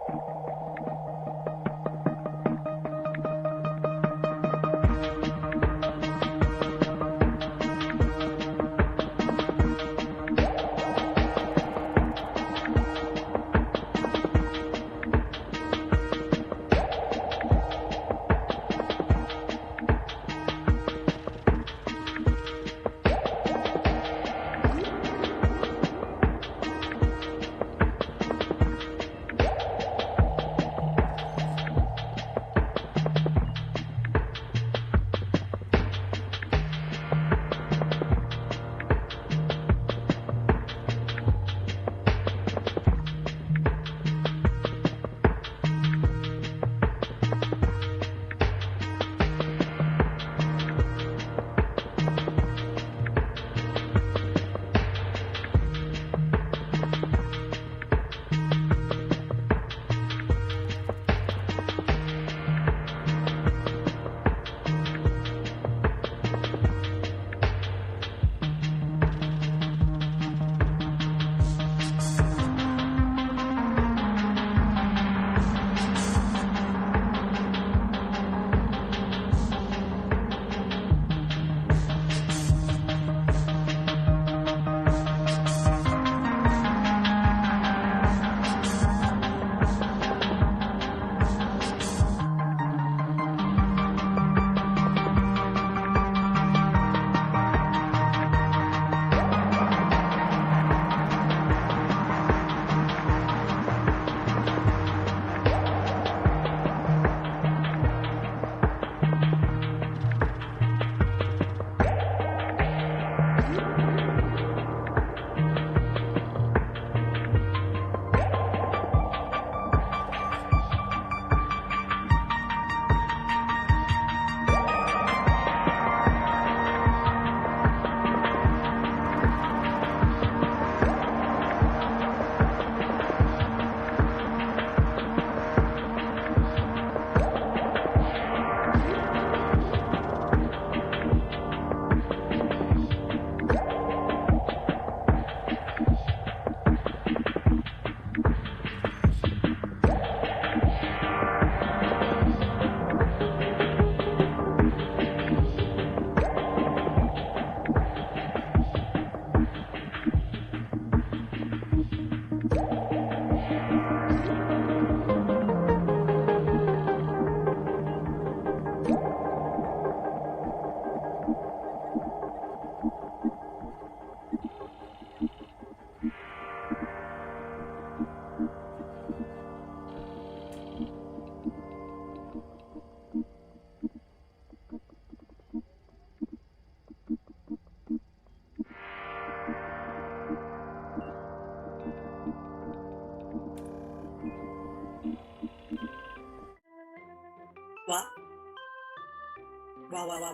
What?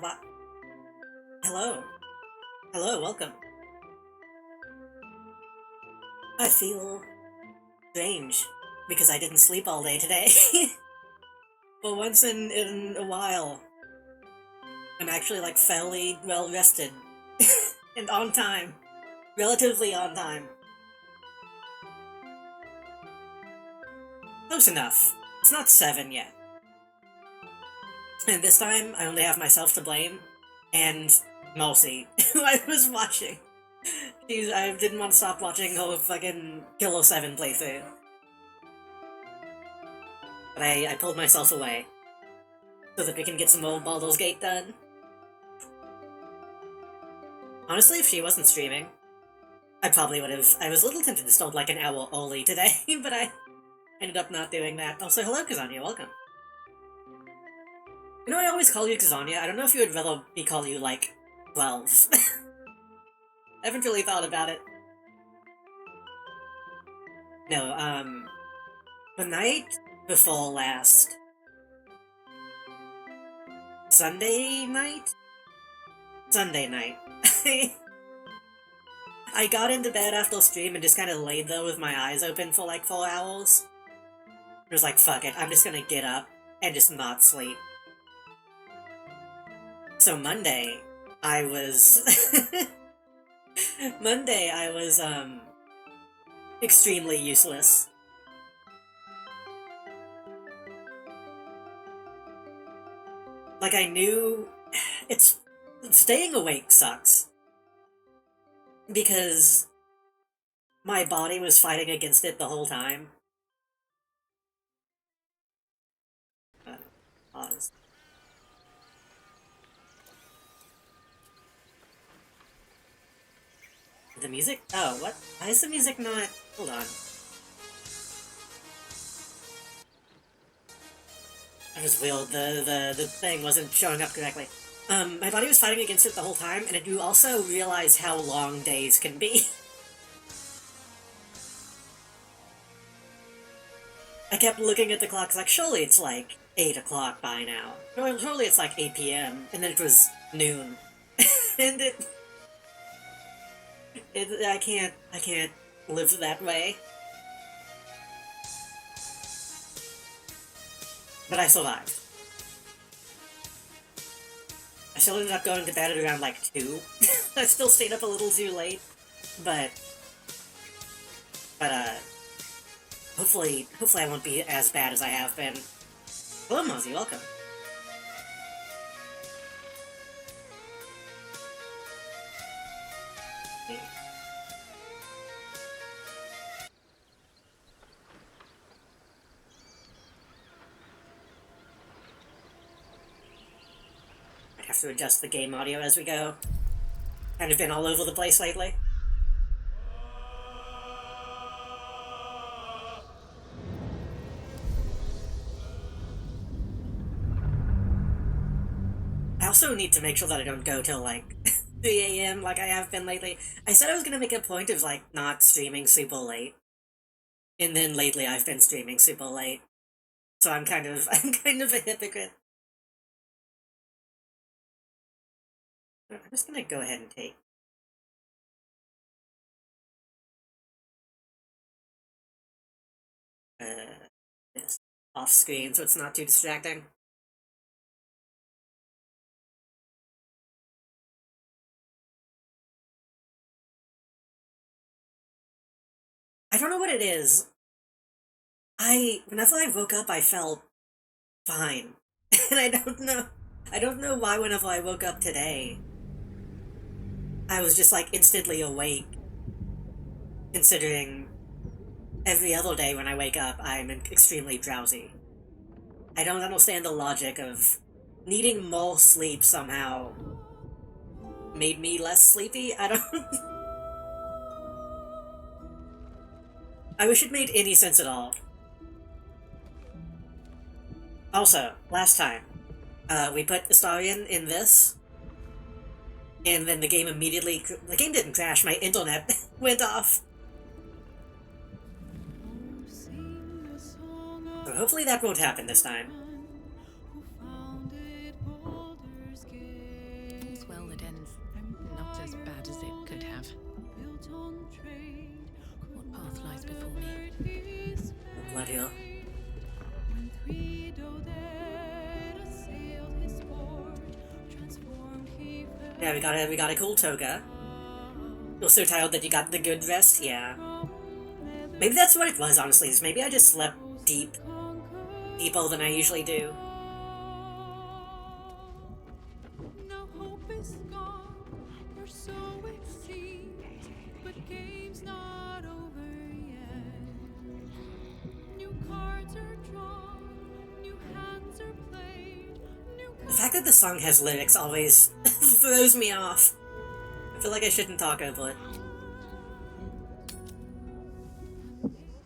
What? Hello. Hello, welcome. I feel strange because I didn't sleep all day today. But once in a while, I'm actually like fairly well rested and on time. Relatively on time. Close enough. It's not 7 yet. And this time, I only have myself to blame, and Mousy, who I was watching. I didn't want to stop watching whole fucking Kilo 7 playthrough. But I pulled myself away, so that we can get some old Baldur's Gate done. Honestly, if she wasn't streaming, I probably would have. I was a little tempted to start like an hour early today, but I ended up not doing that. Also, hello, Kazania, welcome. You know, I always call you Kazania. I don't know if you would rather me call you, like, 12. I haven't really thought about it. No, the night before last Sunday night? Sunday night. I got into bed after stream and just kind of laid there with my eyes open for like 4 hours. I was like, fuck it, I'm just gonna get up and just not sleep. So Monday, I was... Monday, I was, extremely useless. Like, I knew it's staying awake sucks because my body was fighting against it the whole time. Pause. The music? Oh, what? Why is the music not? Hold on. I just wheeled the thing wasn't showing up correctly. My body was fighting against it the whole time, and you also realize how long days can be. I kept looking at the clock, like, surely it's like 8 o'clock by now. Surely it's like 8 p.m. And then it was noon. And I can't live that way. But I survived. I still ended up going to bed at around like 2. I still stayed up a little too late. But, but, hopefully I won't be as bad as I have been. Hello, Mozzie, welcome. I have to adjust the game audio as we go. Kind of been all over the place lately. I also need to make sure that I don't go till like 3 a.m. like I have been lately. I said I was gonna make a point of like not streaming super late. And then lately I've been streaming super late. So I'm kind of a hypocrite. I'm just gonna go ahead and take this off screen so it's not too distracting. I don't know what it is. Whenever I woke up I felt fine. And I don't know why whenever I woke up today I was just like instantly awake, considering every other day when I wake up I'm extremely drowsy. I don't understand the logic of needing more sleep somehow made me less sleepy. I don't... I wish it made any sense at all. Also, last time, we put Astarion in this, and then the game immediately... The game didn't crash, my internet went off. So hopefully that won't happen this time. All's well that ends not as bad as it could have. What path lies before me? Oh, blood hill. Yeah, we got a cool toga. You're so tired that you got the good rest? Yeah. Maybe that's what it was, honestly, is maybe I just slept deeper than I usually do. The fact that the song has lyrics always throws me off. I feel like I shouldn't talk over it.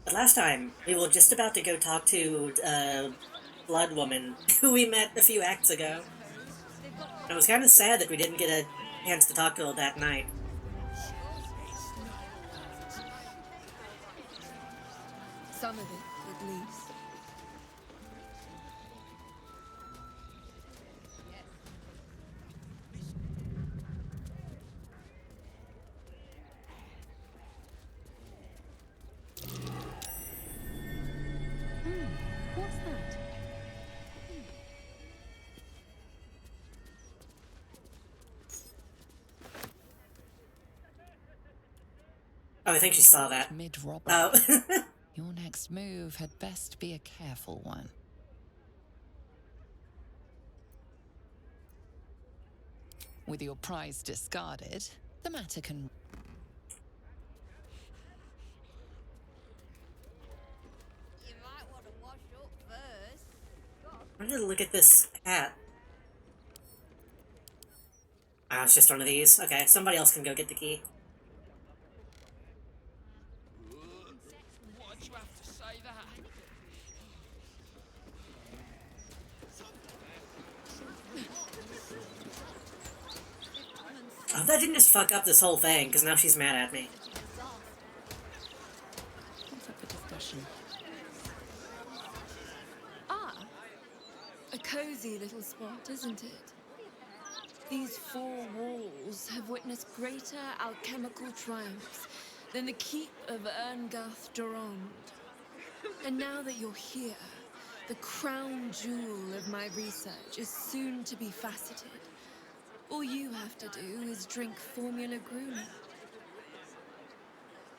But last time, we were just about to go talk to, Blood Woman, who we met a few acts ago. And I was kind of sad that we didn't get a chance to talk to her that night. Some of it, at least. What's that? Oh, I think she saw that. Mid-robber. Oh. Your next move had best be a careful one. With your prize discarded, the matter can... You might want to wash up first. I'm gonna look at this hat. Ah, it's just one of these. Okay, somebody else can go get the key. Why'd you have to say that? I hope that didn't just fuck up this whole thing, because now she's mad at me. What's up for discussion? Ah, a cozy little spot, isn't it? These four walls have witnessed greater alchemical triumphs than the keep of Erngath Durand. And now that you're here, the crown jewel of my research is soon to be faceted. All you have to do is drink Formula Gruner.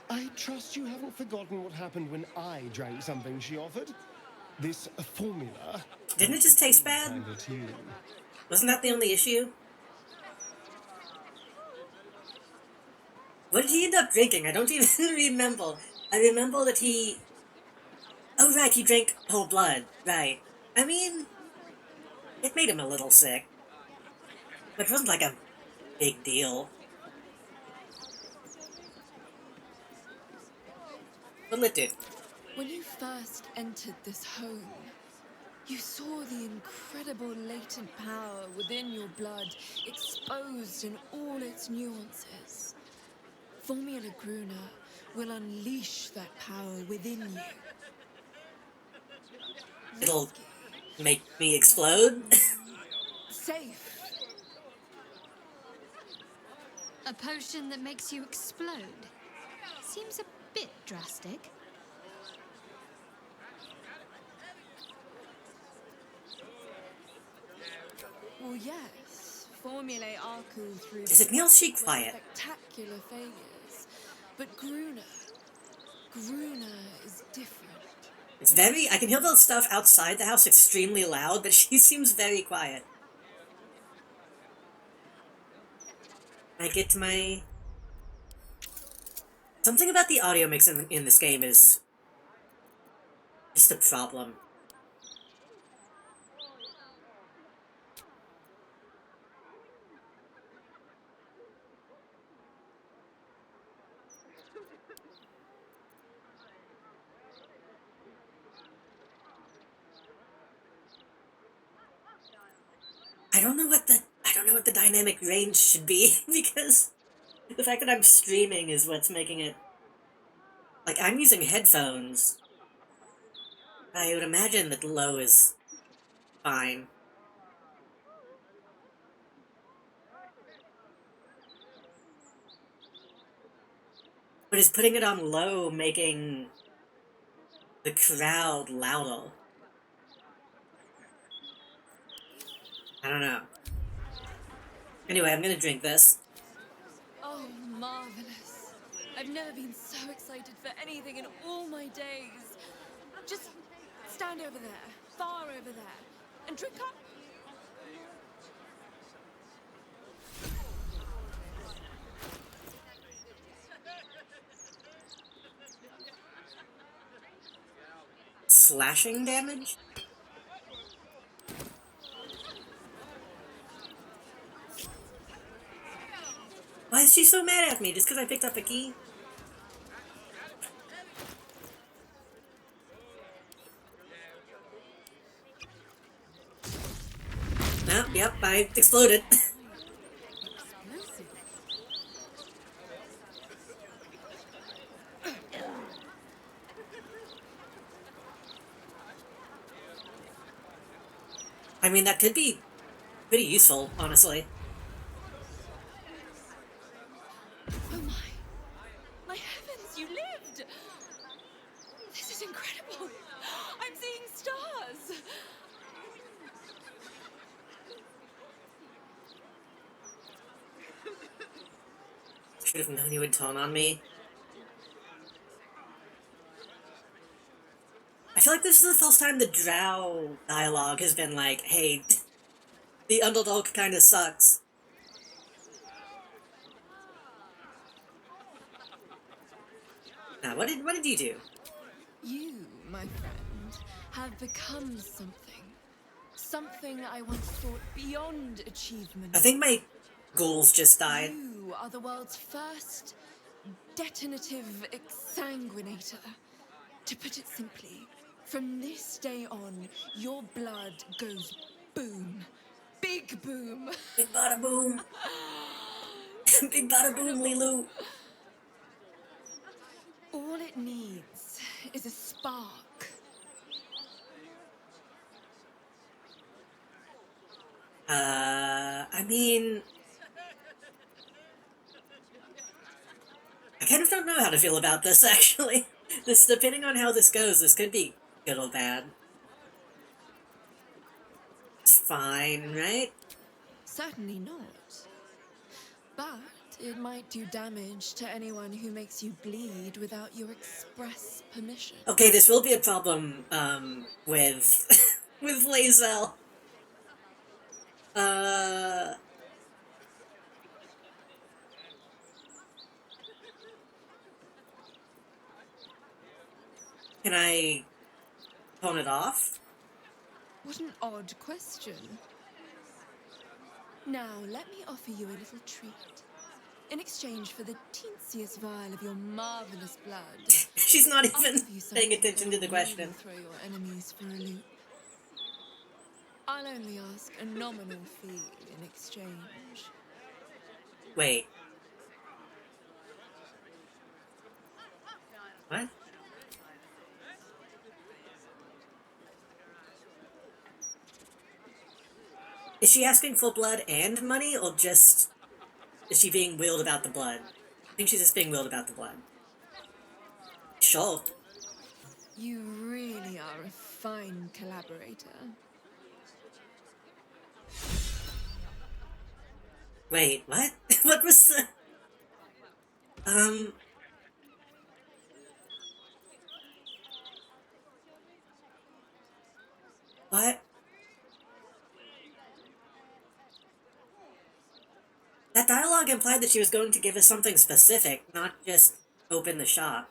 I trust you haven't forgotten what happened when I drank something she offered. This formula. Didn't it just taste bad? Kinda to you. Wasn't that the only issue? What did he end up drinking? I don't even remember. I remember that he... Oh, right, he drank whole blood. Right. I mean, it made him a little sick. But it wasn't like a big deal. What'll it do? When you first entered this home, you saw the incredible latent power within your blood exposed in all its nuances. Formula Gruner will unleash that power within you. It'll make me explode? Safe. A potion that makes you explode? Seems a bit drastic. Well, yes. Formulae Arku through Is it Neil She quiet? spectacular failures. But Gruner is different. It's very... I can hear the stuff outside the house extremely loud, but she seems very quiet. I get to my... Something about the audio mix in this game is... just a problem. I don't know what the dynamic range should be, because the fact that I'm streaming is what's making it... Like, I'm using headphones. I would imagine that low is fine. But is putting it on low making the crowd louder? I don't know. Anyway, I'm gonna drink this. Oh, marvelous. I've never been so excited for anything in all my days. Just stand over there, far over there, and drink up. Slashing damage? Why is she so mad at me? Just because I picked up a key? Oh, yep, I exploded. I mean, that could be pretty useful, honestly. Oh my heavens, you lived! This is incredible. I'm seeing stars. Should have known you would turn on me. I feel like this is the first time the drow dialogue has been like, hey, the underdog kinda sucks. Now, what did you do? You, my friend, have become something. Something I once thought beyond achievement. I think my ghouls just died. You are the world's first detonative exsanguinator. To put it simply, from this day on, your blood goes boom. Big boom. Big bada boom. Big bada boom, Lilu. All it needs is a spark. I mean, I kind of don't know how to feel about this, actually. This, depending on how this goes, this could be good or bad. It's fine, right? Certainly not. But it might do damage to anyone who makes you bleed without your express permission. Okay, this will be a problem, with, with Lae'zel. Can I pawn it off? What an odd question. Now, let me offer you a little treat. In exchange for the teensiest vial of your marvelous blood, She's not I'll even give you paying something attention to that the will really question. throw your enemies for a loop. I'll only ask a nominal fee in exchange. Wait. What? Is she asking for blood and money, or just... is she being wheeled about the blood? I think she's just being wheeled about the blood. Sure. You really are a fine collaborator. Wait, what? What was the... What? That dialogue implied that she was going to give us something specific, not just open the shop.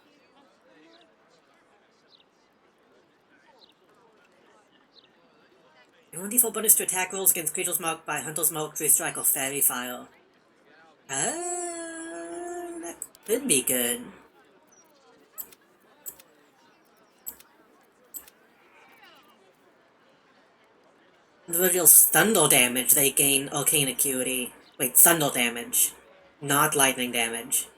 A 1d4 bonus to attack rolls against creatures marked by Hunter's Mark, True Strike, or Fairy File. That could be good. The deals thunder damage, they gain arcane acuity. Wait, thunder damage, not lightning damage.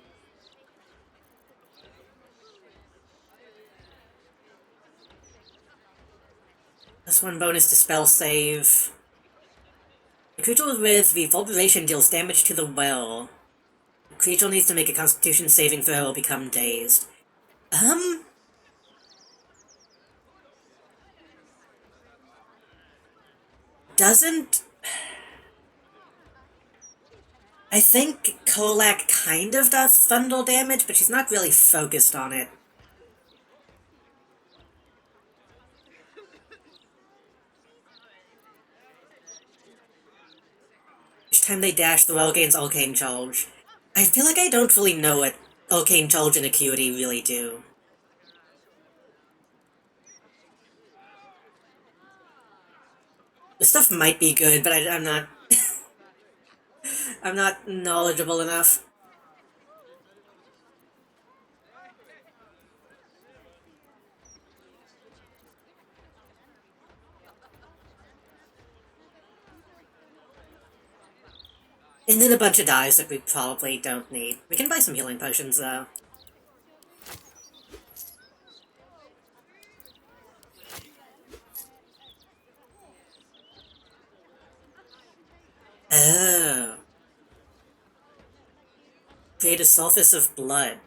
Plus 1 bonus to spell save. A creature with reverberation deals damage to the well. The creature needs to make a constitution saving throw or become dazed. Doesn't... I think Kolak kind of does thunder damage, but she's not really focused on it. Each time they dash, the well gains Arcane Charge. I feel like I don't really know what Arcane Charge and Acuity really do. This stuff might be good, but I'm not... I'm not knowledgeable enough. And then a bunch of dives that we probably don't need. We can buy some healing potions, though. Oh. Create a surface of blood.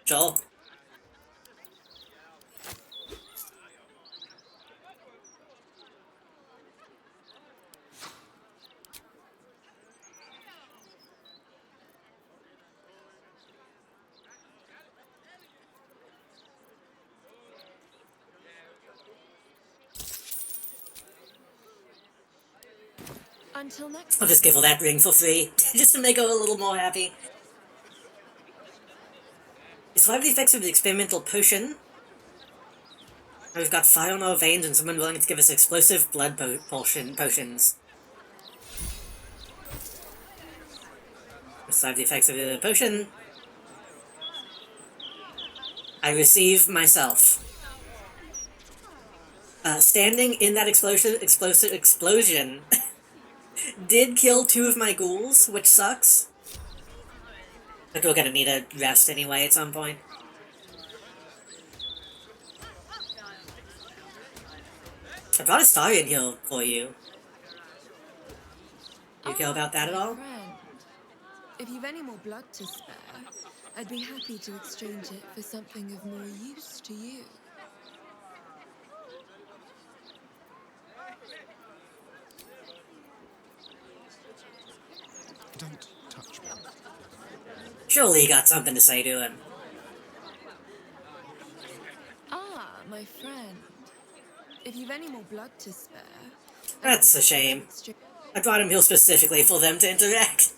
Sure. Until next I'll just give her that ring for free, just to make her a little more happy. You survive the effects of the experimental potion. We've got fire on our veins and someone willing to give us explosive blood potions. Survive the effects of the potion. I receive myself. Standing in that explosion did kill 2 of my ghouls, which sucks. But we're gonna need a rest anyway at some point. I brought a Starion heal for you. Do you care about that at all? friend, if you've any more blood to spare, I'd be happy to exchange it for something of more use to you. Don't touch me. Surely you got something to say to him. Ah, my friend. If you've any more blood to spare... That's a shame. I brought him heal specifically for them to interact.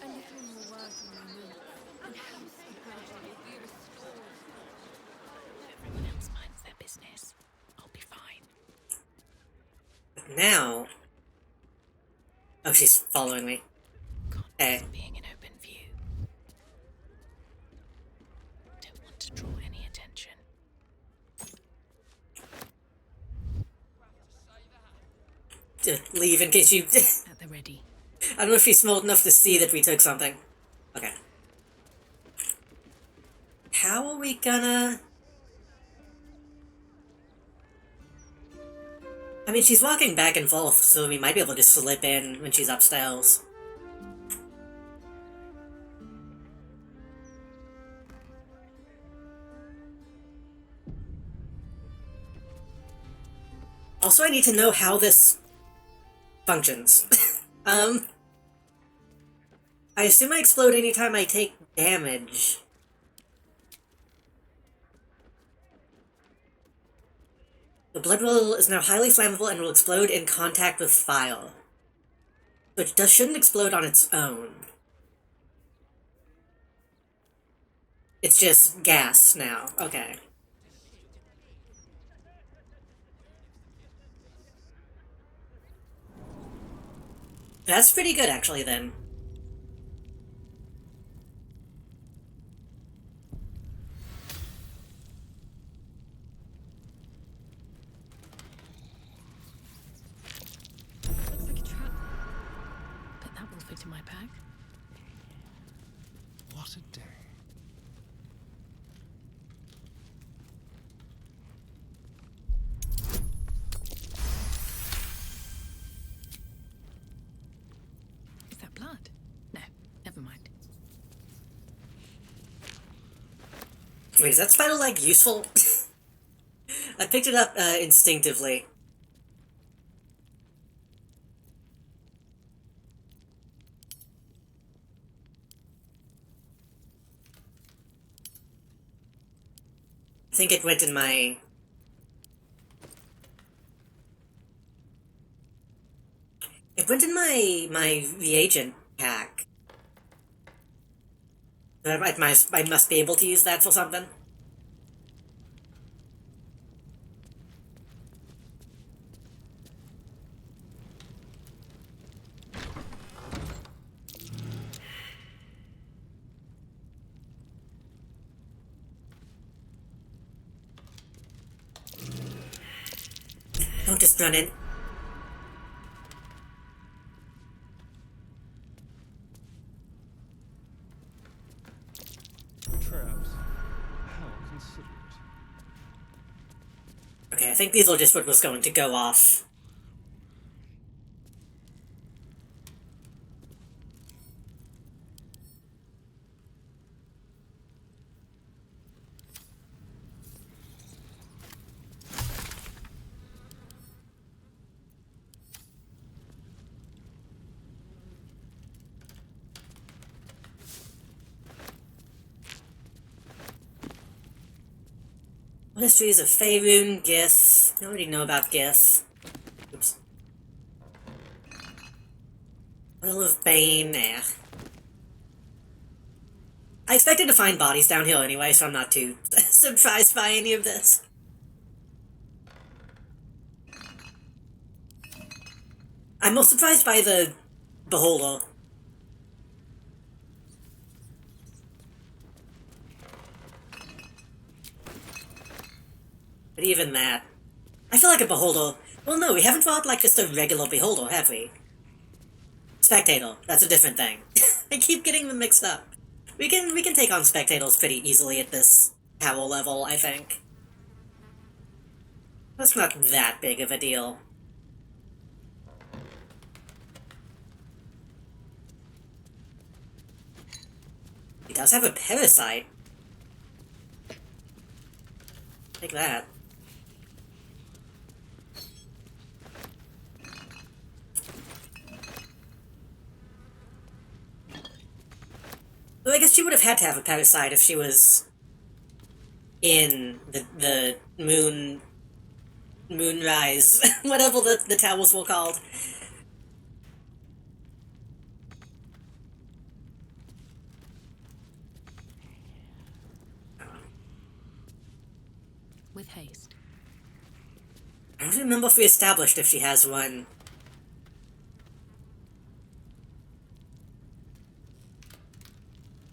A little more word from my mouth, and house approaching will be restored. Everyone else minds their business. I'll be fine. But now... Oh, she's following me. Okay. Being in open view. Don't want to draw any attention. Leave in case you... At the ready. I don't know if he's smart enough to see that we took something. Okay. How are we gonna... I mean, she's walking back and forth, so we might be able to slip in when she's upstairs. Also, I need to know how this functions. I assume I explode anytime I take damage. The blood will is now highly flammable and will explode in contact with fire. So it shouldn't explode on its own. It's just gas now. Okay. That's pretty good, actually, then. Looks like a trap. But that will fit in my bag. What a day. Is that blood? No, never mind. Wait, is that spider leg useful? I picked it up instinctively. I think it went in my... It went in my reagent pack. I must be able to use that for something. Don't just run in. Traps. How considerate. Okay, I think these are just what was going to go off. Mysteries of Faerun, Gith. I already know about Gith. Oops. Will of Bane, eh. I expected to find bodies downhill anyway, so I'm not too surprised by any of this. I'm most surprised by the Beholder. But even that... I feel like a Beholder... Well, no, we haven't fought like just a regular Beholder, have we? Spectator. That's a different thing. I keep getting them mixed up. We can take on Spectators pretty easily at this power level, I think. That's not that big of a deal. He does have a parasite. Take that. Well, I guess she would have had to have a parasite if she was in the moonrise, whatever the towers were called. With haste. I don't remember if we established if she has one.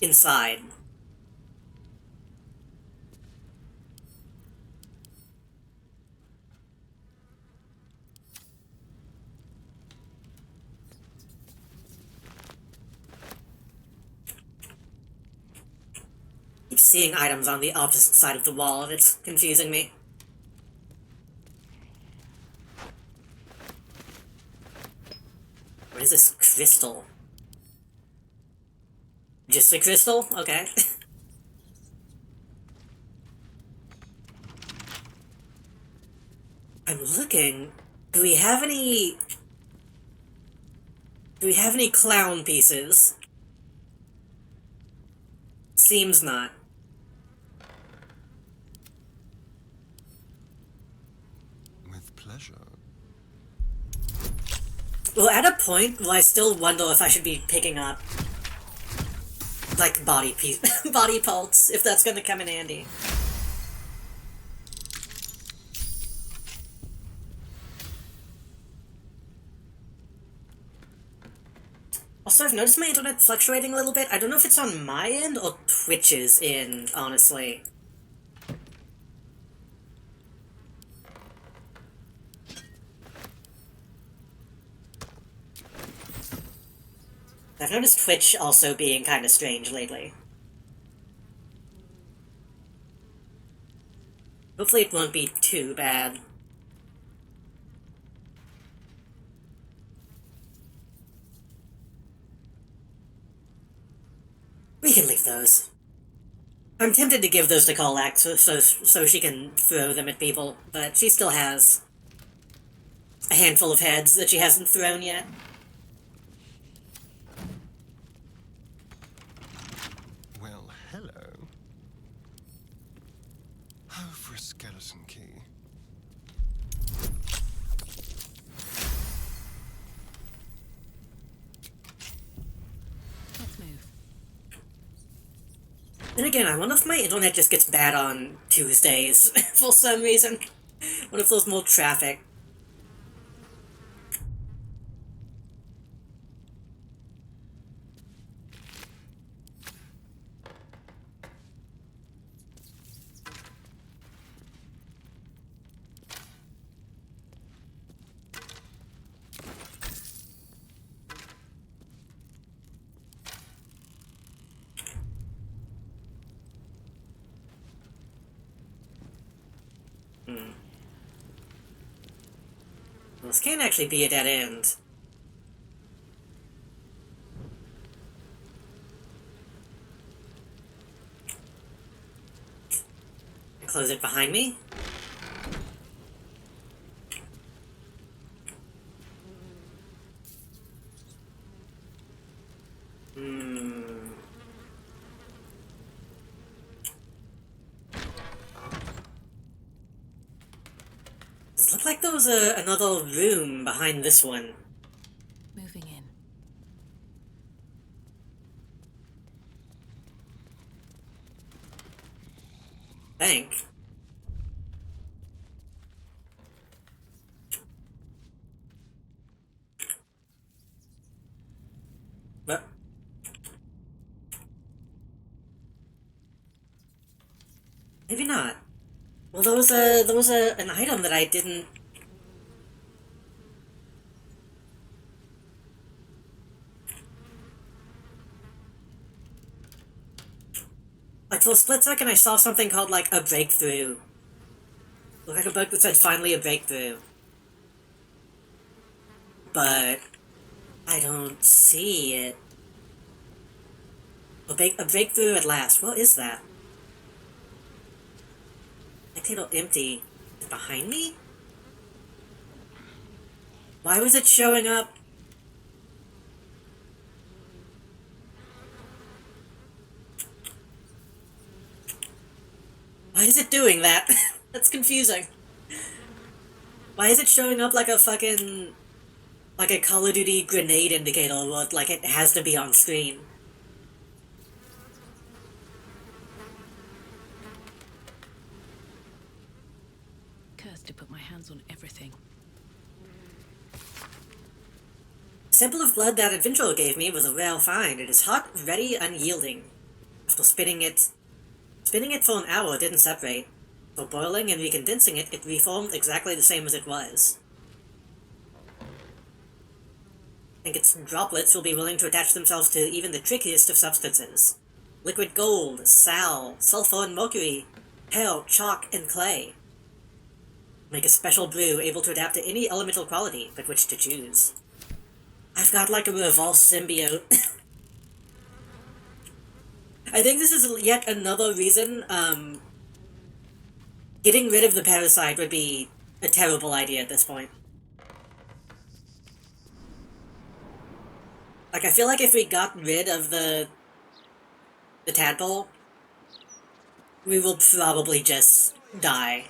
Inside. Keep seeing items on the opposite side of the wall, and it's confusing me. What is this crystal? Just a crystal? Okay. I'm looking. Do we have any clown pieces? Seems not. With pleasure. Well, at a point, I still wonder if I should be picking up, like, body parts, if that's gonna come in handy. Also, I've noticed my internet fluctuating a little bit. I don't know if it's on my end or Twitch's end, honestly. I've noticed Twitch also being kind of strange lately. Hopefully it won't be too bad. We can leave those. I'm tempted to give those to Colac so she can throw them at people, but she still has a handful of heads that she hasn't thrown yet. Well, hello. Oh, for a skeleton key. Let's move. Then again, I wonder if my internet just gets bad on Tuesdays for some reason. What if there's more traffic? Well, this can't actually be a dead end. Close it behind me. It looked like there was another room behind this one. Moving in. think. But maybe not. Well, there was an item that I didn't. Like for a split second, I saw something called like a breakthrough. Looked like a book that said "finally a breakthrough," but I don't see it. A breakthrough at last. What is that? My table empty. Is it behind me? Why was it showing up? Why is it doing that? That's confusing. Why is it showing up like a fucking... like a Call of Duty grenade indicator, or like it has to be on screen? Cursed to put my hands on everything. The sample of blood that adventurer gave me was a rare find. It is hot, ready, unyielding. After spinning it for an hour didn't separate. For boiling and recondensing it, it reformed exactly the same as it was. I think its droplets will be willing to attach themselves to even the trickiest of substances. Liquid gold, sal, sulfur and mercury, hail, chalk, and clay. Make a special brew able to adapt to any elemental quality, but which to choose. I've got like a reverse symbiote. I think this is yet another reason, getting rid of the parasite would be a terrible idea at this point. Like, I feel like if we got rid of the tadpole, we will probably just die.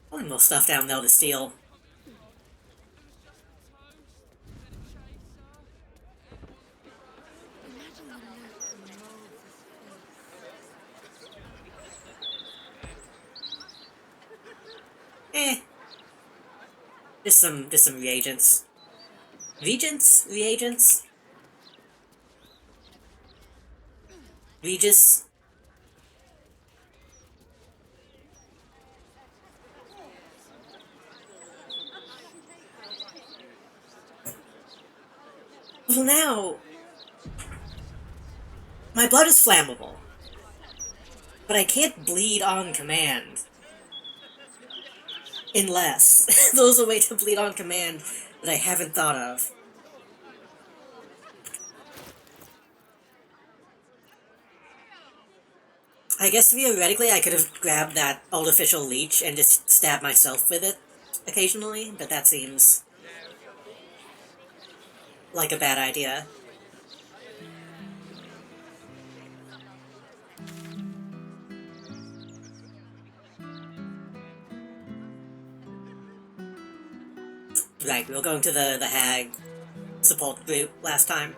Probably more stuff down there to steal. Eh. Just some reagents. Regents? Reagents? Regis? Well now... my blood is flammable. But I can't bleed on command. Unless there's a way to bleed on command that I haven't thought of. I guess theoretically I could have grabbed that artificial leech and just stabbed myself with it occasionally, but that seems like a bad idea. Right, we were going to the hag support group last time.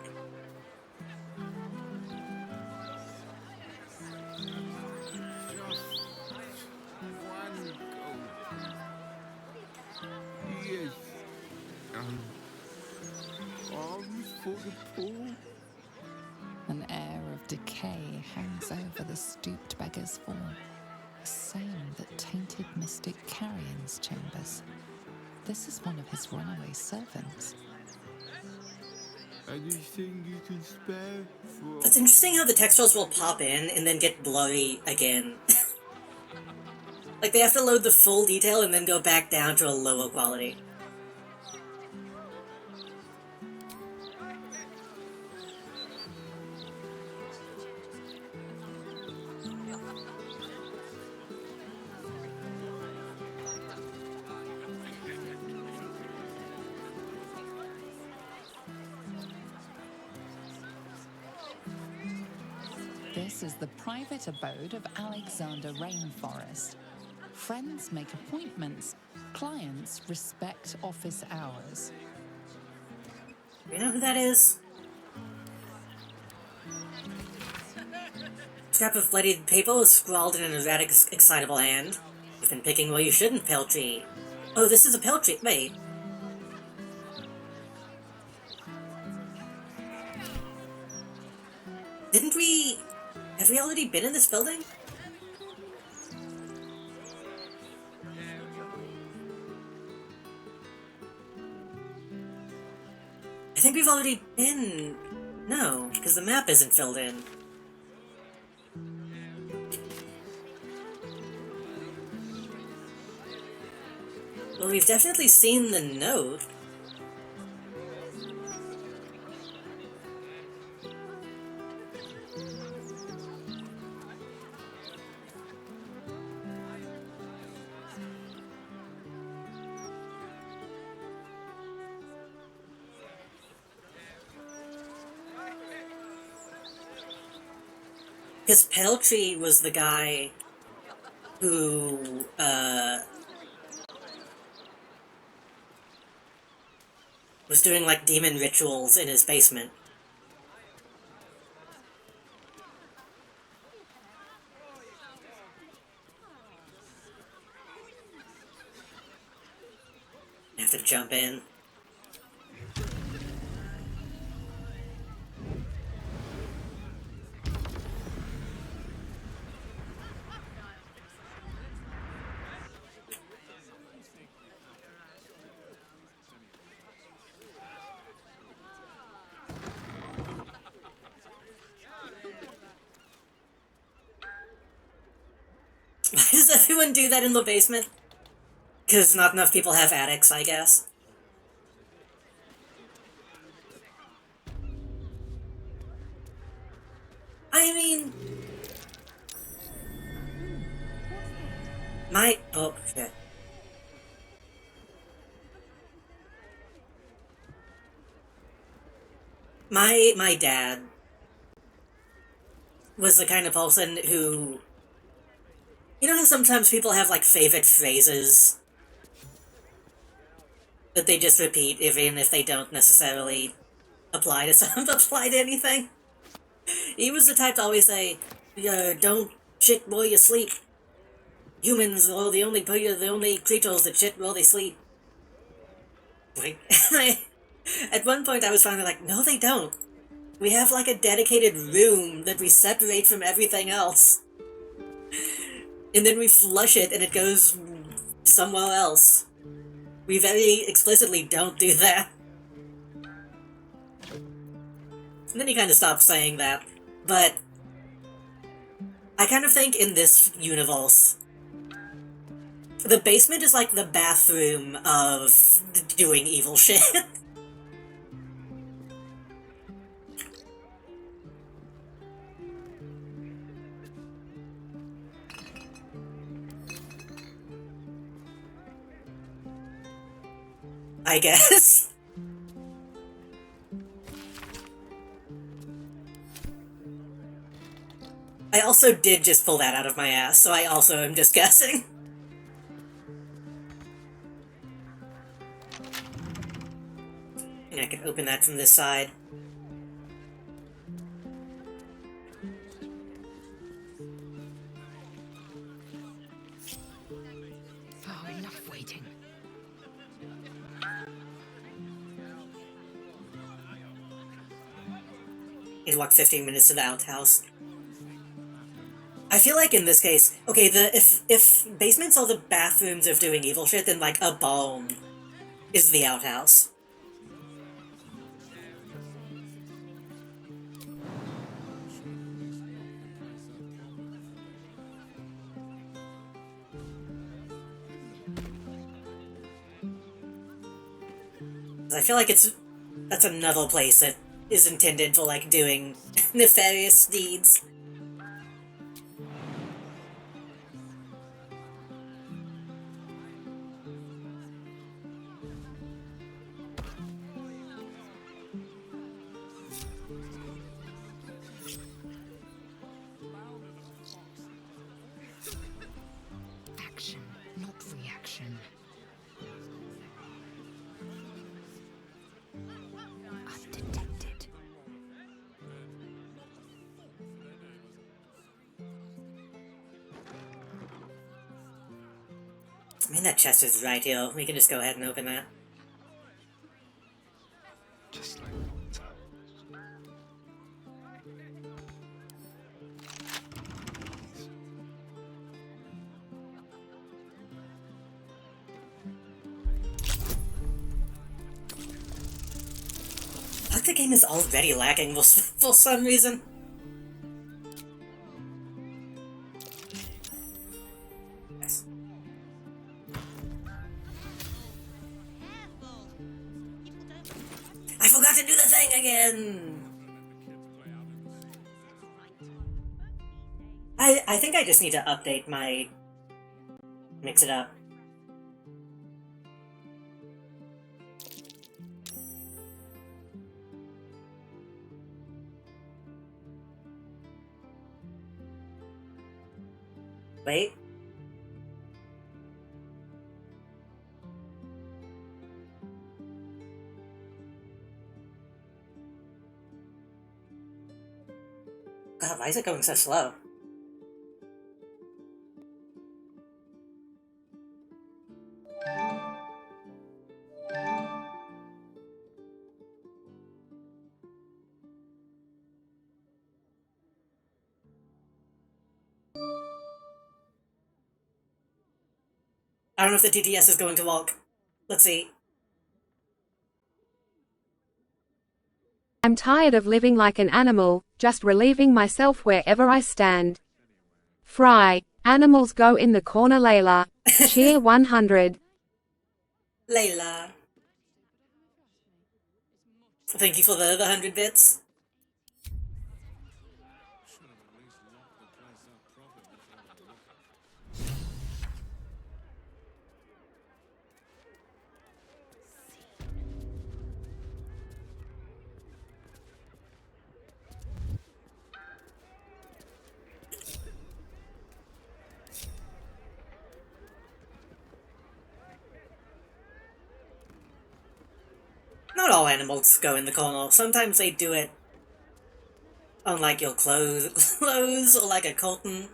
Yes. Arms for the poor. An air of decay hangs over the stooped beggar's form, the same that tainted mystic Carrion's chambers. This is one of his runaway servants. Anything you can spare for... It's interesting how the textures will pop in and then get blurry again. Like, they have to load the full detail and then go back down to a lower quality. This is the private abode of Alexander Rainforest. Friends make appointments, clients respect office hours. You know who that is? Scrap of bloody paper was scrawled in an erratic, excitable hand. You've been picking where you shouldn't, Peltree. Oh, this is a Peltree. Wait. Didn't we... Have we already been in this building? I think we've already been... No, because the map isn't filled in. Well, we've definitely seen the note. Because Peltree was the guy who, was doing, like, demon rituals in his basement. I have to jump in. Why does everyone do that in the basement? Because not enough people have attics, I guess. I mean... Oh, shit. My dad was the kind of person who... You know how sometimes people have, like, favorite phrases that they just repeat, even if they don't necessarily apply to anything? He was the type to always say, don't shit while you sleep. Humans are the only creatures that shit while they sleep. Like, at one point I was finally like, no they don't. We have like a dedicated room that we separate from everything else. And then we flush it and it goes somewhere else. We very explicitly don't do that. And then he kind of stopped saying that. But I kind of think in this universe, the basement is like the bathroom of doing evil shit. I guess. I also did just pull that out of my ass, so I also am just guessing. And I can open that from this side. Oh, enough waiting. It walked 15 minutes to the outhouse. I feel like in this case, okay, if basements are the bathrooms of doing evil shit, then like a bone is the outhouse. I feel like that's another place that is intended for like doing nefarious deeds. Action, not reaction. I mean, that chest is right here. We can just go ahead and open that. Just like Baldur. Like the game is already lacking for some reason. Yes. I forgot to do the thing again! I think I just need to update my... mix it up. Wait. God, why is it going so slow? I don't know if the TTS is going to walk. Let's see. I'm tired of living like an animal, just relieving myself wherever I stand. Fry. Animals go in the corner, Layla. Cheer 100. Layla. Thank you for the 100 bits. Not all animals go in the corner. Sometimes they do it on like your clothes or like a curtain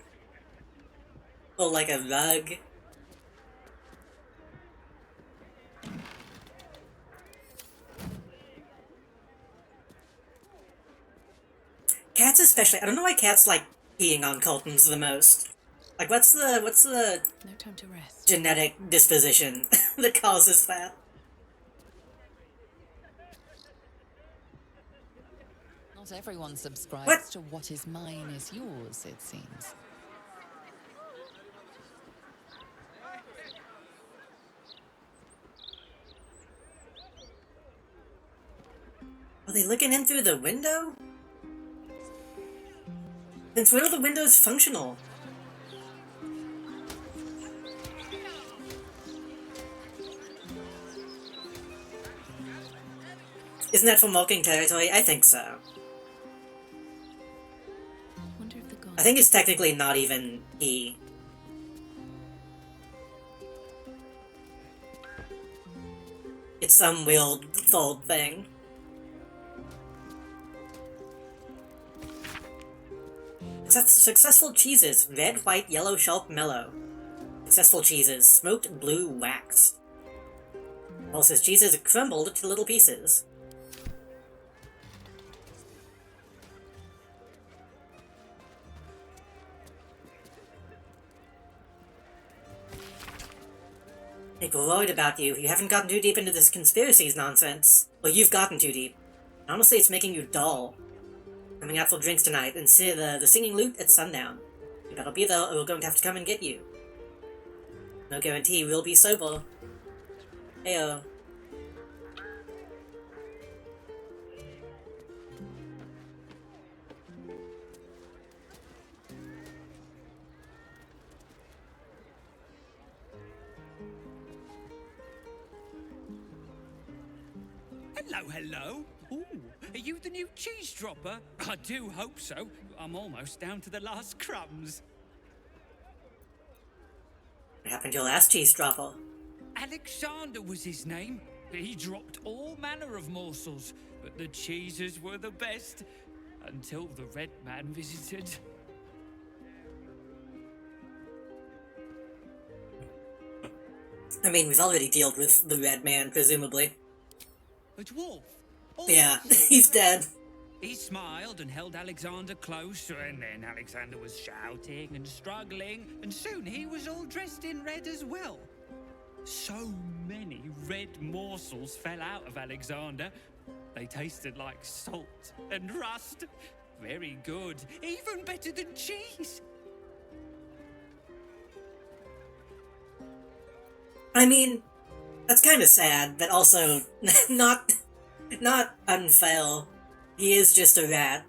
or like a rug. Cats especially. I don't know why cats like peeing on curtains the most. Like what's the No time to rest. genetic disposition that causes that? Not everyone subscribes What? to what is mine is yours, it seems. Are they looking in through the window? Since when are the windows functional? Isn't that for mocking territory? I think so. Wonder if the gods. I think it's technically not even E. It's some weird third thing. Successful cheeses. Red, white, yellow, sharp, mellow. Successful cheeses. Smoked, blue, waxed. Pulse's cheeses crumbled to little pieces. People worried about you. You haven't gotten too deep into this conspiracies nonsense. Well, you've gotten too deep. Honestly, it's making you dull. Coming out for drinks tonight and see the singing lute at sundown. You better be there or we're going to have to come and get you. No guarantee we'll be sober. Heyo. Hello, hello. Ooh, are you the new cheese dropper? I do hope so. I'm almost down to the last crumbs. What happened to your last cheese dropper? Alexander was his name. He dropped all manner of morsels, but the cheeses were the best. Until the Red Man visited. I mean, we've already dealt with the Red Man, presumably. A dwarf? Oh, Yeah, he's dead. He smiled and held Alexander closer, and then Alexander was shouting and struggling, and soon he was all dressed in red as well. So many red morsels fell out of Alexander. They tasted like salt and rust. Very good, even better than cheese. I mean, that's kind of sad, but also not unfair. He is just a rat.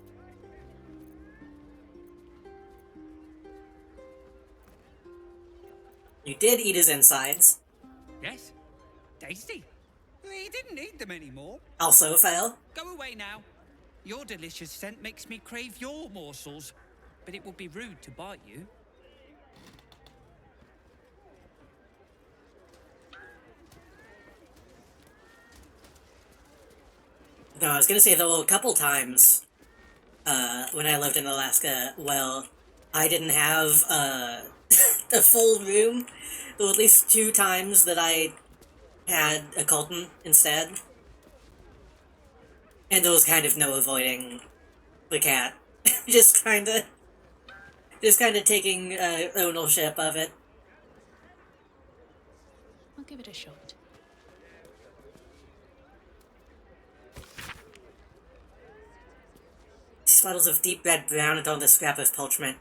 You did eat his insides. Yes, tasty. He didn't need them anymore. Also fail. Go away now. Your delicious scent makes me crave your morsels, but it would be rude to bite you. No, I was gonna say, though, a couple times, when I lived in Alaska, well, I didn't have, a full room. There were at least 2 times that I had a Colton instead. And there was kind of no avoiding the cat. just kinda taking, ownership of it. I'll give it a shot. Spuddles of deep red brown adorn the scrap of parchment.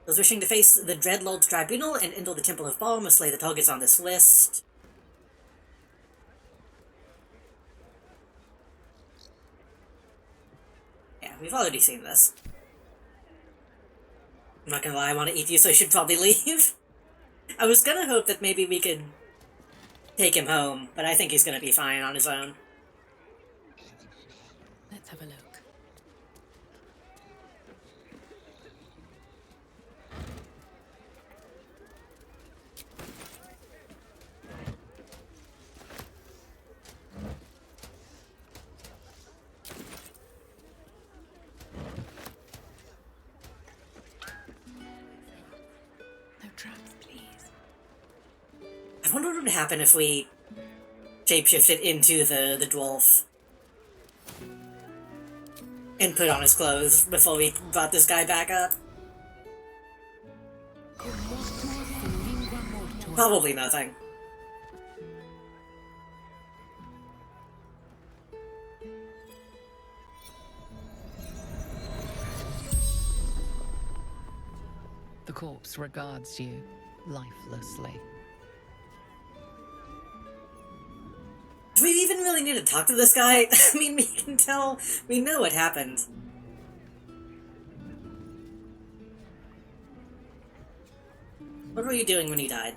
Those wishing to face the Dreadlord's tribunal and enter the Temple of Baal must slay the targets on this list. Yeah, we've already seen this. I'm not gonna lie, I want to eat you, so I should probably leave. I was gonna hope that maybe we could take him home, but I think he's gonna be fine on his own. Let's have a look. No traps, please. I wonder what would happen if we shapeshifted into the dwarf and put on his clothes before we brought this guy back up. Probably nothing. The corpse regards you lifelessly. Do we even really need to talk to this guy? I mean, we can tell, we know what happened. What were you doing when he died?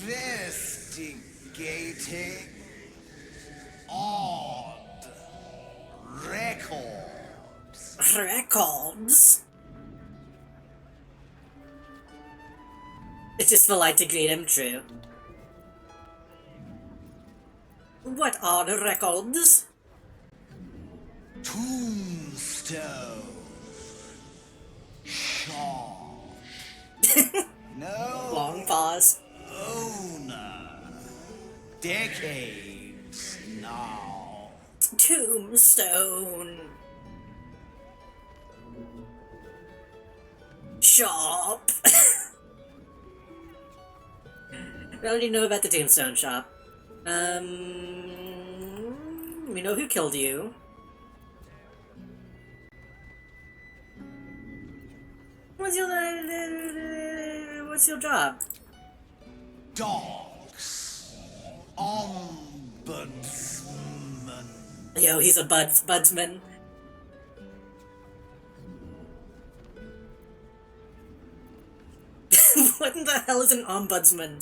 Investigating odd records. Records? It's just polite to greet him, true. What are the records? Tombstone. Shaw. No. Long pause. Owner. Decades now. Tombstone. Shop. We already know about the Tombstone shop. We know who killed you. What's your job? Dogs. Ombudsman. Yo, he's a budsman. What in the hell is an ombudsman?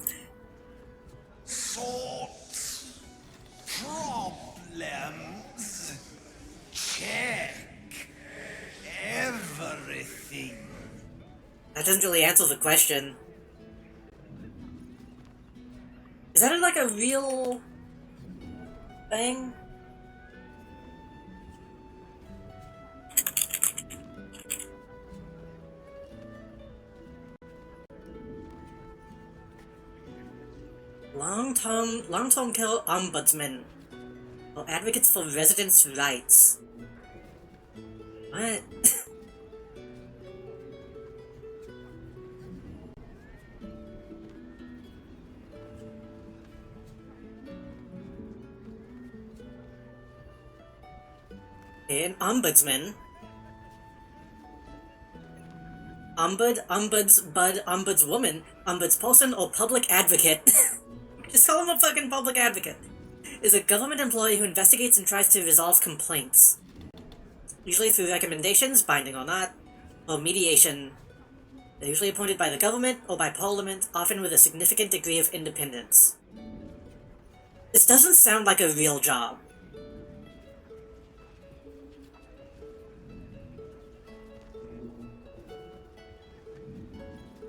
Sort problems. Check everything. That doesn't really answer the question. Is that like a real thing? Long-term care ombudsman. Or advocates for residents' rights. What? An ombudsman. Ombudswoman, ombudsperson, or public advocate. Just call him a fucking public advocate. Is a government employee who investigates and tries to resolve complaints. Usually through recommendations, binding or not, or mediation. They're usually appointed by the government or by parliament, often with a significant degree of independence. This doesn't sound like a real job.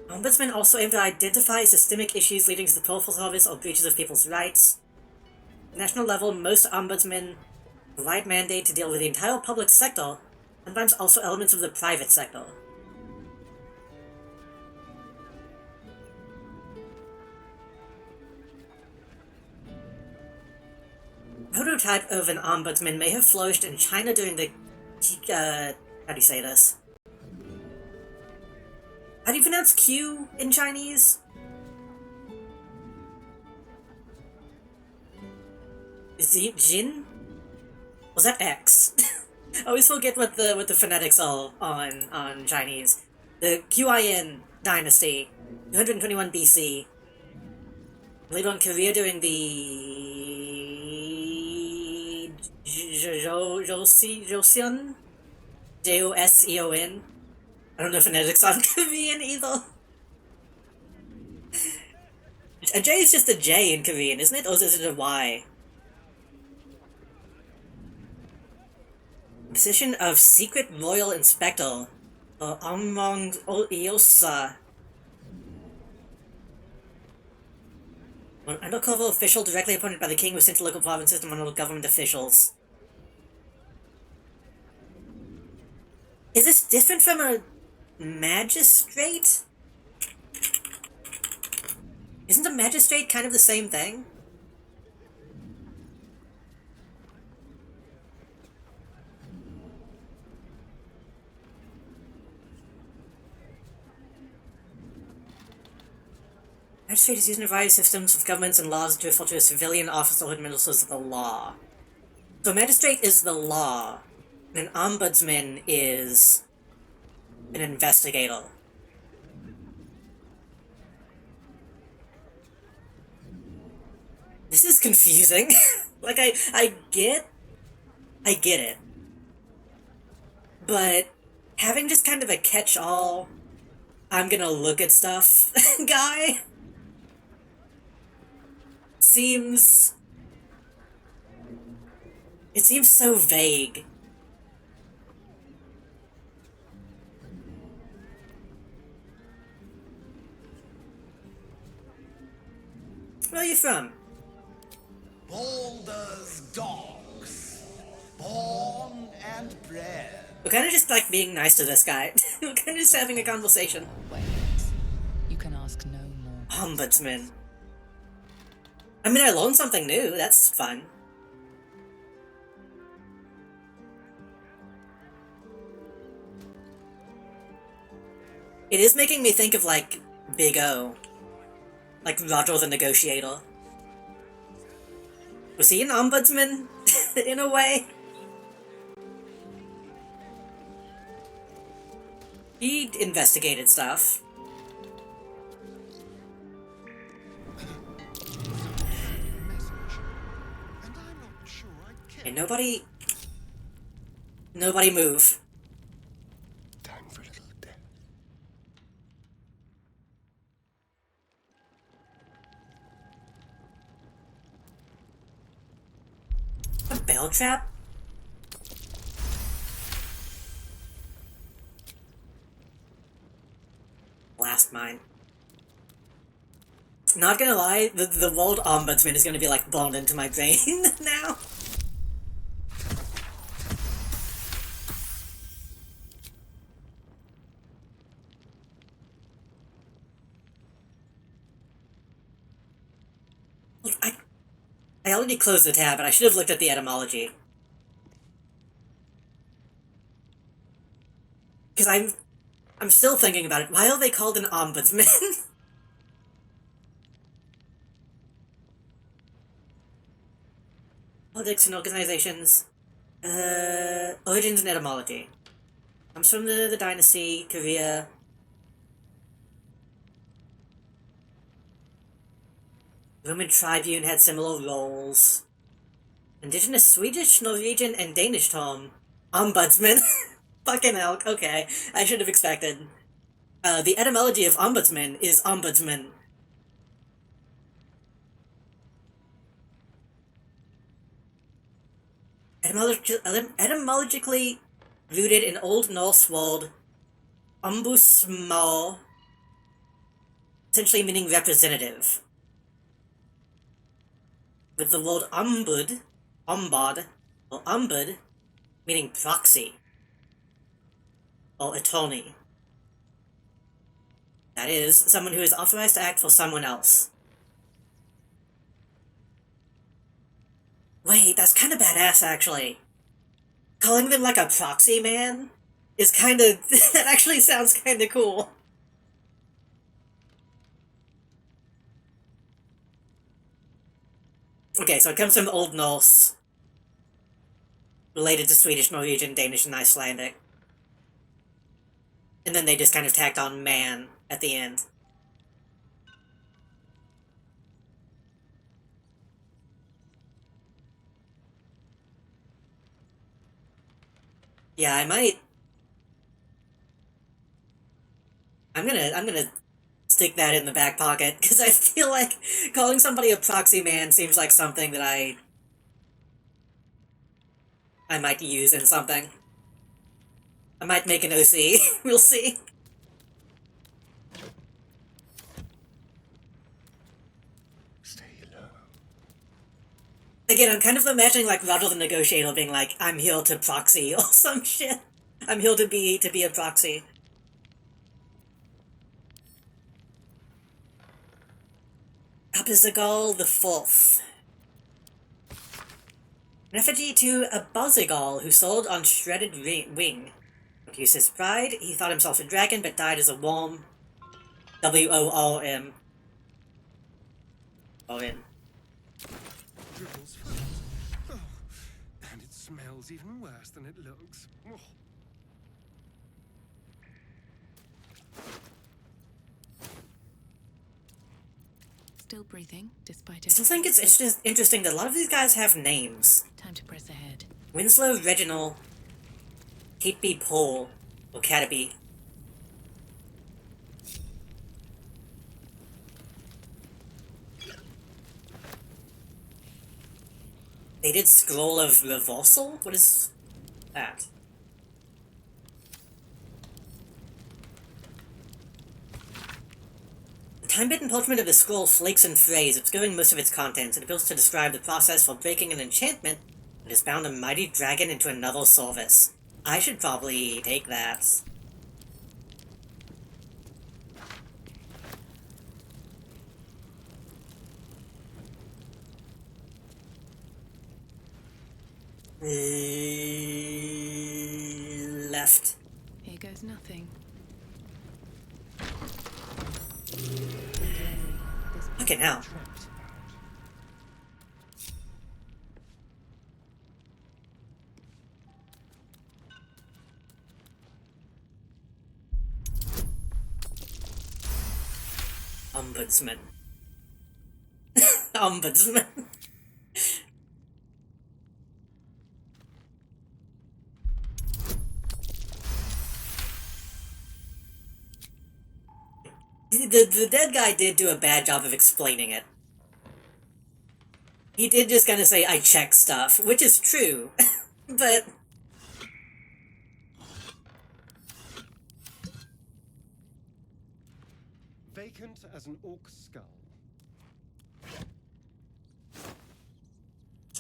Ombudsmen also aim to identify systemic issues leading to the powerful service or breaches of people's rights. At the national level, most ombudsmen provide mandate to deal with the entire public sector, sometimes also elements of the private sector. A prototype of an ombudsman may have flourished in China during the... how do you say this? How do you pronounce Q in Chinese? Is it Jin? Was that X? I always forget what the phonetics are on Chinese. The Qin dynasty, 221 BC. Later on Korea during the Joseon? Joseon? I don't know phonetics on Korean either. A J is just a J in Korean, isn't it? Or is it a Y? The position of Secret Royal Inspector, or Among Iosa. An undercover official directly appointed by the king was sent to local provinces to monitor government officials. Is this different from a magistrate? Isn't a magistrate kind of the same thing? Magistrate is used in a variety of systems of governments and laws to refer to a civilian officer who administers the law. So a magistrate is the law, and an ombudsman is an investigator. This is confusing. Like, I get it. But having just kind of a catch-all, I'm gonna look at stuff guy seems so vague. Where are you from? Baldur's dogs. Born and bred. We're kind of just like being nice to this guy. We're kind of just having a conversation. Ways. You can ask no more. Ombudsman. I mean, I learned something new. That's fun. It is making me think of, like, Big O. Like Roger the Negotiator. Was he an ombudsman? In a way? He investigated stuff. And nobody move. Time for a little death. A bell trap? Blast mine. Not gonna lie, the world ombudsman is gonna be like blown into my brain now. I already closed the tab, but I should have looked at the etymology. Because I'm still thinking about it. Why are they called an ombudsman? Politics and organizations. Origins and etymology. Comes from the dynasty, Korea. Roman tribune had similar roles. Indigenous Swedish, Norwegian, and Danish term. Ombudsman. Fucking hell, okay. I should have expected. The etymology of ombudsman is ombudsman. Etymologically rooted in Old Norse word ombusmal, essentially meaning representative. With the word ombud, ombud, or ombud, meaning proxy, or attorney. That is, someone who is authorized to act for someone else. Wait, that's kind of badass, actually. Calling them like a proxy man is kind of... that actually sounds kind of cool. Okay, so it comes from Old Norse, related to Swedish, Norwegian, Danish, and Icelandic. And then they just kind of tacked on man at the end. Yeah, I might... I'm gonna stick that in the back pocket, because I feel like calling somebody a proxy man seems like something that I might use in something. I might make an OC. We'll see. Stay low. Again, I'm kind of imagining like Roger the Negotiator being like, I'm here to proxy or some shit. I'm here to be a proxy. Apizagal the Fourth. An effigy to a Bazigal who sold on shredded wing. To use his pride, he thought himself a dragon but died as a worm. W-O-R-M. O-N. Dribbles flat. Oh, and it smells even worse than it looks. Oh. Still breathing, despite I still think it's just interesting that a lot of these guys have names. Time to press ahead. Winslow Reginald, Cateby Paul, or Cateby. They did Scroll of Reversal? What is that? The time-bitten parchment of the scroll flakes and frays, obscuring most of its contents. It appeals to describe the process for breaking an enchantment that has bound a mighty dragon into another service. I should probably take that. Left. Here goes nothing. Okay, now. Ombudsman. Ombudsman. The dead guy did do a bad job of explaining it. He did just kind of say, I check stuff, which is true, but... Vacant as an orc skull.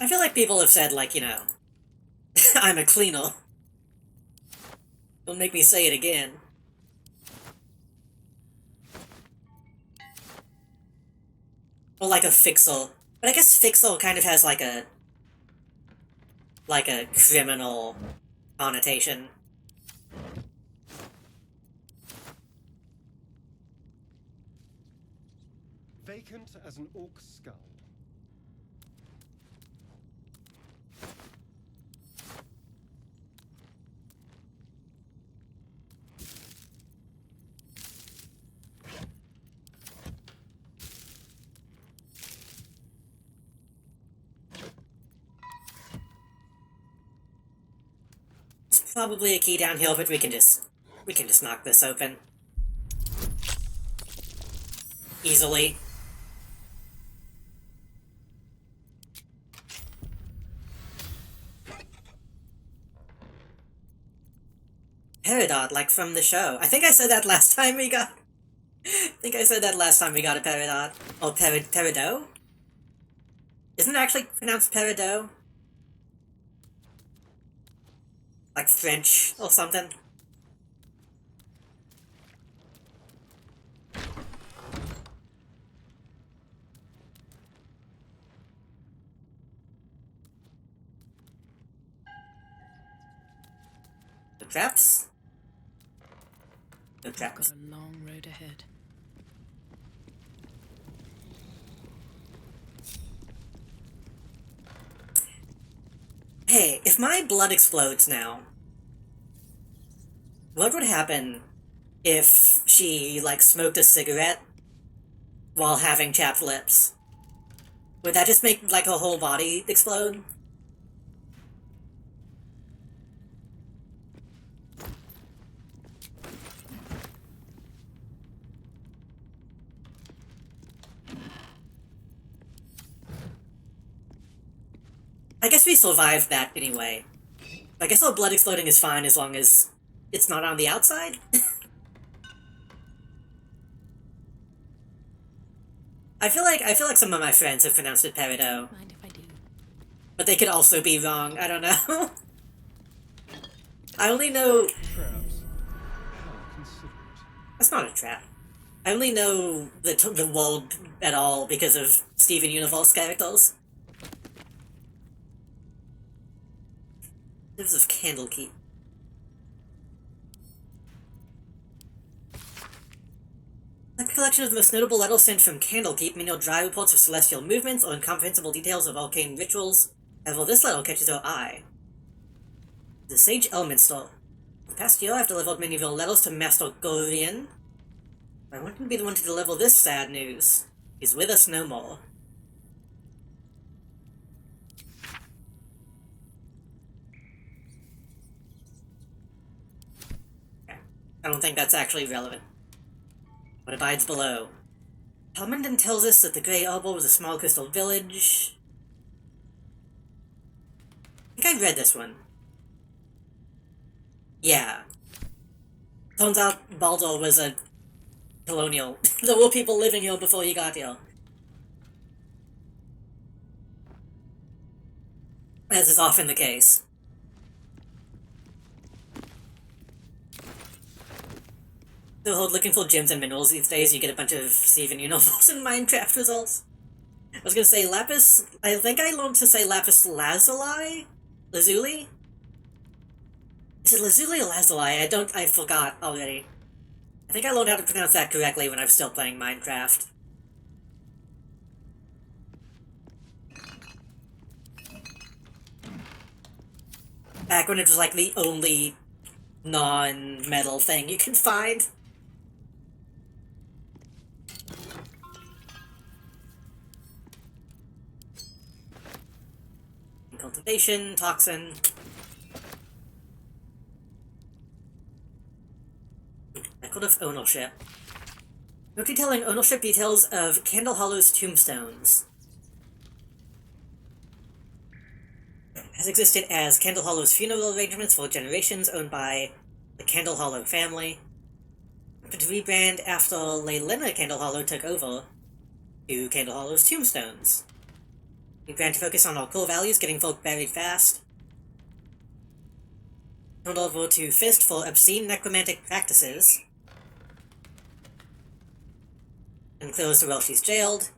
I feel like people have said, like, you know, I'm a cleaner. Don't make me say it again. Or like a fixer. But I guess Fixel kind of has like a criminal connotation. Vacant as an orc skull. It's probably a key downhill, but we can just knock this open easily. Peridot, like from the show. I think I said that last time we got. I think I said that last time we got a Peridot. Or Peridot? Isn't it actually pronounced Peridot? Like French or something? The traps? The traps. Got a long road ahead. Hey, if my blood explodes now, what would happen if she, like, smoked a cigarette while having chapped lips? Would that just make, like, her whole body explode? I guess we survived that anyway. I guess all blood exploding is fine as long as it's not on the outside. I feel like some of my friends have pronounced it peridot. Mind if I do? But they could also be wrong, I don't know. I only know... Traps. How considerate. That's not a trap. I only know the world at all because of Steven Universe characters. This is Candlekeep. A collection of the most notable letters sent from Candlekeep may know dry reports of celestial movements or incomprehensible details of arcane rituals. However, this letter catches our eye. The Sage Element Store. The past year, I've delivered many of your letters to Master Gorian. I want him to be the one to deliver this sad news. He's with us no more. I don't think that's actually relevant. What abides below? Helmenden tells us that the Grey Arbor was a small crystal village. I think I read this one. Yeah. Turns out Baldur was a colonial. There were people living here before he got here. As is often the case. So looking for gems and minerals these days, you get a bunch of Steven Universe and Minecraft results. I was gonna say Lapis... I think I learned to say Lapis Lazuli? Lazuli? Is it Lazuli or Lazuli? I forgot already. I think I learned how to pronounce that correctly when I was still playing Minecraft. Back when it was like the only non-metal thing you can find. Cultivation, toxin. Record of ownership. No detailing ownership details of Candle Hollow's tombstones. Has existed as Candle Hollow's funeral arrangements for generations, owned by the Candle Hollow family. But to rebrand after Leylena Candle Hollow took over to Candle Hollow's tombstones. Rebrand to focus on our core values, getting folk buried fast. Turned over to Fist for obscene necromantic practices. And closed to while she's jailed.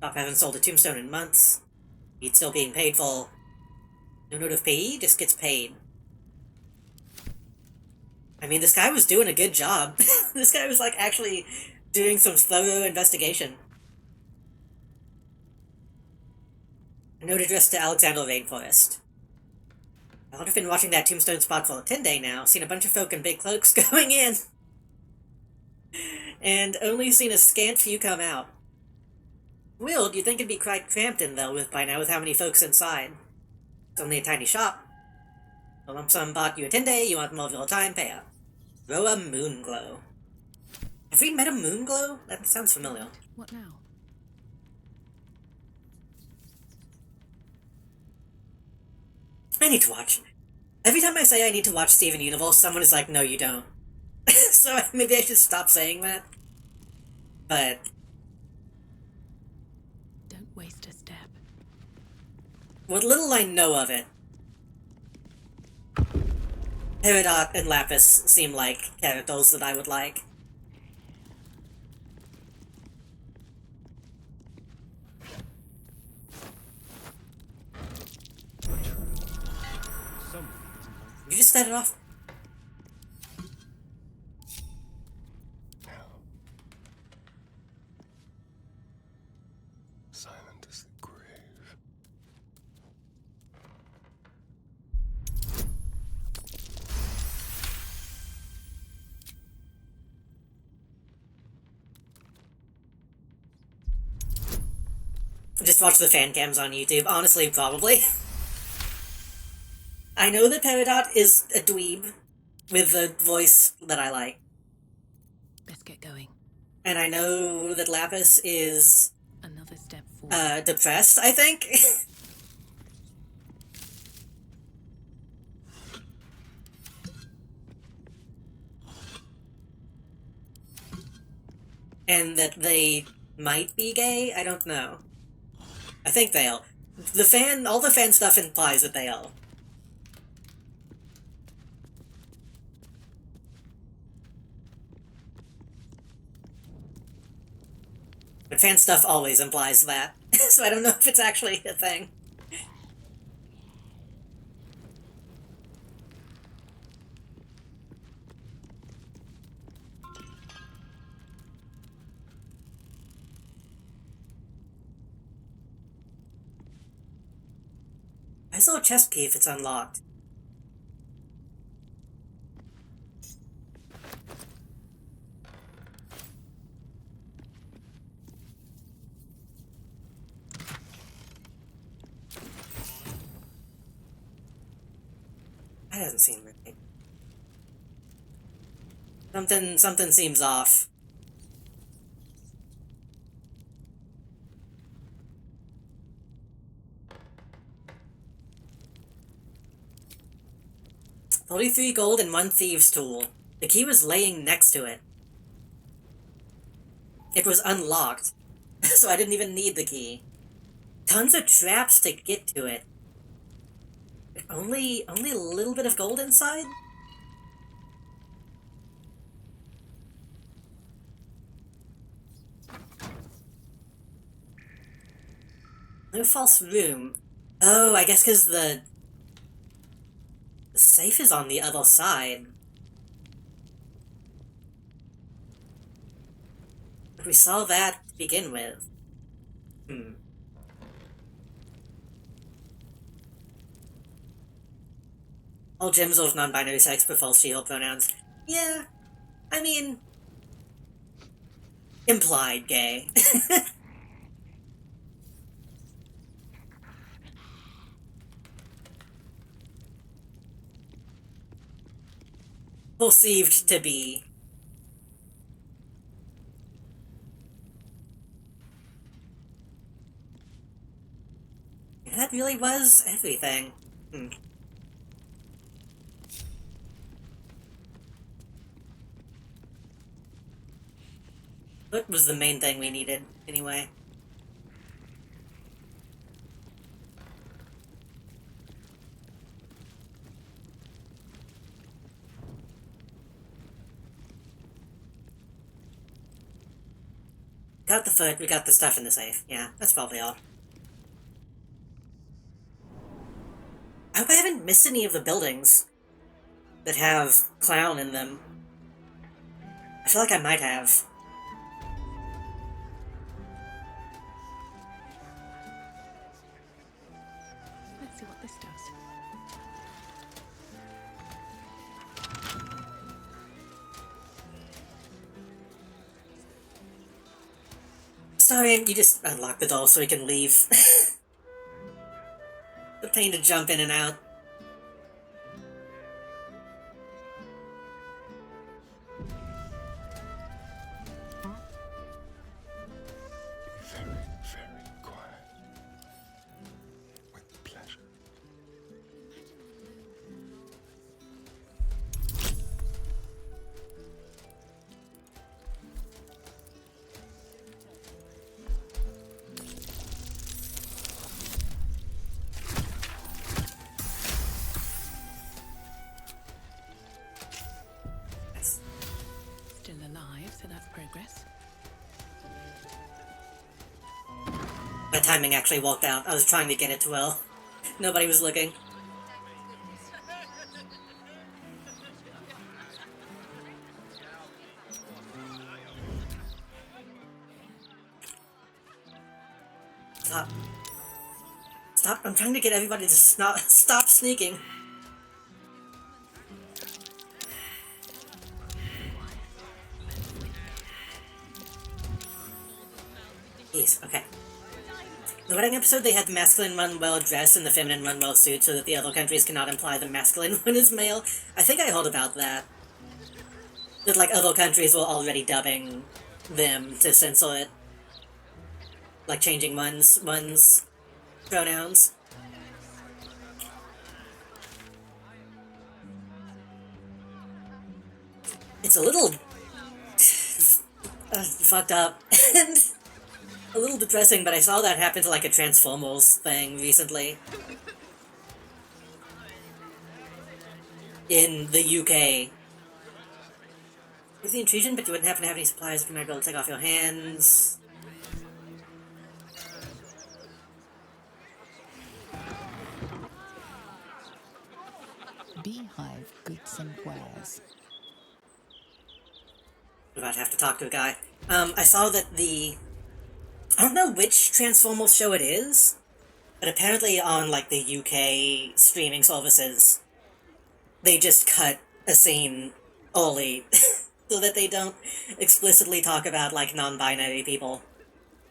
Top haven't sold a tombstone in months. He's still being paid full. No note of payee, just gets paid. I mean, this guy was doing a good job. This guy was, like, actually doing some thorough investigation. A note addressed to Alexander Rainforest. I've been watching that tombstone spot for 10 days now, seen a bunch of folk in big cloaks going in, and only seen a scant few come out. Willed, you'd think it'd be quite cramped in, though, by now with how many folks inside. It's only a tiny shop. A lump sum bought you a 10-day, you want more of your time, pay up. Grow a Moonglow. Have we met a Moonglow? That sounds familiar. What now? I need to watch. Every time I say I need to watch Steven Universe, someone is like, no, you don't. So maybe I should stop saying that. But Don't waste a step. what little I know of it, Peridot and Lapis seem like characters that I would like. You just set it off? Silent as the grave. Just watch the fan cams on YouTube. Honestly, probably. I know that Peridot is a dweeb with a voice that I like. Let's get going. And I know that Lapis is Another step forward. depressed, I think. And that they might be gay? I don't know. I think they are. All the fan stuff implies that they are. But fan stuff always implies that, so I don't know if it's actually a thing. I saw a chest key if it's unlocked. That doesn't seem right. Something seems off. $43 gold and 1 thieves' tool. The key was laying next to it. It was unlocked, so I didn't even need the key. Tons of traps to get to it. Only a little bit of gold inside? No false room. Oh, I guess because the safe is on the other side. But we saw that to begin with. All gems of non-binary sex prefer she/her pronouns. Yeah, I mean, implied gay. Perceived to be. That really was everything. What was the main thing we needed, anyway? got the foot, we got the stuff in the safe. Yeah, that's probably all. I hope I haven't missed any of the buildings that have clown in them. I feel like I might have. Let's see what this does. Sorry, you just unlock the door so we can leave. The pain to jump in and out. Very, very quiet. With pleasure. Still alive, so that's progress. My timing actually worked out. I was trying to get it to well. Nobody was looking. Stop. Stop. I'm trying to get everybody to stop sneaking. Jeez, okay. The wedding episode, they had the masculine one well dressed and the feminine one well suited so that the other countries cannot imply the masculine one is male. I think I heard about that. That, like, other countries were already dubbing them to censor it. Like, changing one's pronouns. It's a little... fucked up. And a little depressing, but I saw that happen to, like, a Transformers thing recently. In the UK. With the intrusion, but you wouldn't happen to have any supplies, you might be able to take off your hands. Beehive goods and wares. We might have to talk to a guy. I saw that the... I don't know which Transformers show it is, but apparently on, like, the UK streaming services, they just cut a scene early so that they don't explicitly talk about, like, non-binary people.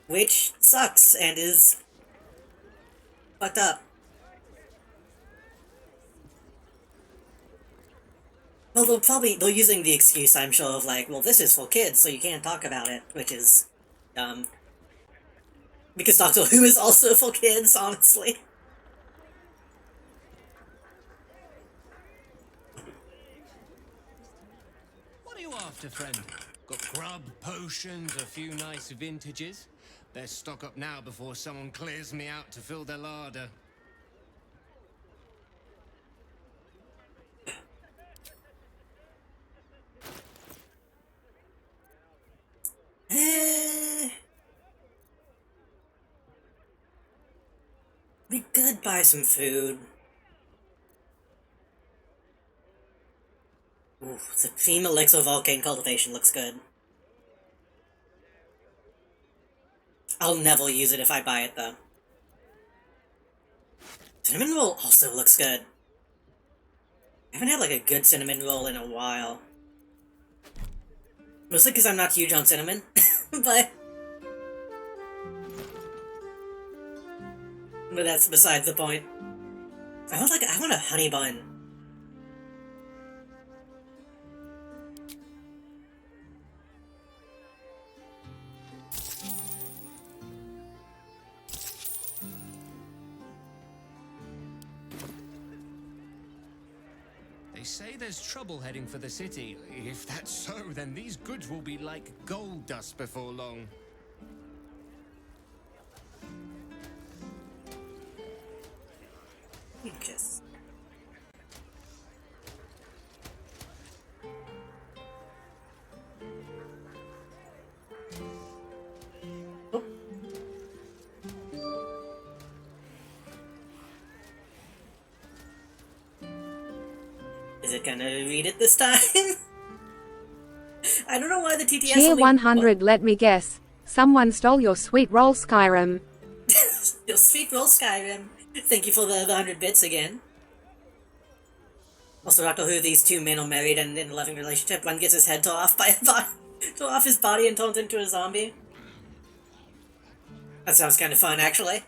Which sucks and is fucked up. Well, they're using the excuse, I'm sure, of like, well, this is for kids, so you can't talk about it, which is dumb. Because Doctor Who is also for kids, honestly. What are you after, friend? Got grub, potions, a few nice vintages? Best stock up now before someone clears me out to fill their larder. We could buy some food. Ooh, the Supreme Elixir Volcane Cultivation looks good. I'll never use it if I buy it, though. Cinnamon roll also looks good. I haven't had, like, a good cinnamon roll in a while. Mostly because I'm not huge on cinnamon, but that's besides the point. I want a honey bun. They say there's trouble heading for the city. If that's so, then these goods will be like gold dust before long. Yes. Is it gonna read it this time? I don't know why the TTS Cheer only... 100, let me guess. Someone stole your sweet roll, Skyrim. Your sweet roll, Skyrim. Thank you for the 100 bits again. Also, Doctor Who, these two men are married and in a loving relationship. One gets his head tore off by a tore off his body and turns into a zombie. That sounds kind of fun, actually.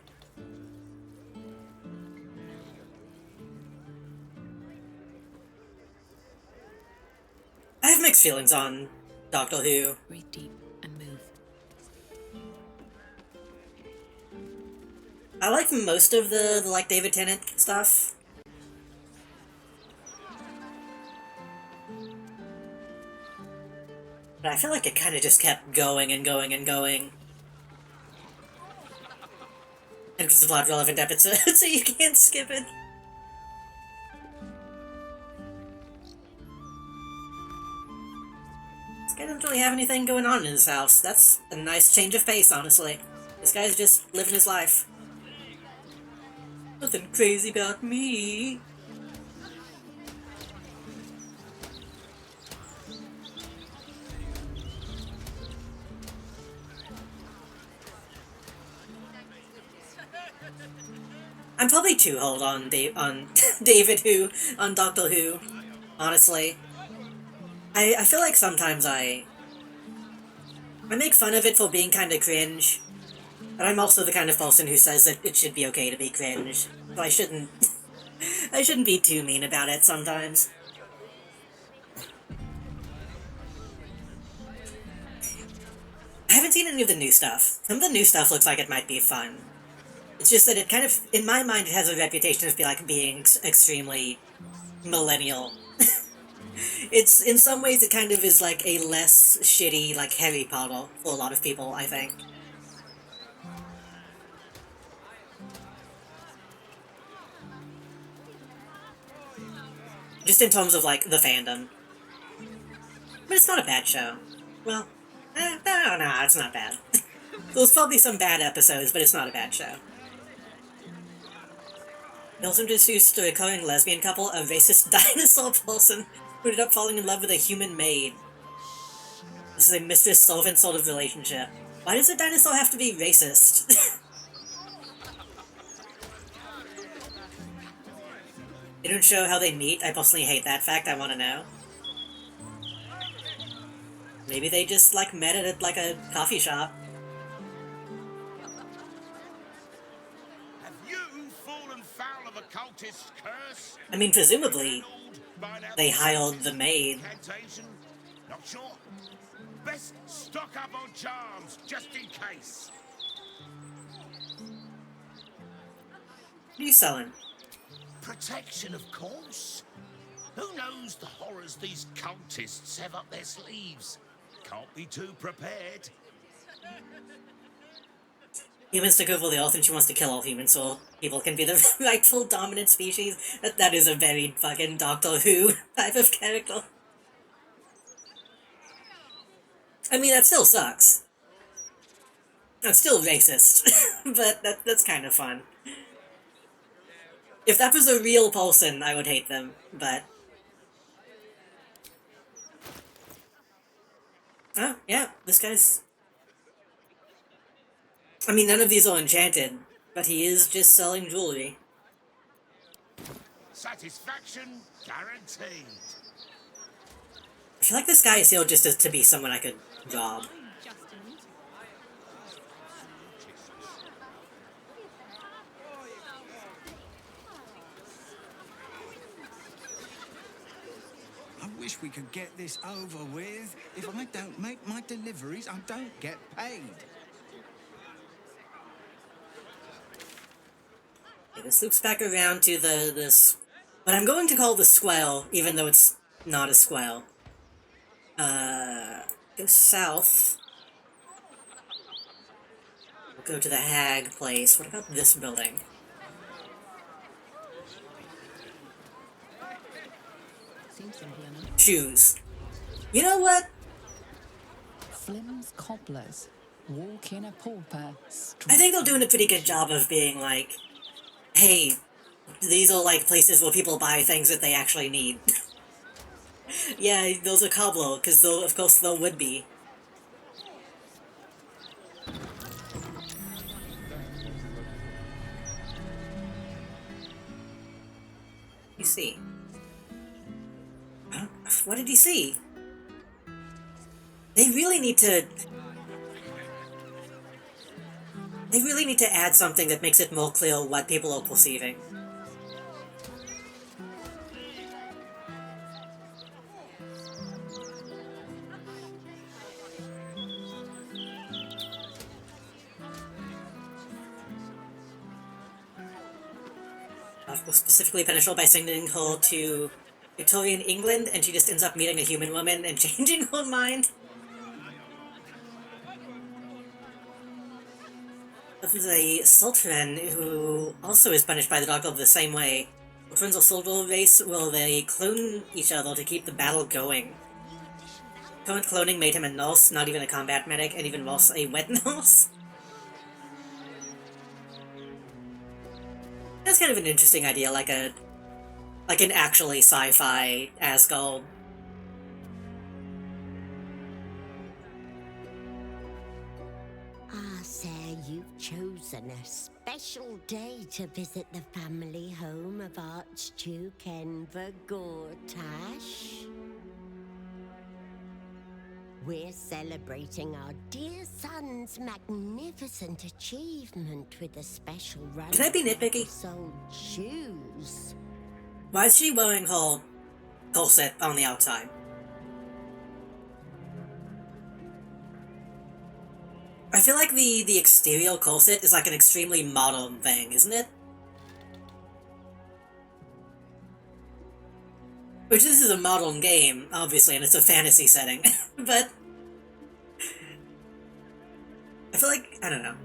I have mixed feelings on Doctor Who. Breathe deep and move. I like most of the like David Tennant stuff. But I feel like it kind of just kept going and going and going. And it's a plot relevant episode, so you can't skip it. This guy doesn't really have anything going on in his house. That's a nice change of pace, honestly. This guy's just living his life. Nothing crazy about me. I'm probably too old on David Who, on Doctor Who, honestly. I feel like sometimes I make fun of it for being kind of cringe, but I'm also the kind of person who says that it should be okay to be cringe, so I shouldn't be too mean about it sometimes. I haven't seen any of the new stuff. Some of the new stuff looks like it might be fun. It's just that it kind of, in my mind, it has a reputation of being extremely millennial. It's, in some ways, it kind of is like a less shitty, like, Harry Potter for a lot of people, I think. Just in terms of, like, the fandom. But it's not a bad show. Well, no, it's not bad. There's probably some bad episodes, but it's not a bad show. They also introduced a recurring lesbian couple, a racist dinosaur person who ended up falling in love with a human maid. This is a mistress-servant sort of relationship. Why does a dinosaur have to be racist? They don't show how they meet. I personally hate that fact. I want to know. Maybe they just, like, met at, like, a coffee shop. Have you fallen foul of a cultist curse? I mean, presumably, they hired the maid. Not sure. Best stock up on charms, just in case. What are you selling? Protection, of course. Who knows the horrors these cultists have up their sleeves? Can't be too prepared. Humans took over the earth and she wants to kill all humans so people can be the rightful dominant species. That is a very fucking Doctor Who type of character. I mean, that still sucks. That's still racist, but that's kind of fun. If that was a real person, I would hate them, but... Oh, yeah, this guy's... I mean, none of these are enchanted, but he is just selling jewelry. Satisfaction guaranteed. I feel like this guy is here just to be someone I could rob. I wish we could get this over with. If I don't make my deliveries, I don't get paid. Okay, this loops back around to this... what I'm going to call the Squell, even though it's not a Squell. Go south. We'll go to the Hag place. What about this building? Shoes. You know what? Flim's cobblers walk in a pauper. I think they're doing a pretty good job of being like, hey, these are like places where people buy things that they actually need. Yeah, those are Coblo, because of course they would be. You see. Huh? What did he see? They really need to... They really need to add something that makes it more clear what people are perceiving. Specifically punishable by sending her to Victorian England, and she just ends up meeting a human woman and changing her mind. The Sultan, who also is punished by the Doctor the same way. Sultans are silver race where they clone each other to keep the battle going. Current cloning made him a nurse, not even a combat medic, and even worse, a wet nurse. That's kind of an interesting idea, like an actually sci-fi Asgard. Ah, sir, you've chosen a special day to visit the family home of Archduke Enver Gortash. We're celebrating our dear son's magnificent achievement with a special run. Can I be nitpicky? Sold shoes. Why is she wearing her corset on the outside? I feel like the exterior corset is like an extremely modern thing, isn't it? Which this is a modern game, obviously, and it's a fantasy setting, but... I feel like, I don't know.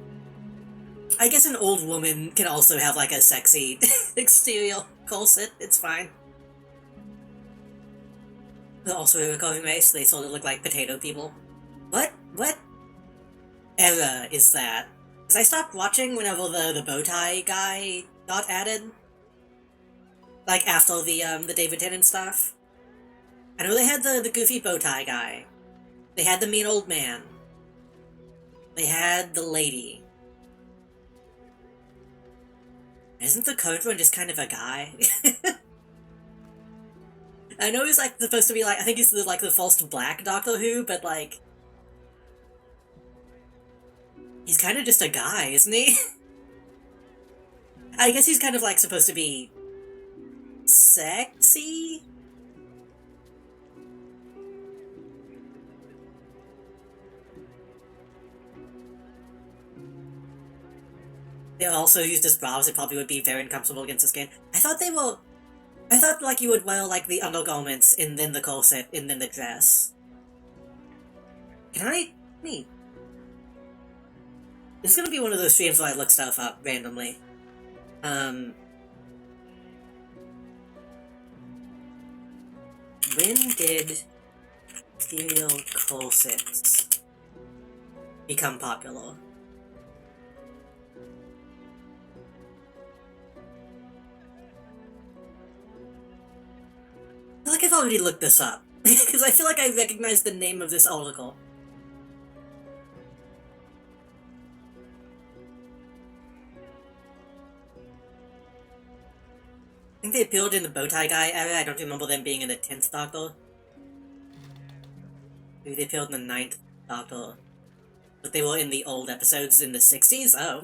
I guess an old woman can also have like a sexy exterior corset, it's fine. They're also a recovering race, they sort of look like potato people. What era is that? Because I stopped watching whenever the bow tie guy got added. Like, after the David Tennant stuff. I know they had the goofy bow tie guy. They had the mean old man. They had the lady. Isn't the current one just kind of a guy? I know he's, like, supposed to be, like, I think he's, like, the first black Doctor Who, but, like... He's kind of just a guy, isn't he? I guess he's kind of, like, supposed to be... sexy? They also used as bras, it probably would be very uncomfortable against the skin. I thought, like, you would wear, like, the undergarments, and then the corset, and then the dress. Can I... me? This is gonna be one of those streams where I look stuff up randomly. When did steel corsets become popular? I feel like I've already looked this up, because I feel like I recognize the name of this article. I think they appeared in the Bowtie Guy era. I don't remember them being in the 10th Doctor. Maybe they appeared in the 9th Doctor. But they were in the old episodes in the 60s? Oh.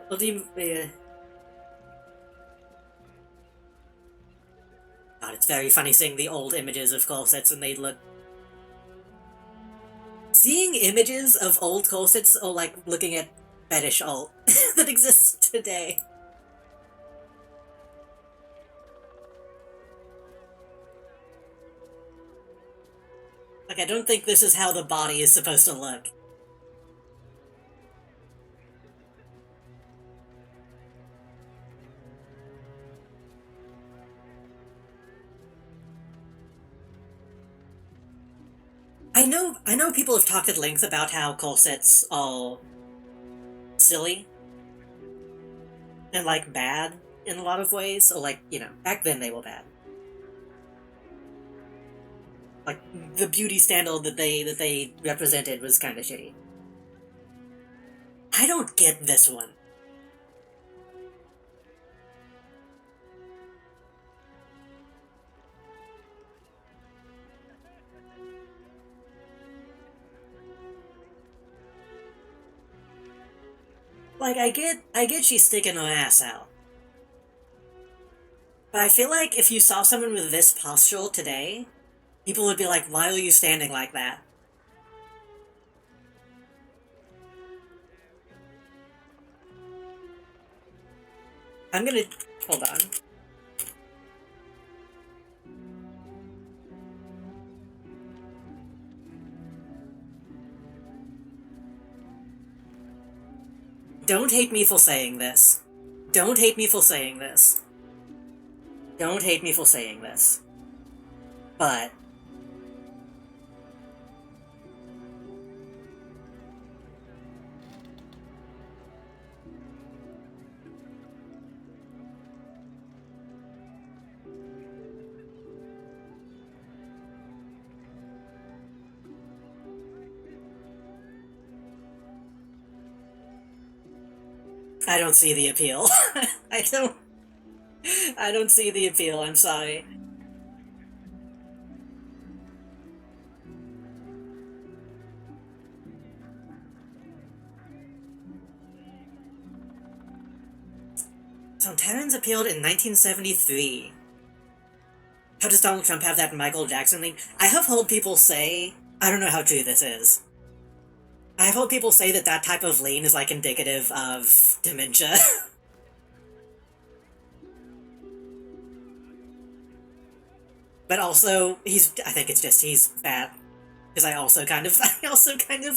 What do you... God, it's very funny seeing the old images of corsets and they look... Seeing images of old corsets or like looking at fetish art that exists today. Like, I don't think this is how the body is supposed to look. I know people have talked at length about how corsets are silly and, like, bad in a lot of ways, or, like, you know, back then they were bad. Like, the beauty standard that they represented was kind of shitty. I don't get this one. Like, I get she's sticking her ass out. But I feel like if you saw someone with this posture today, people would be like, why are you standing like that? I'm gonna... hold on. Don't hate me for saying this. Don't hate me for saying this. Don't hate me for saying this. But... I don't see the appeal. I don't see the appeal, I'm sorry. So Terrans appealed in 1973. How does Donald Trump have that Michael Jackson lean? I have heard people say, I don't know how true this is, I've heard people say that that type of lean is like indicative of dementia. But also, I think it's just he's fat. Because I also kind of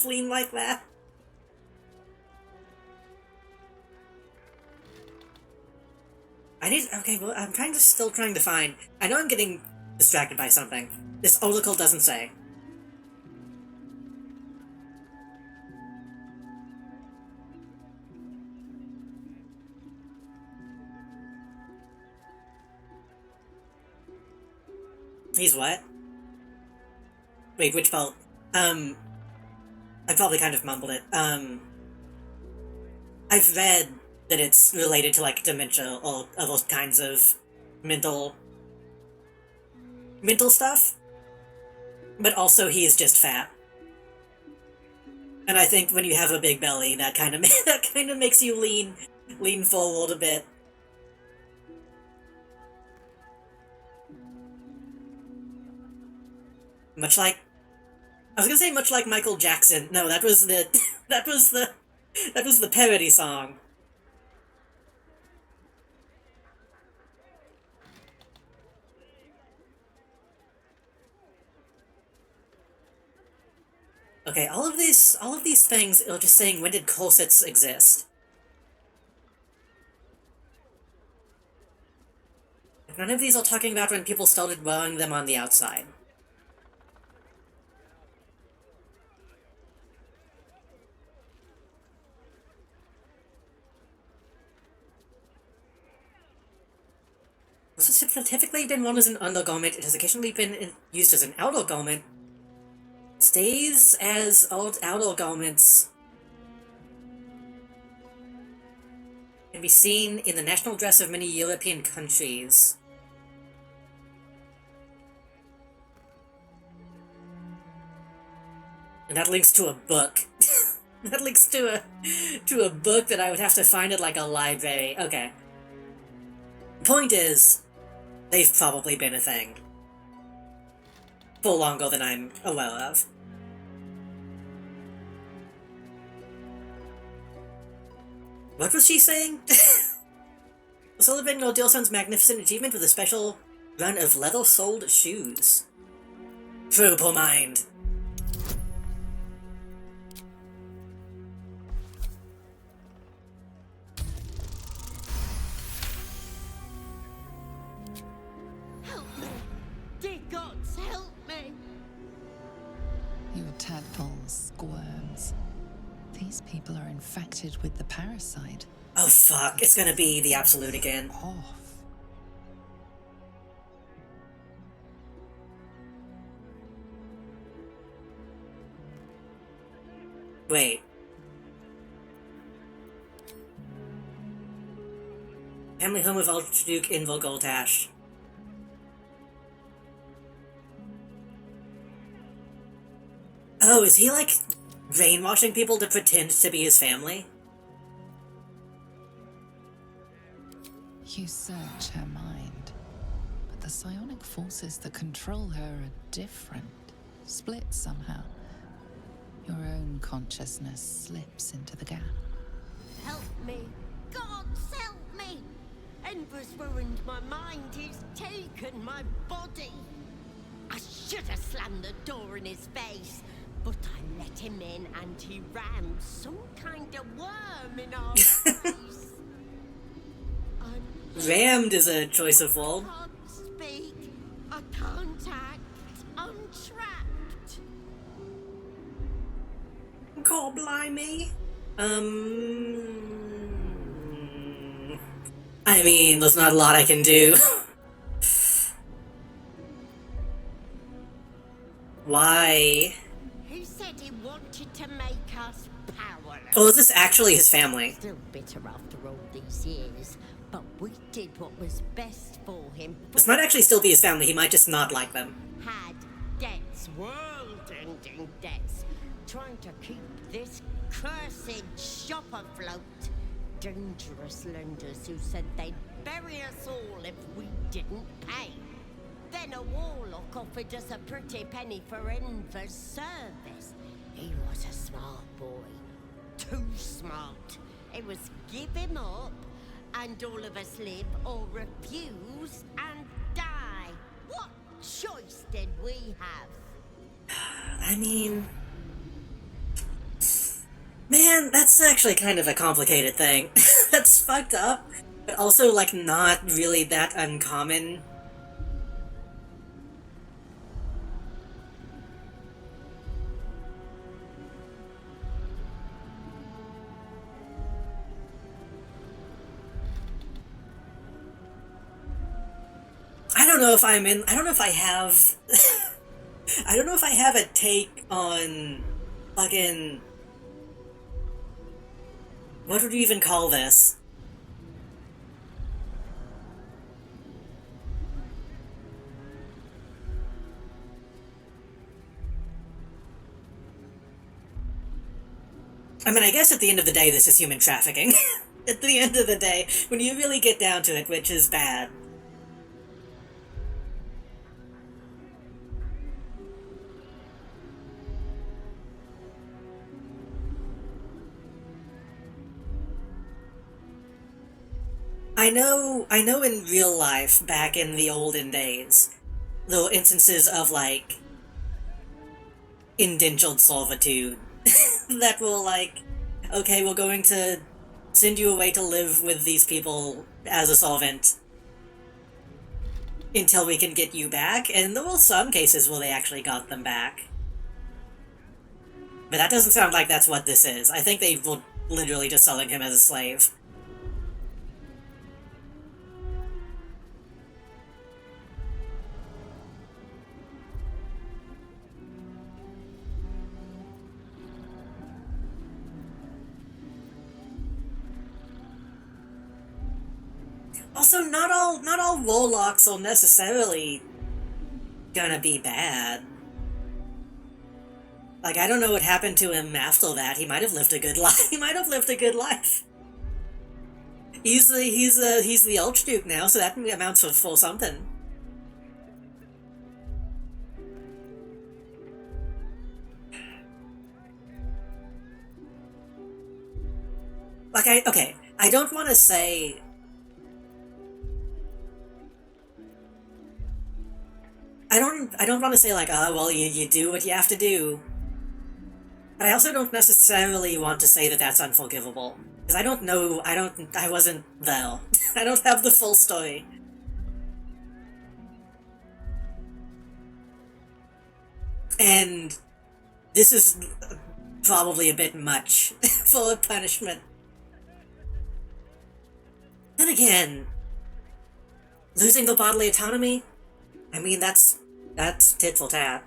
lean like that. Okay, well, I'm still trying to find, I know I'm getting distracted by something. This article doesn't say. He's what? Wait, which part? I probably kind of mumbled it. I've read that it's related to, like, dementia or other kinds of mental stuff. But also, he's just fat. And I think when you have a big belly, that kind of makes you lean forward a bit. Much like, I was gonna say much like Michael Jackson. No, that was the parody song. Okay, all of these things are just saying, when did corsets exist? None of these are talking about when people started wearing them on the outside. This has typically been worn as an undergarment. It has occasionally been used as an outer garment. Stays as old outer garments. Can be seen in the national dress of many European countries. And that links to a book. That links to a book that I would have to find at, like, a library. Okay. Point is, they've probably been a thing. For longer than I'm aware of. What was she saying? Celebrating Lord Dilson's magnificent achievement with a special run of leather-soled shoes. True, poor mind. Help me! Dear gods, help me! Your tadpoles, squirms. These people are infected with the parasite. Oh fuck, it's gonna be the Absolute again. Wait. Family home of Archduke in Volgoltash. Oh, is he like brainwashing people to pretend to be his family? You search her mind, but the psionic forces that control her are different, split somehow. Your own consciousness slips into the gap. Help me! Gods, help me! Enver's ruined my mind, he's taken my body! I should have slammed the door in his face, but I let him in and he rammed some kind of worm in our face. Rammed is a choice of word. I can't speak, I can't act, I'm trapped. God blimey. I mean, there's not a lot I can do. Why? He said he wanted to make us powerless. Oh, is this actually his family? Still bitter after all these years, but we did what was best for him. This might actually still be his family, he might just not like them. Had debts, world-ending debts, trying to keep this cursed shop afloat. Dangerous lenders who said they'd bury us all if we didn't pay. Then a warlock offered us a pretty penny for Enver's service. He was a smart boy. Too smart. It was give him up, and all of us live, or refuse and die. What choice did we have? I mean... Man, that's actually kind of a complicated thing. That's fucked up, but also, like, not really that uncommon. I don't know if I'm in... I don't know if I have... I don't know if I have a take on fucking... What would you even call this? I mean, I guess at the end of the day, this is human trafficking. At the end of the day, when you really get down to it, which is bad. I know in real life, back in the olden days, there were instances of, like, indentured servitude that were like, okay, we're going to send you away to live with these people as a servant until we can get you back, and there were some cases where they actually got them back. But that doesn't sound like that's what this is. I think they were literally just selling him as a slave. Also, not all warlocks are necessarily gonna be bad. Like, I don't know what happened to him after that. He might have lived a good life. He might have lived a good life. He's the Archduke now, so that amounts for something. Like, I don't want to say... I don't want to say, like, oh, well, you do what you have to do. But I also don't necessarily want to say that that's unforgivable. Because I don't know, I wasn't there. I don't have the full story. And this is probably a bit much for a punishment. Then again, losing the bodily autonomy? I mean, that's tit for tat.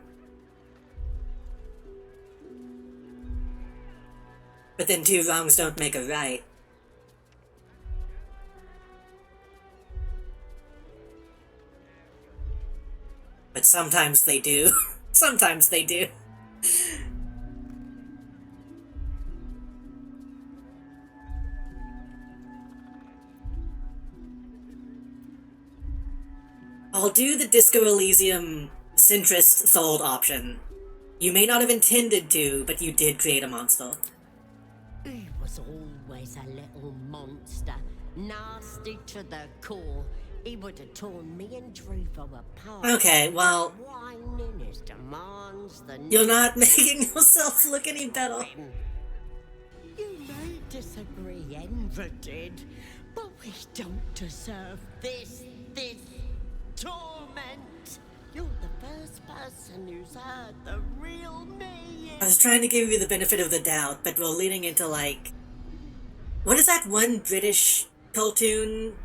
But then two wrongs don't make a right. But sometimes they do. Sometimes they do. I'll do the Disco Elysium centrist sold option. You may not have intended to, but you did create a monster. He was always a little monster, nasty to the core. He would have torn me and Druvo apart. Okay, well, Whining his demands, the you're not making yourself look any better. You may disagree, Enver did, but we don't deserve this torment. You're the first person who's heard the real me. I was trying to give you the benefit of the doubt, but we're leading into, like... What is that one British cartoon?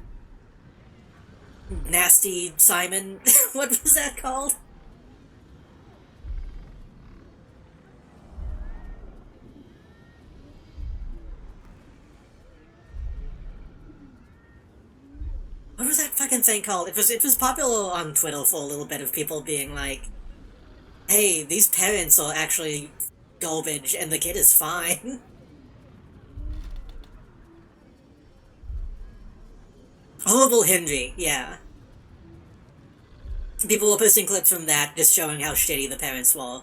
Nasty Simon? What was that called? What was that fucking thing called? It was popular on Twitter for a little bit, of people being like, hey, these parents are actually garbage and the kid is fine. Horrible Henry, yeah. People were posting clips from that, just showing how shitty the parents were.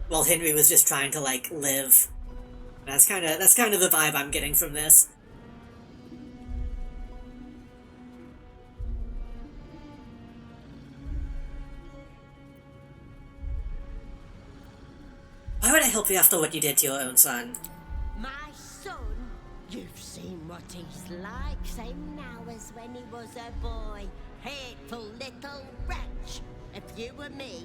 While Henry was just trying to, like, live. That's kind of the vibe I'm getting from this. Why would I help you after what you did to your own son? My son? You've seen what he's like, same now as when he was a boy. Hateful little wretch. If you were me,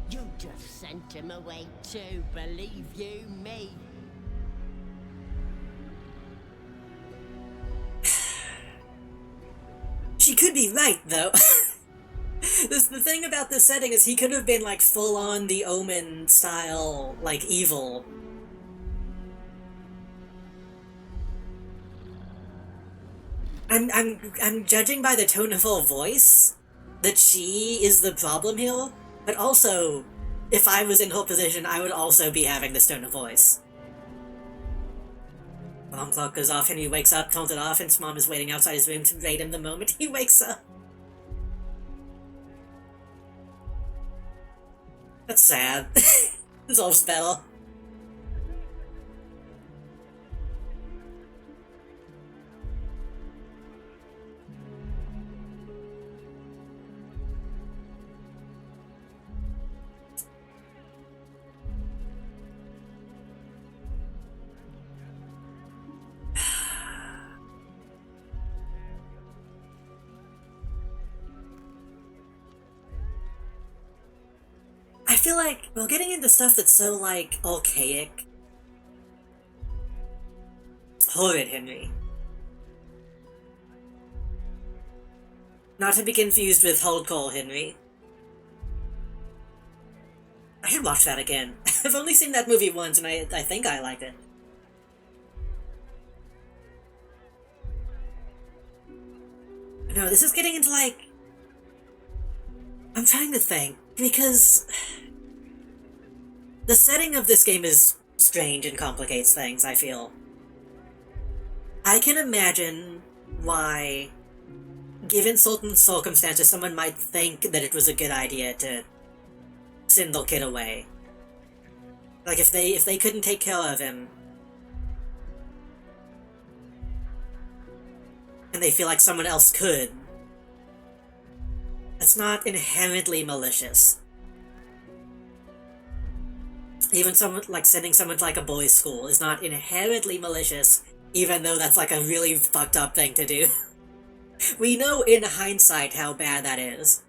you'd have sent him away too, believe you me. She could be right, though. The thing about this setting is he could have been, like, full-on the Omen style, like, evil. I'm judging by the tone of her voice that she is the problem here, but also, if I was in her position, I would also be having this tone of voice. Alarm clock goes off, Henry wakes up, turns it off, and his mom is waiting outside his room to raid him the moment he wakes up. That's sad. It's all better. I feel like we're getting into stuff that's so, like, archaic. Horrid Henry. Not to be confused with hardcore Henry. I should watch that again. I've only seen that movie once, and I think I liked it. No, this is getting into, like... I'm trying to think, because... The setting of this game is strange and complicates things, I feel. I can imagine why, given certain circumstances, someone might think that it was a good idea to send their kid away. Like, if they couldn't take care of him, and they feel like someone else could, that's not inherently malicious. Even someone, like, sending someone to, like, a boys' school is not inherently malicious, even though that's, like, a really fucked up thing to do. We know in hindsight how bad that is.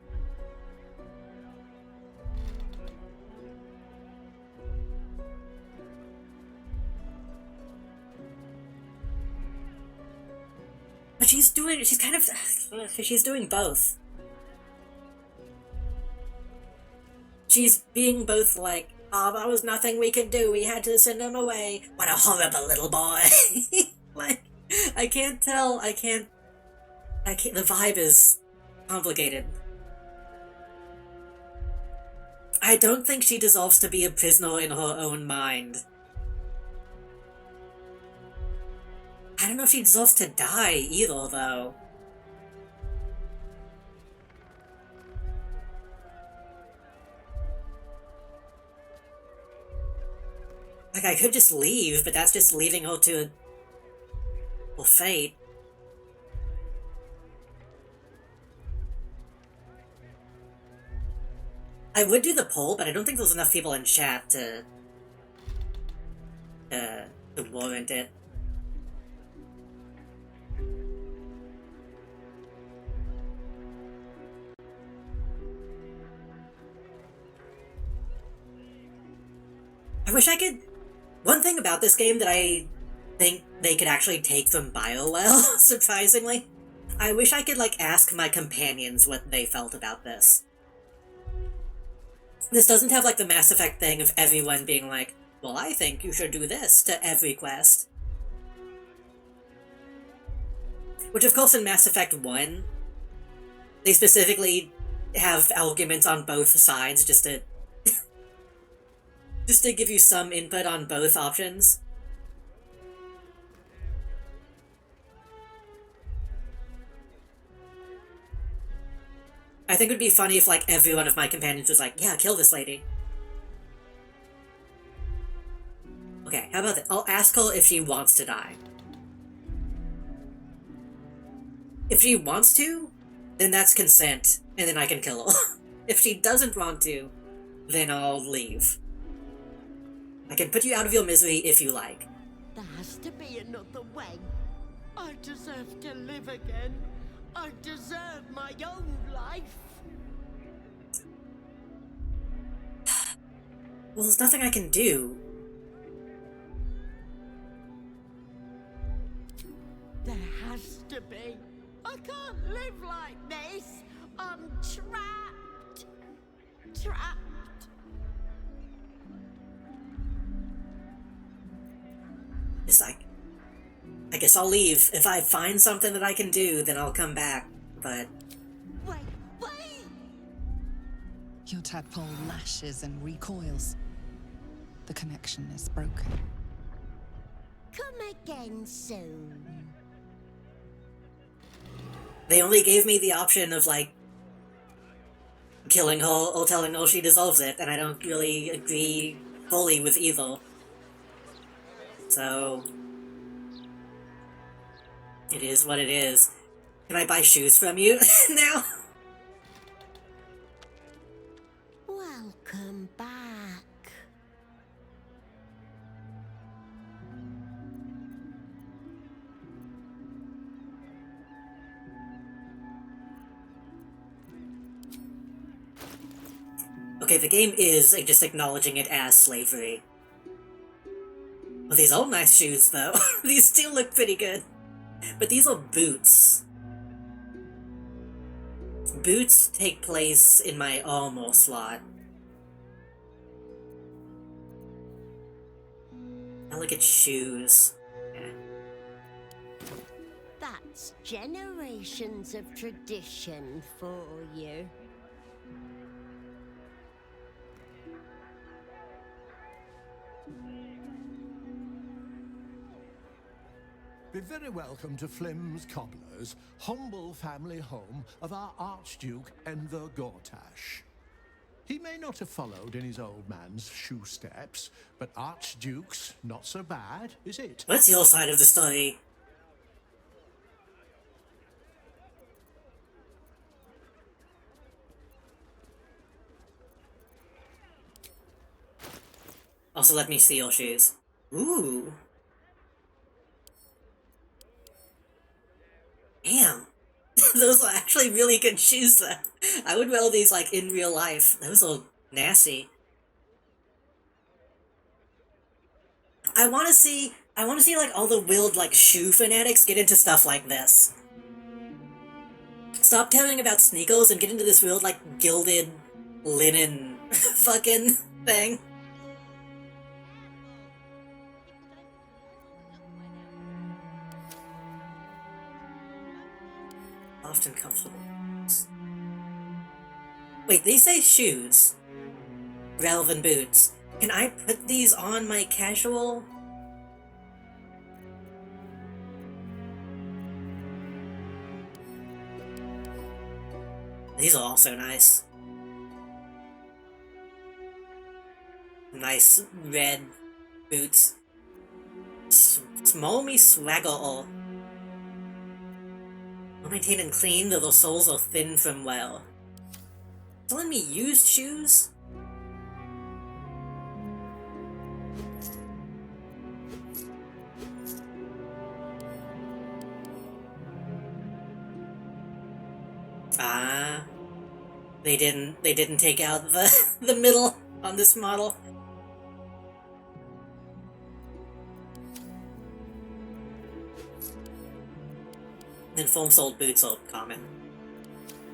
But she's doing both. She's being both, like, Oh, there was nothing we could do. We had to send him away. What a horrible little boy. Like, I can't tell. I can't. The vibe is complicated. I don't think she deserves to be a prisoner in her own mind. I don't know if she deserves to die either, though. Like, I could just leave, but that's just leaving her to her fate. I would do the poll, but I don't think there's enough people in chat to warrant it. I wish I could... One thing about this game that I think they could actually take from BioWare, surprisingly, I wish I could, like, ask my companions what they felt about this. This doesn't have, like, the Mass Effect thing of everyone being like, well, I think you should do this to every quest. Which, of course, in Mass Effect 1, they specifically have arguments on both sides just to... just to give you some input on both options. I think it would be funny if, like, every one of my companions was like, yeah, kill this lady. Okay, how about this? I'll ask her if she wants to die. If she wants to, then that's consent, and then I can kill her. If she doesn't want to, then I'll leave. I can put you out of your misery if you like. There has to be another way. I deserve to live again. I deserve my own life. Well, there's nothing I can do. There has to be. I can't live like this. I'm trapped. Trapped. It's like, I guess I'll leave. If I find something that I can do, then I'll come back, but... Wait. Your tadpole lashes and recoils. The connection is broken. Come again soon. They only gave me the option of, like, killing her or telling her she deserves it, and I don't really agree fully with either. So... it is what it is. Can I buy shoes from you now? Welcome back. Okay, the game is just acknowledging it as slavery. Well, these are nice shoes, though. These still look pretty good. But these are boots. Boots take place in my armor slot. I look at shoes. That's generations of tradition for you. Be very welcome to Flim's Cobblers, humble family home of our Archduke Enver Gortash. He may not have followed in his old man's shoe steps, but Archduke's not so bad, is it? What's your side of the story? Also, let me see your shoes. Ooh. Damn. Those are actually really good shoes, though. I would wear these, like, in real life. Those are nasty. I wanna see, like, all the willed, like, shoe fanatics get into stuff like this. Stop caring about sneakers and get into this weird, like, gilded linen fucking thing. Wait, these say shoes rather than boots. Can I put these on my casual? These are also nice. Nice red boots. Small me swagger. Well maintained and clean, though the soles are thin from wear. Telling me used shoes? Ah, they didn't take out the middle on this model. And foam-soled boots are common.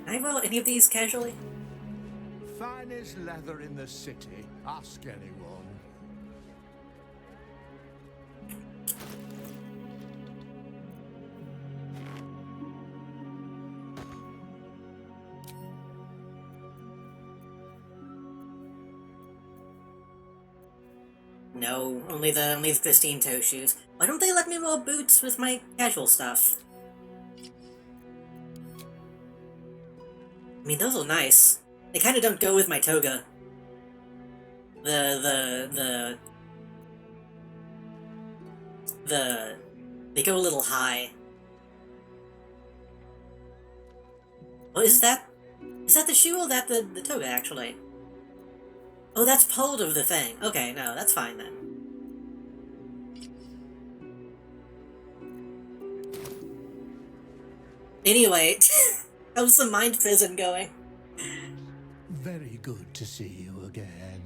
Can I wear any of these casually? Finest leather in the city. Ask anyone. No, only the pristine toe shoes. Why don't they let me wear boots with my casual stuff? I mean, those are nice. They kind of don't go with my toga. They go a little high. Oh, is that the shoe or that the toga, actually? Oh, that's part of the thing. Okay, no, that's fine then. Anyway, how's the mind prison going? Very good to see you again.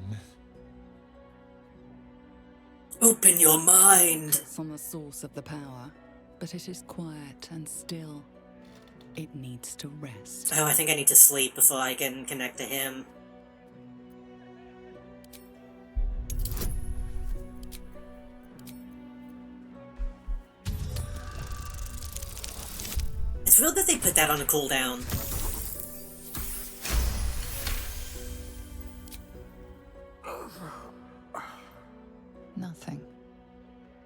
Open your mind! It's on the source of the power, but it is quiet and still. It needs to rest. Oh, I think I need to sleep before I can connect to him. It's weird that they put that on a cooldown. Nothing.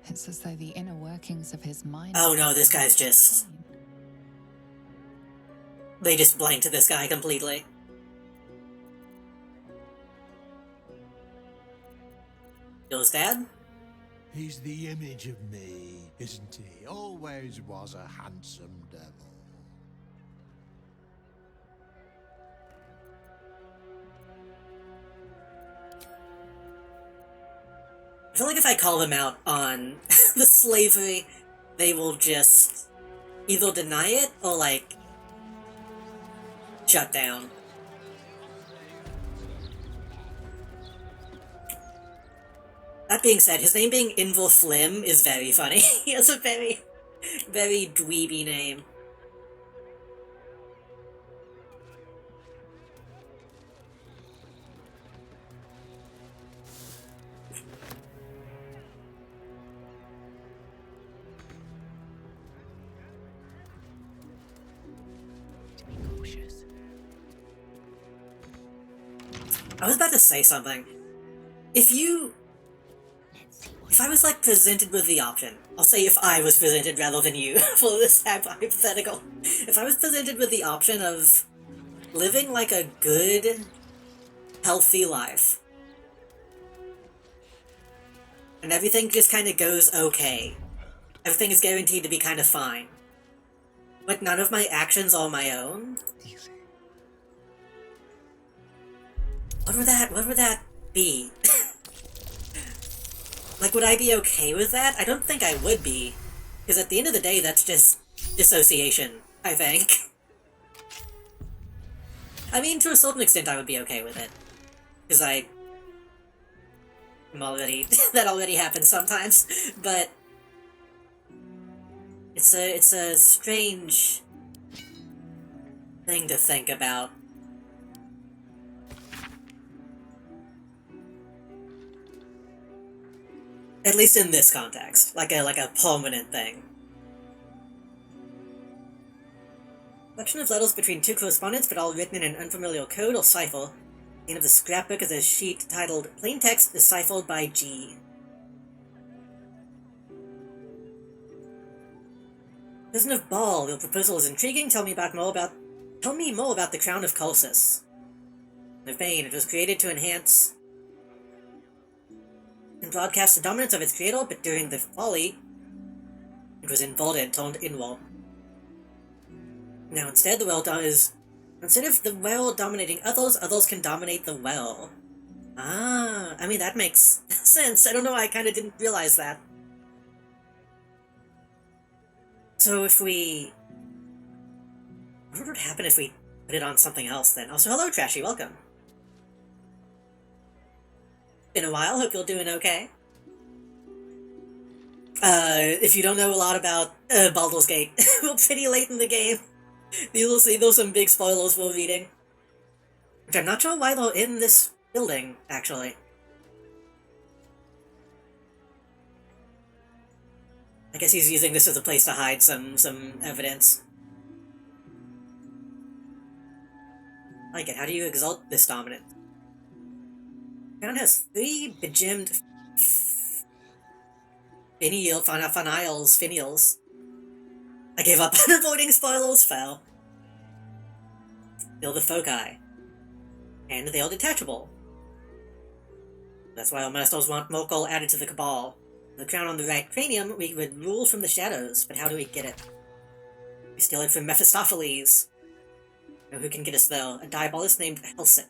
It's as though the inner workings of his mind... Oh no, this guy's just... They just blanked this guy completely. Yours, Dad? He's the image of me, isn't he? Always was a handsome devil. I feel like if I call them out on the slavery, they will just either deny it or, like, shut down. That being said, his name being Inver Flim is very funny. He has a very, very dweeby name. I was about to say something. If I was, like, presented with the option, I'll say if I was presented rather than you, for this hypothetical. If I was presented with the option of living, like, a good, healthy life, and everything just kind of goes okay, everything is guaranteed to be kind of fine, but none of my actions are my own, what would that be? Like, would I be okay with that? I don't think I would be. Because at the end of the day, that's just dissociation, I think. I mean, to a certain extent, I would be okay with it. Because I'm already... that already happens sometimes. But... It's a strange... thing to think about. At least in this context, like a permanent thing. Collection of letters between two correspondents, but all written in an unfamiliar code or cipher. The end of the scrapbook is a sheet titled Plain Text Deciphered by G. Prison of Ball. Your proposal is intriguing. Tell me more about the Crown of Colsus. Of Bane. It was created to enhance and broadcast the dominance of its creator, but during the folly, it was inverted, turned inward. Now instead, instead of the well dominating others, others can dominate the well. Ah, I mean, that makes sense. I don't know, I kind of didn't realize that. So what would happen if we put it on something else then? Also, hello Trashy, welcome. Been a while, hope you're doing okay. If you don't know a lot about Baldur's Gate, we're pretty late in the game. You'll see there's some big spoilers we're reading. Which I'm not sure why they're in this building, actually. I guess he's using this as a place to hide some evidence. I like it. How do you exalt this dominance? Town has 3 begemmed finials. I gave up on avoiding spoilers, fell. They're the foci. And they are detachable. That's why our masters want Mokol added to the Cabal. The crown on the right cranium, we would rule from the shadows, but how do we get it? We steal it from Mephistopheles. Know who can get us, though? A diabolist named Helsit.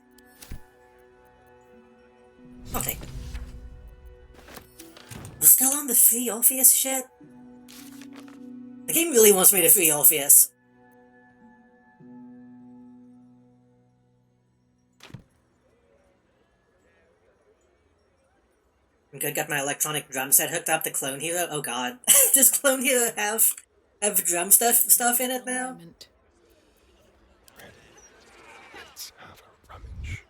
I'll take it. We're still on the free Orpheus shit? The game really wants me to free Orpheus. I'm good, got my electronic drum set hooked up to Clone Hero. Oh god. Does Clone Hero have drum stuff in it now? Let's have a rummage.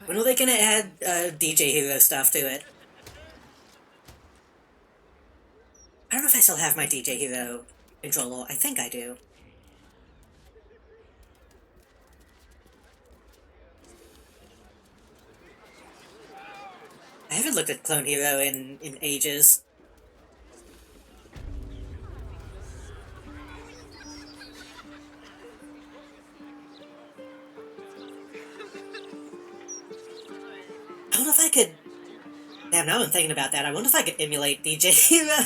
When are they gonna add DJ Hero stuff to it? I don't know if I still have my DJ Hero controller. I think I do. I haven't looked at Clone Hero in ages. I wonder if I could... Damn, now I'm thinking about that. I wonder if I could emulate DJ Hero.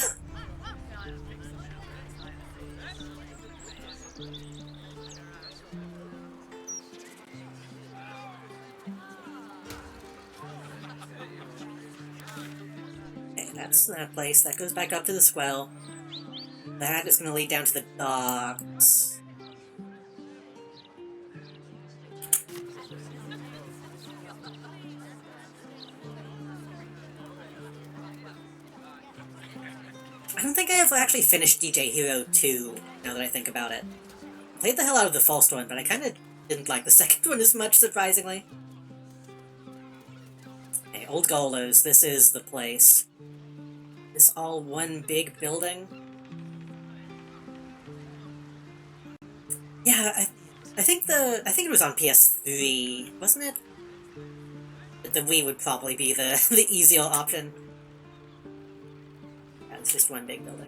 That's that place. That goes back up to the swell. That is going to lead down to the docks. I don't think I ever actually finished DJ Hero 2, now that I think about it. I played the hell out of the first one, but I kind of didn't like the second one as much, surprisingly. Hey, Old Golos, this is the place. This all one big building? Yeah, I think it was on PS3, wasn't it? The Wii would probably be the easier option. Yeah, it's just one big building.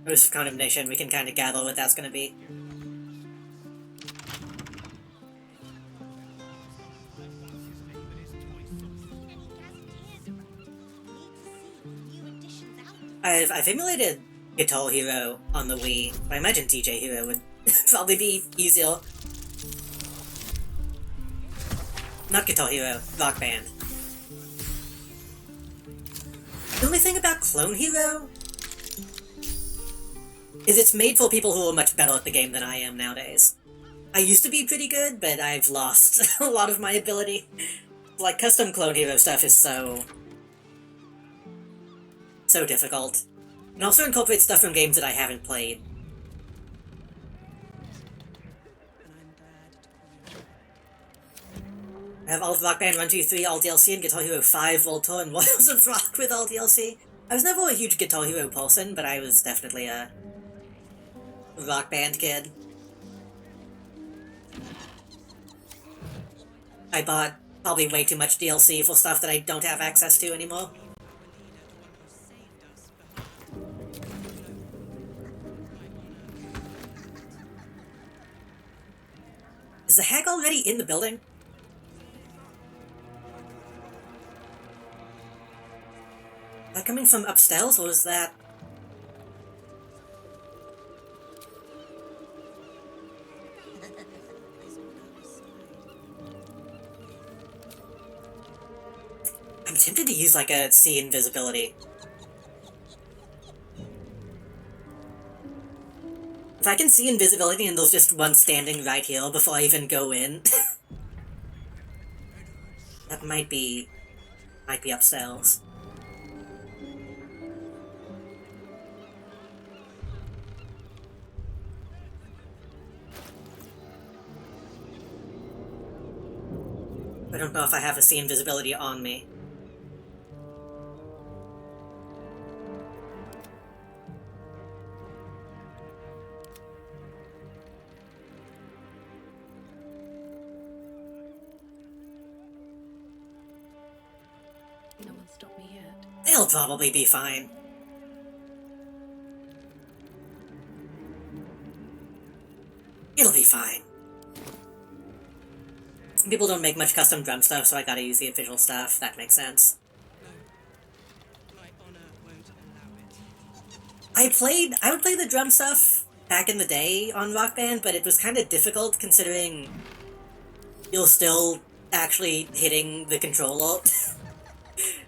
Notice of condemnation, we can kind of gather what that's going to be. I've emulated Guitar Hero on the Wii, but I imagine DJ Hero would probably be easier. Not Guitar Hero, Rock Band. The only thing about Clone Hero is it's made for people who are much better at the game than I am nowadays. I used to be pretty good, but I've lost a lot of my ability. Like, custom Clone Hero stuff is so difficult. And also incorporate stuff from games that I haven't played. I have all of Rock Band 1, 2, 3, all DLC, and Guitar Hero 5, Voltor, and Royals of Rock with all DLC. I was never a huge Guitar Hero person, but I was definitely a Rock Band kid. I bought probably way too much DLC for stuff that I don't have access to anymore. Is the hag already in the building? Is that coming from upstairs, or is that... I'm tempted to use, like, a see invisibility. If I can see invisibility and there's just one standing right here before I even go in... that might be upstairs. I don't know if I have a see invisibility on me. No one stopped me yet. They'll probably be fine. It'll be fine. People don't make much custom drum stuff, so I gotta use the official stuff. That makes sense. I would play the drum stuff back in the day on Rock Band, but it was kind of difficult considering you're still actually hitting the controller.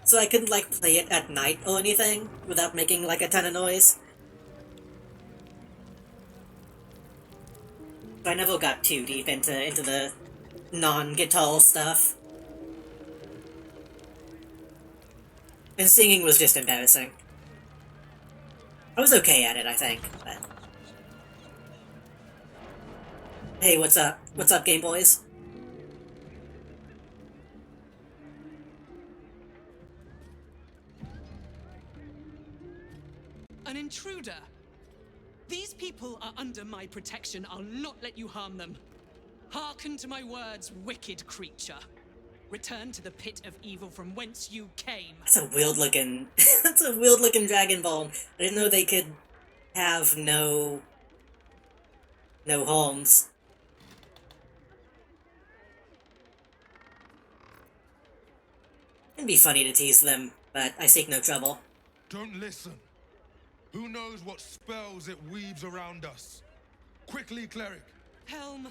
So I couldn't, like, play it at night or anything without making, like, a ton of noise. I never got too deep into the non-guitar stuff. And singing was just embarrassing. I was okay at it, I think, but... Hey, what's up? What's up, Game Boys? An intruder! These people are under my protection. I'll not let you harm them. Hearken to my words, wicked creature. Return to the pit of evil from whence you came. That's a weird looking... that's a weird looking Dragon Ball. I didn't know they could have no horns. It'd be funny to tease them, but I seek no trouble. Don't listen. Who knows what spells it weaves around us? Quickly, cleric. Helm,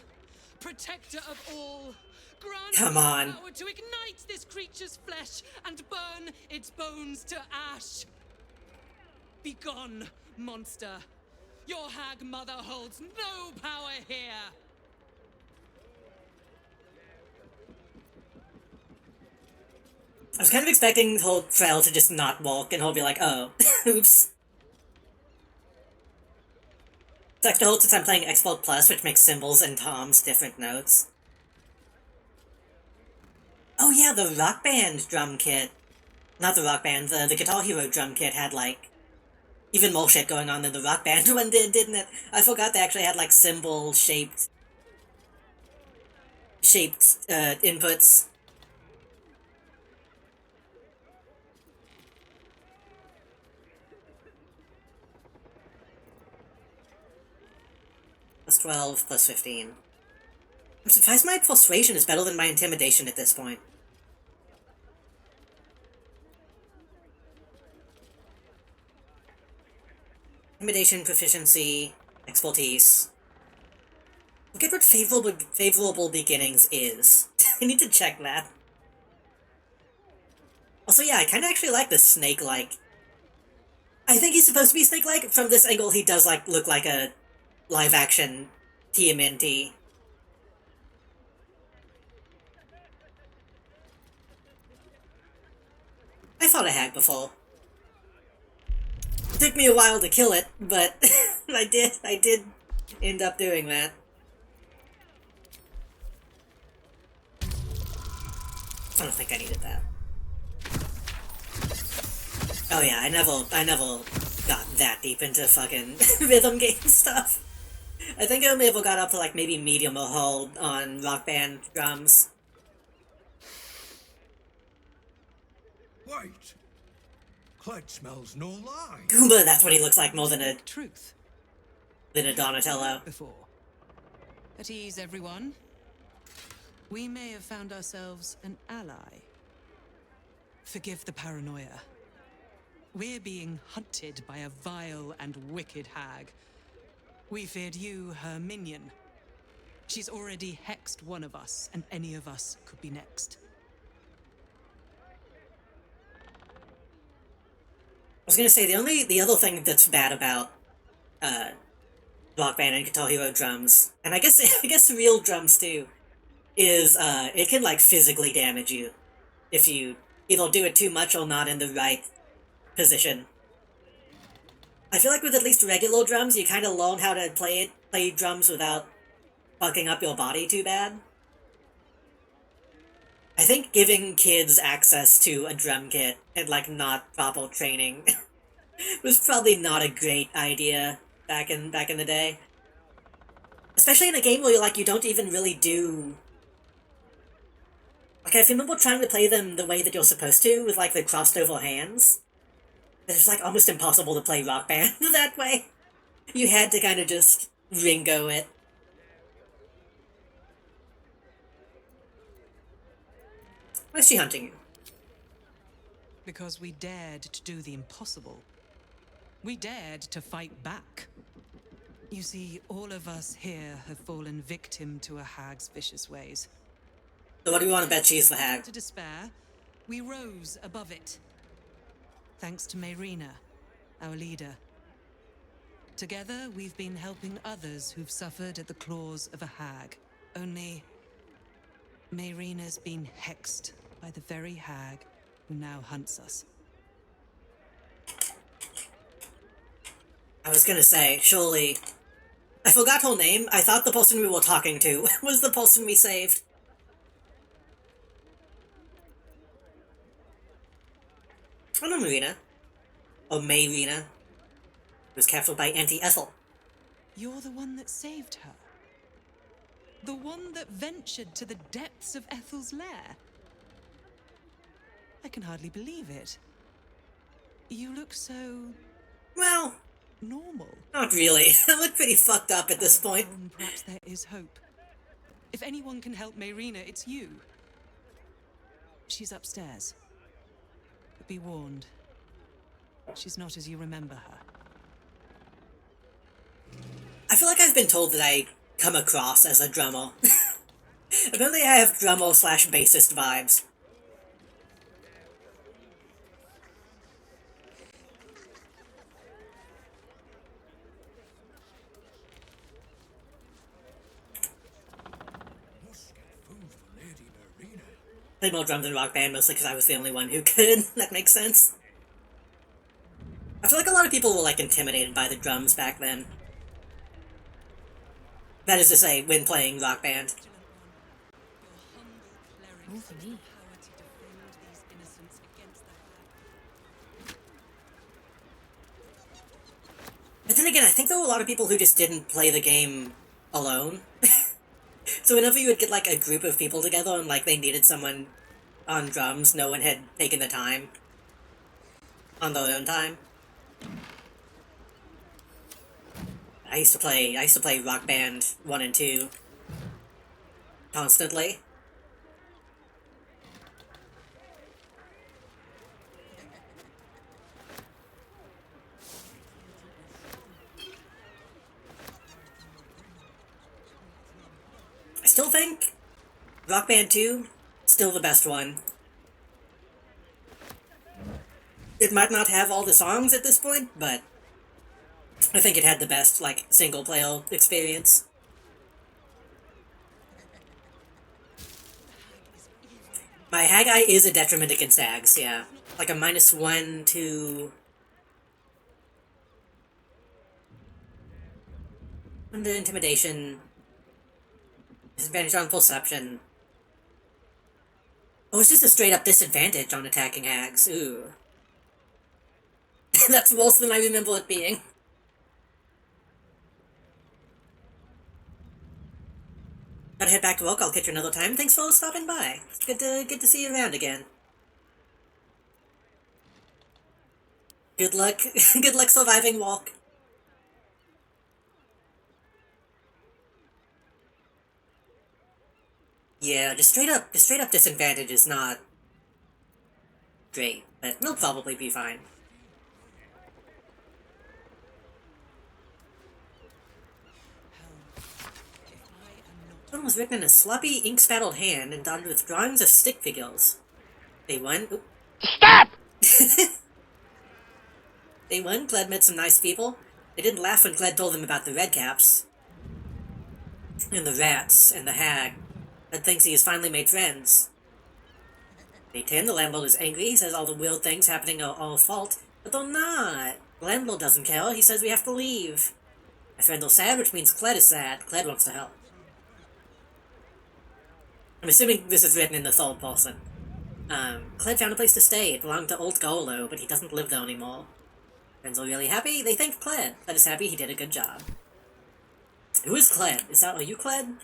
protector of all, grant Come on. me power to ignite this creature's flesh and burn its bones to ash. Begone, monster. Your hag mother holds no power here. I was kind of expecting whole Trail to just not walk and he'll be like, oh, oops. It's extra hold since I'm playing Export Plus, which makes cymbals and toms different notes. Oh yeah, the Rock Band drum kit. Not the Rock Band, the Guitar Hero drum kit had, like, even more shit going on than the Rock Band one did, didn't it? I forgot they actually had, like, cymbal-shaped... inputs. Plus 12, plus 15. I'm surprised my Persuasion is better than my Intimidation at this point. Intimidation, Proficiency, Expertise. Look at what favorable Beginnings is. I need to check that. Also, yeah, I kinda actually like the snake-like. I think he's supposed to be snake-like. From this angle, he does, like, look like a live-action TMNT. I fought a hag before. took me a while to kill it, but I did end up doing that. I don't think I needed that. Oh yeah, I never got that deep into fucking rhythm game stuff. I think I only ever got up to like maybe medium or hold on Rock Band drums. Wait! Clegg smells no lie. Goomba, that's what he looks like more than a truth. Than a Donatello. Before. At ease, everyone. We may have found ourselves an ally. Forgive the paranoia. We're being hunted by a vile and wicked hag. We feared you, her minion. She's already hexed one of us, and any of us could be next. I was gonna say, the other thing that's bad about, Rock Band and Guitar Hero drums, and I guess real drums too, is, it can, like, physically damage you if you either do it too much or not in the right position. I feel like with at least regular drums, you kind of learn how to play drums without fucking up your body too bad. I think giving kids access to a drum kit and, like, not proper training was probably not a great idea back in the day. Especially in a game where you don't even really do... Like, I remember trying to play them the way that you're supposed to, with, like, the crossed over hands. It's, like, almost impossible to play Rock Band that way. You had to kind of just Ringo it. Why is she hunting you? Because we dared to do the impossible. We dared to fight back. You see, all of us here have fallen victim to a hag's vicious ways. So what do you want to bet she's the hag? To despair, we rose above it. Thanks to Mayrina, our leader. Together, we've been helping others who've suffered at the claws of a hag. Only, Mayrina's been hexed by the very hag who now hunts us. I was gonna say, surely... I forgot her name. I thought the person we were talking to was the person we saved. Oh no, Marina. Or Mayrina. Was captured by Auntie Ethel. You're the one that saved her. The one that ventured to the depths of Ethel's lair. I can hardly believe it. You look so... Well... normal. Not really. I look pretty fucked up at this point. Perhaps there is hope. If anyone can help Mayrina, it's you. She's upstairs. But be warned. She's not as you remember her. I feel like I've been told that I come across as a drummer. Apparently I have drummer/bassist vibes. Played more drums in Rock Band, mostly because I was the only one who could. That makes sense. I feel like a lot of people were, like, intimidated by the drums back then. That is to say, when playing Rock Band. All for me. But then again, I think there were a lot of people who just didn't play the game alone. So whenever you would get, like, a group of people together and, like, they needed someone on drums, no one had taken the time on their own time. I used to play Rock Band 1 and 2 constantly. I still think Rock Band 2, still the best one. It might not have all the songs at this point, but I think it had the best, like, single-player experience. My Haggai is a detriment against hags, yeah. Like a -1 to Under intimidation. Disadvantage on perception. Oh, it's just a straight up disadvantage on attacking hags. Ooh. That's worse than I remember it being. Gotta head back to work, I'll catch you another time. Thanks for stopping by. It's good to see you around again. Good luck. Good luck surviving walk. Yeah, just straight up disadvantage is not great, but we'll probably be fine. One was written in a sloppy, ink-spattled hand and dotted with drawings of stick figures. They won. Oop. Stop! They won. Gled met some nice people. They didn't laugh when Gled told them about the redcaps. And the rats, and the hag. Gled thinks he has finally made friends. Day 10, the landlord is angry. He says all the weird things happening are our fault, but they're not. The landlord doesn't care. He says we have to leave. My friend is sad, which means Kled is sad. Kled wants to help. I'm assuming this is written in the third person. Kled found a place to stay. It belonged to old Golo, but he doesn't live there anymore. Friends are really happy. They thank Kled. Kled is happy he did a good job. Who is Kled? Are you Kled?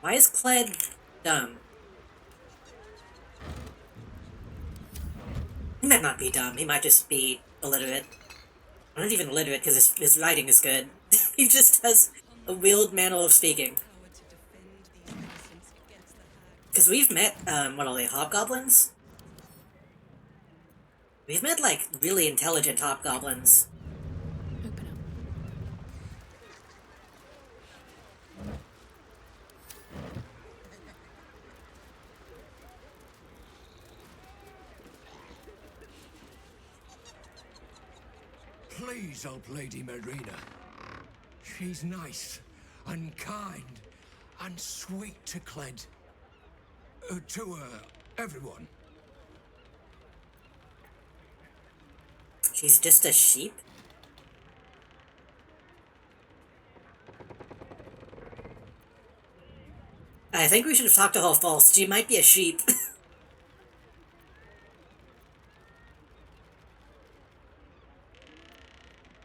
Why is Kled dumb? He might not be dumb. He might just be illiterate. Not even illiterate, because his writing is good. He just has a weird manner of speaking. Because we've met, what are they, hobgoblins? We've met, like, really intelligent hobgoblins. Please help Lady Marina. She's nice and kind and sweet to Kled. To everyone. She's just a sheep? I think we should have talked to her first. She might be a sheep.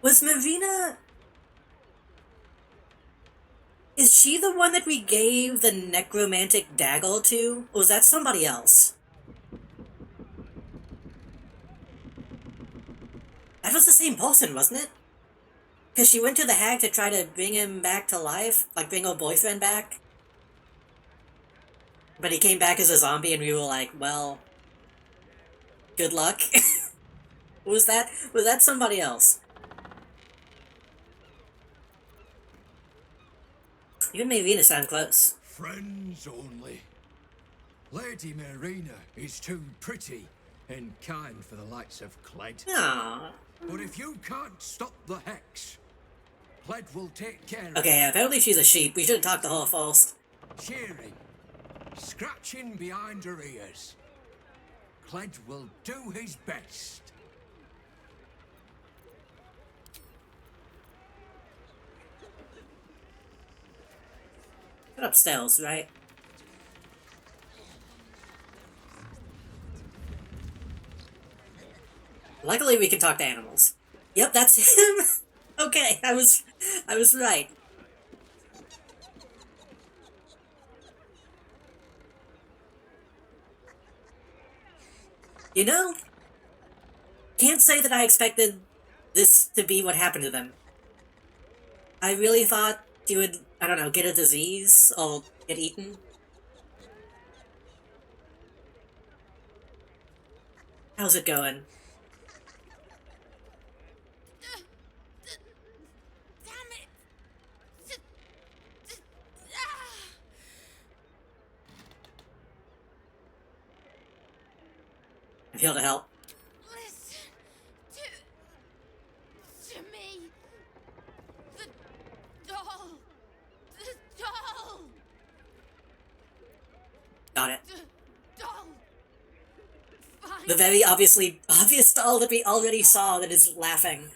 Was Marina... Is she the one that we gave the necromantic dagger to? Or was that somebody else? That was the same person, wasn't it? Because she went to the hag to try to bring him back to life? Like, bring her boyfriend back? But he came back as a zombie and we were like, well... Good luck. Was that somebody else? You and Marina sound close. Friends only. Lady Marina is too pretty and kind for the likes of Kled. Aww. But if you can't stop the hex, Kled will take care of Okay, apparently she's a sheep. We should have talked to her first. cheering, scratching behind her ears. Kled will do his best. Upstairs, right? Luckily we can talk to animals. Yep, that's him! Okay, I was right. You know, can't say that I expected this to be what happened to them. I really thought you would, I don't know, get a disease or get eaten. How's it going? I'm here to help. Listen to me. The doll. The doll. Got it. The doll. Fine. The very obvious doll that we already saw that is laughing.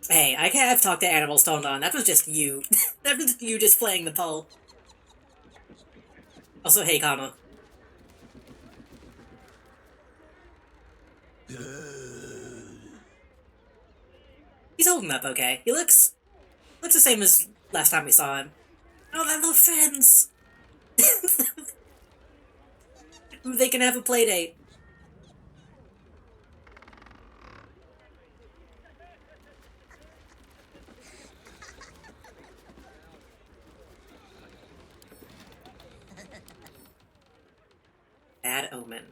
Hey, I can't have talked to animals toned on. That was just you. That was you just playing the pole. Also, hey, Kana. He's holding up okay. He looks the same as last time we saw him. Oh, they're little friends! They can have a play date. Bad omen.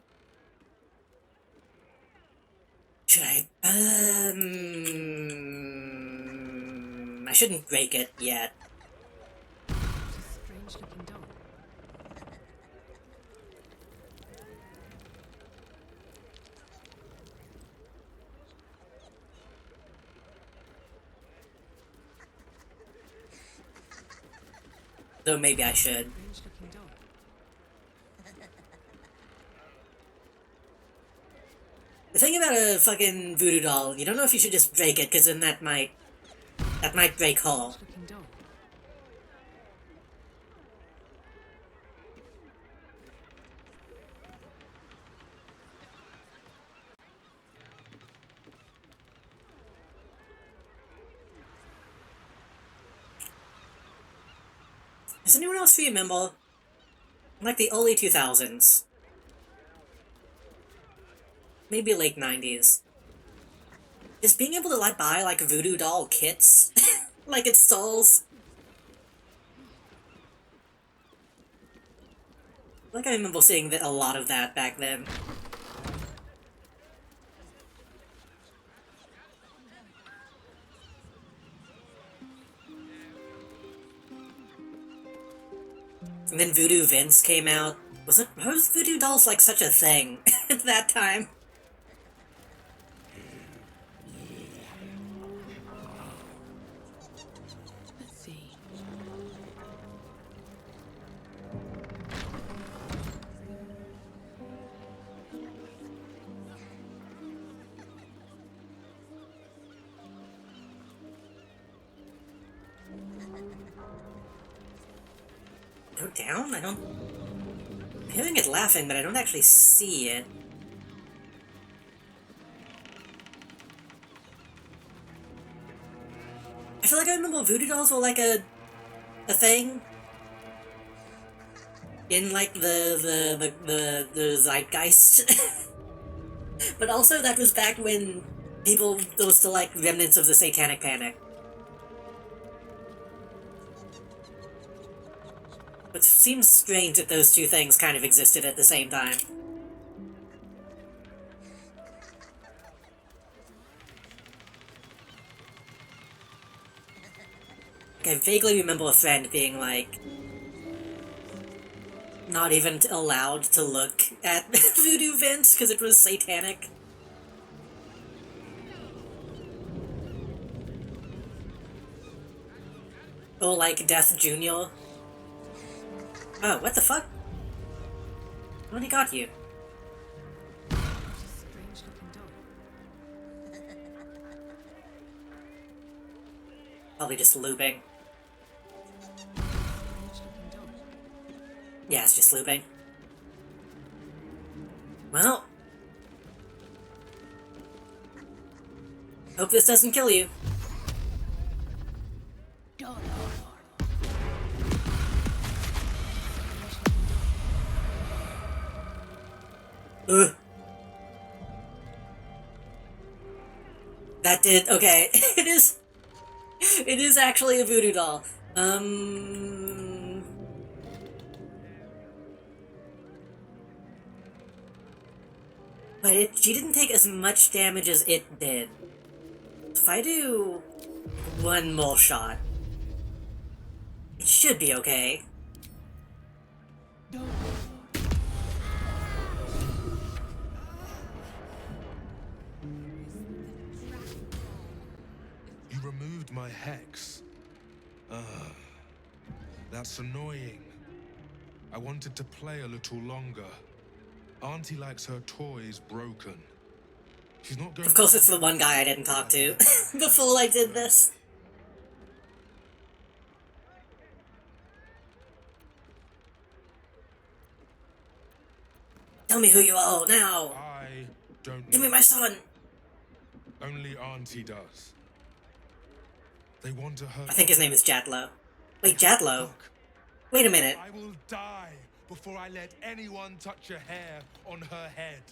Should I? I shouldn't break it yet. Strange-looking dog. Though maybe I should. Strange-looking dog. The thing about a fucking voodoo doll, you don't know if you should just break it, because then that might break whole. Strange-looking dog. Does anyone else remember, like the early 2000s, maybe late 90s, just being able to like buy like voodoo doll kits, like at stalls? Like I remember seeing a lot of that back then. And then Voodoo Vince came out. Was Voodoo Dolls like such a thing at that time? Let's see. Go down? I don't... I'm hearing it laughing, but I don't actually see it. I feel like I remember voodoo dolls were like a thing in like the zeitgeist. But also that was back when people, there was still like remnants of the satanic panic. It seems strange that those two things kind of existed at the same time. I vaguely remember a friend being like, not even allowed to look at Voodoo Vince because it was satanic. Or like Death Jr. Oh, what the fuck? What he got you? Strange-looking dog. Probably just looping. Strange-looking dog. Yeah, it's just looping. Well. Hope this doesn't kill you. Ugh. That did, okay. It is actually a voodoo doll. But she didn't take as much damage as it did. If I do one more shot, it should be okay. You removed my hex. That's annoying. I wanted to play a little longer. Auntie likes her toys broken. She's not going. Of course, it's the one guy I didn't talk to before I did this. Tell me who you are now. I don't. Give me my son. Only Auntie does. They want to hurt. I think his name is Jadlo. Wait, Jadlo? Wait a minute. I will die before I let anyone touch a hair on her head.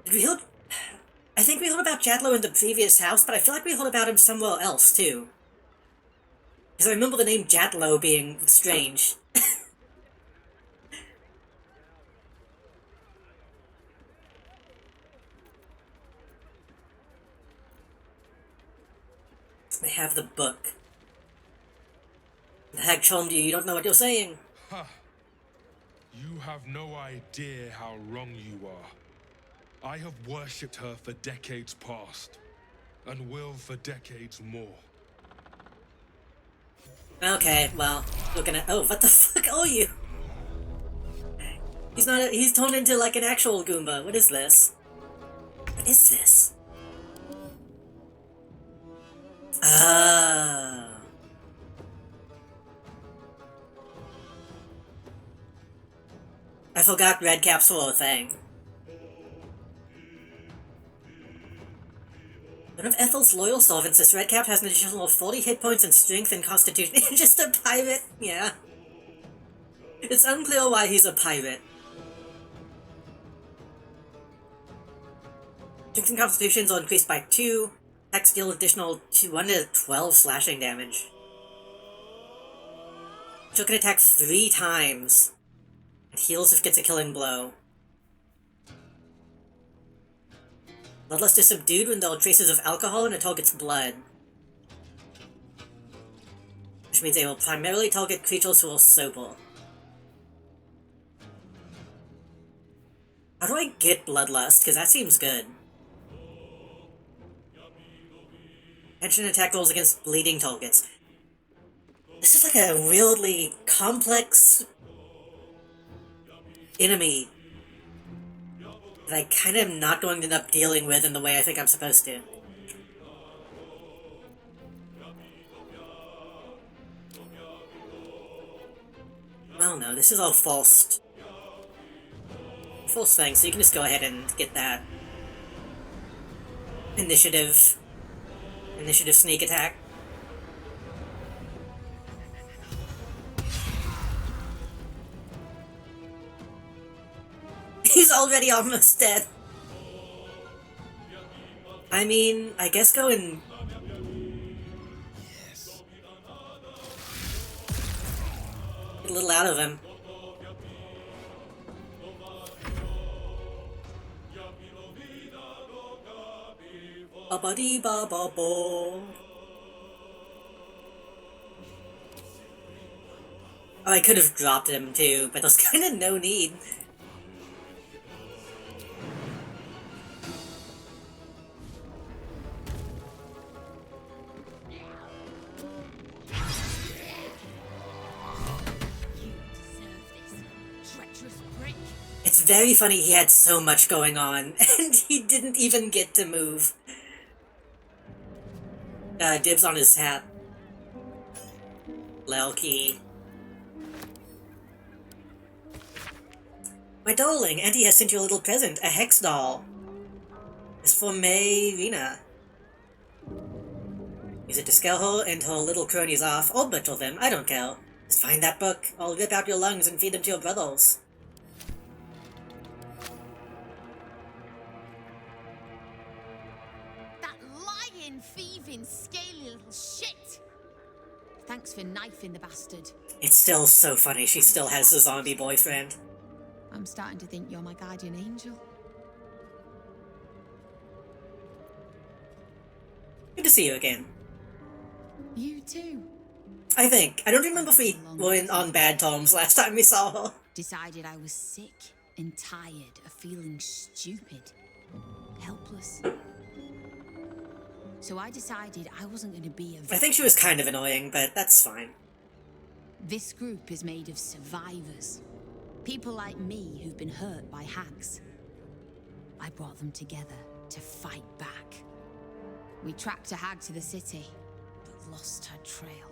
Did we heard? I think we heard about Jadlo in the previous house, but I feel like we heard about him somewhere else too. Because I remember the name Jadlo being strange. I have the book. The heck charmed you? You don't know what you're saying. Ha! You have no idea how wrong you are. I have worshipped her for decades past, and will for decades more. Okay, well, we're gonna. Oh, what the fuck are you? He's not. He's turned into like an actual Goomba. What is this? What is this? Ah. I forgot red caps were a thing. One of Ethel's loyal servants, this red cap has an additional 40 hit points and strength and constitution. Just a pirate? Yeah. It's unclear why he's a pirate. Strength and constitutions are increased by 2. Attacks deal additional 1 to 12 slashing damage. She can attack 3 times. It heals if it gets a killing blow. Bloodlust is subdued when there are traces of alcohol in a target's blood. Which means they will primarily target creatures who are sober. How do I get Bloodlust? Because that seems good. Tension attack rolls against bleeding targets. This is like a weirdly complex enemy that I kind of am not going to end up dealing with in the way I think I'm supposed to. Well, no, this is all false thing, so you can just go ahead and get that initiative sneak attack. He's already almost dead. I mean, I guess go and... Get a little out of him. Ba-ba-dee-ba-ba-bo. Oh, I could have dropped him too, but there's kind of no need. It's very funny he had so much going on, and he didn't even get to move. Dibs on his hat. Lelky. My darling, Auntie has sent you a little present, a hex doll. It's for Mayrina. Use it to scare her and her little cronies off, or butcher them, I don't care. Just find that book, I'll rip out your lungs and feed them to your brothers. That lying, thieving, scaly little shit! Thanks for knifing the bastard. It's still so funny she still has a zombie boyfriend. I'm starting to think you're my guardian angel. Good to see you again. You too. I think. I don't remember if we were on bad terms last time we saw her. Decided I was sick and tired of feeling stupid, helpless. So I decided I wasn't going to be a... I think she was kind of annoying, but that's fine. This group is made of survivors. People like me who've been hurt by hags. I brought them together to fight back. We tracked a hag to the city, but lost her trail.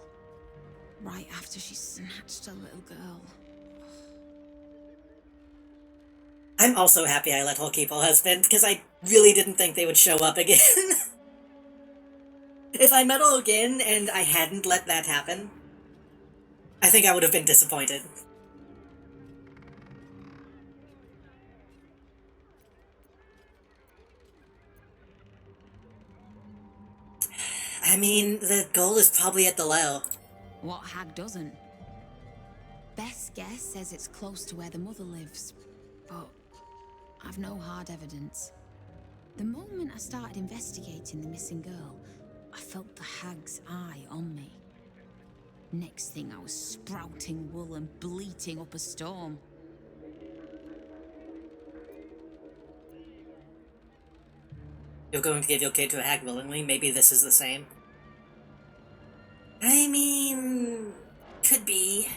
Right after she snatched a little girl. I'm also happy I let her keep her husband, because I really didn't think they would show up again. If I met her again and I hadn't let that happen, I think I would have been disappointed. I mean, the goal is probably at the low. What hag doesn't? Best guess says it's close to where the mother lives, but I've no hard evidence. The moment I started investigating the missing girl, I felt the hag's eye on me. Next thing, I was sprouting wool and bleating up a storm. You're going to give your kid to a hag willingly? Maybe this is the same. I mean, could be.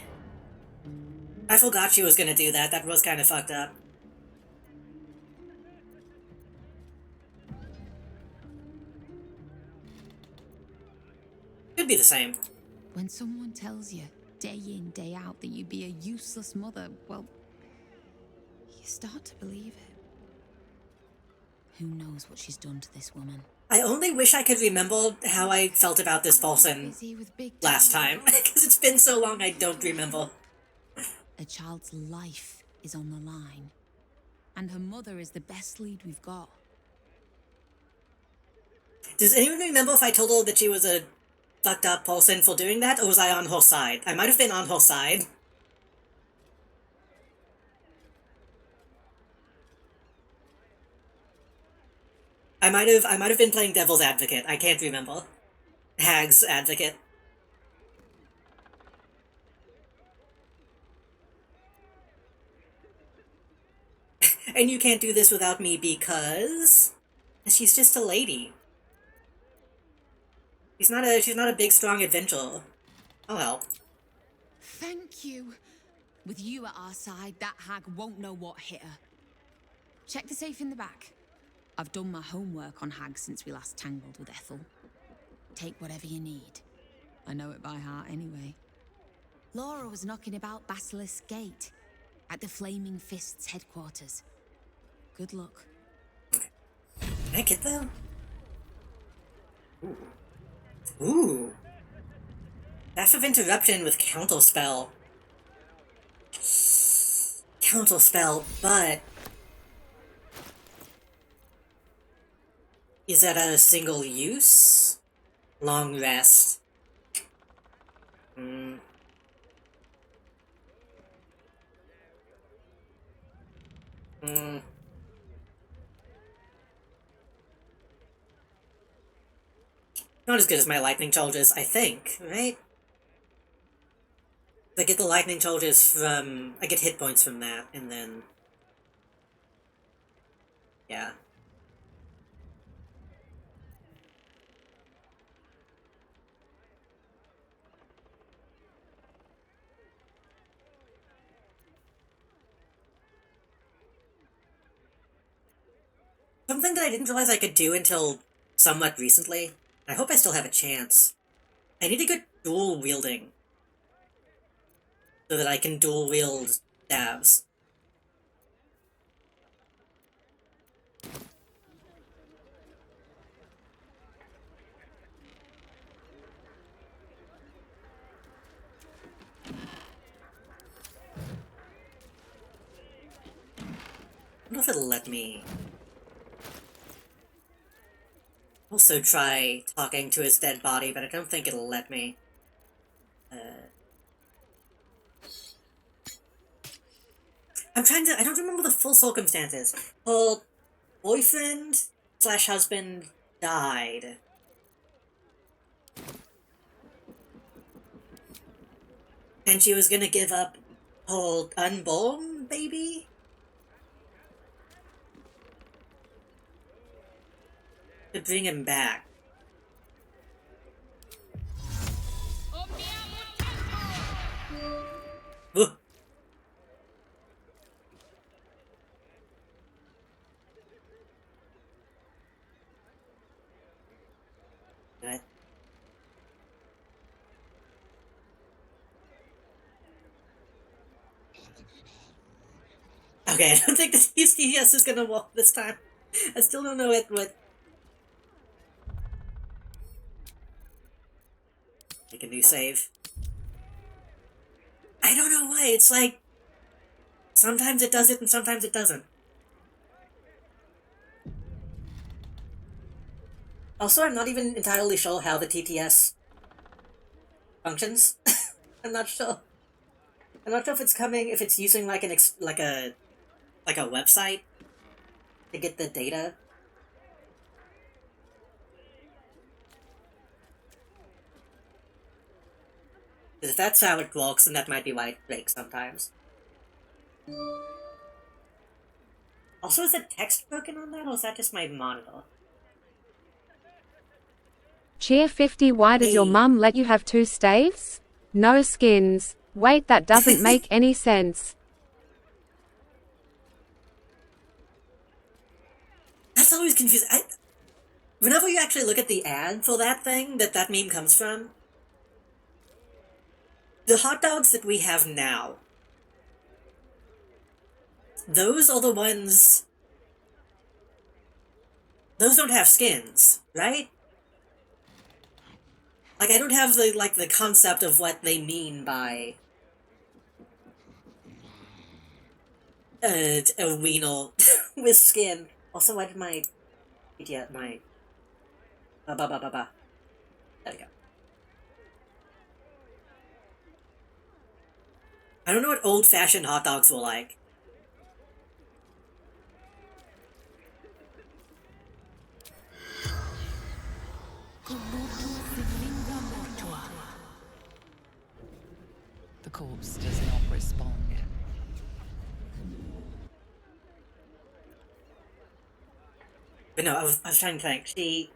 I forgot she was gonna do that. That was kind of fucked up. Could be the same. When someone tells you, day in, day out, that you'd be a useless mother, well, you start to believe it. Who knows what she's done to this woman? I only wish I could remember how I felt about this person last time, because it's been so long I don't remember. A child's life is on the line, and her mother is the best lead we've got. Does anyone remember if I told her that she was a fucked up person for doing that, or was I on her side? I might have been on her side. I might have been playing devil's advocate. I can't remember. Hag's advocate. And you can't do this without me because she's just a lady. She's not a big strong adventurer. Oh well. Thank you. With you at our side, that hag won't know what hit her. Check the safe in the back. I've done my homework on hags since we last tangled with Ethel. Take whatever you need. I know it by heart anyway. Laura was knocking about Basilisk Gate, at the Flaming Fist's headquarters. Good luck. Can I get them? Ooh. Ooh. Staff of Interruption with Counterspell. Counterspell, but... is that a single use? Long rest. Hmm. Hmm. Not as good as my lightning charges, I think, right? I get the lightning charges from... I get hit points from that, and then... yeah. Something that I didn't realize I could do until somewhat recently. I hope I still have a chance. I need to get dual wielding. So that I can dual wield stabs. I don't know if it'll let me. Also try talking to his dead body, but I don't think it'll let me. I don't remember the full circumstances. Her boyfriend / husband died. And she was gonna give up her unborn baby? To bring him back. Ugh. Okay, I don't think the TTS is gonna walk this time. I still don't know what... Make a new save. I don't know why, it's like... Sometimes it does it and sometimes it doesn't. Also, I'm not even entirely sure how the TTS functions. I'm not sure. I'm not sure if it's coming, if it's using like a website to get the data. Because if that's how it works, then that might be why it breaks sometimes. Also, is the text broken on that, or is that just my monitor? Cheer 50. Why does your mum let you have 2 staves? No skins. Wait, that doesn't make any sense. That's always confusing. Whenever you actually look at the ad for that thing that meme comes from, the hot dogs that we have now, those are the ones... Those don't have skins, right? Like, I don't have the concept of what they mean by... a wiener with skin. Also, why did my... Yeah, my... There we go. I don't know what old-fashioned hot dogs were like. The corpse does not respond. But no, I was trying to think. She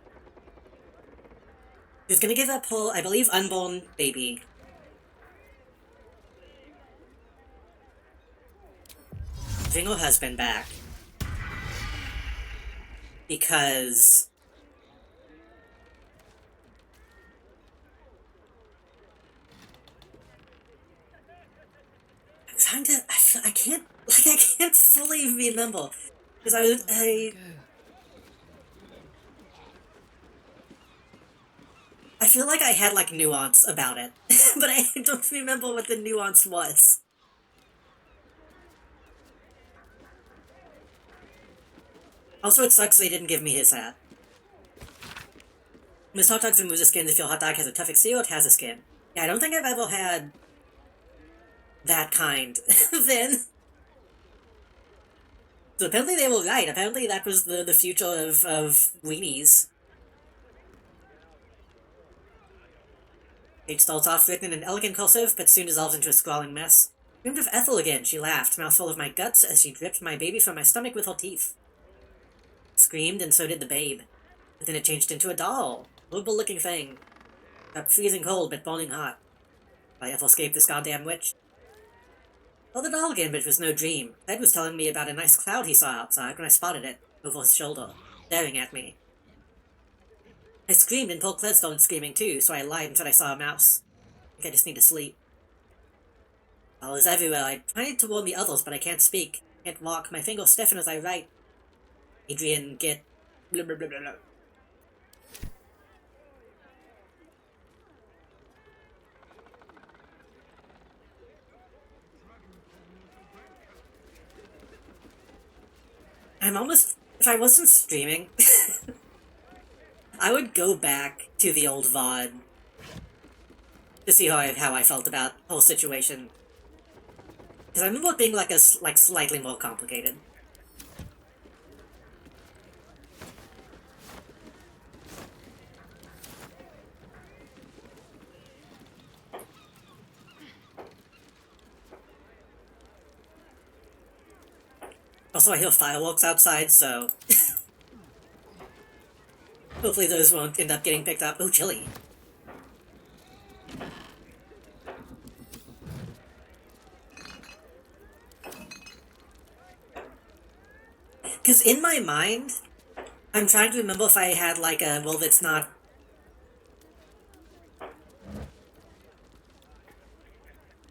was gonna give up her, I believe, unborn baby. Bring her husband back. Because... I'm trying to... I can't fully remember. Because I feel like I had, like, nuance about it. But I don't remember what the nuance was. Also, it sucks they didn't give me his hat. Miss Hot Dogs removes the skin if your hot dog has a tough exterior, it has a skin. Yeah, I don't think I've ever had that kind then. So apparently they were right. Apparently that was the future of weenies. It starts off written in an elegant cursive, but soon dissolves into a scrawling mess. Dreamed of Ethel again, she laughed, mouthful of my guts, as she dripped my baby from my stomach with her teeth. Screamed, and so did the babe. But then it changed into a doll. Horrible-looking thing. Got freezing cold, but boiling hot. If I ever escape this goddamn witch. Saw the doll again, but it was no dream. Ted was telling me about a nice cloud he saw outside when I spotted it, over his shoulder, staring at me. I screamed and Paul Cled started screaming too, so I lied and said I saw a mouse. I think I just need to sleep. While I was everywhere, I tried to warn the others, but I can't speak. Can't walk, my fingers stiffen as I write. Adrian, get... blah blah blah blah blah. I'm almost... If I wasn't streaming, I would go back to the old VOD to see how I felt about the whole situation. Because I remember it being like slightly more complicated. Also, I hear fireworks outside, so... hopefully those won't end up getting picked up. Oh, chilly. Because in my mind, I'm trying to remember if I had like a... well, that's not...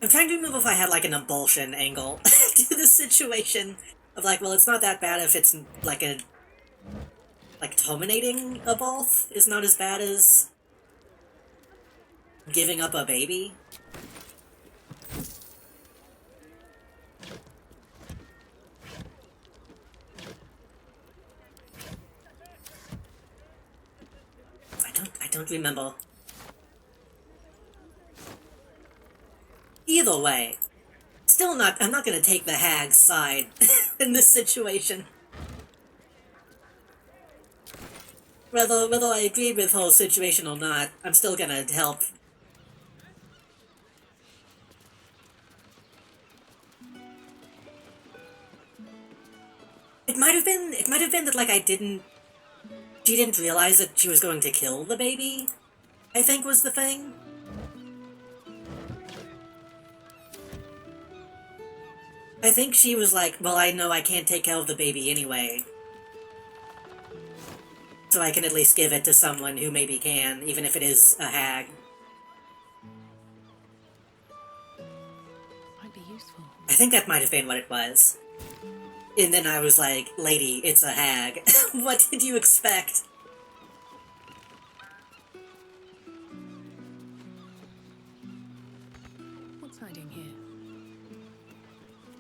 I'm trying to remember if I had like an abortion angle to the situation of like, well, it's not that bad if it's like terminating a both is not as bad as giving up a baby. I don't remember. Either way, I'm not gonna take the hag's side in this situation. Whether I agree with her situation or not, I'm still gonna help. It might have been that like she didn't realize that she was going to kill the baby, I think was the thing. I think she was like, well, I know I can't take care of the baby anyway, so I can at least give it to someone who maybe can, even if it is a hag. Might be useful. I think that might have been what it was. And then I was like, lady, it's a hag. What did you expect? What's hiding here?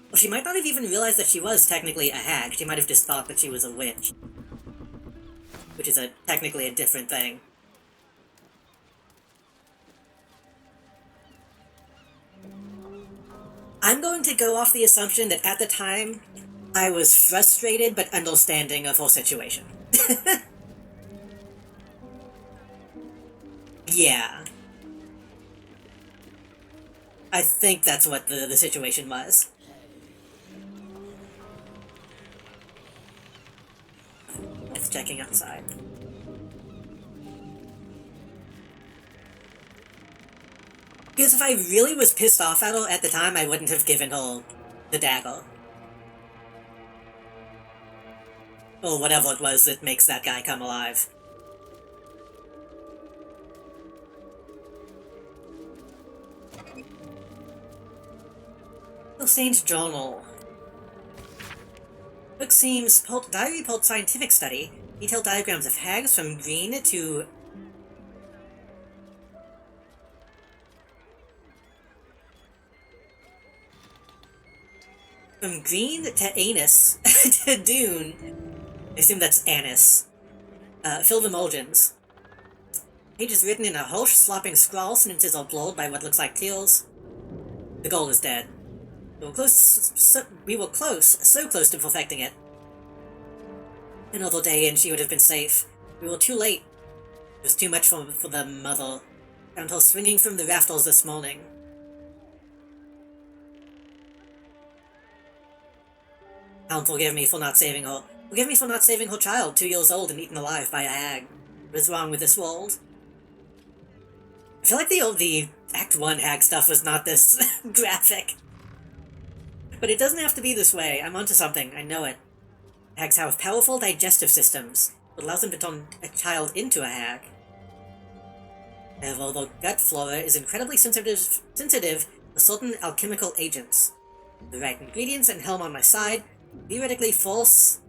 Well, she might not have even realized that she was technically a hag. She might have just thought that she was a witch. Which is technically a different thing. I'm going to go off the assumption that at the time, I was frustrated but understanding of her situation. Yeah. I think that's what the situation was. It's checking outside. Because if I really was pissed off at her at the time, I wouldn't have given her the dagger. Or whatever it was that makes that guy come alive. Saint's Journal. Book seems diary pulled scientific study. Detailed diagrams of hags from green to anus to dune. I assume that's anise. Filled emulsions. Page is written in a harsh, slopping scrawl. Sentences are blurred by what looks like tears. The goal is dead. We were close, so close to perfecting it. Another day and she would have been safe. We were too late. It was too much for the mother. Found her swinging from the rafters this morning. Forgive me for not saving her. Forgive me for not saving her child, 2 years old and eaten alive by a hag. What is wrong with this world? I feel like the Act 1 hag stuff was not this graphic. But it doesn't have to be this way. I'm onto something. I know it. Hags have powerful digestive systems. It allows them to turn a child into a hag. However, the gut flora is incredibly sensitive to certain alchemical agents. The right ingredients and helm on my side. Theoretically false.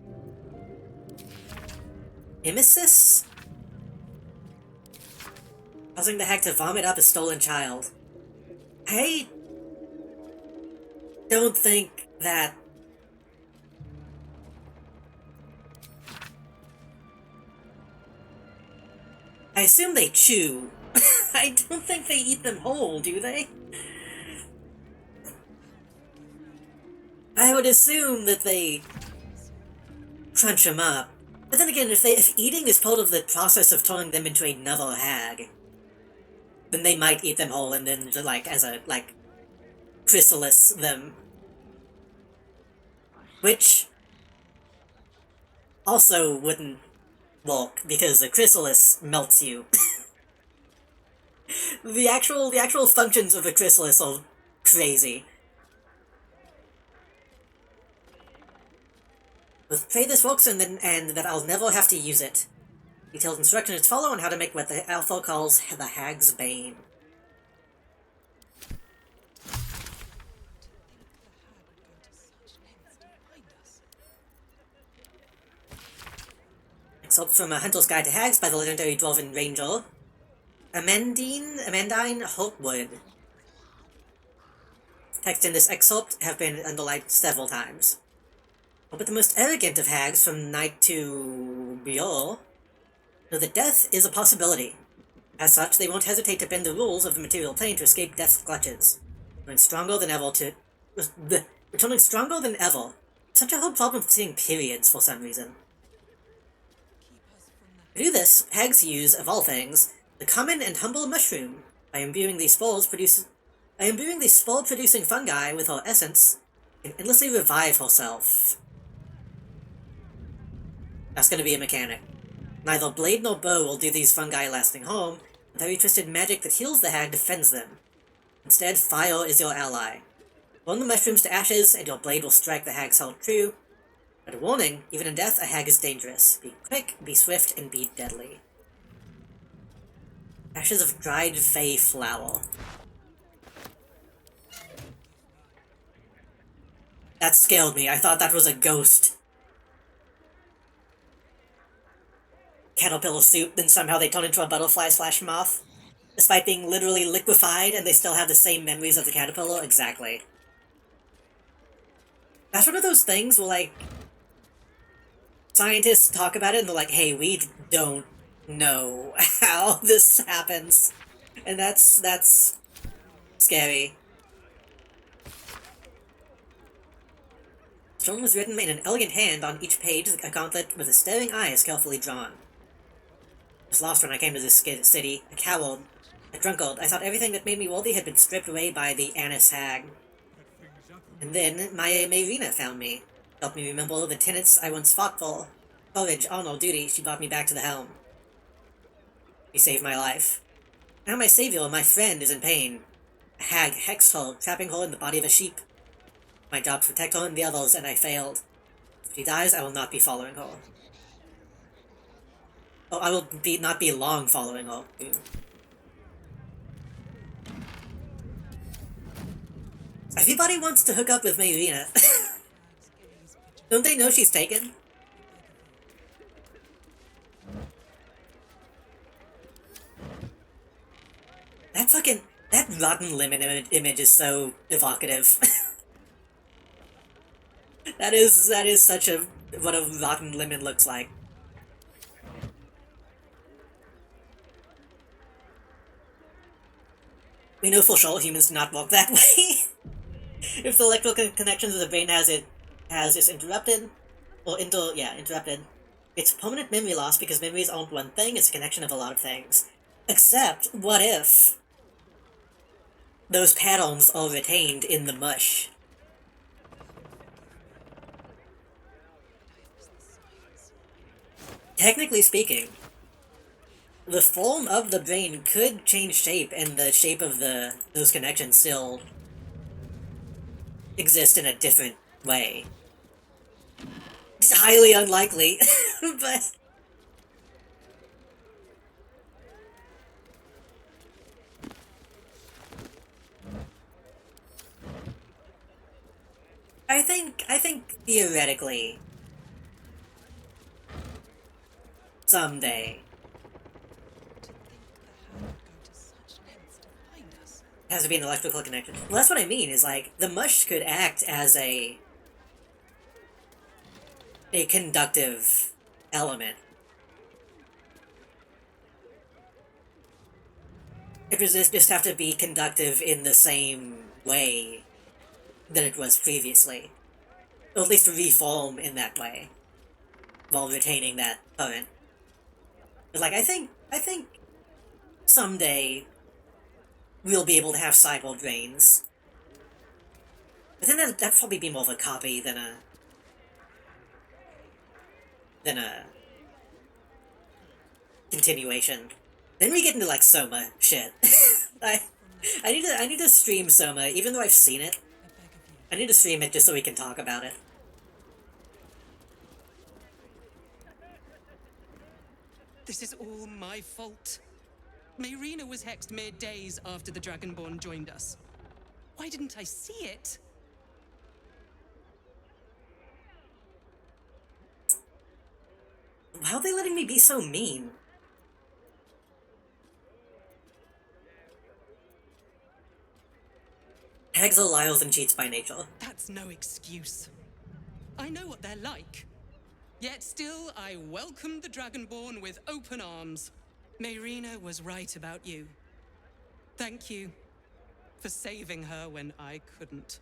Emesis? Causing the hag to vomit up a stolen child. I don't think that... I assume they chew. I don't think they eat them whole, do they? I would assume that they crunch them up. But then again, if eating is part of the process of turning them into another hag, then they might eat them whole and then, chrysalis them. Which also wouldn't work, because the chrysalis melts you. The actual functions of the chrysalis are crazy. Pray this works and that I'll never have to use it. Detailed instructions follow on how to make what the Alpha calls the Hag's Bane. excerpt from A Hunter's Guide to Hags by the legendary Dwarven Ranger, Amandine Holtwood. Text in this excerpt have been underlined several times. But the most arrogant of hags, from Night to Bjorn, know that death is a possibility. As such, they won't hesitate to bend the rules of the material plane to escape death's clutches, returning stronger than ever returning stronger than ever. Such a hard problem for seeing periods for some reason. To do this, hags use, of all things, the common and humble mushroom. By imbuing these spore-producing fungi with her essence, can endlessly revive herself. That's gonna be a mechanic. Neither blade nor bow will do these fungi lasting harm. The very twisted magic that heals the hag defends them. Instead, fire is your ally. Burn the mushrooms to ashes, and your blade will strike the hag's heart true. But a warning, even in death, a hag is dangerous. Be quick, be swift, and be deadly. Ashes of dried fey flower. That scared me. I thought that was a ghost. Caterpillar soup, then somehow they turn into a butterfly/moth. Despite being literally liquefied, and they still have the same memories of the caterpillar? Exactly. That's one of those things where, like, scientists talk about it and they're like, hey, we don't know how this happens. And that's scary. The stone was written in an elegant hand. On each page, a gauntlet with a staring eye is carefully drawn. I was lost when I came to this city, a coward, a drunkard. I thought everything that made me worthy had been stripped away by the Annis hag. And then Maya Mayrina found me, helped me remember the tenets I once fought for. Courage, honor, duty, she brought me back to the helm. She saved my life. Now my savior, my friend, is in pain. A hag hexed her, trapping her in the body of a sheep. My job to protect her and the others, and I failed. If she dies, I will not be following her. Oh, I will not be long following her. Everybody wants to hook up with Mayrina. Don't they know she's taken? That rotten lemon image is so evocative. that is such what a rotten lemon looks like. We know for sure humans do not work that way. If the electrical connections of the brain has just interrupted, interrupted, it's permanent memory loss because memories aren't one thing, it's a connection of a lot of things. Except, what if those patterns are retained in the mush? Technically speaking, the form of the brain could change shape, and the shape of those connections still exist in a different way. It's highly unlikely, but I think theoretically someday it has to be an electrical connection. Well, that's what I mean, is like, the mush could act as a conductive element. It would just have to be conductive in the same way that it was previously. Or at least reform in that way, while retaining that current. But like, I think someday we'll be able to have cyborg brains. But then that'd probably be more of a copy than a continuation. Then we get into like Soma shit. I need to stream Soma, even though I've seen it. I need to stream it just so we can talk about it. This is all my fault. Mayrina was hexed mere days after the Dragonborn joined us. Why didn't I see it? How are they letting me be so mean? Hags are liars and cheats by nature. That's no excuse. I know what they're like. Yet still, I welcomed the Dragonborn with open arms. Mayrina was right about you. Thank you for saving her when I couldn't.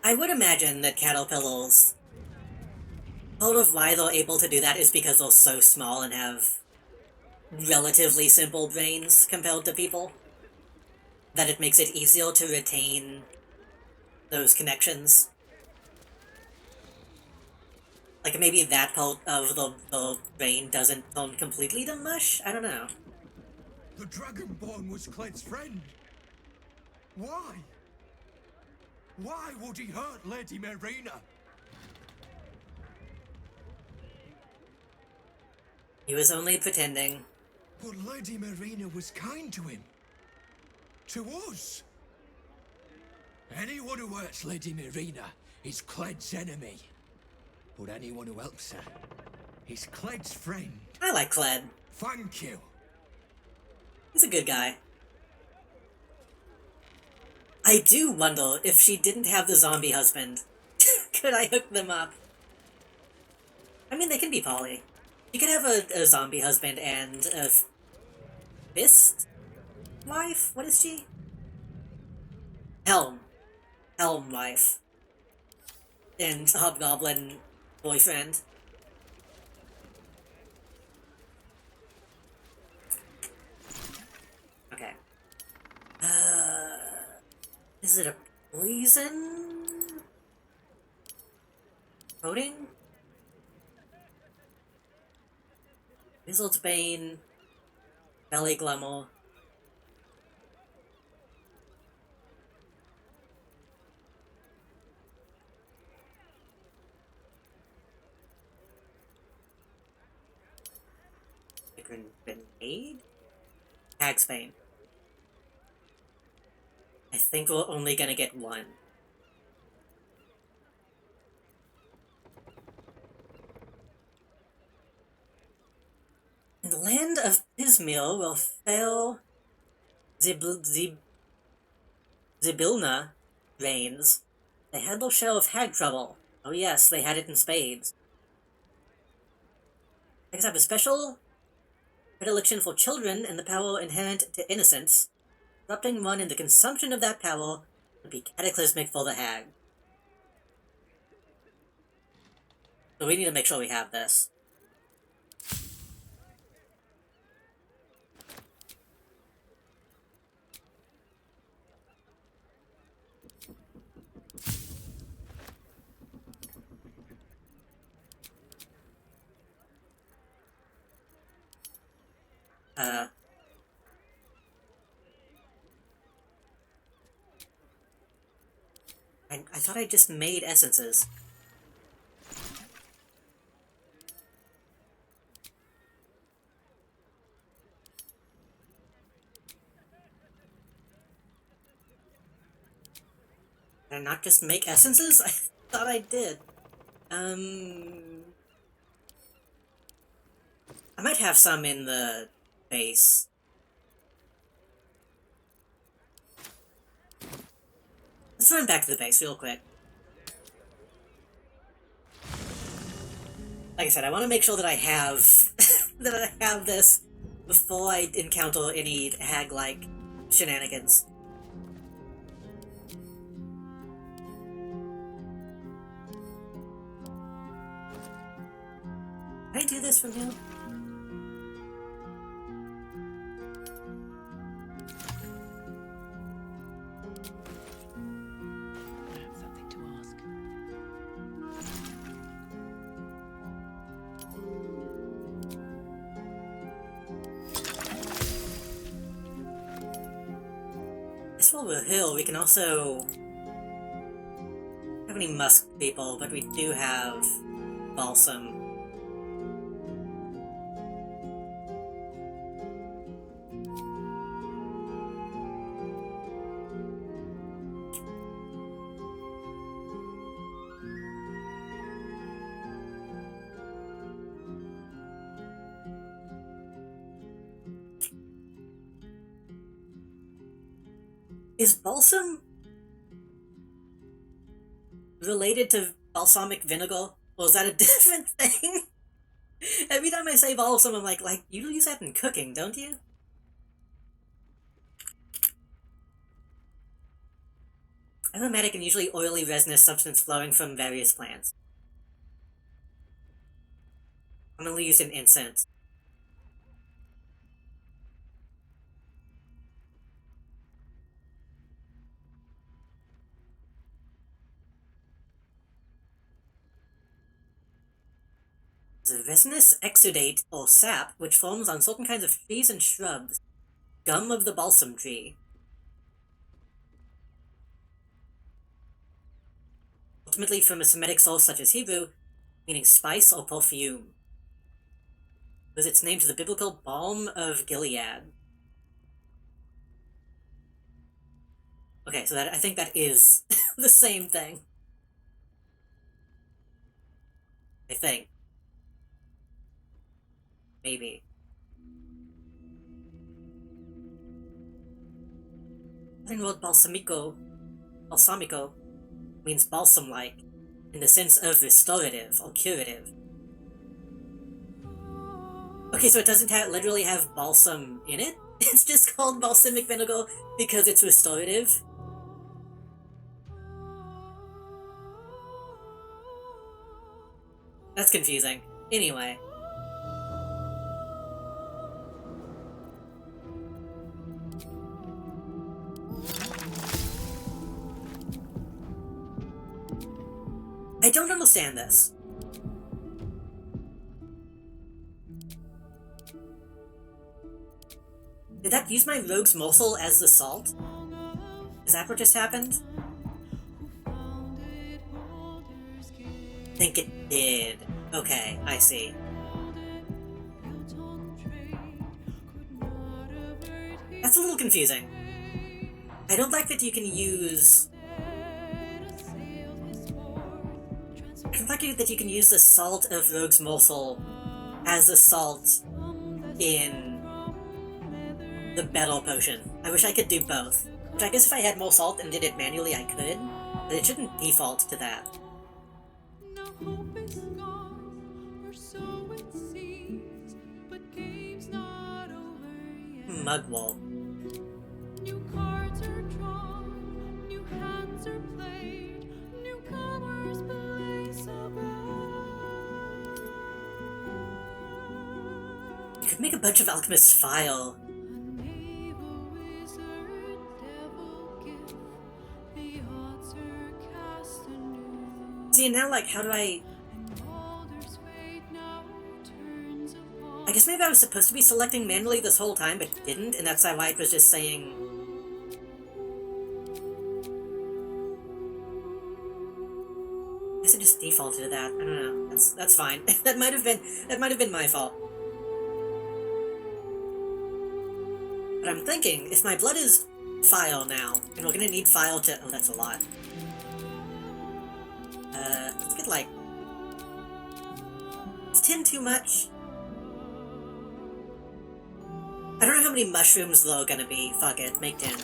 I would imagine that caterpillars, part of why they're able to do that is because they're so small and have relatively simple brains compared to people, that it makes it easier to retain those connections. Like, maybe that part of the brain doesn't turn completely to mush? I don't know. The Dragonborn was Cled's friend. Why? Why would he hurt Lady Mayrina? He was only pretending. But Lady Mayrina was kind to him. To us. Anyone who hurts Lady Mayrina is Cled's enemy. But anyone who helps her is Cled's friend. I like Cled. Thank you. He's a good guy. I do wonder if she didn't have the zombie husband. Could I hook them up? I mean, they can be poly. You could have a zombie husband and a fist wife? What is she? Helm wife. And hobgoblin boyfriend. Okay. Is it a poison coating? Wizard's Bane, Belly Glamour. Grenade? Hag's Bane. I think we're only gonna get one. In the land of Pismir will fail Zibilna reigns. They had their share of hag trouble. Oh yes, they had it in spades. Hags have a special predilection for children and the power inherent to innocence. Corrupting one in the consumption of that power would be cataclysmic for the hag. So we need to make sure we have this. I thought I just made essences. Did I not just make essences? I thought I did. I might have some in the base. Let's run back to the base real quick. Like I said, I want to make sure that I have that I have this before I encounter any hag-like shenanigans. Can I do this from here? While we're here, we can also have any musk people, but we do have balsam. Is balsam related to balsamic vinegar? Or is that a different thing? Every time I say balsam, I'm like, you use that in cooking, don't you? Aromatic and usually oily resinous substance flowing from various plants. Commonly used in incense. The resinous exudate, or sap, which forms on certain kinds of trees and shrubs. Gum of the balsam tree. Ultimately from a Semitic source such as Hebrew, meaning spice or perfume. It was its name to the biblical balm of Gilead. Okay, so I think that is the same thing. I think. Maybe. Latin word balsamico, means balsam-like, in the sense of restorative or curative. Okay, so it doesn't literally have balsam in it? It's just called balsamic vinegar because it's restorative? That's confusing. Anyway. I don't understand this. Did that use my rogue's morsel as the salt? Is that what just happened? I think it did. Okay, I see. That's a little confusing. I don't like that you can use... I don't like that you can use the salt of Rogue's Morsel as the salt in the battle potion. I wish I could do both. Which I guess if I had more salt and did it manually I could, but it shouldn't default to that. Mugwort. New cards are drawn, new hands are played, newcomers place above. You could make a bunch of alchemist's file. See, now, like, how do I guess maybe I was supposed to be selecting manually this whole time, but didn't, and that's why it was just saying... I guess it just defaulted to that. I don't know. That's fine. that might have been my fault. But I'm thinking, if my blood is file now, and we're gonna need file to... Oh, that's a lot. Let's get, like... Is 10 too much? I don't know how many mushrooms, though, are gonna be. Fuck it, make 10.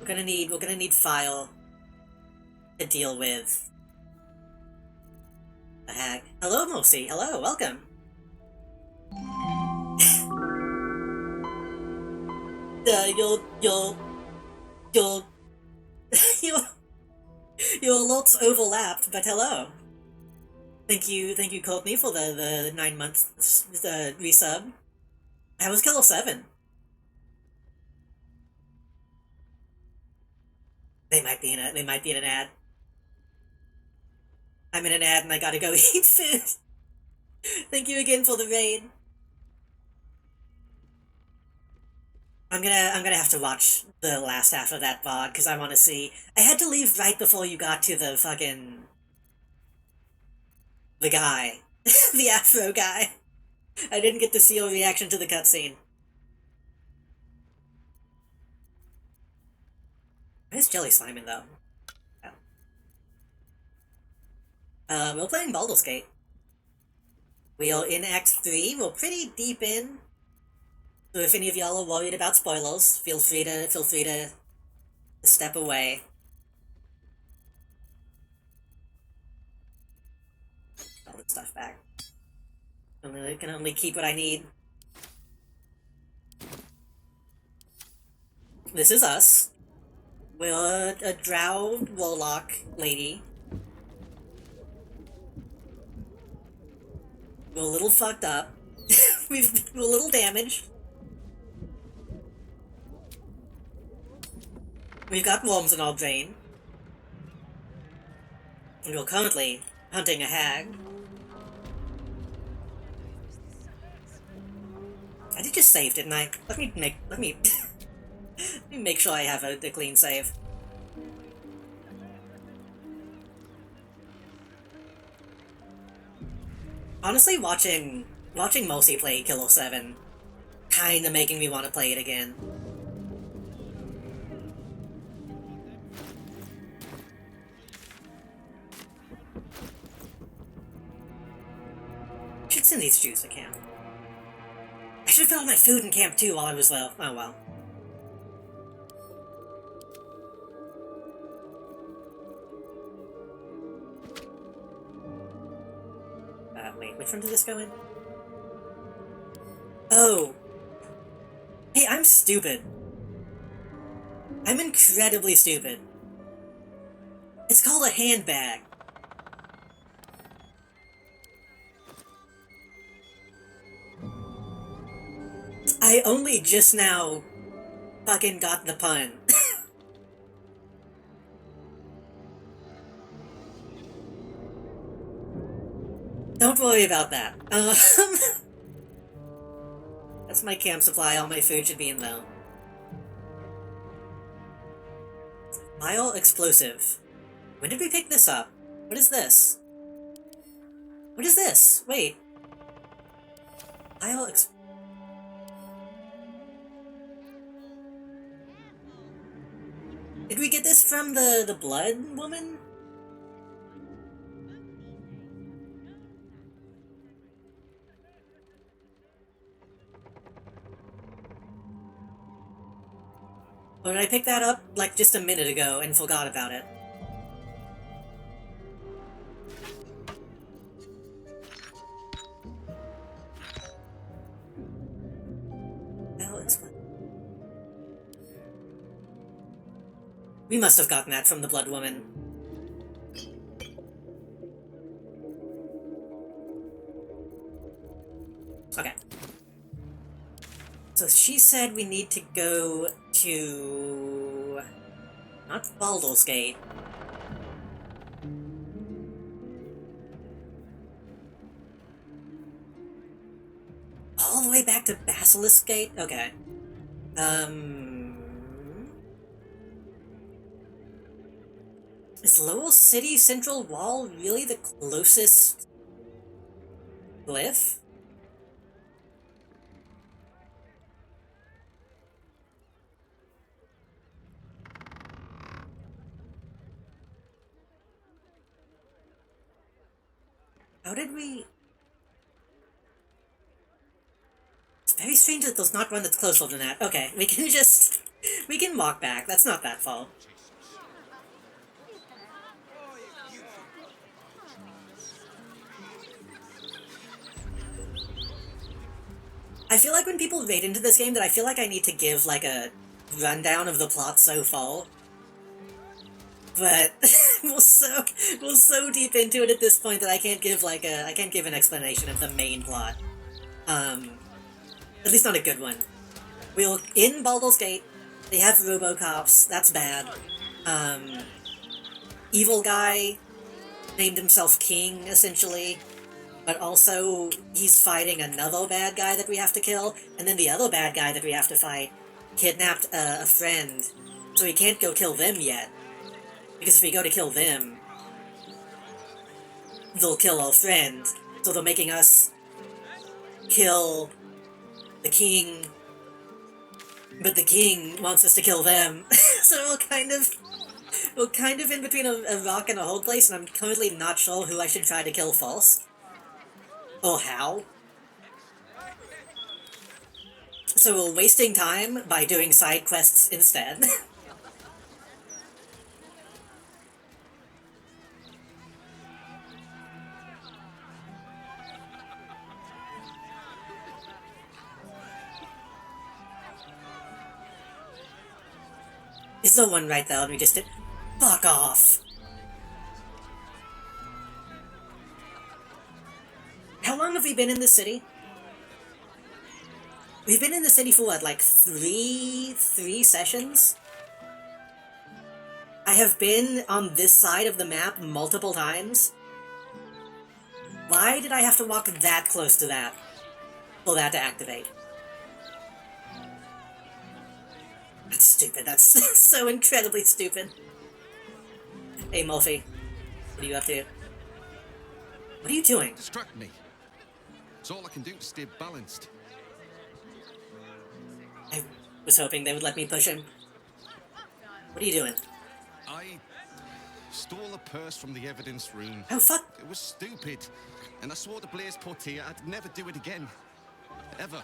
We're gonna need file to deal with the hag. Hello, Mosi. Hello, welcome. Your alerts overlapped, but hello. Thank you, Courtney, for the 9 months resub. I was Killer 7. They might be in an ad. I'm in an ad and I gotta go eat food. Thank you again for the raid. I'm gonna have to watch the last half of that VOD because I want to see. I had to leave right before you got to the fucking the guy, the Afro guy. I didn't get to see your reaction to the cutscene. Where's Jelly Sliming though? Oh. We're playing Baldur's Gate. We are in Act 3, we're pretty deep in. So if any of y'all are worried about spoilers, feel free to step away. All this stuff back. I can only keep what I need. This is us. We're a drow warlock lady. We're a little fucked up. We're a little damaged. We've got worms in our brain. And we're currently hunting a hag. I did just save, didn't I? Let me let me make sure I have a clean save. Honestly, watching Mosi play Killer 7 kinda making me want to play it again. Should send these Jews to camp. I should have found my food in camp too while I was low. Oh well. Wait, which one does this go in? Oh! Hey, I'm stupid. I'm incredibly stupid. It's called a handbag. I only just now fucking got the pun. Don't worry about that. That's my camp supply. All my food should be in though. Mile explosive. When did we pick this up? What is this? What is this? Wait. Mile ex... Did we get this from the blood woman? Or did I pick that up, like, just a minute ago and forgot about it? Well, it's fine. We must have gotten that from the Blood Woman. Okay. So she said we need to go to... not Baldur's Gate. All the way back to Basilisk Gate? Okay. Is Lowell City Central Wall really the closest glyph? How did we... It's very strange that there's not one that's closer than that. Okay, we can just... we can walk back. That's not that far. I feel like when people raid into this game that I feel like I need to give, like, a rundown of the plot so far. But we're so deep into it at this point that I can't give, like, I can't give an explanation of the main plot. At least not a good one. We're in Baldur's Gate. They have Robocops. That's bad. Evil guy named himself King, essentially. But also, he's fighting another bad guy that we have to kill, and then the other bad guy that we have to fight kidnapped a friend, so we can't go kill them yet. Because if we go to kill them, they'll kill our friend, so they're making us kill the king, but the king wants us to kill them. So we're We're kind of in between a rock and a hard place, and I'm currently not sure who I should try to kill first. Or how. So we're wasting time by doing side quests instead. Is the one right there we just did? Fuck off! How long have we been in the city? We've been in the city for what, like three sessions? I have been on this side of the map multiple times. Why did I have to walk that close to that for that to activate? That's stupid. That's so incredibly stupid. Hey, Mulphy. What are you up to? What are you doing? Distract me. It's all I can do to stay balanced. I was hoping they would let me push him. What are you doing? I stole a purse from the evidence room. Oh, fuck! It was stupid. And I swore to Blaze Portia I'd never do it again. Ever.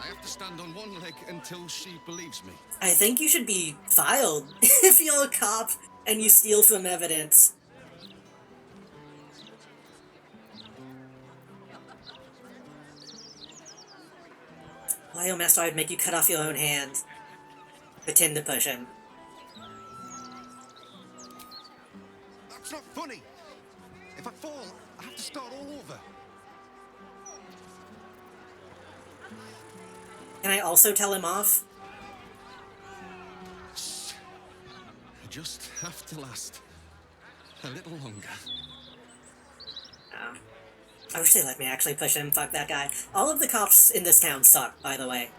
I have to stand on one leg until she believes me. I think you should be filed if you're a cop and you steal from evidence. Lyle Master, I'd make you cut off your own hand. Pretend to push him. That's not funny. If I fall, I have to start all over. Can I also tell him off? I just have to last a little longer. Oh. I wish they let me actually push him. Fuck that guy. All of the cops in this town suck, by the way.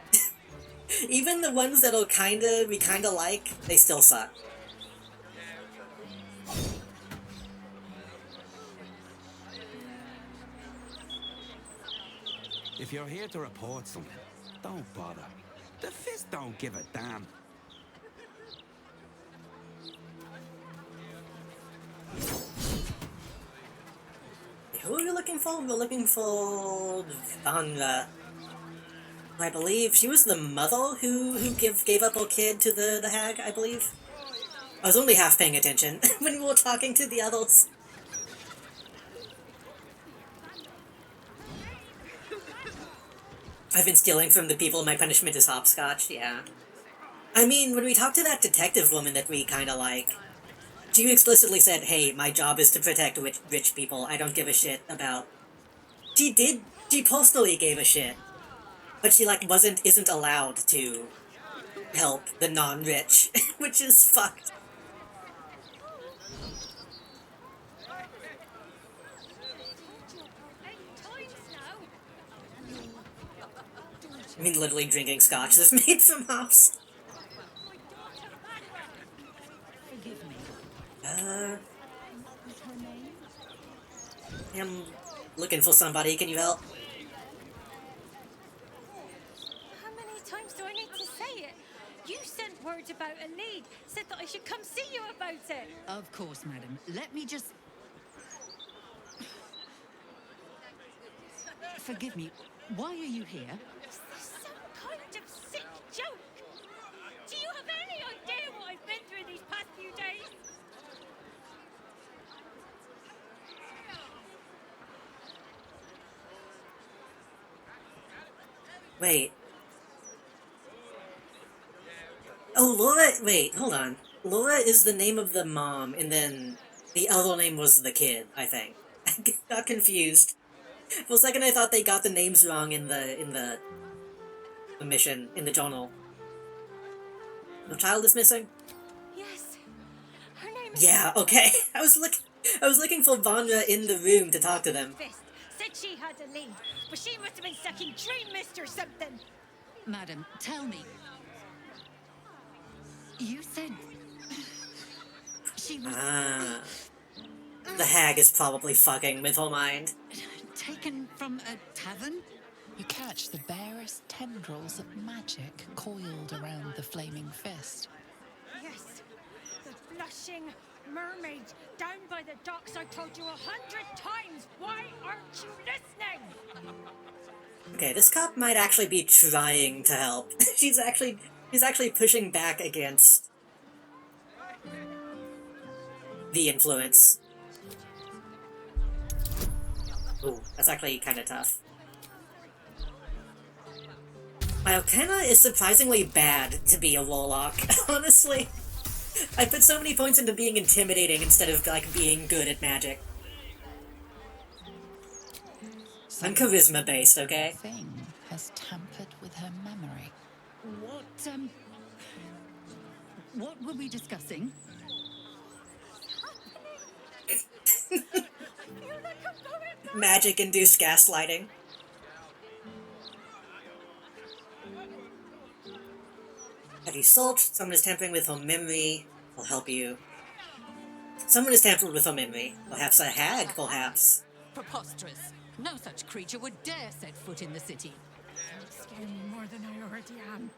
Even the ones that'll we kinda like, they still suck. If you're here to report something, don't bother. The Fist don't give a damn. Who are we looking for? We're looking for Vanra. I believe she was the mother who gave up her kid to the hag, I believe. I was only half paying attention when we were talking to the others. I've been stealing from the people, my punishment is hopscotch, yeah. I mean, when we talked to that detective woman that we kinda like, she explicitly said, hey, my job is to protect rich people, I don't give a shit about... She personally gave a shit. But she, like, isn't allowed to help the non-rich, which is fucked. I mean, literally drinking scotch is made from hops. I'm looking for somebody, can you help? How many times do I need to say it? You sent word about a lead, said that I should come see you about it. Of course, madam. Let me just... Forgive me, why are you here? Is this some kind of sick joke? Do you have any idea what I've been through these past few days? Wait. Oh, Laura, wait, hold on. Laura is the name of the mom, and then the other name was the kid, I think. I got confused. For a second I thought they got the names wrong in the mission, in the journal. The child is missing? Yes. Her name is... Yeah, okay. I was looking for Vandra in the room to talk to them. Fist. Said she had a lead, but she must have been sucking Dream Mist or something. Madam, tell me. You said... she was... Ah. The hag is probably fucking with her mind. Taken from a tavern? You catch the barest tendrils of magic coiled around the flaming fist. Yes. The blushing mermaid down by the docks. I told you 100 times. Why aren't you listening? Okay, this cop might actually be trying to help. She's actually pushing back against the influence. Ooh, that's actually kind of tough. My Arcana is surprisingly bad to be a warlock, honestly. I put so many points into being intimidating instead of, like, being good at magic. I'm charisma-based, okay? Thing has tampered with her memory. What were we discussing? Magic-induced gaslighting. Have you salt? Someone is tampering with her memory. I'll help you. Someone is tampered with her memory. Perhaps a hag, perhaps. Preposterous. No such creature would dare set foot in the city. Scare me more than I already am.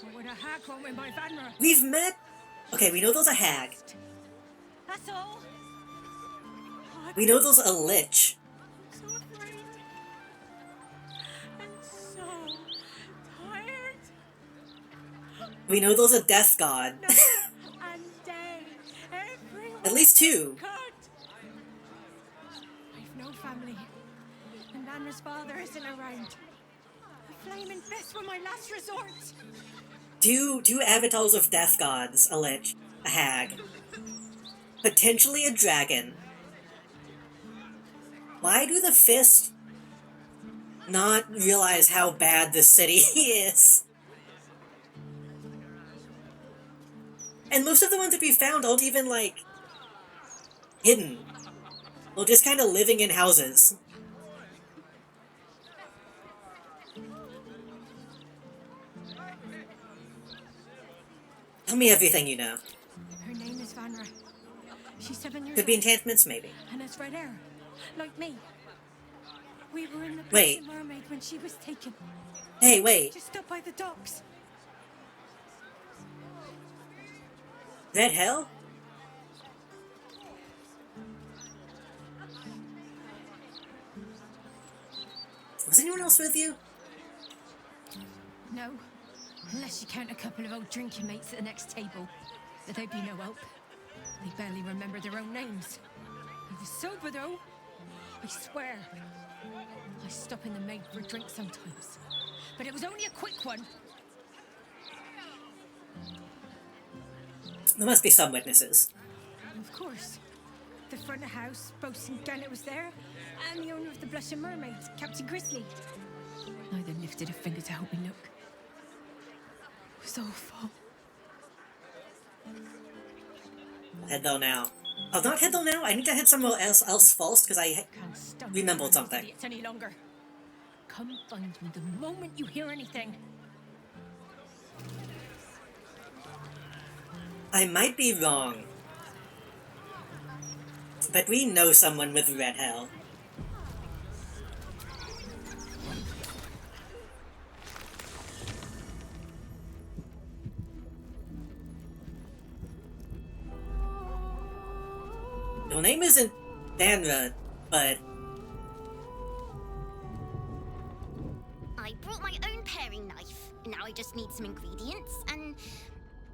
What would a hag want with my Vanra? We've met... Okay, we know there's a hag. That's all. We know there's a lich. So afraid. And so tired. We know there's a death god. And day. Everyone At least two. I've no family. And Vanra's father isn't around. The flaming fist were my last resort. Two avatars of death gods. A lich. A hag. Potentially a dragon. Why do the Fist not realize how bad this city is? And most of the ones that we found aren't even, like, hidden. They're just kind of living in houses. Tell me everything you know. Her name is Vanra. She's 7 years Could be old. enchantments, maybe. And has red hair. Like me. We were in the Wait. Blessed Mermaid when she was taken. Hey, wait. Just up by the docks. Red Hell? Was anyone else with you? No. Unless you count a couple of old drinking mates at the next table. But they'd be no help. They barely remember their own names. I was sober though. I swear. I stop in the maid for a drink sometimes. But it was only a quick one. There must be some witnesses. Of course. The front of house, Bosun Gannet was there, and the owner of the Blushing Mermaid, Captain Grizzly. Neither lifted a finger to help me look. It was awful. Head though now. Oh, not head though now? I need to head somewhere else first, because I remembered something. Idiots any longer. Come find me the moment you hear anything. I might be wrong. But we know someone with red hell. Her name isn't Danra, but... I brought my own paring knife. Now I just need some ingredients, and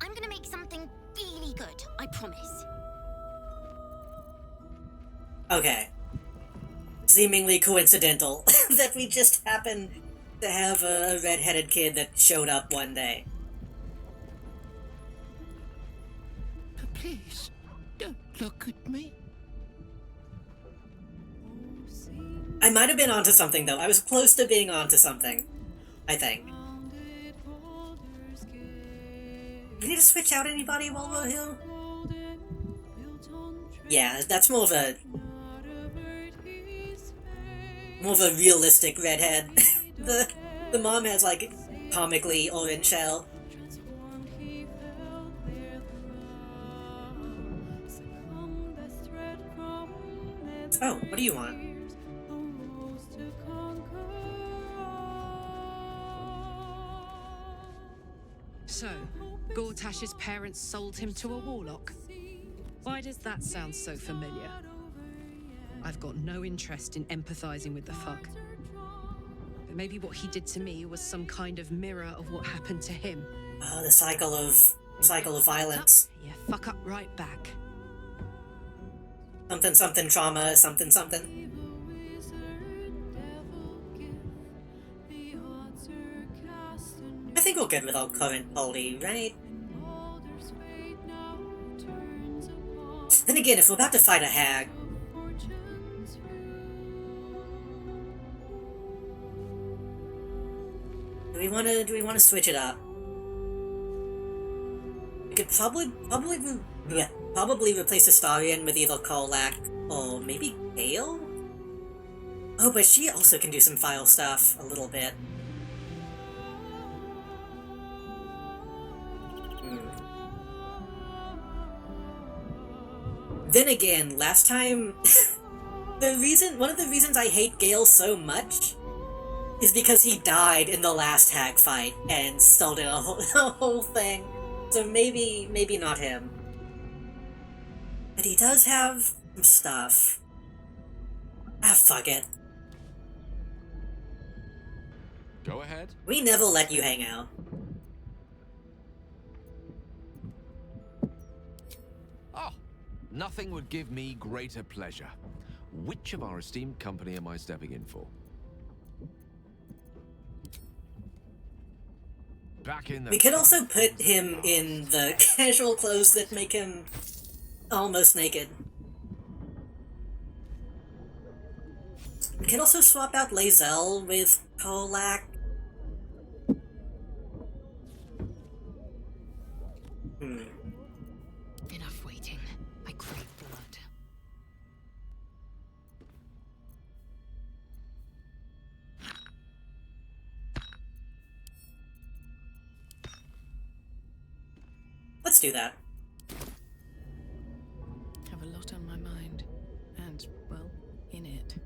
I'm gonna make something really good, I promise. Okay. Seemingly coincidental that we just happened to have a red-headed kid that showed up one day. Please, don't look at me. I might have been onto something, though. I was close to being onto something. I think. We need to switch out anybody while we're here? Yeah, that's more of a realistic redhead. the mom has, like, comically orange shell. Oh, what do you want? So, Gortash's parents sold him to a warlock. Why does that sound so familiar? I've got no interest in empathizing with the fuck. But maybe what he did to me was some kind of mirror of what happened to him. Oh, the cycle of violence. Yeah, fuck up right back. Something something trauma, something something. I think we're good with our current party, right? Then again, if we're about to fight a hag, do we want to switch it up? We could probably replace Astarion with either Karlak or maybe Gale? Oh, but she also can do some file stuff a little bit. Then again, last time, one of the reasons I hate Gale so much is because he died in the last hag fight and started a whole thing. So maybe not him. But he does have some stuff. Ah, fuck it. Go ahead. We never let you hang out. Oh, nothing would give me greater pleasure. Which of our esteemed company am I stepping in for? Back in the... We could also put him in the casual clothes that make him almost naked. We could also swap out Lae'zel with Karlak. Enough waiting. I crave blood. Let's do that. Have a lot on my mind. And, well, in it.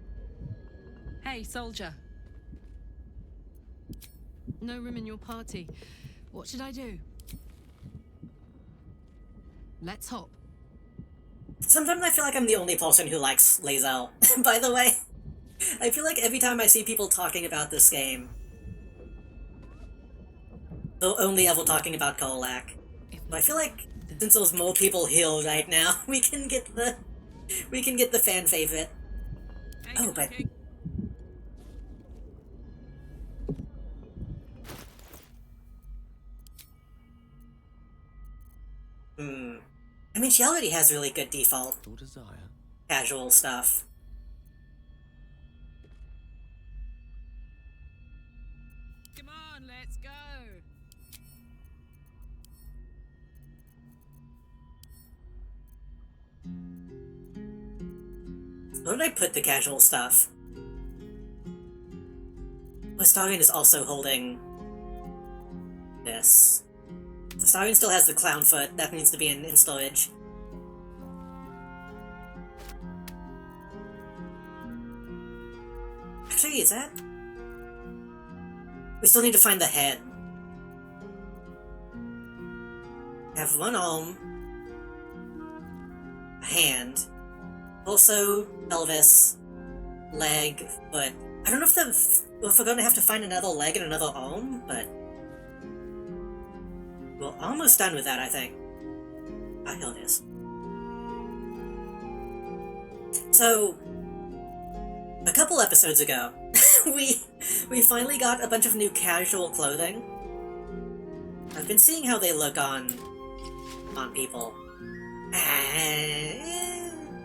Hey, soldier. No room in your party. What should I do? Let's hop. Sometimes I feel like I'm the only person who likes Lae'zel. By the way, I feel like every time I see people talking about this game, they're only ever talking about Karlak. I feel like since there's more people here right now, we can get the fan favorite. Oh, but I mean, she already has really good default casual stuff. Come on, let's go. Where did I put the casual stuff? Astarion is also holding this. Astarion still has the clown foot. That needs to be in storage. Actually, is that? We still need to find the head. Have one arm, a hand, also pelvis, leg, foot. I don't know if we're gonna have to find another leg and another arm, but we're almost done with that, I think. Ah, here it is. So, a couple episodes ago, we finally got a bunch of new casual clothing. I've been seeing how they look on people.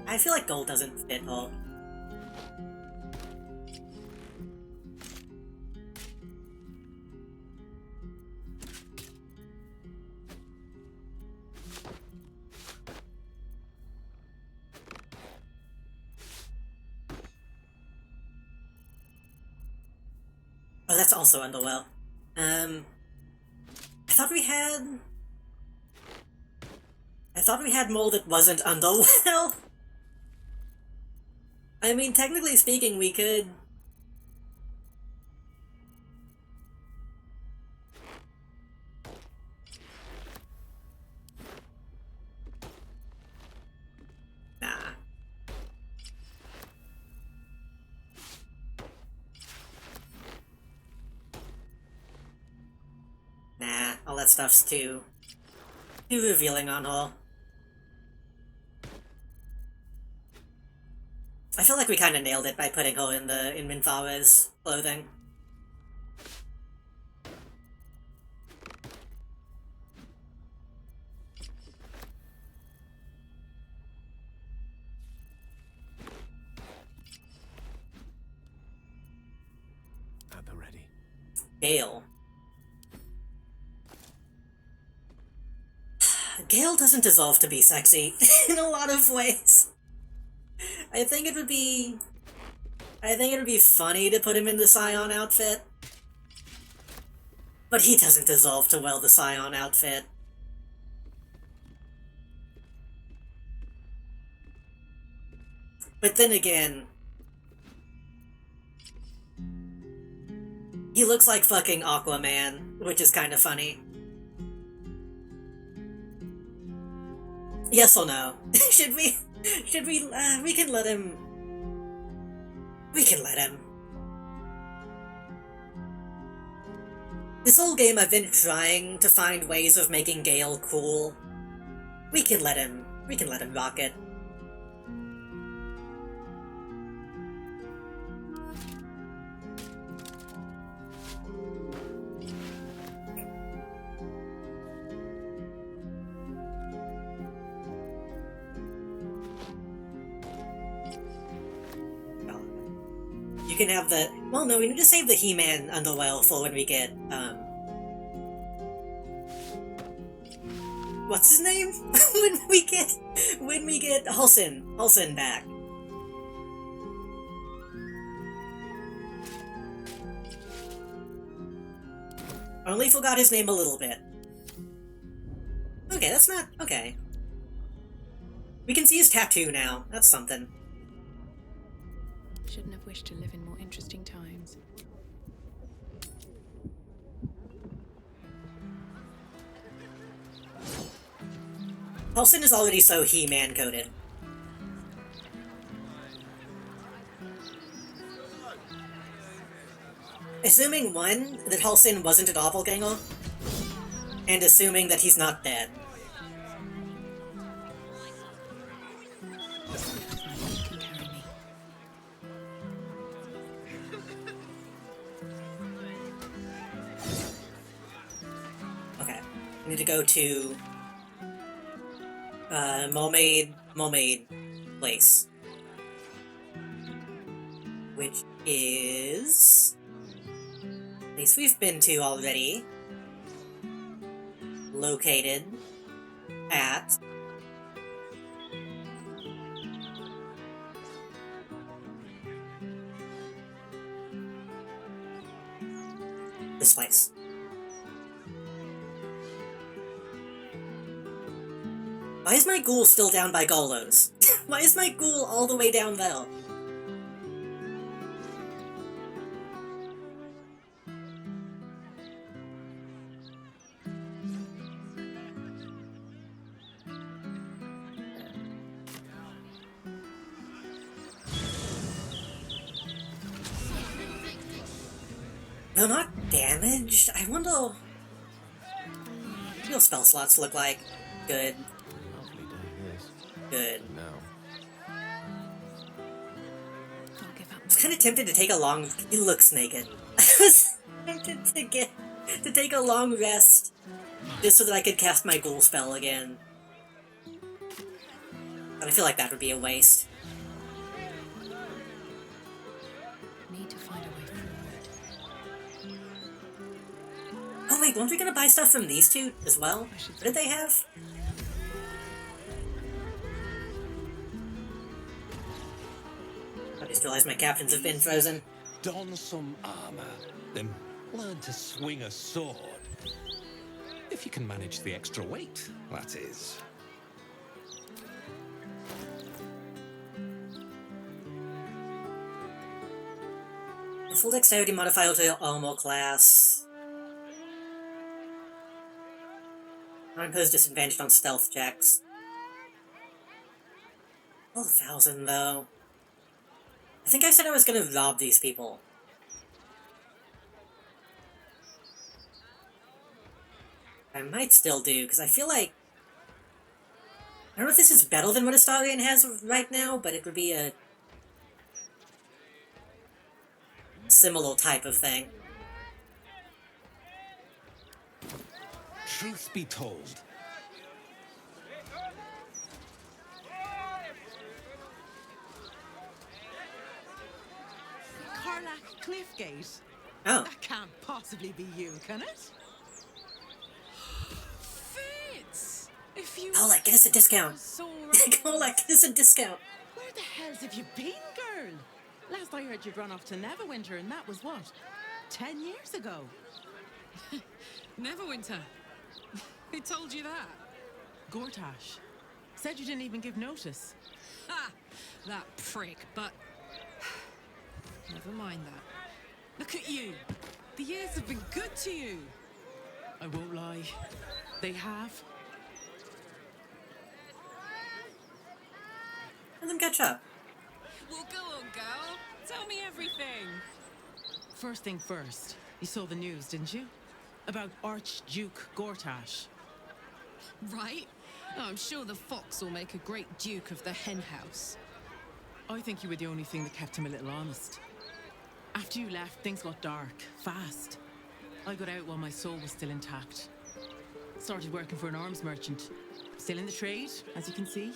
I feel like gold doesn't fit all. Oh, that's also underwell. I thought we had more that wasn't underwell. I mean, technically speaking, we could... that stuff's too revealing on her. I feel like we kind of nailed it by putting her in Minthara's clothing. At the ready. Gale. Gale doesn't deserve to be sexy in a lot of ways. I think it would be funny to put him in the Scion outfit. But he doesn't deserve to wear the Scion outfit. But then again, he looks like fucking Aquaman, which is kind of funny. Yes or no? Should we, we can let him. We can let him. This whole game I've been trying to find ways of making Gale cool. We can let him rock it. You can have the... Well, no, we need to save the He-Man underwear for when we get, what's his name? when we get Halsin back. I only forgot his name a little bit. Okay, that's not... Okay. We can see his tattoo now. That's something. Shouldn't have wished to live in more interesting times. Halsin is already so He-Man coded. Assuming, one, that Halsin wasn't a doppelganger, and assuming that he's not dead. Okay, I need to go to Mermaid place. Which is... place we've been to already. Located at... this place. Why is my ghoul still down by Golos? Why is my ghoul all the way down there? They're not damaged? I wonder... what your spell slots look like. Good. Good. No. I was kind of tempted to take a long... He looks naked. I was tempted to take a long rest, just so that I could cast my ghoul spell again. But I feel like that would be a waste. Need to find a way forward. Oh wait, weren't we gonna buy stuff from these two as well? What did they have? I just realized my captains have been frozen. Don some armor, then learn to swing a sword. If you can manage the extra weight, that is. The full dexterity modifier to your armor class. Not impose disadvantage on stealth checks. 12,000 though. I think I said I was gonna rob these people. I might still do, because I feel like... I don't know if this is better than what Astarion has right now, but it would be a similar type of thing. Truth be told, Carlack Cliffgate? Oh. That can't possibly be you, can it? Fitz! If you Colak, get us a discount. Colak, get us a discount. Where the hell's have you been, girl? Last I heard you'd run off to Neverwinter, and that was what? 10 years ago? Neverwinter. Who told you that? Gortash. Said you didn't even give notice. Ha! That prick, but... Never mind that. Look at you. The years have been good to you. I won't lie. They have. Let them catch up. Well, go on, girl. Tell me everything. First thing first, you saw the news, didn't you? About Archduke Gortash. Right? Oh, I'm sure the fox will make a great duke of the hen house. I think you were the only thing that kept him a little honest. After you left, things got dark, fast. I got out while my soul was still intact. Started working for an arms merchant. Still in the trade, as you can see.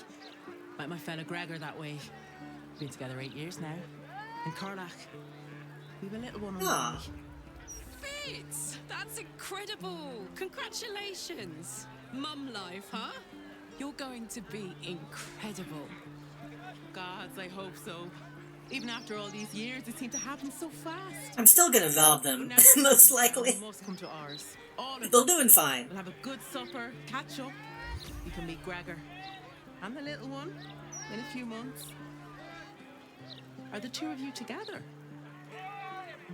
Met my fella Gregor that way. Been together 8 years now. And Carlack, we've a little one on the way. Fitz! That's incredible! Congratulations! Mum life, huh? You're going to be incredible. Gods, I hope so. Even after all these years, it seemed to happen so fast. I'm still gonna rob them, most likely. Must come to ours. All of They're them. doing fine. We'll have a good supper, catch up. You can meet Gregor. And the little one in a few months. Are the two of you together?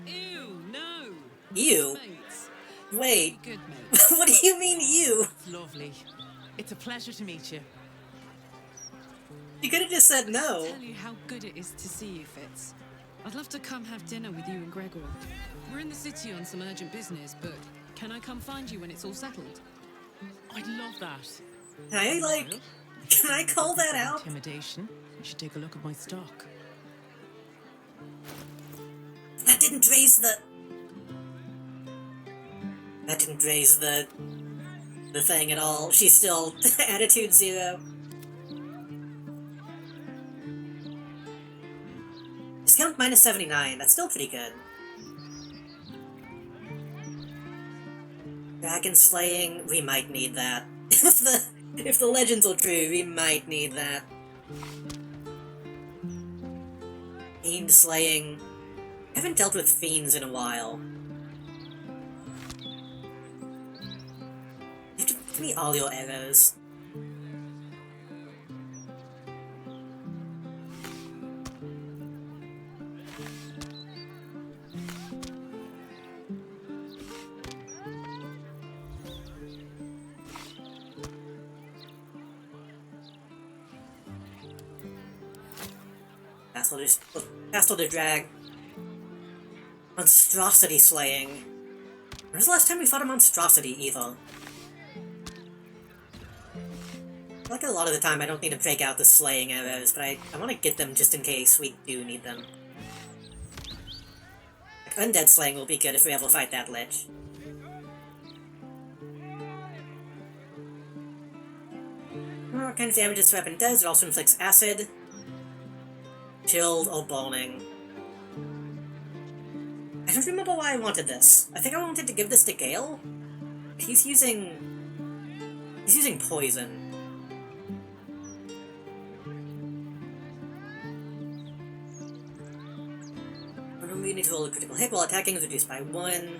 Ew, no. You? Mates. Wait. Good mate. What do you mean, you? It's lovely. It's a pleasure to meet you. You could have just said no. I'll tell you how good it is to see you, Fitz. I'd love to come have dinner with you and Gregor. We're in the city on some urgent business, but can I come find you when it's all settled? I'd love that. Can I call that out? Intimidation. You should take a look at my stock. That didn't raise the thing at all. She's still attitude 0. Discount minus 79. That's still pretty good. Dragon slaying. We might need that. If the legends are true, we might need that. Fiend slaying. I haven't dealt with fiends in a while. You have to give me all your arrows. Castle to drag. Monstrosity slaying. When was the last time we fought a monstrosity, either? Like a lot of the time, I don't need to break out the slaying arrows, but I want to get them just in case we do need them. Like, undead slaying will be good if we ever fight that lich. What kind of damage this weapon does, it also inflicts acid, chilled, or burning. I don't remember why I wanted this. I think I wanted to give this to Gale. He's using poison. We need to roll a critical hit while attacking is reduced by 1.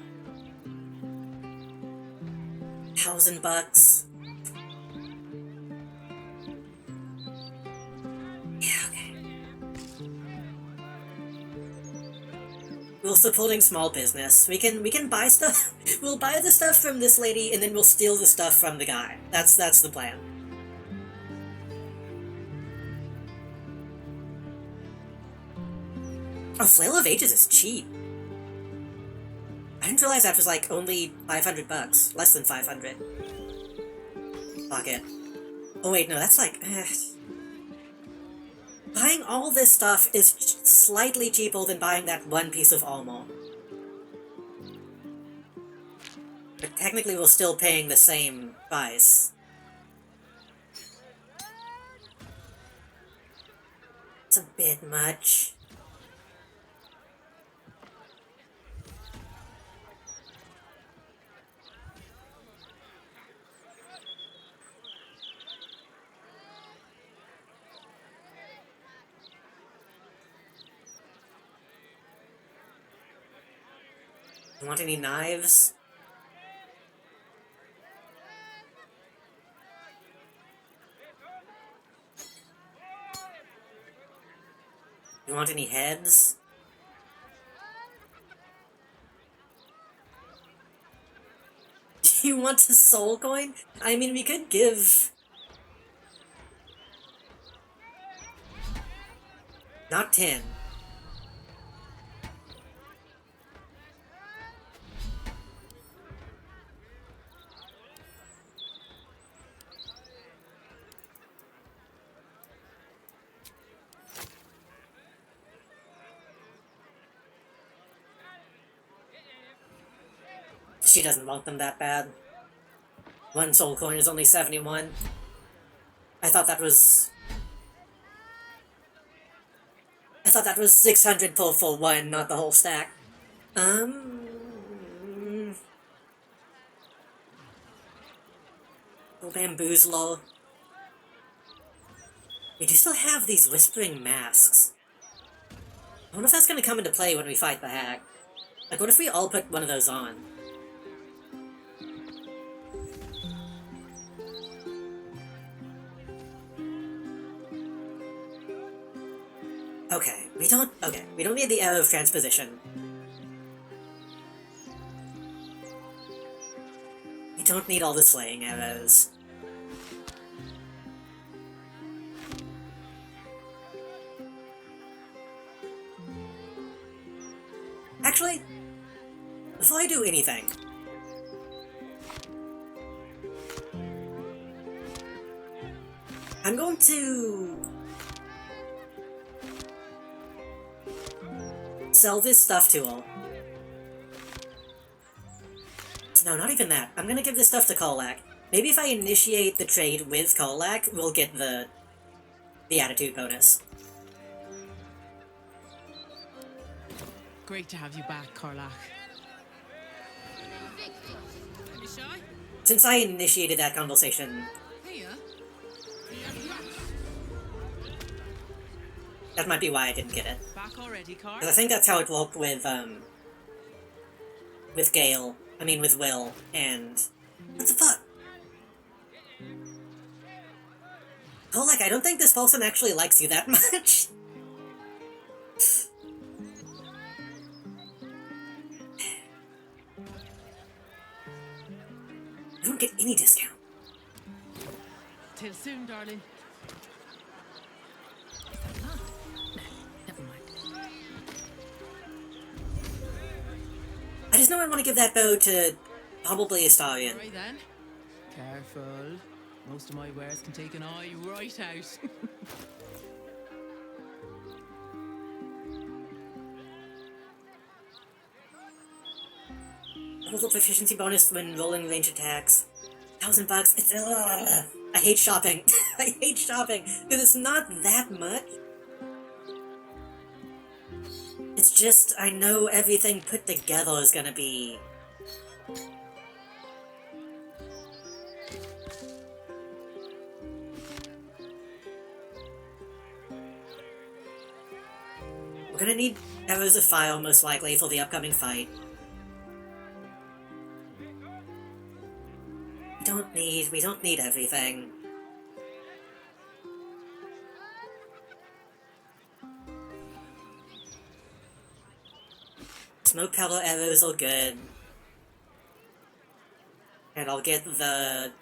$1,000. Yeah, okay. We're supporting small business. We can buy stuff. We'll buy the stuff from this lady, and then we'll steal the stuff from the guy. That's the plan. Oh, Flail of Ages is cheap. I didn't realize that was like only $500. Less than 500. pocket. Oh wait, no, that's like... Buying all this stuff is slightly cheaper than buying that one piece of armor. But technically we're still paying the same price. It's a bit much. You want any knives? You want any heads? Do you want a soul coin? I mean, we could give... Not 10. She doesn't want them that bad. One soul coin is only 71. I thought that was 600 pull for one, not the whole stack. Little bamboo's low. We do still have these whispering masks. I wonder if that's gonna come into play when we fight the hag. Like, what if we all put one of those on? Okay, we don't need the arrow of transposition. We don't need all the slaying arrows. Actually, before I do anything, I'm going to sell this stuff to her. No, not even that. I'm gonna give this stuff to Kolak. Maybe if I initiate the trade with Kolak, we'll get the attitude bonus. Great to have you back, Karlach. Any shy? Since I initiated that conversation, Here. that might be why I didn't get it. Back already, Car? 'Cause I think that's how it worked with Gale. I mean, with Will, and... What the fuck? Kolak, I don't think this person actually likes you that much. You don't get any discount. Till soon, darling. I just know I want to give that bow to probably a stallion. Right then. Careful. Most of my wares can take an eye right out. Level proficiency bonus when rolling range attacks. $1,000. It's I hate shopping. I hate shopping because it's not that much. It's just I know everything put together is gonna be. We're gonna need arrows of fire most likely for the upcoming fight. We don't need everything. Smoke powder arrows are good. And I'll get the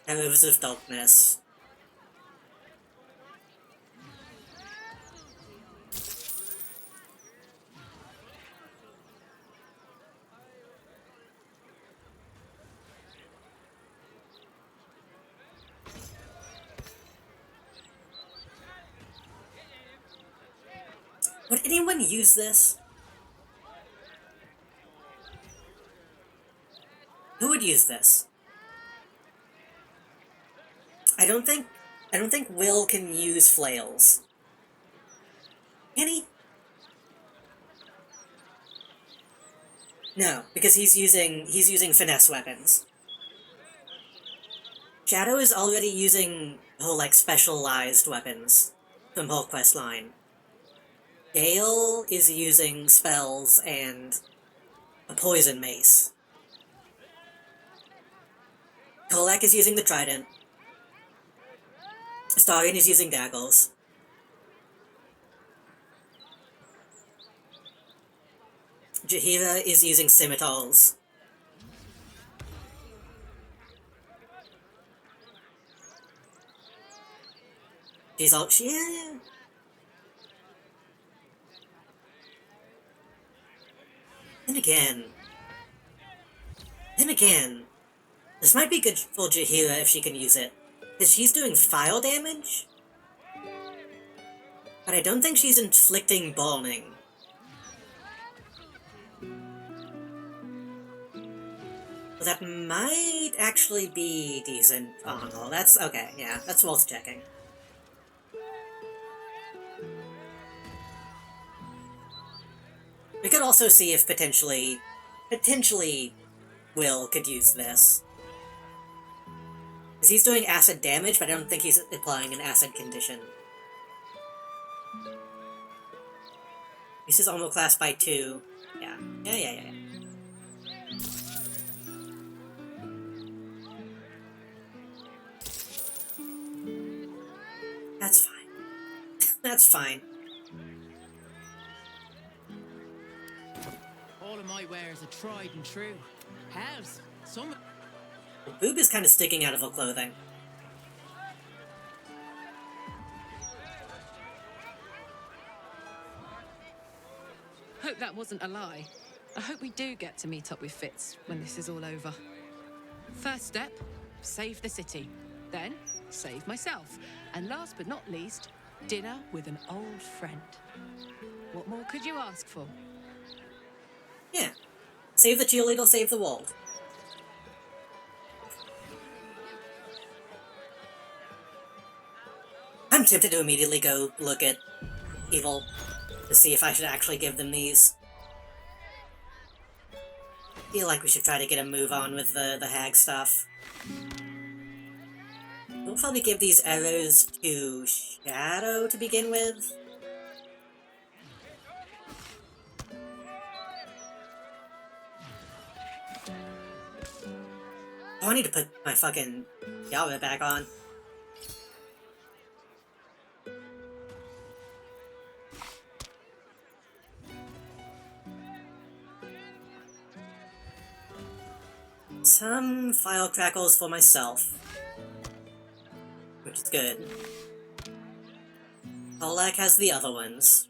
arrows of darkness. Would anyone use this? Who would use this? I don't think Will can use flails. Can he? No, because he's using finesse weapons. Shadow is already using whole, like, specialized weapons from whole quest line. Gale is using spells and a poison mace. Kolak is using the trident. Starion is using daggers. Jahira is using scimitars. She's all... yeah. Then again, this might be good for Jahira if she can use it, because she's doing fire damage, but I don't think she's inflicting burning. That might actually be decent. Oh no, that's okay, yeah, that's worth checking. We could also see if potentially Will could use this. Because he's doing acid damage, but I don't think he's applying an acid condition. This is armor class by 2. Yeah. That's fine. That's fine. All of my wares are tried and true. Hells, some... The boob is kind of sticking out of her clothing. Hope that wasn't a lie. I hope we do get to meet up with Fitz when this is all over. First step, save the city. Then, save myself. And last but not least, dinner with an old friend. What more could you ask for? Yeah. Save the cheerleader, save the world. I'm tempted to immediately go look at Evil to see if I should actually give them these. Feel like we should try to get a move on with the hag stuff. We'll probably give these arrows to Shadow to begin with. Oh, I need to put my fucking Yara back on. Some file crackles for myself, which is good. Olak has the other ones.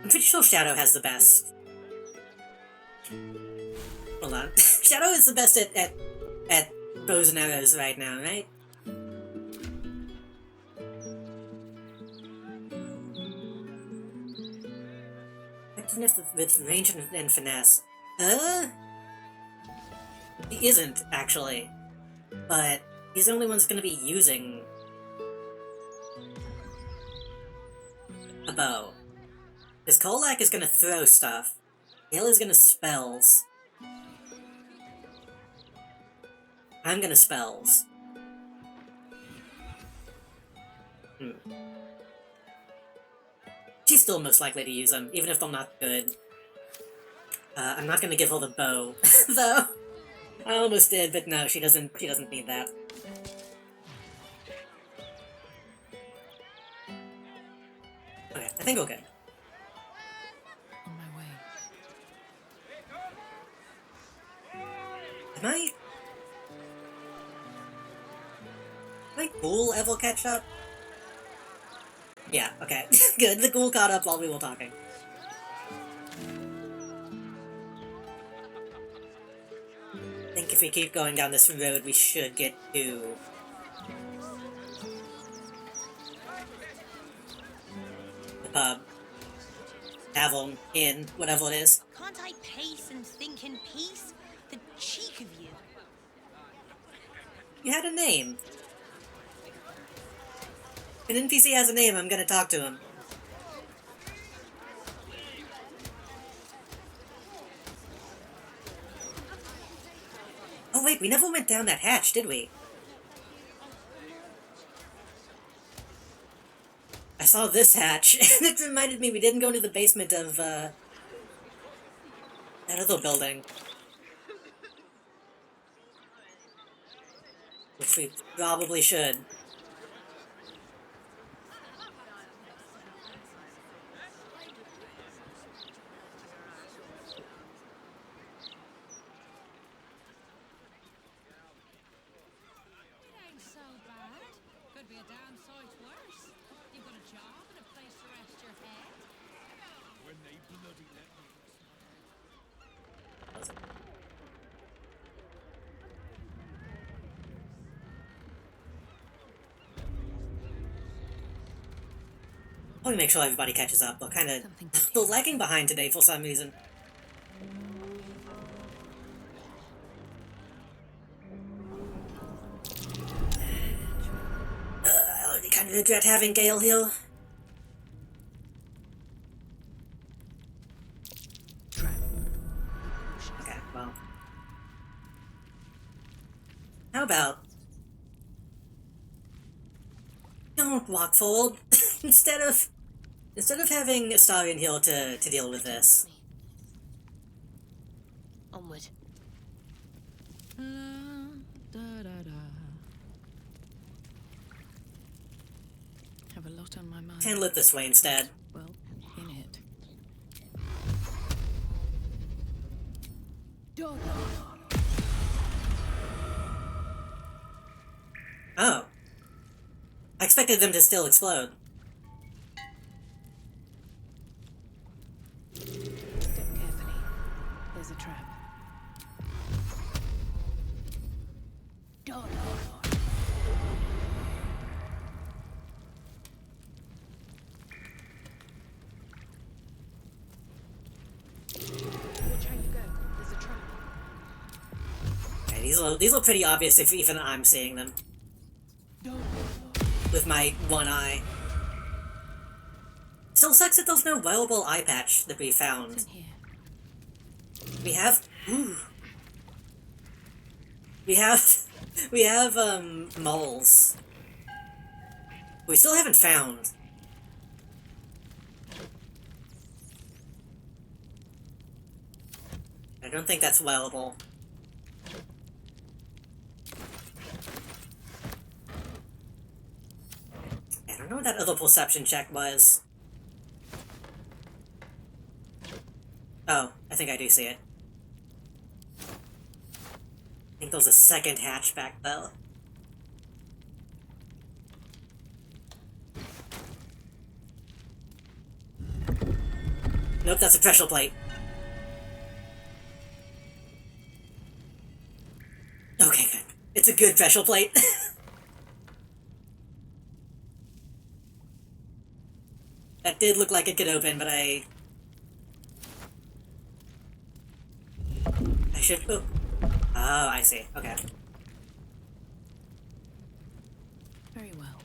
I'm pretty sure Shadow has the best. Hold on. Shadow is the best at bows and arrows right now, right? Effectiveness with range and finesse. He isn't, actually. But he's the only one that's gonna be using a bow. Because Kolak is gonna throw stuff. Gale is gonna spells. I'm gonna spells. She's still most likely to use them, even if they're not good. I'm not gonna give her the bow, though. I almost did, but no, she doesn't need that. Okay, I think we're good. On my way. Am I cool ever catch up? Yeah, okay. Good, the ghoul caught up while we were talking. I think if we keep going down this road, we should get to the pub. Tavern, inn, whatever it is. Can't I pace and think in peace? The cheek of you. You had a name. If an NPC has a name, I'm gonna talk to him. Oh wait, we never went down that hatch, did we? I saw this hatch, and it reminded me we didn't go to the basement of, that other building. Which we probably should. I want to make sure everybody catches up. We're kind of we're lagging behind today for some reason. I already kind of regret having Gale here. Okay, well. How about... Don't walk forward. instead of having Starion here to deal with this. Onward. Have a lot on my mind. Handle it this way instead. Well, in it. Oh. I expected them to still explode. Step carefully. There's a trap. Watch how you go. There's a trap. Okay, these look pretty obvious if even I'm seeing them. With my one eye. Still sucks that there's no wearable eye patch that we found. We have... Ooh. We have, moles. We still haven't found. I don't think that's wearable. I don't know what that other perception check was. Oh, I think I do see it. I think there's a second hatchback, though. Nope, that's a pressure plate. Okay, good. It's a good pressure plate. That did look like it could open, but I should... Oh, I see. Okay. Very well.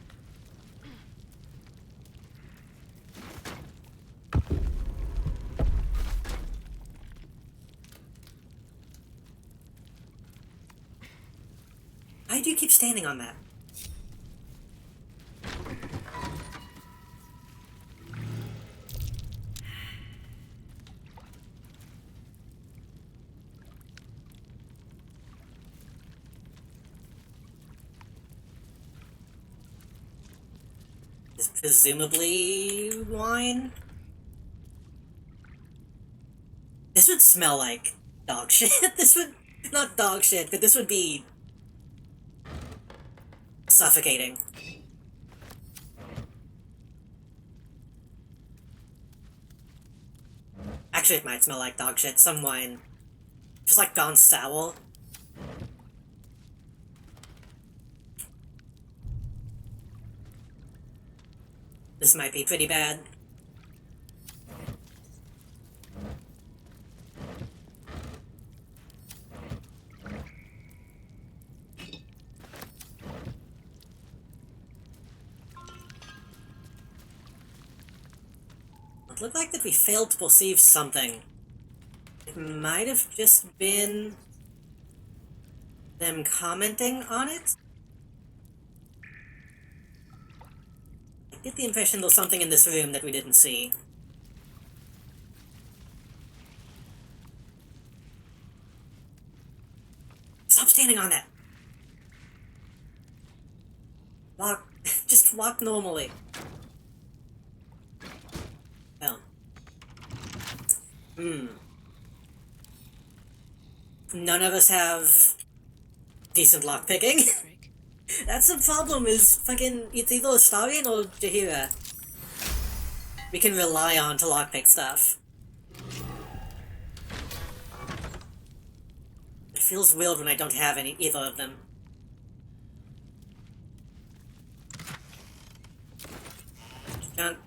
Why do you keep standing on that? Is presumably wine? This would smell like dog shit. This would... Not dog shit, but this would be... suffocating. Actually, it might smell like dog shit. Some wine. Just like gone sour. This might be pretty bad. It looked like that we failed to perceive something. It might have just been them commenting on it. I get the impression there's something in this room that we didn't see. Stop standing on that! Walk. Just walk normally. Oh. None of us have decent lockpicking. That's the problem, is fucking, it's either Astarion or Jaheira we can rely on to lockpick stuff. It feels weird when I don't have either of them. Junk.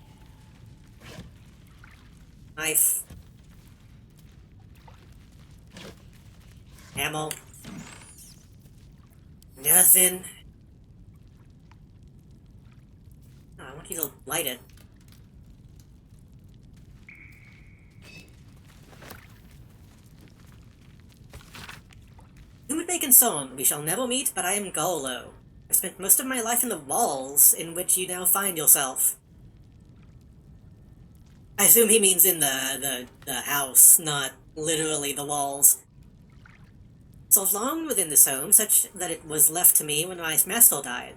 Knife. Ammo. Nothing. Oh, I want you to light it. Who would make and so on? We shall never meet, but I am Golo. I've spent most of my life in the walls in which you now find yourself. I assume he means in the house, not literally the walls. So long within this home, such that it was left to me when my master died.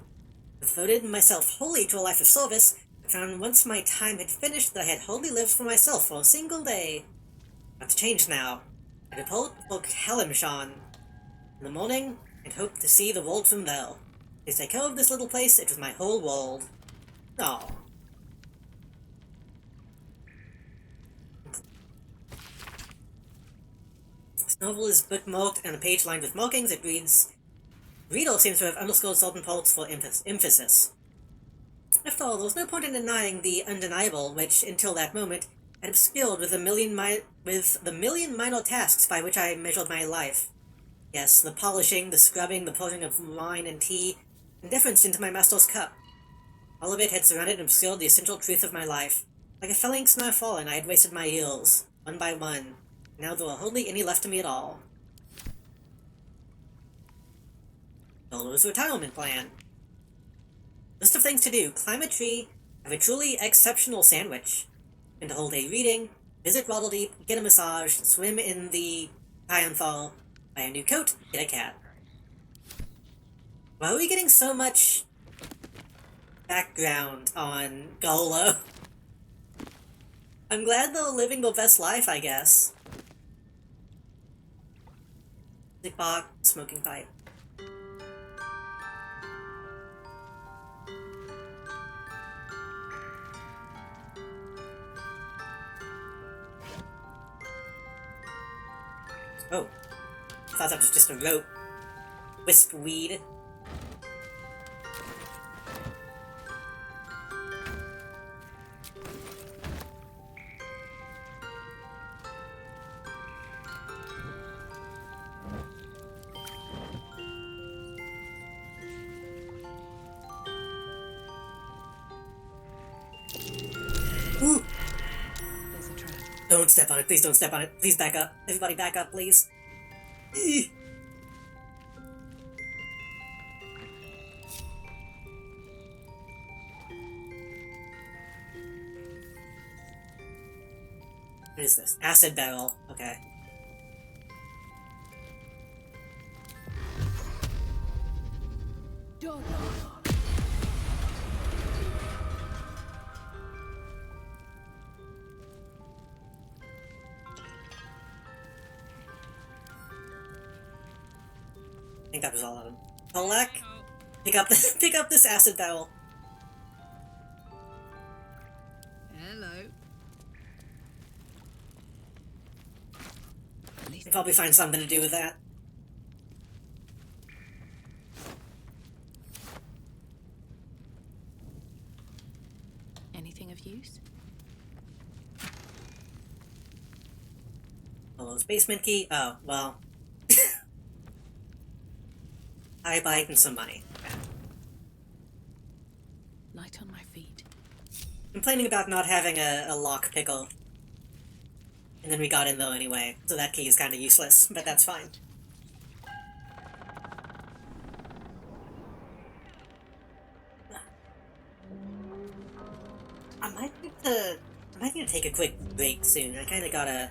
I devoted myself wholly to a life of service, but found once my time had finished that I had wholly lived for myself for a single day. That's changed now. I depart for Kalimshan. In the morning, I'd hoped to see the world from there. To take care of this little place, it was my whole world. Oh. This novel is bookmarked and a page lined with markings. It reads, Reader seems to have underscored certain parts for emphasis. After all, there was no point in denying the undeniable, which, until that moment, had obscured with the million minor tasks by which I measured my life. Yes, the polishing, the scrubbing, the pouring of wine and tea, indifference into my master's cup. All of it had surrounded and obscured the essential truth of my life. Like a felling snow fallen, I had wasted my years, one by one. Now there were hardly any left to me at all. Balur's retirement plan. List of things to do. Climb a tree, have a truly exceptional sandwich, and to hold a reading, visit Waddledeep, get a massage, swim in the Kyanthal, buy a new coat, get a cat. Why are we getting so much background on Golo? I'm glad they're living their best life, I guess. Music box, smoking pipe. Oh, I thought that was just a rope. Wisp weed. Ooh. Don't step on it. Please don't step on it. Please back up. Everybody back up, please. Eeh. What is this? Acid barrel. Okay. I think that was all of them. Polak, pick up this acid barrel. Hello. probably find something to do with that. Anything of use? Hollow's basement key? Oh, well. I bite and some money. Light on my feet. Complaining about not having a lock pickle. And then we got in though anyway, so that key is kind of useless, but that's fine. I might need to take a quick break soon. I kinda gotta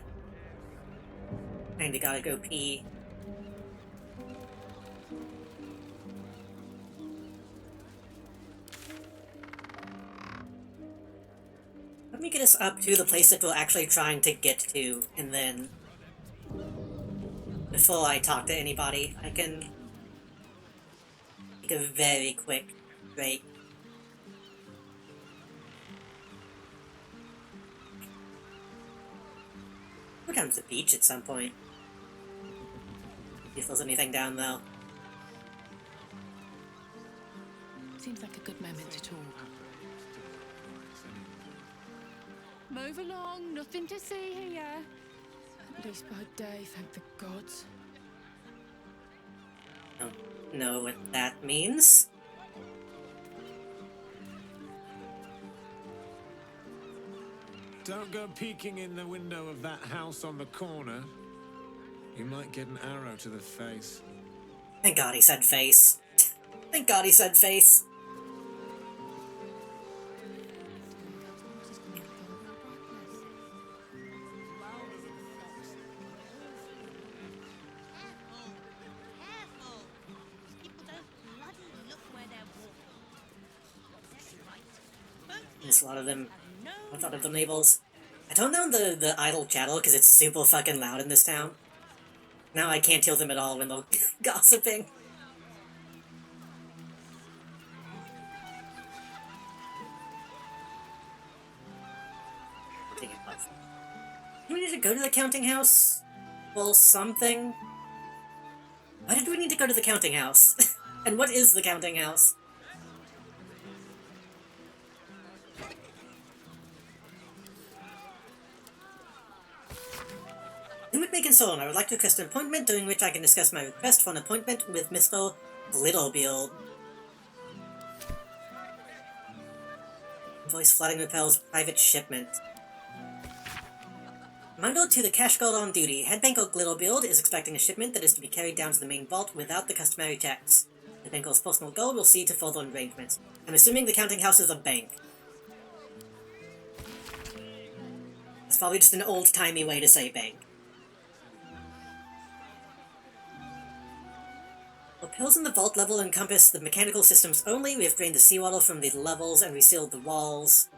go pee. Let me get us up to the place that we're actually trying to get to, and then before I talk to anybody, I can take a very quick break. Go down to the beach at some point. See if there's anything down though. Seems like a good moment to talk. Move along, nothing to see here. At least by day, thank the gods. Don't know what that means. Don't go peeking in the window of that house on the corner. You might get an arrow to the face. Thank God he said face. Thank God he said face. There's a lot of them. I thought of the labels. I don't know the idle chattel because it's super fucking loud in this town. Now I can't hear them at all when they're gossiping. Do we need to go to the counting house? Well, something? Why did we need to go to the counting house? And what is the counting house? Making Solon, I would like to request an appointment during which I can discuss my request for an appointment with Mr. Littlebeard. Voice flooding repels private shipment. Reminder to the cash guard on duty. Head banker Littlebeard is expecting a shipment that is to be carried down to the main vault without the customary checks. The banker's personal goal will see to further arrangements. I'm assuming the counting house is a bank. It's probably just an old-timey way to say bank. Pills in the vault level encompass the mechanical systems only. We have drained the seawater from the levels and resealed the walls.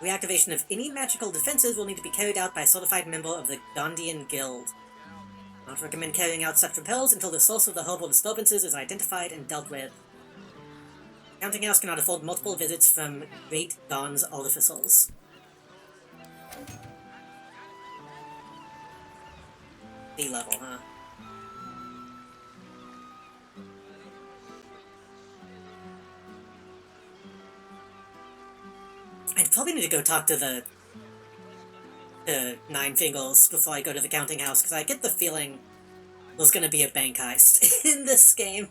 Reactivation of any magical defenses will need to be carried out by a certified member of the Gondian Guild. Not recommend carrying out such repels until the source of the herbal disturbances is identified and dealt with. Counting House cannot afford multiple visits from Great Dawn's artificers. Sea level, huh? I'd probably need to go talk to the Nine Fingers before I go to the counting house, because I get the feeling there's gonna be a bank heist in this game.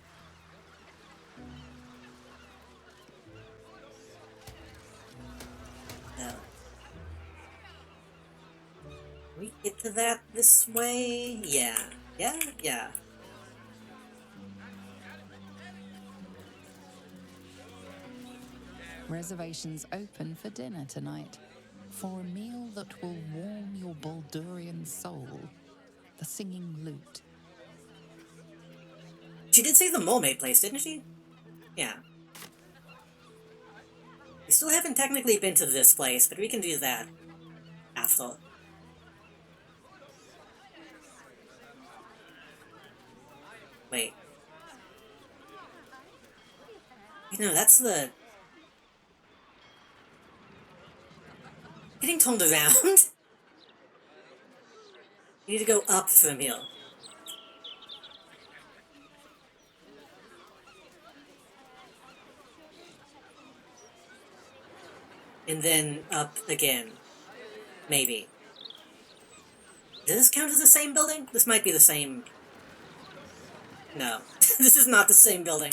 Can we get to that this way? Yeah. Yeah. Reservations open for dinner tonight. For a meal that will warm your Baldurian soul. The Singing Lute. She did say the mermaid place, didn't she? Yeah. We still haven't technically been to this place, but we can do that after. Wait. No, that's the... Getting turned around? You need to go up from here. and then up again. Maybe. Does this count as the same building? This might be the same. No. This is not the same building.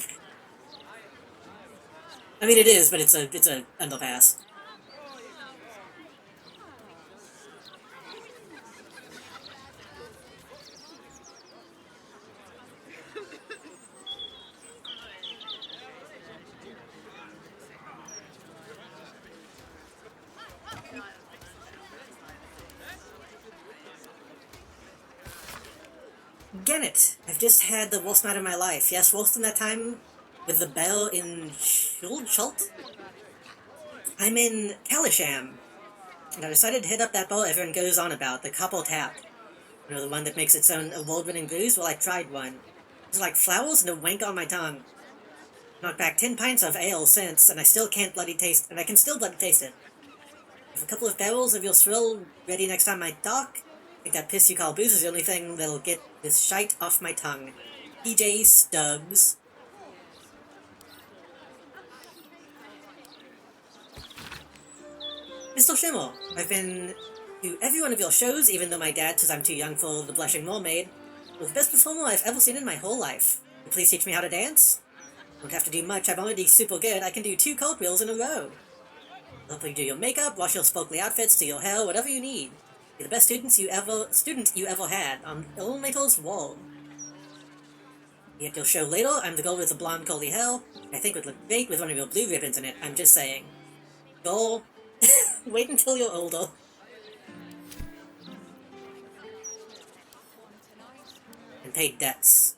I mean, it is, but it's a underpass. Get it! I've just had the worst night of my life. Yes, worse than that time with the bell in Schult? I'm in Kalisham, and I decided to hit up that bar everyone goes on about, the couple tap. You know, the one that makes its own award-winning booze? Well, I tried one. It was like flowers and a wank on my tongue. Knocked back 10 pints of ale since, and I still can't bloody taste, and I can still bloody taste it. With a couple of barrels of your swill ready next time I dock, I think that piss you call booze is the only thing that'll get this shite off my tongue. PJ Stubbs. Mr. Schimmel, I've been to every one of your shows, even though my dad says I'm too young for The Blushing Mermaid. You're the best performer I've ever seen in my whole life. Will you please teach me how to dance? Don't have to do much, I'm already super good. I can do 2 cartwheels in a row. I'll help you do your makeup, wash your sparkly outfits, do your hair, whatever you need. You're the best student you ever had on Illuminator's wall. You at your show later, I'm the girl with the blonde curly hair. I think would look great with one of your blue ribbons in it, I'm just saying. Girl, wait until you're older. And pay debts.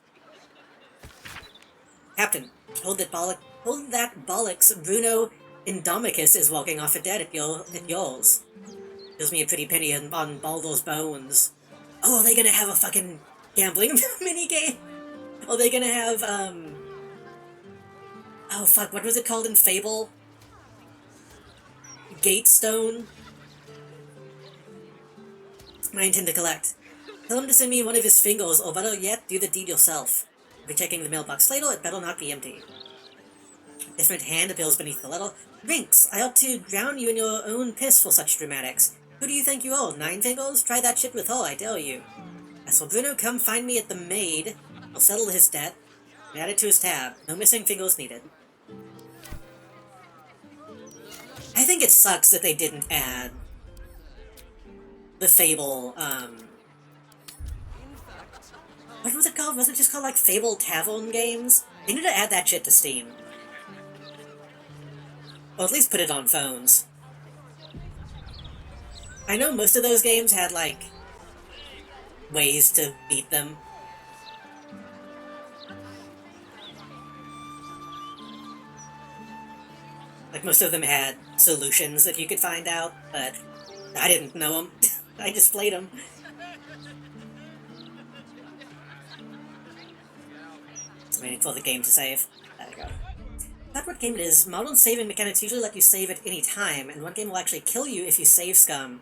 Captain, hold that bollocks Bruno Indomicus is walking off a debt at yours. Gives me a pretty penny on Baldur's bones. Oh, are they gonna have a fucking gambling minigame? Are they gonna have, oh fuck, what was it called in Fable? Gatestone? I intend to collect. Tell him to send me one of his fingers, or better yet, do the deed yourself. If you're checking the mailbox later, it better not be empty. A different hand appears beneath the letter. Rinks, I ought to drown you in your own piss for such dramatics. Who do you think you are, 9 fingers? Try that shit with her, I dare you. As for Bruno, come find me at the Maid. I'll settle his debt and add it to his tab. No missing fingers needed. I think it sucks that they didn't add the Fable, what was it called? Was it just called, like, Fable Tavern Games? They need to add that shit to Steam. Or at least put it on phones. I know most of those games had, like, ways to beat them. Like, most of them had solutions that you could find out, but I didn't know them. I just played them. Just waiting for the game to save. There we go. That's what game it is. Modern saving mechanics usually let you save at any time, and one game will actually kill you if you save scum.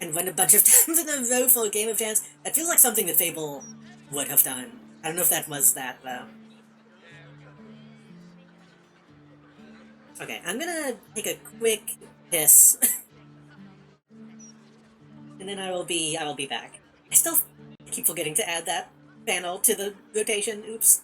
And win a bunch of times in a row for a game of chance. That feels like something that Fable would have done. I don't know if that was that, though. Okay, I'm gonna take a quick piss. And then I will be back. I still keep forgetting to add that panel to the rotation. Oops.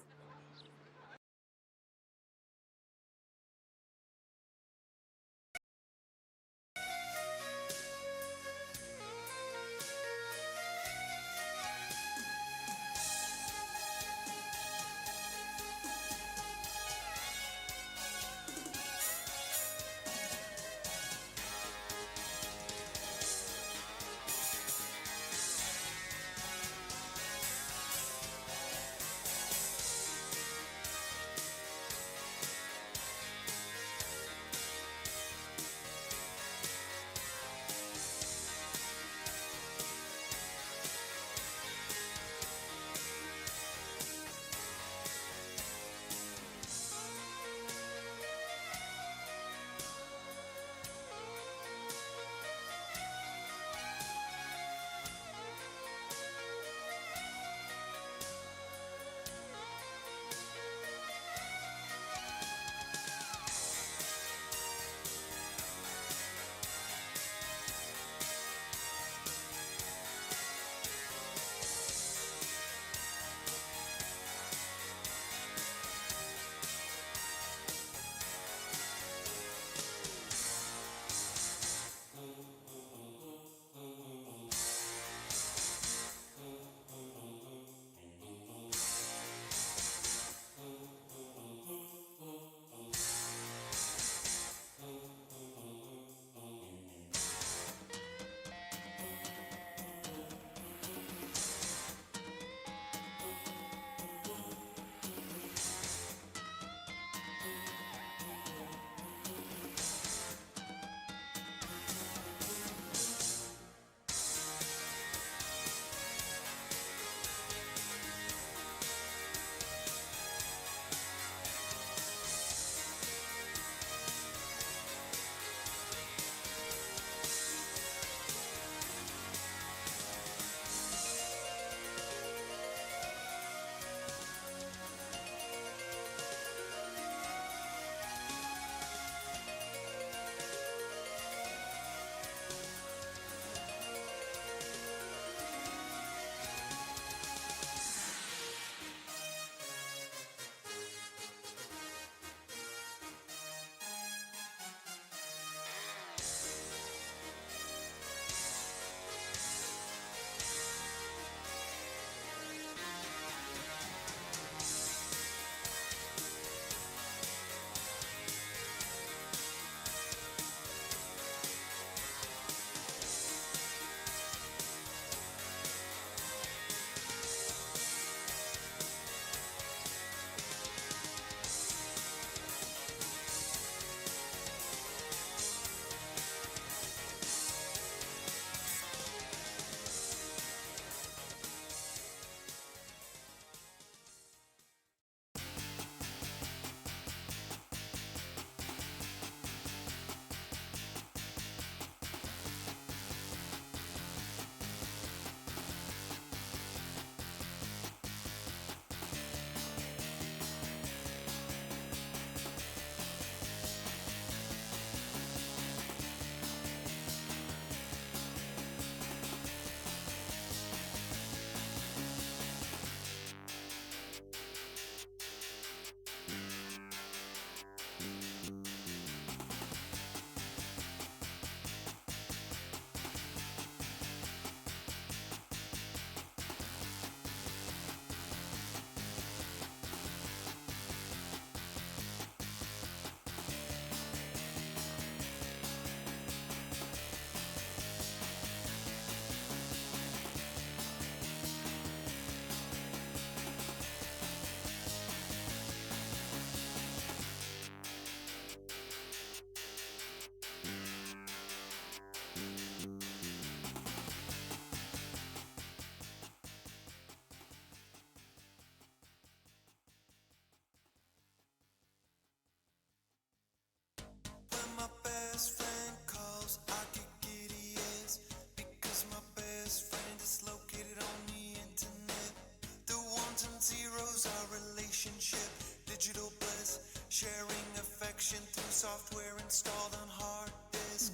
zeros, our relationship, digital bliss, sharing affection through software installed on hard disk.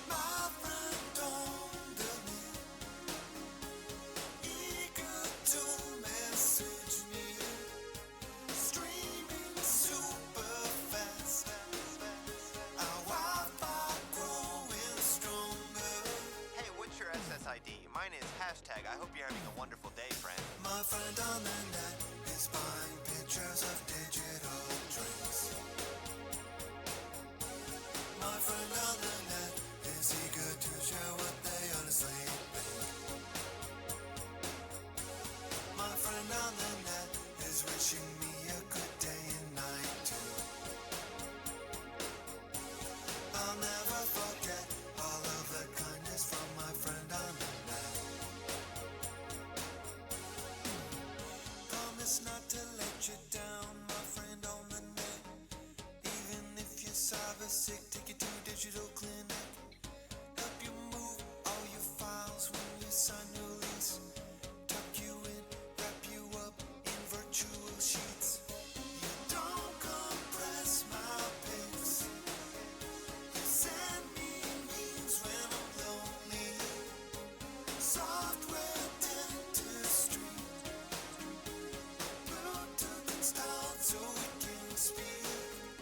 My friend on the net, eager to message me, streaming super fast, our Wi-Fi growing stronger. Hey, what's your SSID? Mine is hashtag. I hope you're having a wonderful day, friend. My friend on the net is buying pictures of digital drinks. My friend on the net is eager to share what they honestly think. My friend on the net is wishing me a good day and night too. I'll never forget all of the kindness from my friend on the net. Promise not to let you down, my friend on the net. Even if you're cyber sick, take you to digital clinic. Help you move all your files when you sign your lease. Tuck you in, wrap you up in virtual sheets. You don't compress my pics. You send me memes when I'm lonely. Software dentistry. Bluetooth installed so we can speak.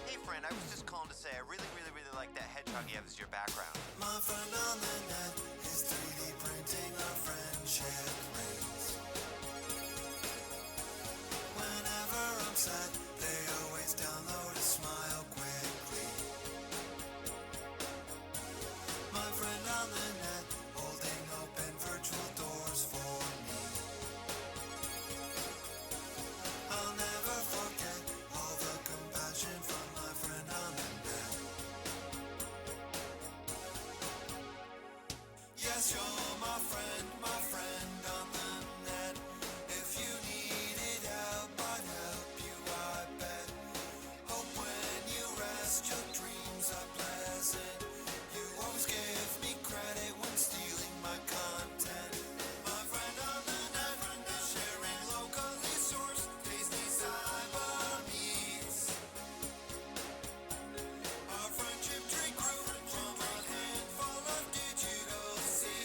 Hey, friend, I was just calling to say I really like that hedgehog you have as your background. My friend on the net is 3D printing our friendship rings. Whenever I'm sad, they always download a smile quickly. My friend on the net holding open virtual doors for me. I'll never forget all the compassion from my friend on the net. Yes, you're my friend on the net. If you needed help, I'd help you, I bet. Hope when you rest, your dreams are pleasant. You always give me credit when stealing my content. My friend on the net is sharing locally sourced tasty cyber meats. Our friendship tree grew from a handful of digital seeds.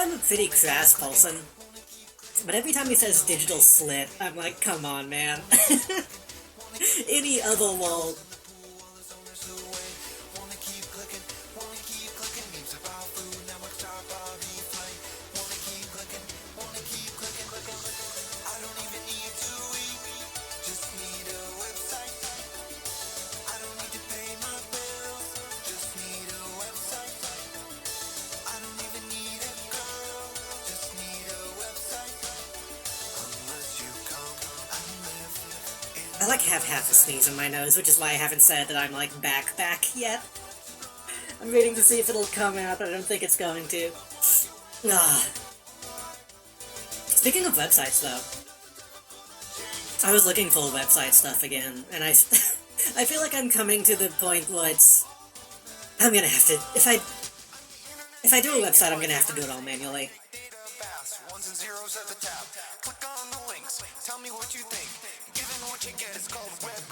I'm a pretty crass person, but every time he says digital slit, I'm like, come on, man. Any other wall. I like have half a sneeze in my nose, which is why I haven't said that I'm like back yet. I'm waiting to see if it'll come out, but I don't think it's going to. Ah. Speaking of websites, though, I was looking for website stuff again, and I, I feel like I'm coming to the point where I'm gonna have to, if I do a website, I'm gonna have to do it all manually.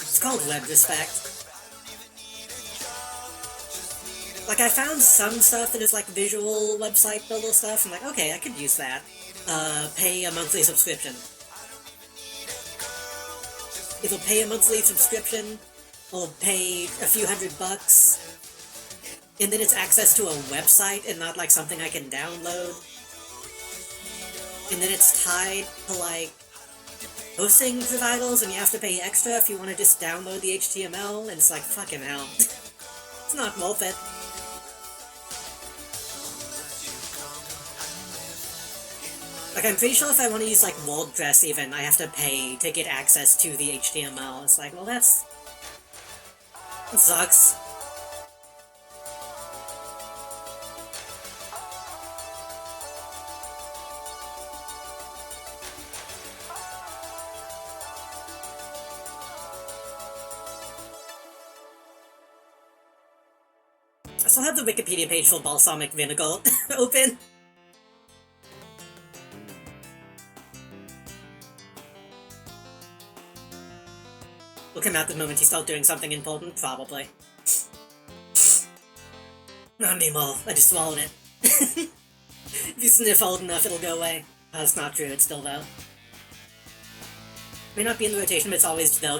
It's called web respect. Like, I found some stuff that is like visual website builder stuff. I'm like, okay, I could use that. Pay a monthly subscription. Either pay a monthly subscription, or pay a few $100, and then it's access to a website and not like something I can download. And then it's tied to like hosting providers, and you have to pay extra if you want to just download the HTML, and it's like, fucking hell. It's not worth it. Like, I'm pretty sure if I want to use, like, WordPress even, I have to pay to get access to the HTML. It's like, well, that sucks. I still have the Wikipedia page for balsamic vinegar open. Will come out the moment you start doing something important, probably. Not anymore, I just swallowed it. If you sniff old enough, it'll go away. Oh, that's not true, it's still though. May not be in the rotation, but it's always though,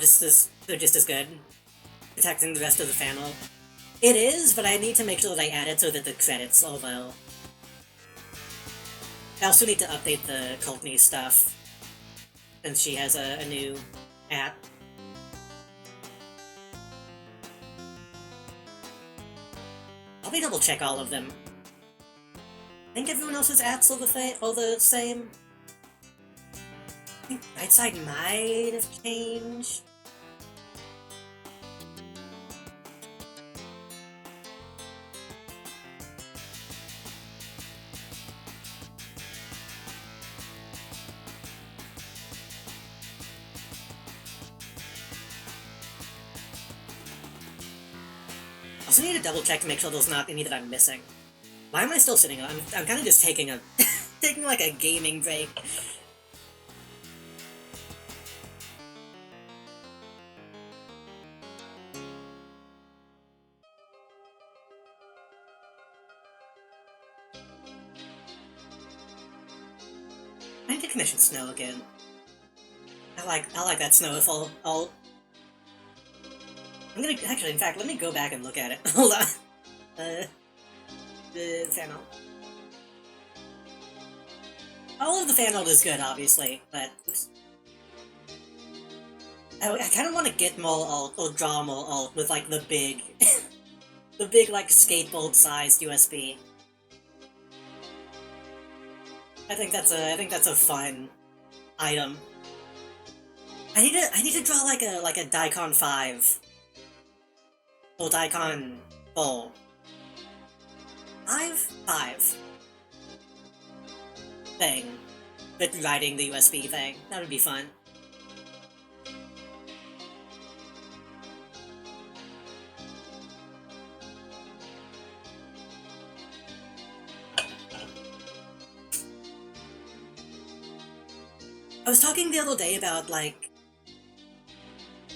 they're just as good. Protecting the rest of the family. It is, but I need to make sure that I add it so that the credits are low. I also need to update the Courtney stuff, since she has a new app. I'll double check all of them. I think everyone else's apps are the same. I think right side might have changed. I also need to double check to make sure there's not any that I'm missing. Why am I still sitting? I'm kind of just taking a taking like a gaming break. I need to commission snow again. I like that snow if I'll I'm gonna, actually, in fact, let me go back and look at it. Hold on. The fan art. All of the fan art is good, obviously, but oops. I kind of want to get more alt, or draw more alt with, like, the big, the big, like, skateboard-sized USB. I think that's a fun item. I need to draw like a Daikon 5. Or Daikon 4. 5 thing. With riding the USB thing. That would be fun. I was talking the other day about, like,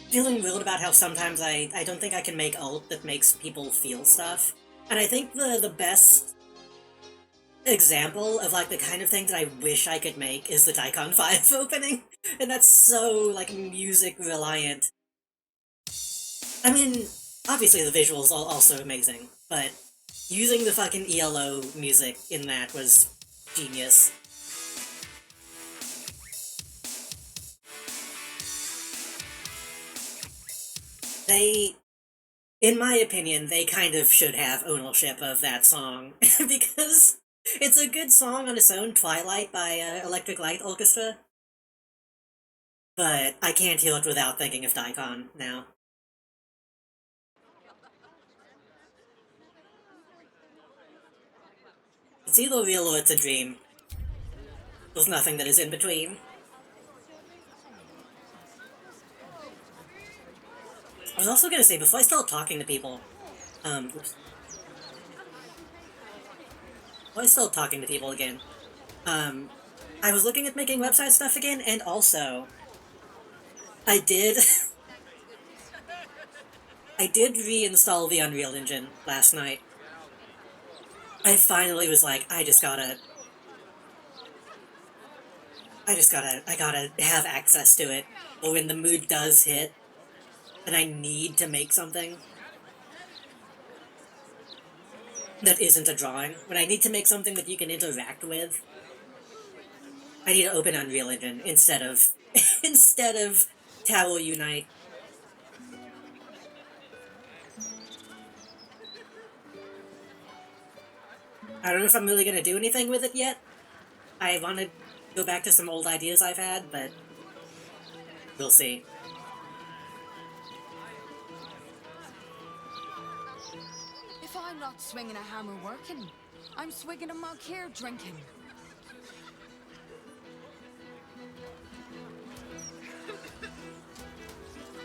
feeling weird about how sometimes I don't think I can make art that makes people feel stuff. And I think the best example of like the kind of thing that I wish I could make is the Daikon 5 opening. And that's so like music reliant. I mean, obviously the visuals are also amazing, but using the fucking ELO music in that was genius. They, in my opinion, they kind of should have ownership of that song, because it's a good song on its own, Twilight by Electric Light Orchestra, but I can't hear it without thinking of Daikon now. It's either real or it's a dream. There's nothing that is in between. I was also gonna say, before I start talking to people, oops. Before I start talking to people again, I was looking at making website stuff again, and also, I did reinstall the Unreal Engine last night. I finally was like, I gotta have access to it, but when the mood does hit, and I need to make something that isn't a drawing, when I need to make something that you can interact with, I need to open Unreal Engine instead of Tower Unite. I don't know if I'm really gonna do anything with it yet. I want to go back to some old ideas I've had, but we'll see. If I'm not swinging a hammer working, I'm swigging a mug here drinking.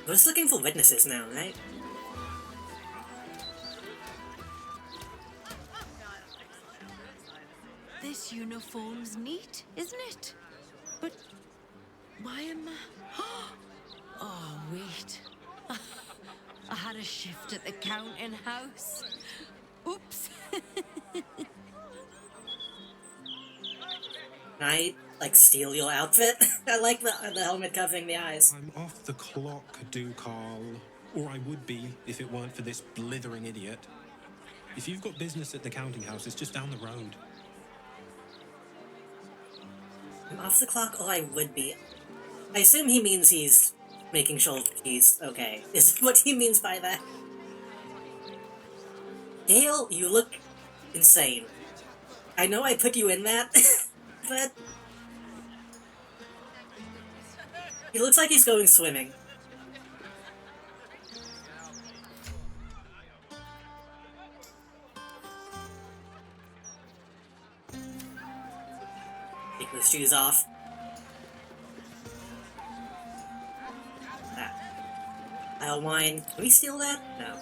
We're just looking for witnesses now, right? This uniform's neat, isn't it? But why am I... Oh, wait. I had a shift at the counting house. Oops. Can I, like, steal your outfit? I like the helmet covering the eyes. I'm off the clock, Ducal. Or I would be if it weren't for this blithering idiot. If you've got business at the counting house, it's just down the road. I'm off the clock, or I would be. I assume he means he's making sure he's okay. Is what he means by that. Gale, you look insane. I know I put you in that, but he looks like he's going swimming. Take those shoes off. I'll wine. Can we steal that? No.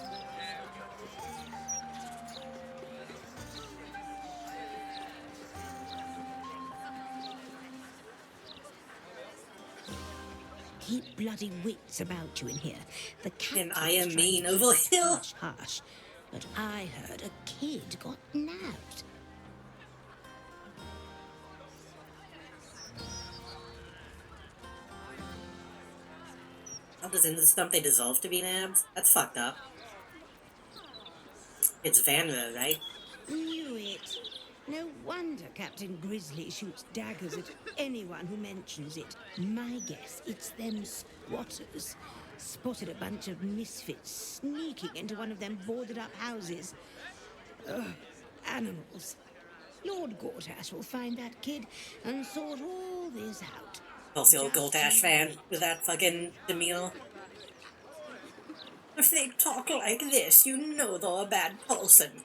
Keep bloody wits about you in here. The cat. And I am mean over here. Hush, hush. But I heard a kid got nabbed. How does in the stump they deserve to be nabbed? That's fucked up. It's Vanra, right? Knew it. No wonder Captain Grizzly shoots daggers at anyone who mentions it. My guess, it's them squatters. Spotted a bunch of misfits sneaking into one of them boarded-up houses. Ugh, animals. Lord Gortash will find that kid and sort all this out. Also a Goldash fan with that fucking demeanor. If they talk like this, you know they're a bad person.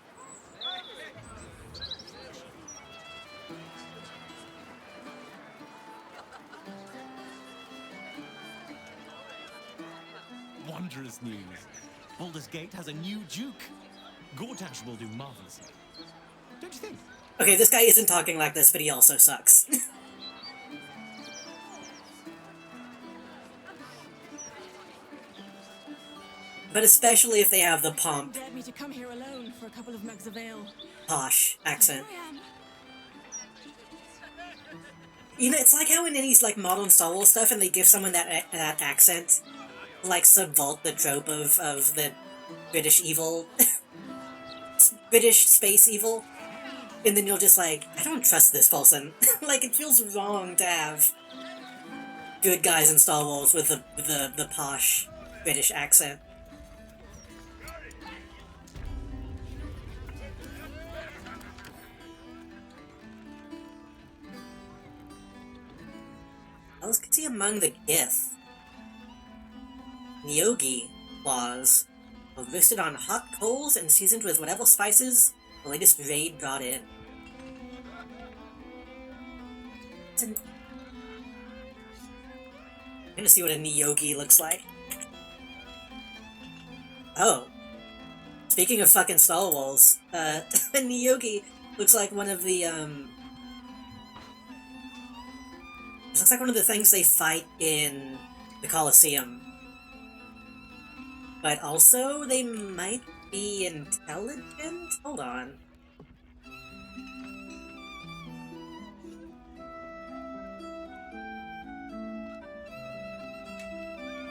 Wondrous news. Baldur's Gate has a new Duke. Gortash will do marvelously. Don't you think? Okay, this guy isn't talking like this, but he also sucks. But especially if they have the pomp, Dared me to come here alone for a couple of mugs of ale. posh accent. Here I am. You know, it's like how in any like modern Star Wars stuff, and they give someone that accent, like subvert the trope of the British evil, British space evil, and then you're just like, I don't trust this person. Like, it feels wrong to have good guys in Star Wars with the posh British accent. I was see among the Gith. Nyogi claws are roasted on hot coals and seasoned with whatever spices the latest raid brought in. I'm gonna see what a Nyogi looks like. Oh. Speaking of fucking Star Wars, a Nyogi looks like one of the, looks like one of the things they fight in the Colosseum. But also, they might be intelligent? Hold on.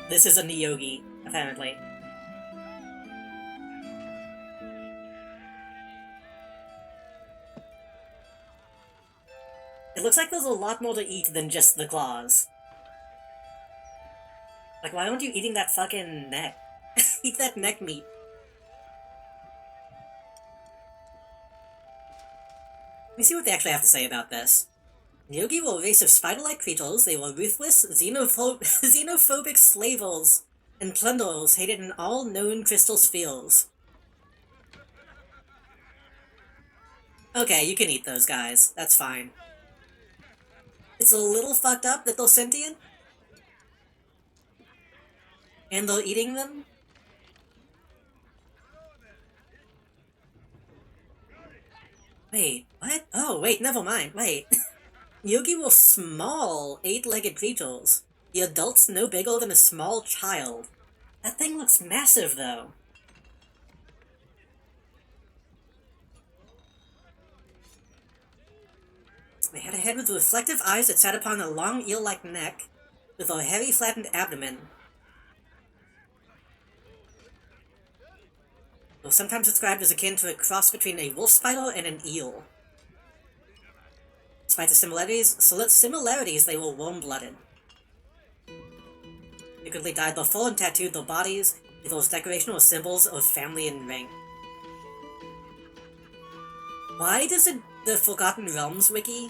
This is a Nyogi, apparently. It looks like there's a lot more to eat than just the claws. Like, why aren't you eating that fucking neck? Eat that neck meat. Let me see what they actually have to say about this. Nyogi were a race of spider-like creatures. They were ruthless, xenophobic slavers and plunderers hated in all known crystal spheres. Okay, you can eat those guys. That's fine. It's a little fucked up that they're sentient. And they're eating them? Wait, what? Oh, wait, never mind, wait. Nyogi were small, 8-legged creatures. The adult's no bigger than a small child. That thing looks massive, though. They had a head with reflective eyes that sat upon a long eel-like neck, with a heavy flattened abdomen. They were sometimes described as akin to a cross between a wolf spider and an eel. Despite the similarities, they were warm-blooded. Frequently dyed their fur and tattooed their bodies with those decorational symbols of family and rank. Why does the Forgotten Realms wiki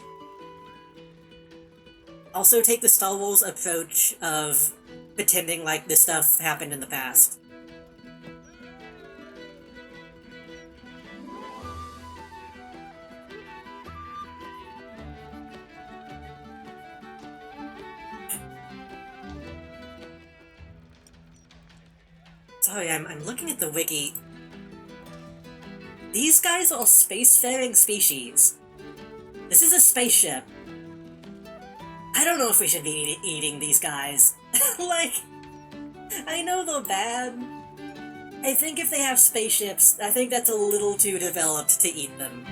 also take the Star Wars approach of pretending like this stuff happened in the past? Sorry, I'm looking at the wiki. These guys are spacefaring species. This is a spaceship. I don't know if we should be eating these guys. Like, I know they're bad. I think if they have spaceships, I think that's a little too developed to eat them.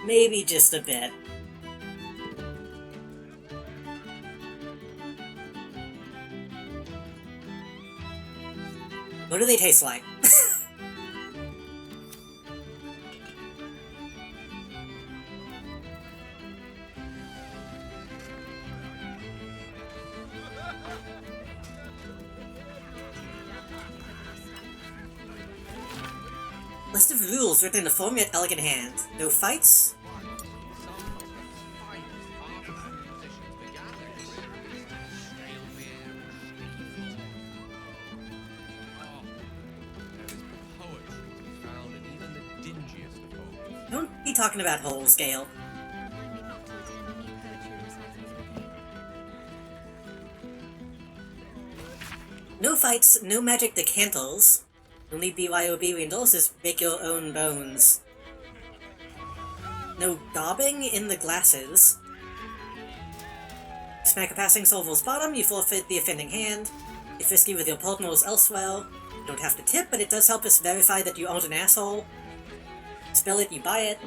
Maybe just a bit. What do they taste like? List of rules written in a firm yet elegant hand. No fights. Don't be talking about holes, Gale. No fights, no magic decantles. Only BYOB we endorse is make your own bones. No daubing in the glasses. Smack a passing Solval's bottom, you forfeit the offending hand. If frisky with your partners elsewhere, you don't have to tip, but it does help us verify that you aren't an asshole. Spill it, you buy it.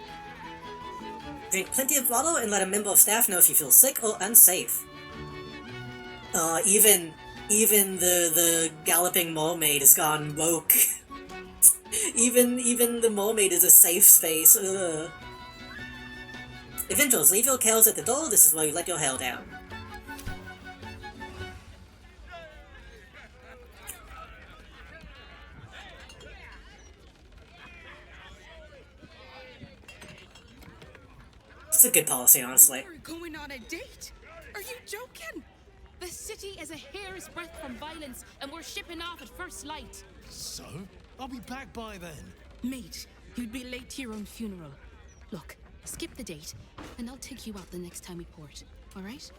Drink plenty of water and let a member of staff know if you feel sick or unsafe. Even the galloping mermaid has gone woke. even the mermaid is a safe space. Ugh. Adventurers, leave your cows at the door, this is where you let your hair down. It's a good policy, honestly. We're going on a date? Are you joking? The city is a hair's breadth from violence, and we're shipping off at first light. So? I'll be back by then. Mate, you'd be late to your own funeral. Look, skip the date, and I'll take you out the next time we port. All right?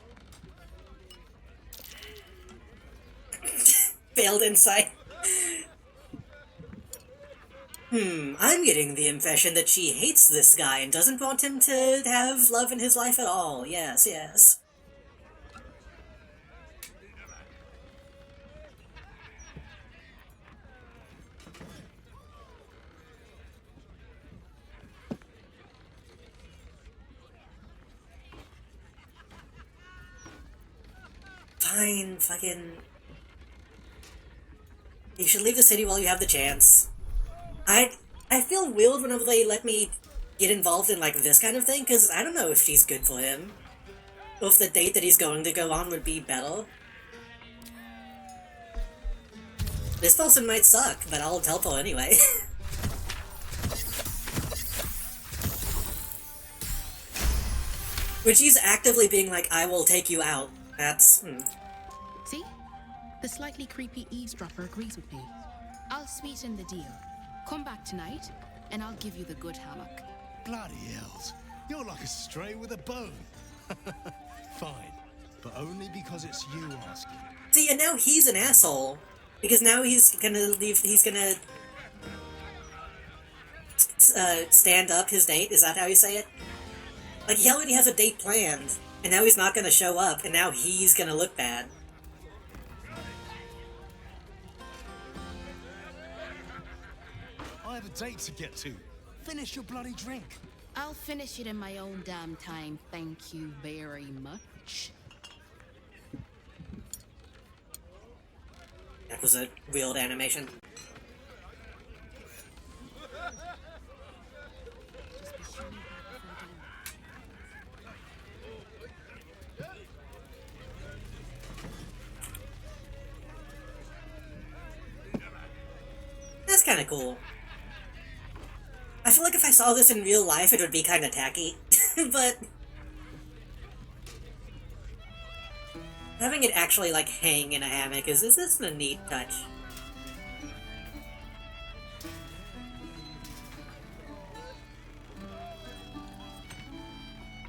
Failed insight. I'm getting the impression that she hates this guy and doesn't want him to have love in his life at all. Yes, yes. Fine, fucking... You should leave the city while you have the chance. I feel weird whenever they let me get involved in, like, this kind of thing, because I don't know if she's good for him. Or if the date that he's going to go on would be better. This person might suck, but I'll help her anyway. When she's actively being like, I will take you out, that's... See? The slightly creepy eavesdropper agrees with me. I'll sweeten the deal. Come back tonight, and I'll give you the good hammock. Bloody hells. You're like a stray with a bone. Fine, but only because it's you asking. See, and now he's an asshole. Because now he's gonna leave, he's gonna... stand up his date, is that how you say it? Like, he already has a date planned, and now he's not gonna show up, and now he's gonna look bad. I have a date to get to. Finish your bloody drink. I'll finish it in my own damn time, thank you very much. That was a weird animation. That's kinda cool. I feel like if I saw this in real life, it would be kinda tacky, but... having it actually, like, hang in a hammock is this a neat touch.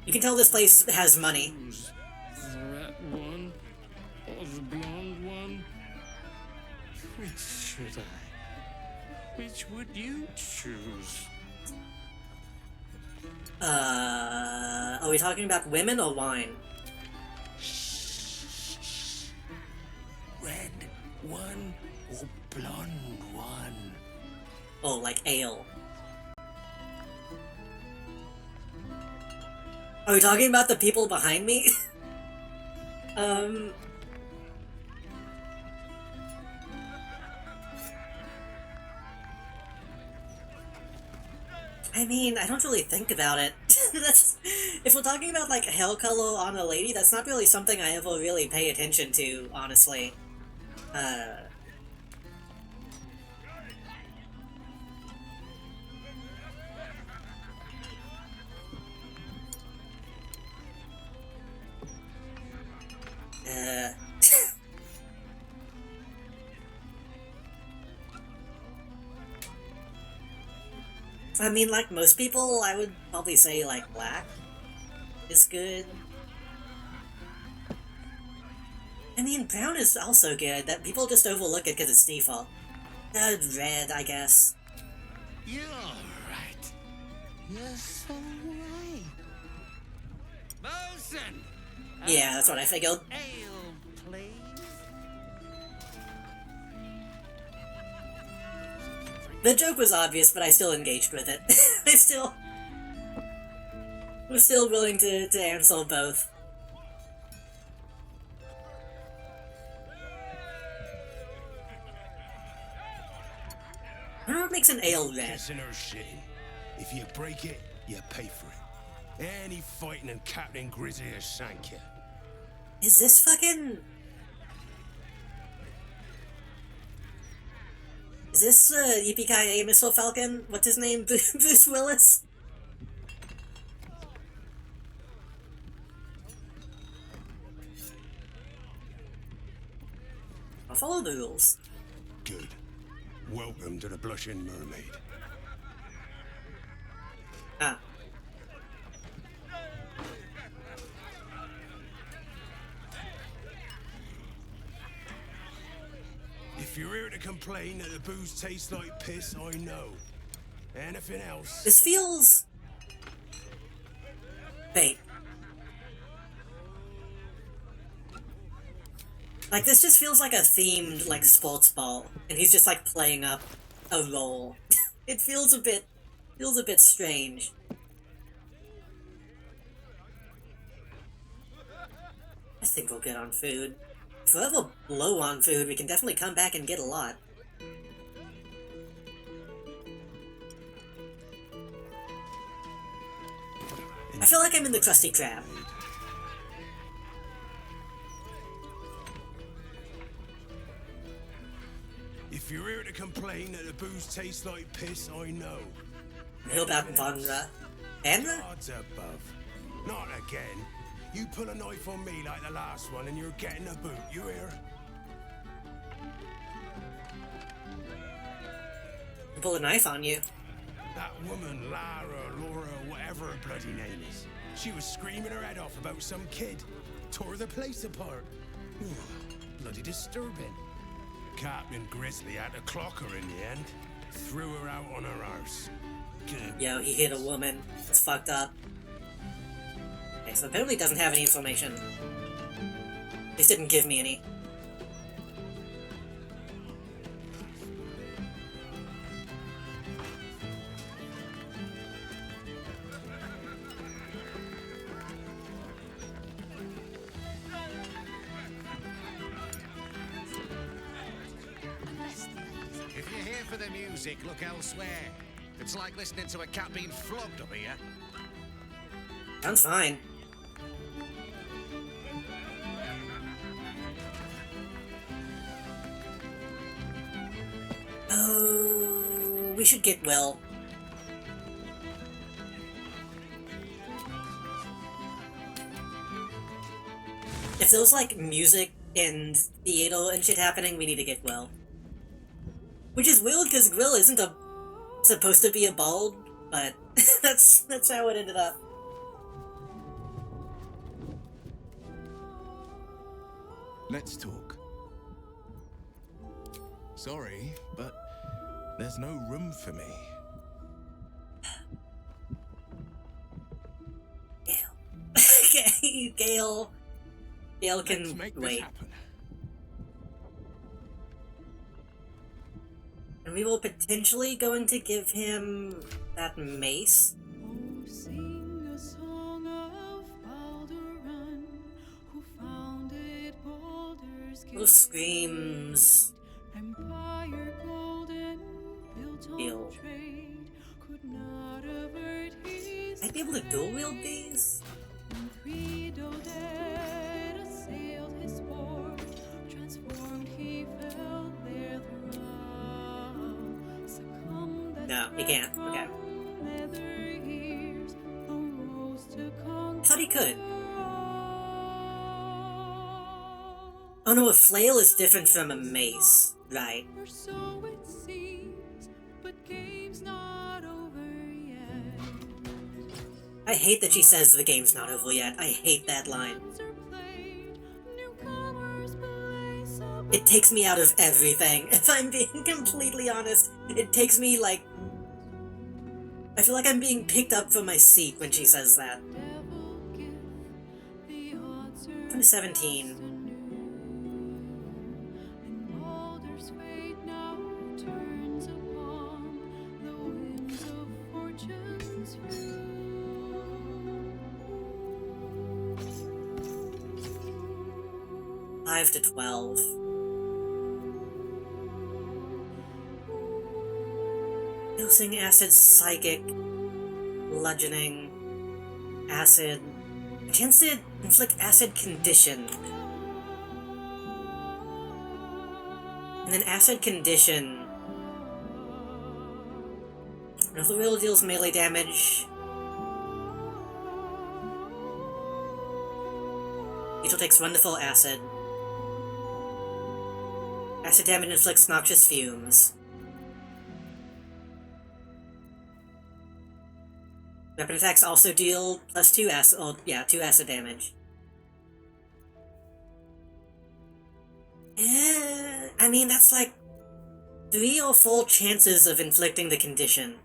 You can tell this place has money. The red one or the blonde one? Which should I? Which would you choose? Are we talking about women or wine? Red one or blonde one? Oh, like ale. Are we talking about the people behind me? I mean, I don't really think about it. That's, if we're talking about, like, hair color on a lady, that's not really something I ever really pay attention to, honestly. I mean, like most people, I would probably say, like, black is good. I mean, brown is also good, that people just overlook it because it's default. Red, I guess. You're right. You're so right. Listen! Yeah, that's what I figured. Ale, please. The joke was obvious, but I still engaged with it. I was still willing to answer both. I don't know what makes an ale red. Kissing or shitting. If you break it, you pay for it. Any fighting and Captain Grizzly has sank you. Is this fucking... Is this, Yippee-Ki-Yay, Missile Falcon? What's his name? Bruce Willis? I'll follow the rules. Good. Welcome to the Blushing Mermaid. Ah. If you're here to complain that the booze tastes like piss, I know. Anything else? This feels... Wait. Like, this just feels like a themed, like, sports ball. And he's just, like, playing up a role. It feels a bit strange. I think we'll get on food. If we're ever low on food, we can definitely come back and get a lot. I feel like I'm in the Krusty Krab. If you're here to complain that the booze tastes like piss, I know. Know about Vandra. Andra? Odds above. Not again. You pull a knife on me like the last one and you're getting a boot, you hear? Pull a knife on you. That woman, Laura, whatever her bloody name is. She was screaming her head off about some kid. Tore the place apart. Bloody disturbing. Captain Grizzly had to clock her in the end. Threw her out on her arse. Good. Yo, he hit a woman. It's fucked up. Okay, so apparently he doesn't have any information. At least didn't give me any. If you're here for the music, look elsewhere. It's like listening to a cat being flogged up here. Sounds fine. Oh, we should get well. If there's like music and theater and shit happening, we need to get well. Which is weird because Grill isn't supposed to be a bald, but that's how it ended up. Let's talk. Sorry, but there's no room for me. Okay, Gale can wait. And we will potentially going to give him that mace. Sing a song of Baldur, who founded Baldur's Gate. Little screams. Empire golden, built on Gale. trade, could not avert his I'd be able to dual wield these? When Credo dead assailed his port, transformed he fell there through. Succumbed as No, he can't. Okay. leather ears, arose to conquer. I thought he could. Oh no, a flail is different from a mace. Right. Or so it seems, but game's not over yet. I hate that she says the game's not over yet. I hate that line. It takes me out of everything, if I'm being completely honest. It takes me, like... I feel like I'm being picked up from my seat when she says that. 17. Baldur's fate now turns upon the winds of fortune's fury. 5 to 12. Dosing acid, psychic, bludgeoning, acid. Chance to inflict acid condition. And then acid condition. If the wheel deals melee damage, Angel takes 1 to full acid. Acid damage inflicts noxious fumes. Weapon attacks also deal plus 2 acid. Oh, yeah, 2 acid damage. I mean, that's like 3 or 4 chances of inflicting the condition.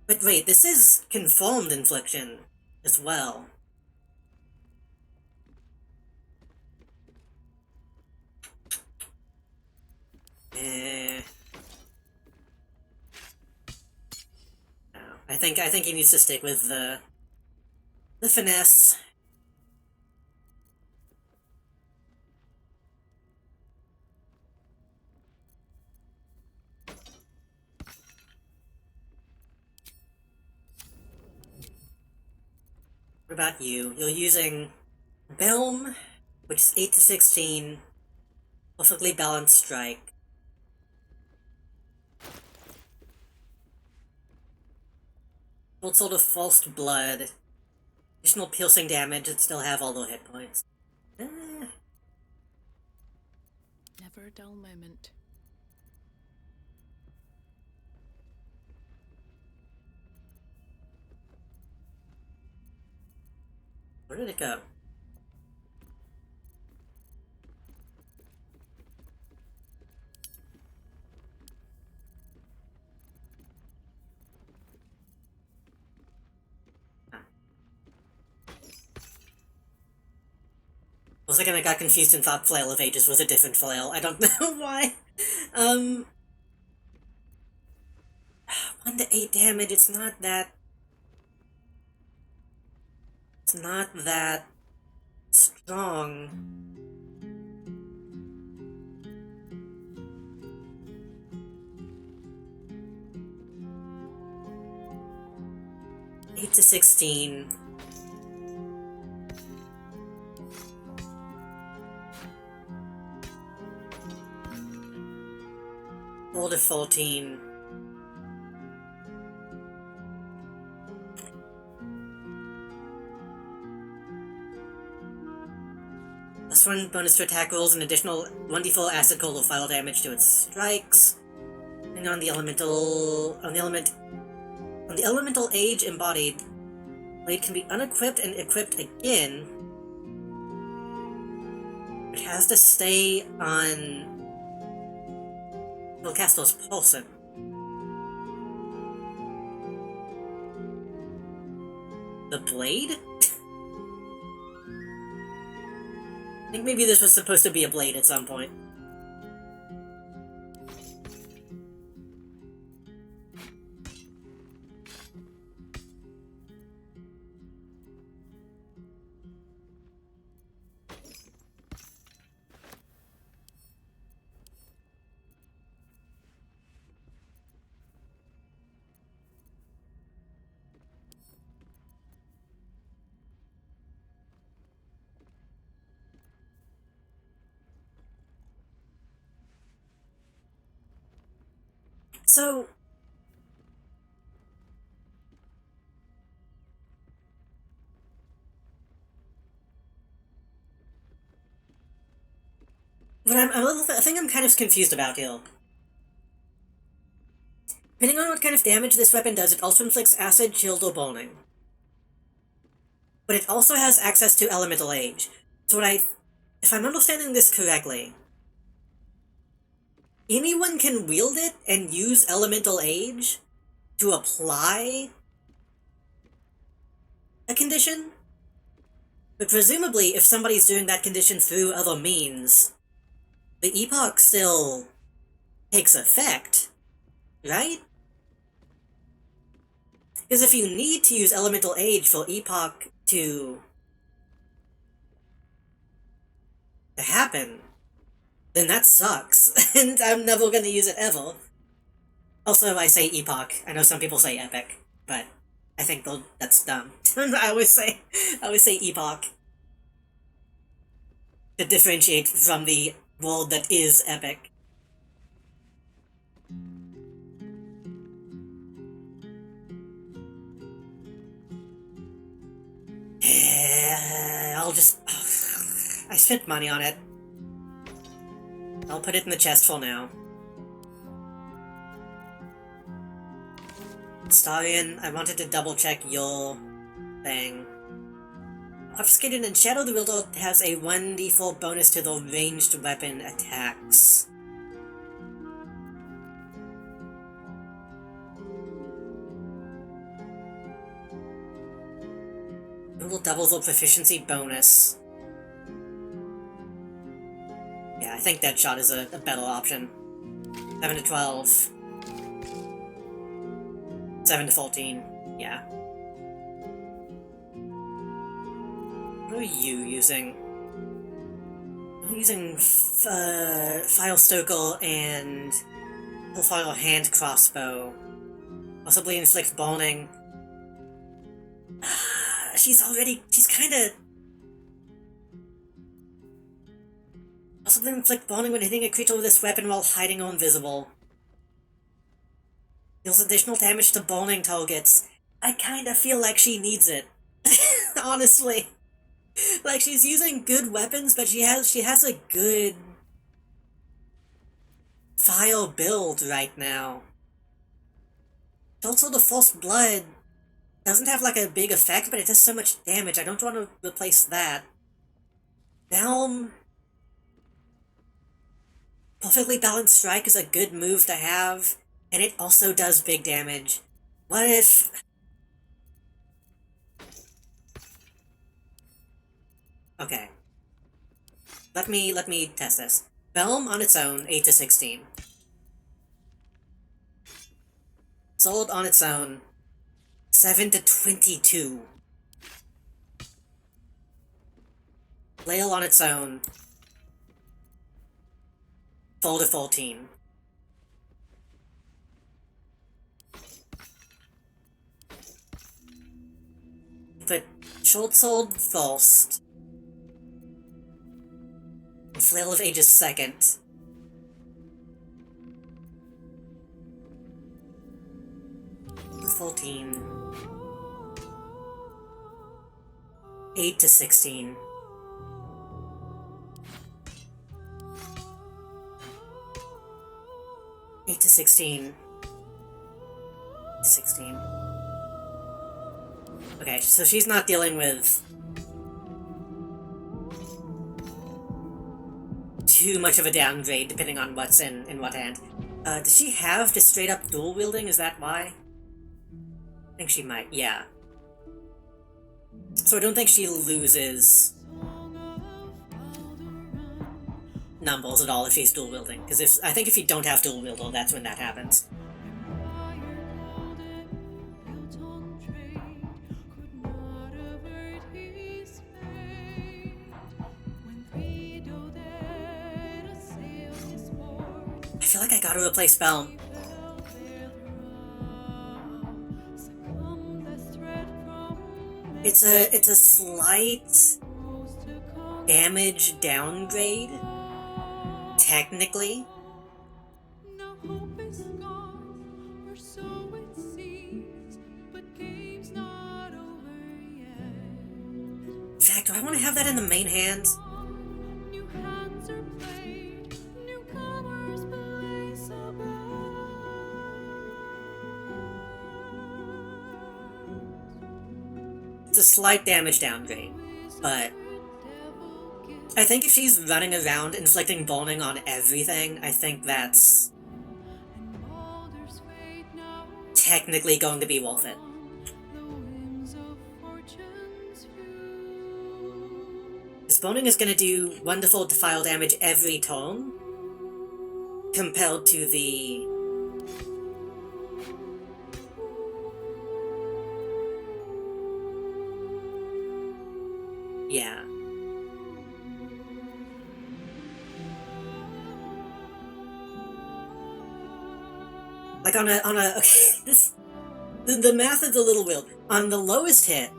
But wait, this is confirmed infliction as well. No, I think he needs to stick with the finesse. What about you? You're using Belm, which is 8 to 16, perfectly balanced strike. Old sort of false blood. Additional piercing damage and still have all the hit points. Never a dull moment. Where did it go? For a second I got confused and thought Flail of Ages was a different flail. I don't know why. 1 to 8 damage, it's not that strong. Eight to 16. Four to 14. Plus 1 bonus to attack rolls, an additional 1d4 acid cold or fire damage to its strikes. And on the elemental age embodied, blade can be unequipped and equipped again. It has to stay on Volcastor's Pulsing. The blade? I think maybe this was supposed to be a blade at some point. So, but I think I'm kind of confused about here. Depending on what kind of damage this weapon does, it also inflicts acid, chilled, or burning. But it also has access to elemental age. So if I'm understanding this correctly, anyone can wield it and use elemental age, to apply a condition. But presumably, if somebody's doing that condition through other means, the epoch still takes effect, right? Because if you need to use elemental age for epoch to happen, then that sucks, and I'm never gonna use it ever. Also, I say epoch. I know some people say epic, but I think that's dumb. I always say epoch to differentiate from the world that is epic. I'll just... I spent money on it. I'll put it in the chest for now. Starion, I wanted to double check your thing. Obfuscated and Shadow the Wielder has a 1d4 bonus to the ranged weapon attacks. It will double the proficiency bonus. Yeah, I think Deadshot is a better option. 7 to 12. 7 to 14. Yeah. What are you using? I'm using File Stoker and Hellfire Hand Crossbow. Possibly Inflict Burning. She's kinda... Possibly Inflict Burning when hitting a creature with this weapon while hiding or invisible. Deals additional damage to burning targets. I kinda feel like she needs it. Honestly. Like, she's using good weapons, but she has a good file build right now. Also, the False Blood doesn't have, like, a big effect, but it does so much damage. I don't want to replace that. Helm... Perfectly Balanced Strike is a good move to have, and it also does big damage. What if... Okay. Let me test this. Belm on its own, 8 to 16. Sword on its own, 7 to 22. Flail on its own, 4 to 14. Put Short Sword first. And Flail of Ages second. To 14. 8 to 16. Eight to 16. 16. Okay, so she's not dealing with too much of a downgrade, depending on what's in what hand. Does she have just straight up dual wielding? Is that why? I think she might, yeah. So I don't think she loses numbers at all if she's dual wielding, because I think if you don't have dual wielder, that's when that happens. I feel like I gotta replace Belm. It's a slight damage downgrade, technically. In fact, do I want to have that in the main hand? It's a slight damage downgrade, but I think if she's running around inflicting burning on everything, I think that's technically going to be worth it. Spawning is going to do wonderful defile damage every turn, compared to the... Yeah. Like on a, okay, the math is a little weird. On the lowest hit,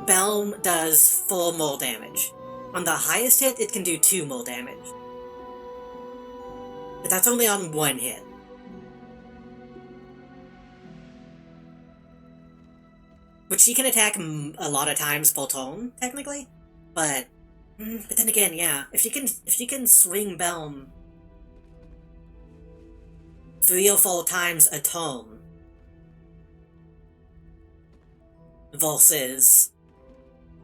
Belm does 4 more damage. On the highest hit, it can do 2 more damage. But that's only on 1 hit. Which she can attack a lot of times per turn, technically. But then again, yeah, if she can swing Belm 3 or 4 times a turn versus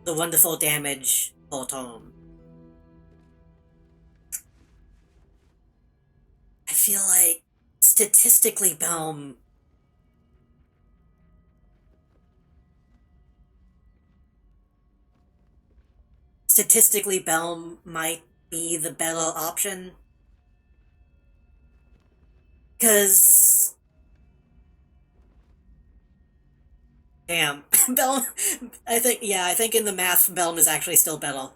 the wonderful damage per turn, I feel like statistically Belm might be the better option. Cause damn, Belm, I think in the math, Belm is actually still better.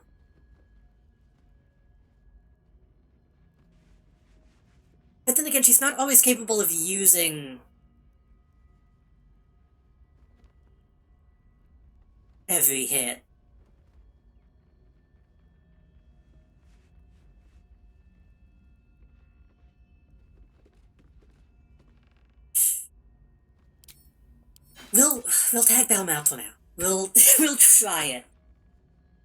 But then again, she's not always capable of using every hit. We'll tag Belm out for now. We'll try it.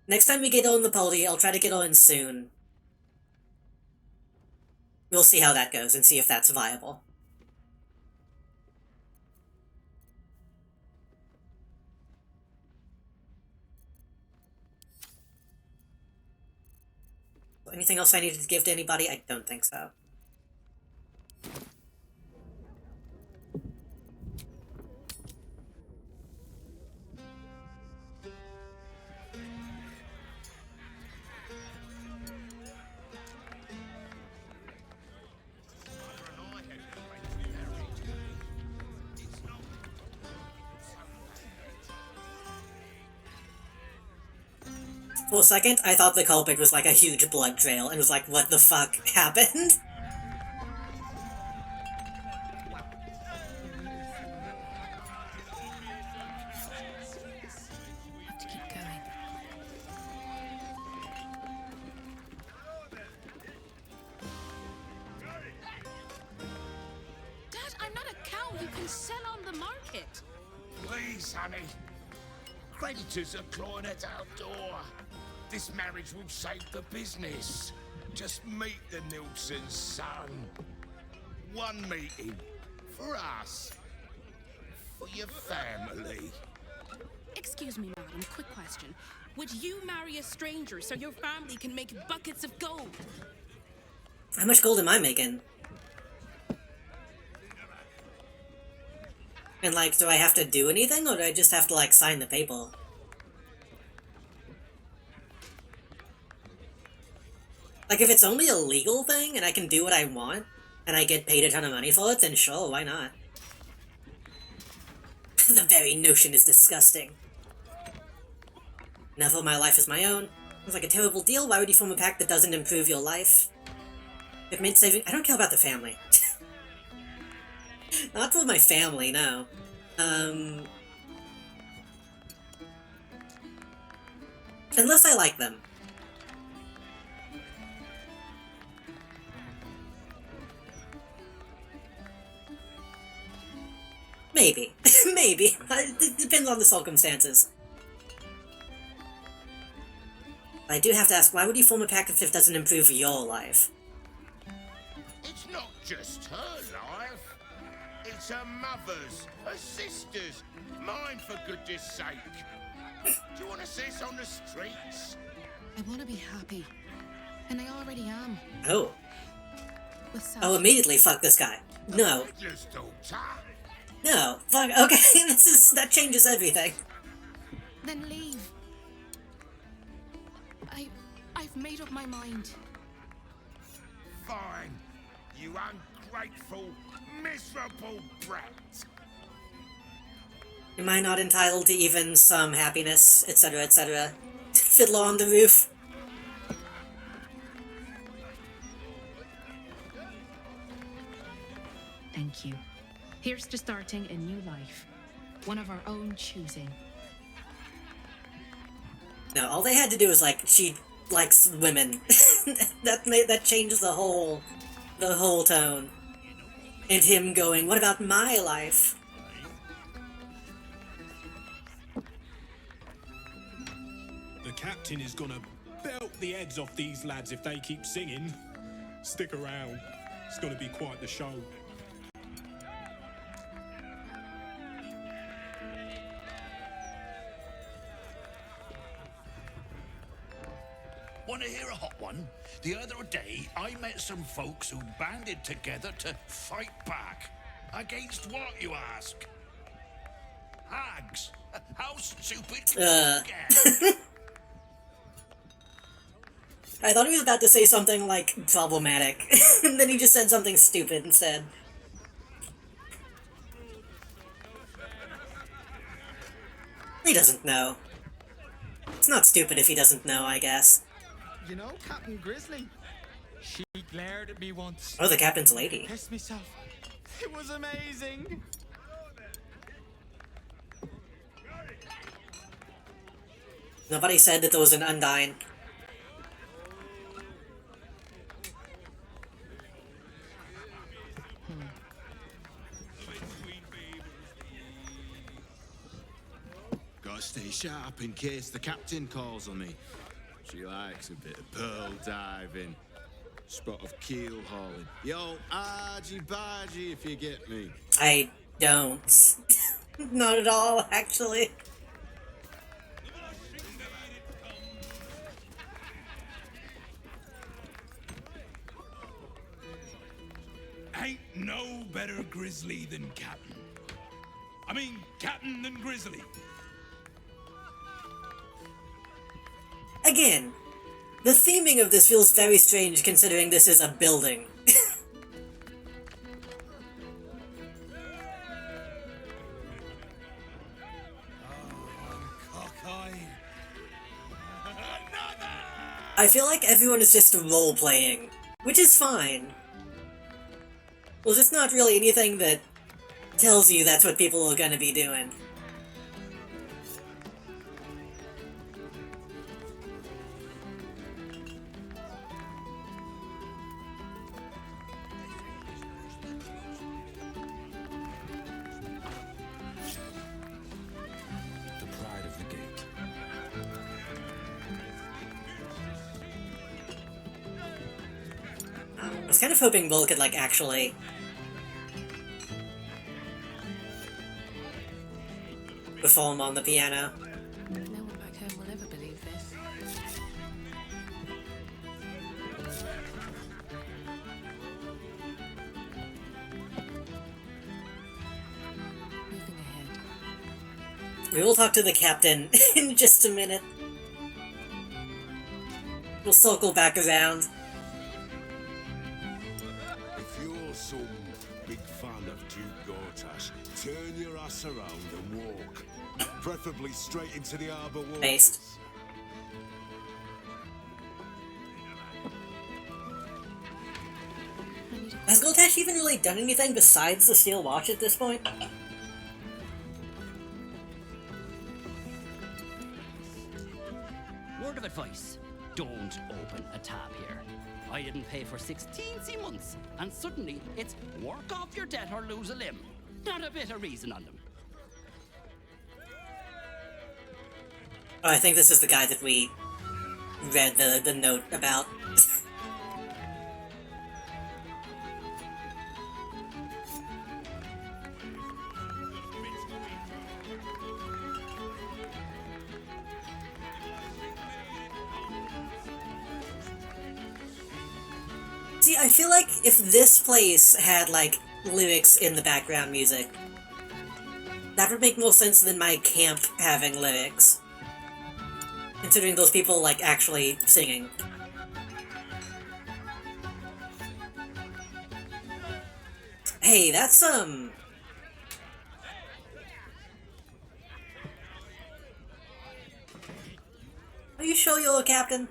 Next time we get her in the party, I'll try to get her in soon. We'll see how that goes and see if that's viable. Anything else I needed to give to anybody? I don't think so. For a second, I thought the culprit was like a huge blood trail, and was like, what the fuck happened? Have to keep going. Dad, I'm not a cow you can sell on the market. Please, honey. Creditors are clawing at our door. This marriage will save the business. Just meet the Nilsson's son. One meeting. For us. For your family. Excuse me, madam, quick question. Would you marry a stranger so your family can make buckets of gold? How much gold am I making? And like, do I have to do anything, or do I just have to like sign the paper? Like, if it's only a legal thing, and I can do what I want, and I get paid a ton of money for it, then sure, why not? The very notion is disgusting. Never my life is my own. Sounds like a terrible deal. Why would you form a pact that doesn't improve your life? It made saving... I don't care about the family. Not for my family, no. Unless I like them. Maybe. Maybe. It depends on the circumstances. But I do have to ask, why would you form a pact if it doesn't improve your life? It's not just her life. It's her mother's, her sister's, mine for goodness sake. Do you want to see us on the streets? I want to be happy. And I already am. Oh. Oh, immediately fuck this guy. No. Fiddler's daughter. No. Fuck. Okay, that changes everything. Then leave. I've made up my mind. Fine, you ungrateful, miserable brat. Am I not entitled to even some happiness, etc., etc.? Fiddler on the roof. Thank you. Here's to starting a new life. One of our own choosing. No, all they had to do was, like, she likes women. that changes the whole tone. And him going, what about my life? The captain is gonna belt the heads off these lads if they keep singing. Stick around. It's gonna be quite the show. Want to hear a hot one? The other day, I met some folks who banded together to fight back. Against what, you ask? Hags. How stupid can you get? I thought he was about to say something, like, problematic. And then he just said something stupid instead. He doesn't know. It's not stupid if he doesn't know, I guess. You know, Captain Grizzly? She glared at me once. Oh, the captain's lady. Pissed myself. It was amazing. Nobody said that there was an Undyne. Gotta stay sharp in case the captain calls on me. She likes a bit of pearl diving, spot of keel hauling. Yo, argy-bargy if you get me. I don't. Not at all, actually. Ain't no better grizzly than Captain. I mean, Captain than Grizzly. Again, the theming of this feels very strange considering this is a building. I feel like everyone is just role-playing, which is fine. Well, it's not really anything that tells you that's what people are gonna be doing. The pride of the gate. I was kind of hoping Bull could, like, actually perform on the piano. No one back home will ever believe this. Moving ahead. We will talk to the captain in just a minute. We'll circle back around. If you're some big fan of Duke Gortash, turn your ass around and walk. Preferably straight into the harbour waters. Based. Has Gortash even really done anything besides the steel watch at this point? Word of advice, don't open a tab here. I didn't pay for 16 months, and suddenly it's work off your debt or lose a limb. Not a bit of reason on them. Oh, I think this is the guy that we read the note about. See, I feel like if this place had, like, lyrics in the background music, that would make more sense than my camp having lyrics. Considering those people, like, actually singing. Hey, that's, Are you sure you're a captain?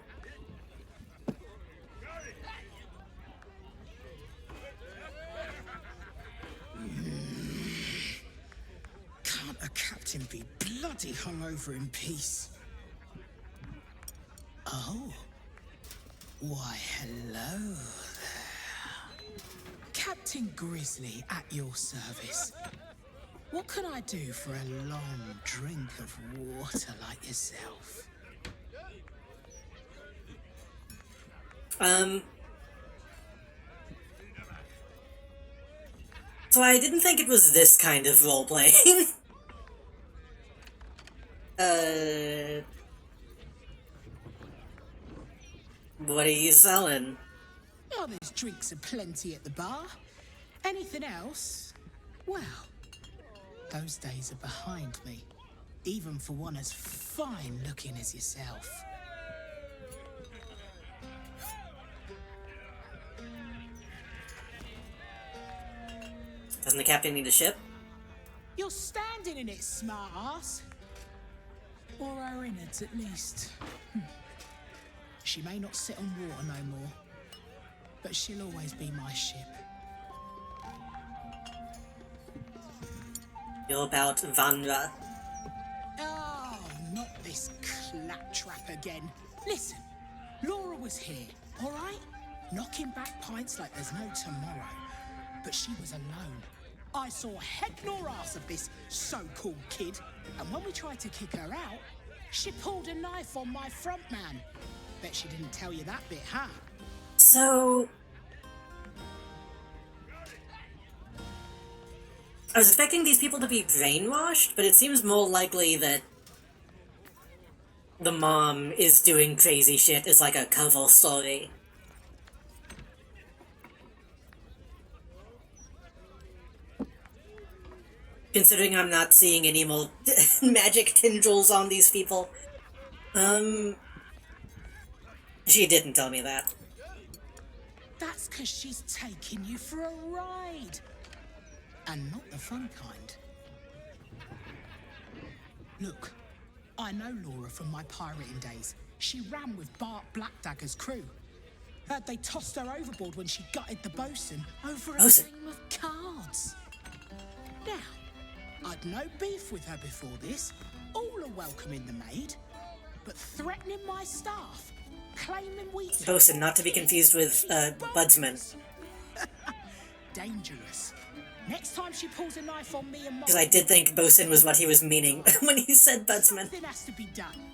Can't a captain be bloody hungover in peace? Oh. Why, hello there. Captain Grizzly at your service. What can I do for a long drink of water like yourself? So I didn't think it was this kind of role-playing. What are you selling? Oh, there's drinks aplenty at the bar. Anything else? Well, those days are behind me. Even for one as fine-looking as yourself. Doesn't the captain need a ship? You're standing in it, smart-ass. Or our innards, at least. She may not sit on water no more, but she'll always be my ship. You're about Vanra. Oh, not this claptrap again. Listen, Laura was here, all right? Knocking back pints like there's no tomorrow. But she was alone. I saw head nor ass of this so-called kid, and when we tried to kick her out, she pulled a knife on my front man. Bet she didn't tell you that bit, huh? So... I was expecting these people to be brainwashed, but it seems more likely that the mom is doing crazy shit as like a cover story. Considering I'm not seeing any more magic tendrils on these people. She didn't tell me that. That's because she's taking you for a ride. And not the fun kind. Look, I know Laura from my pirating days. She ran with Bart Blackdagger's crew. Heard they tossed her overboard when she gutted the bosun over a game of cards. Now, I'd no beef with her before this. All are welcoming the maid. But threatening my staff, claiming we... Bosun, not to be confused with, Budsman. Dangerous. Next time she pulls a knife on me and... Because I did think Bosun was what he was meaning when he said Budsman. Something has to be done.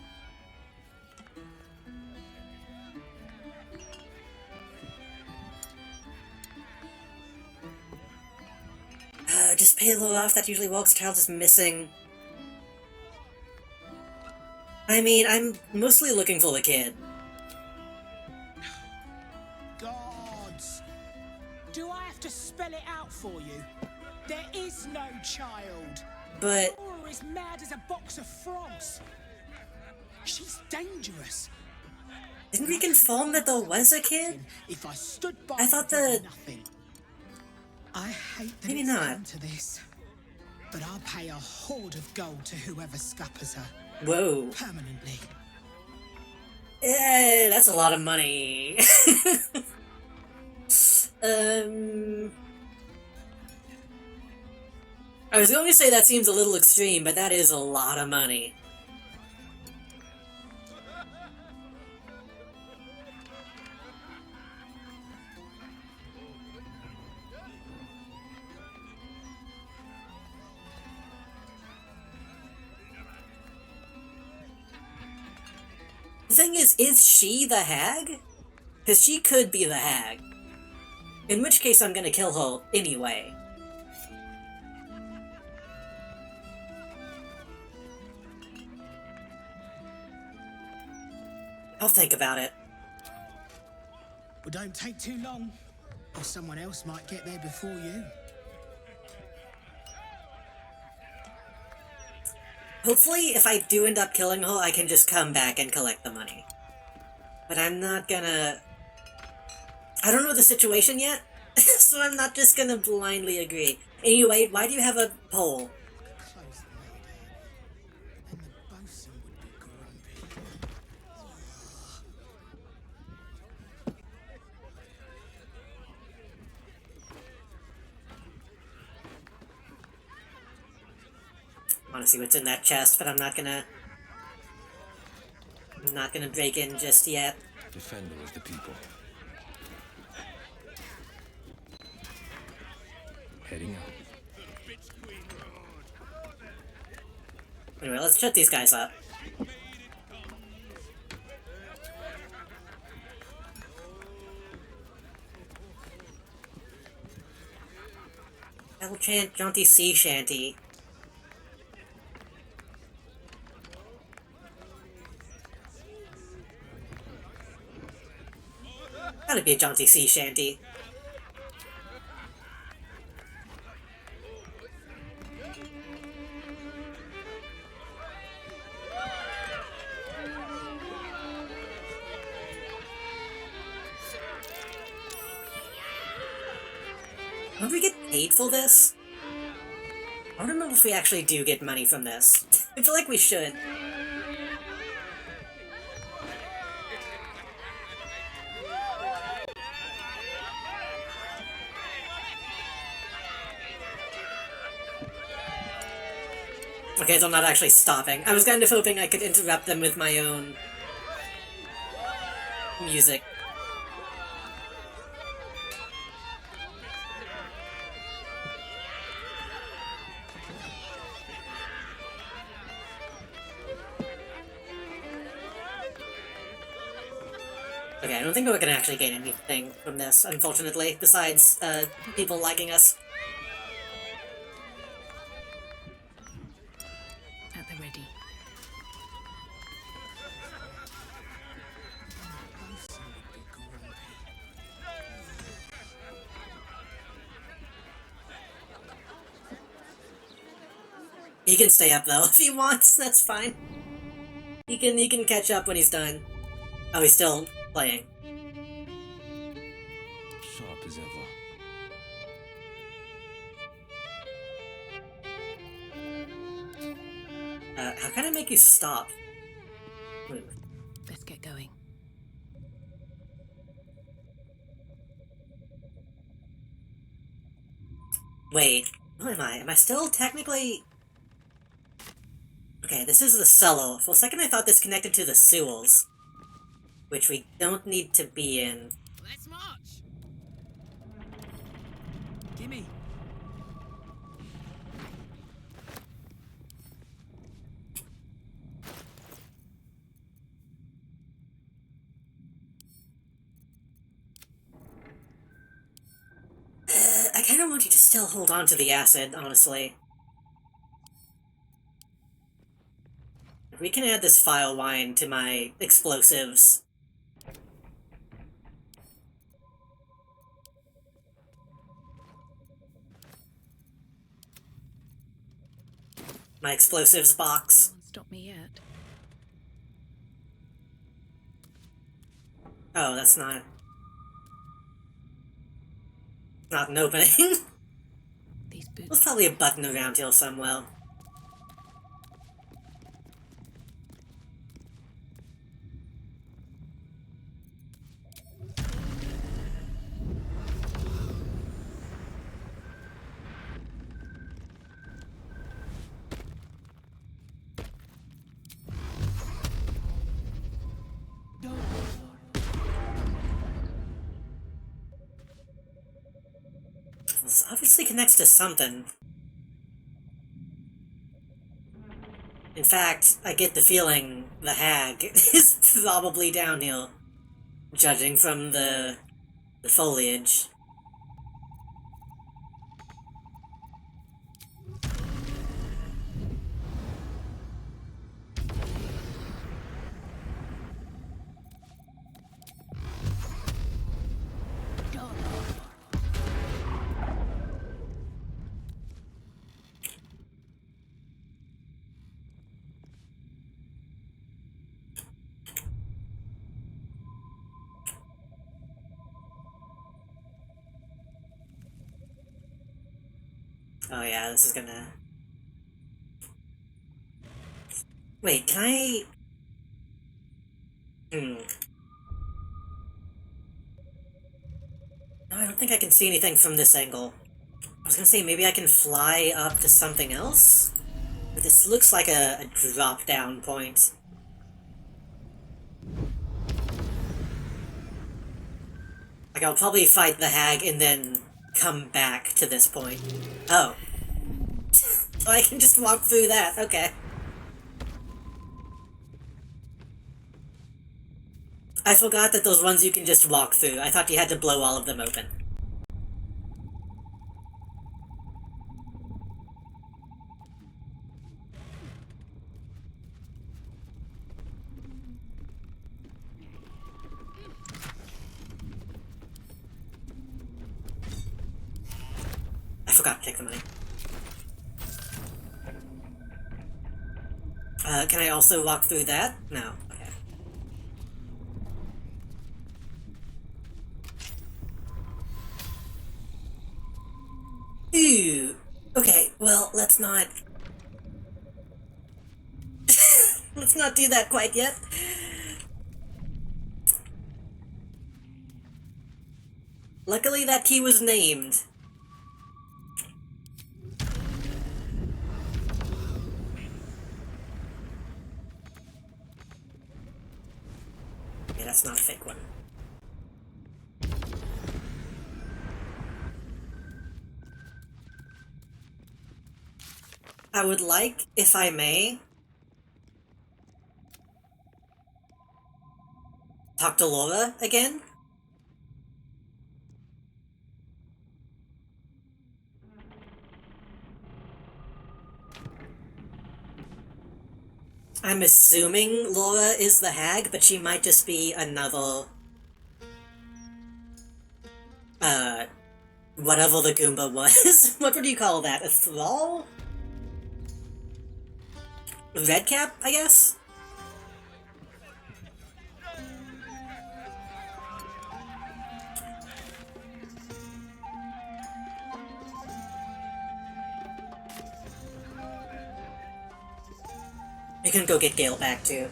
Just pay Laura off, that usually Walk's child is missing. I mean, I'm mostly looking for the kid. Gods! Do I have to spell it out for you? There is no child. But... Laura is mad as a box of frogs. She's dangerous. Didn't we confirm that there was a kid? If I stood by, I thought that... nothing. I hate that Maybe it's not. come to this, but I'll pay a hoard of gold to whoever scuppers her. Whoa. Permanently. That's a lot of money. I was going to say that seems a little extreme, but that is a lot of money. The thing is she the hag? Because she could be the hag. In which case I'm gonna kill her anyway. I'll think about it. Well, don't take too long. Or someone else might get there before you. Hopefully, if I do end up killing her, I can just come back and collect the money. But I'm not gonna... I don't know the situation yet, so I'm not just gonna blindly agree. Anyway, why do you have a pole? I want to see what's in that chest, but I'm not gonna break in just yet. Defender of the people. Heading out. Anyway, let's shut these guys up. I'll chant jaunty sea shanty. Gotta be a jaunty sea shanty. Don't we get paid for this? I don't know if we actually do get money from this. I feel like we should. Okay, so I'm not actually stopping. I was kind of hoping I could interrupt them with my own music. Okay, I don't think we're gonna actually gain anything from this, unfortunately, besides, people liking us. At the ready. He can stay up though if he wants, that's fine. He can catch up when he's done. Oh, he's still playing. Sharp as ever. How can I make you stop? Let's get going. Wait, who am I? Am I still technically... Okay, this is the cellar. For a second I thought this connected to the sewers. Which we don't need to be in. Let's march. Gimme. I kind of want you to still hold on to the acid, honestly. If we can add this file line to my explosives. My explosives box. Don't stop me yet. Oh, that's not... Not an opening. These boots. There's probably a button around here somewhere. This obviously connects to something. In fact, I get the feeling the hag is probably down here, judging from the foliage. Oh yeah, this is gonna... Wait, can I... No, I don't think I can see anything from this angle. I was gonna say, maybe I can fly up to something else? But this looks like a drop-down point. Like, I'll probably fight the hag and then come back to this point. Oh. So I can just walk through that, okay. I forgot that those ones you can just walk through. I thought you had to blow all of them open. I forgot to take the money. Can I also walk through that? No. Okay. Ooh. Okay, well, let's not... let's not do that quite yet. Luckily, that key was named. Yeah, that's not a fake one. I would like, if I may, talk to Laura again. I'm assuming Laura is the hag, but she might just be another... whatever the Goomba was. What would you call that? A thrall? Redcap, I guess? You can go get Gale back, too.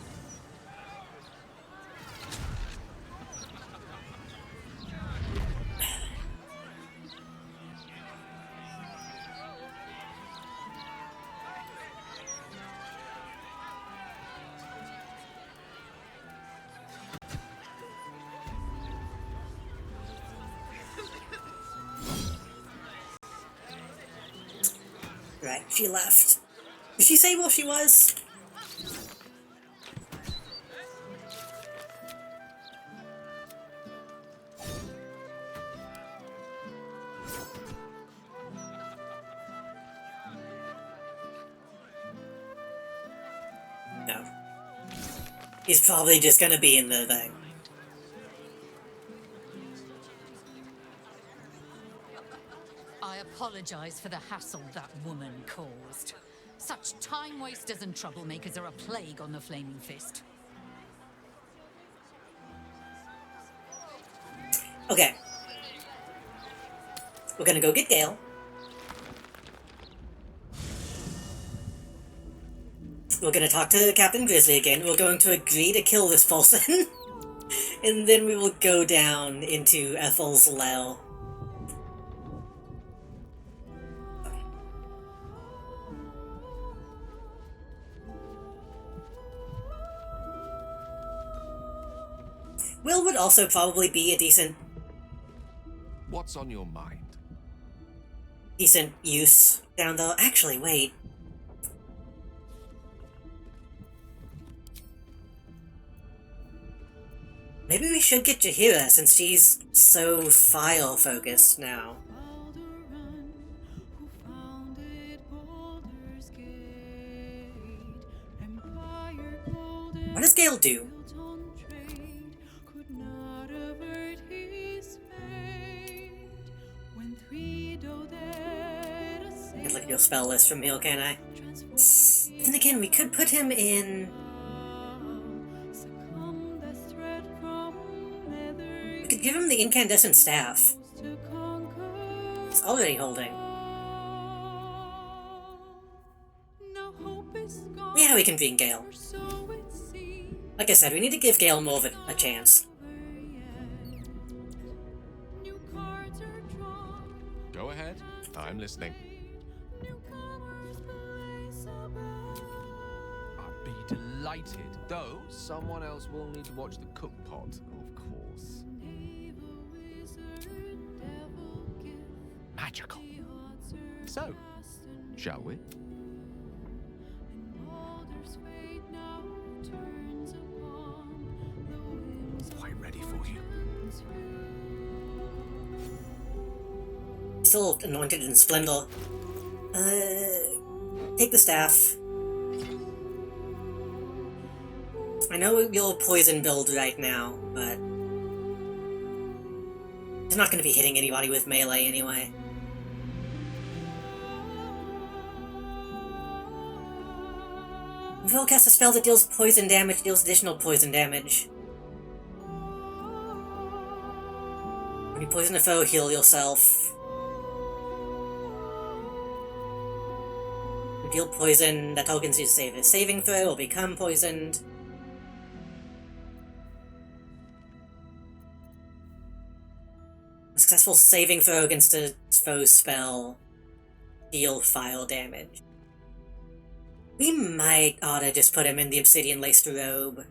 Right, she left. Did she say where she was? No. He's probably just gonna be in the thing. I apologize for the hassle that woman caused. Such time wasters and troublemakers are a plague on the Flaming Fist. Okay. We're gonna go get Gale. We're gonna talk to Captain Grizzly again. We're going to agree to kill this person. And then we will go down into Ethel's Lell. Will would also probably be a decent What's on your mind? use down though. Actually, wait. Maybe we should get Jahira since she's so file-focused now. What does Gale do? I can look at your spell list from Heal, can I? Then again, we could put him in... We could give him the incandescent staff. He's already holding. Now we can beat Gale. Like I said, we need to give Gale more of a chance. Go ahead. I'm listening. I'd be delighted, though someone else will need to watch the cook pot, of course. Magical. So, shall we? Quite ready for you. Still anointed in splendor. Take the staff. I know you're poison build right now, but it's not going to be hitting anybody with melee anyway. If you cast a spell that deals poison damage, deals additional poison damage. When you poison a foe, heal yourself. When you deal poison, that tokens you to save a saving throw or become poisoned. A successful saving throw against a foe's spell, deal fire damage. We might oughta just put him in the obsidian laced robe.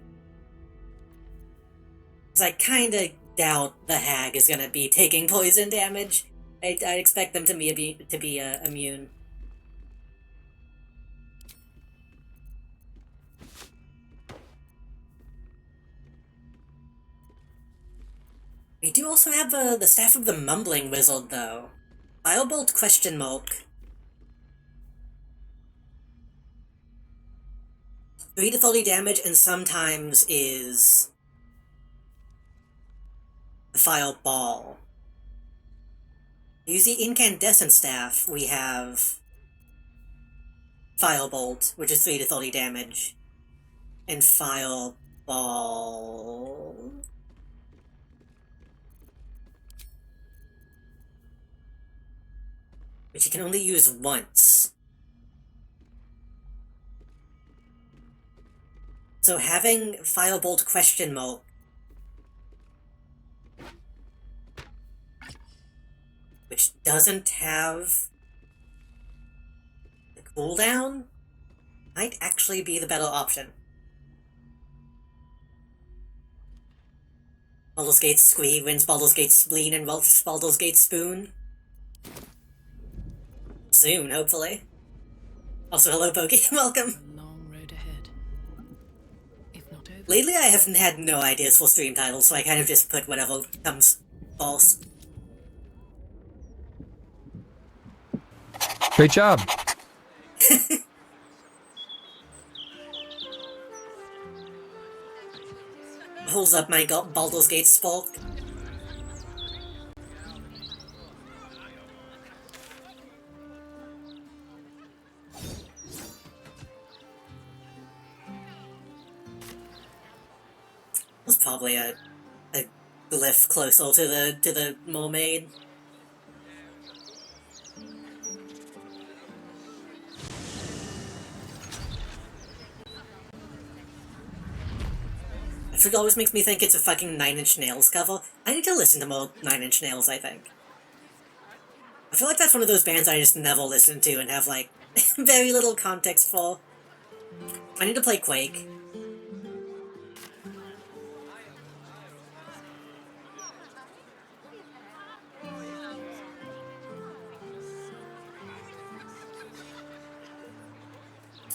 Because I kinda doubt the hag is gonna be taking poison damage. I expect them to be immune. We do also have the Staff of the Mumbling Wizard, though. Firebolt question mark. 3 to 30 damage, and sometimes is a fireball. Use the incandescent staff, we have Firebolt, which is 3 to 30 damage, and Fireball, which you can only use once. So having Firebolt question mark which doesn't have the cooldown might actually be the better option. Baldur's Gate Squee wins Baldur's Gate Spleen and Baldur's Gate Spoon. Soon, hopefully. Also, hello, Pokey. Welcome. Lately, I haven't had no ideas for stream titles, so I kind of just put whatever comes false. Great job. Holds up my Baldur's Gate Spark. That's probably a glyph closer to the mermaid. It always makes me think it's a fucking Nine Inch Nails cover. I need to listen to more Nine Inch Nails, I think. I feel like that's one of those bands I just never listen to and have, like, very little context for. I need to play Quake.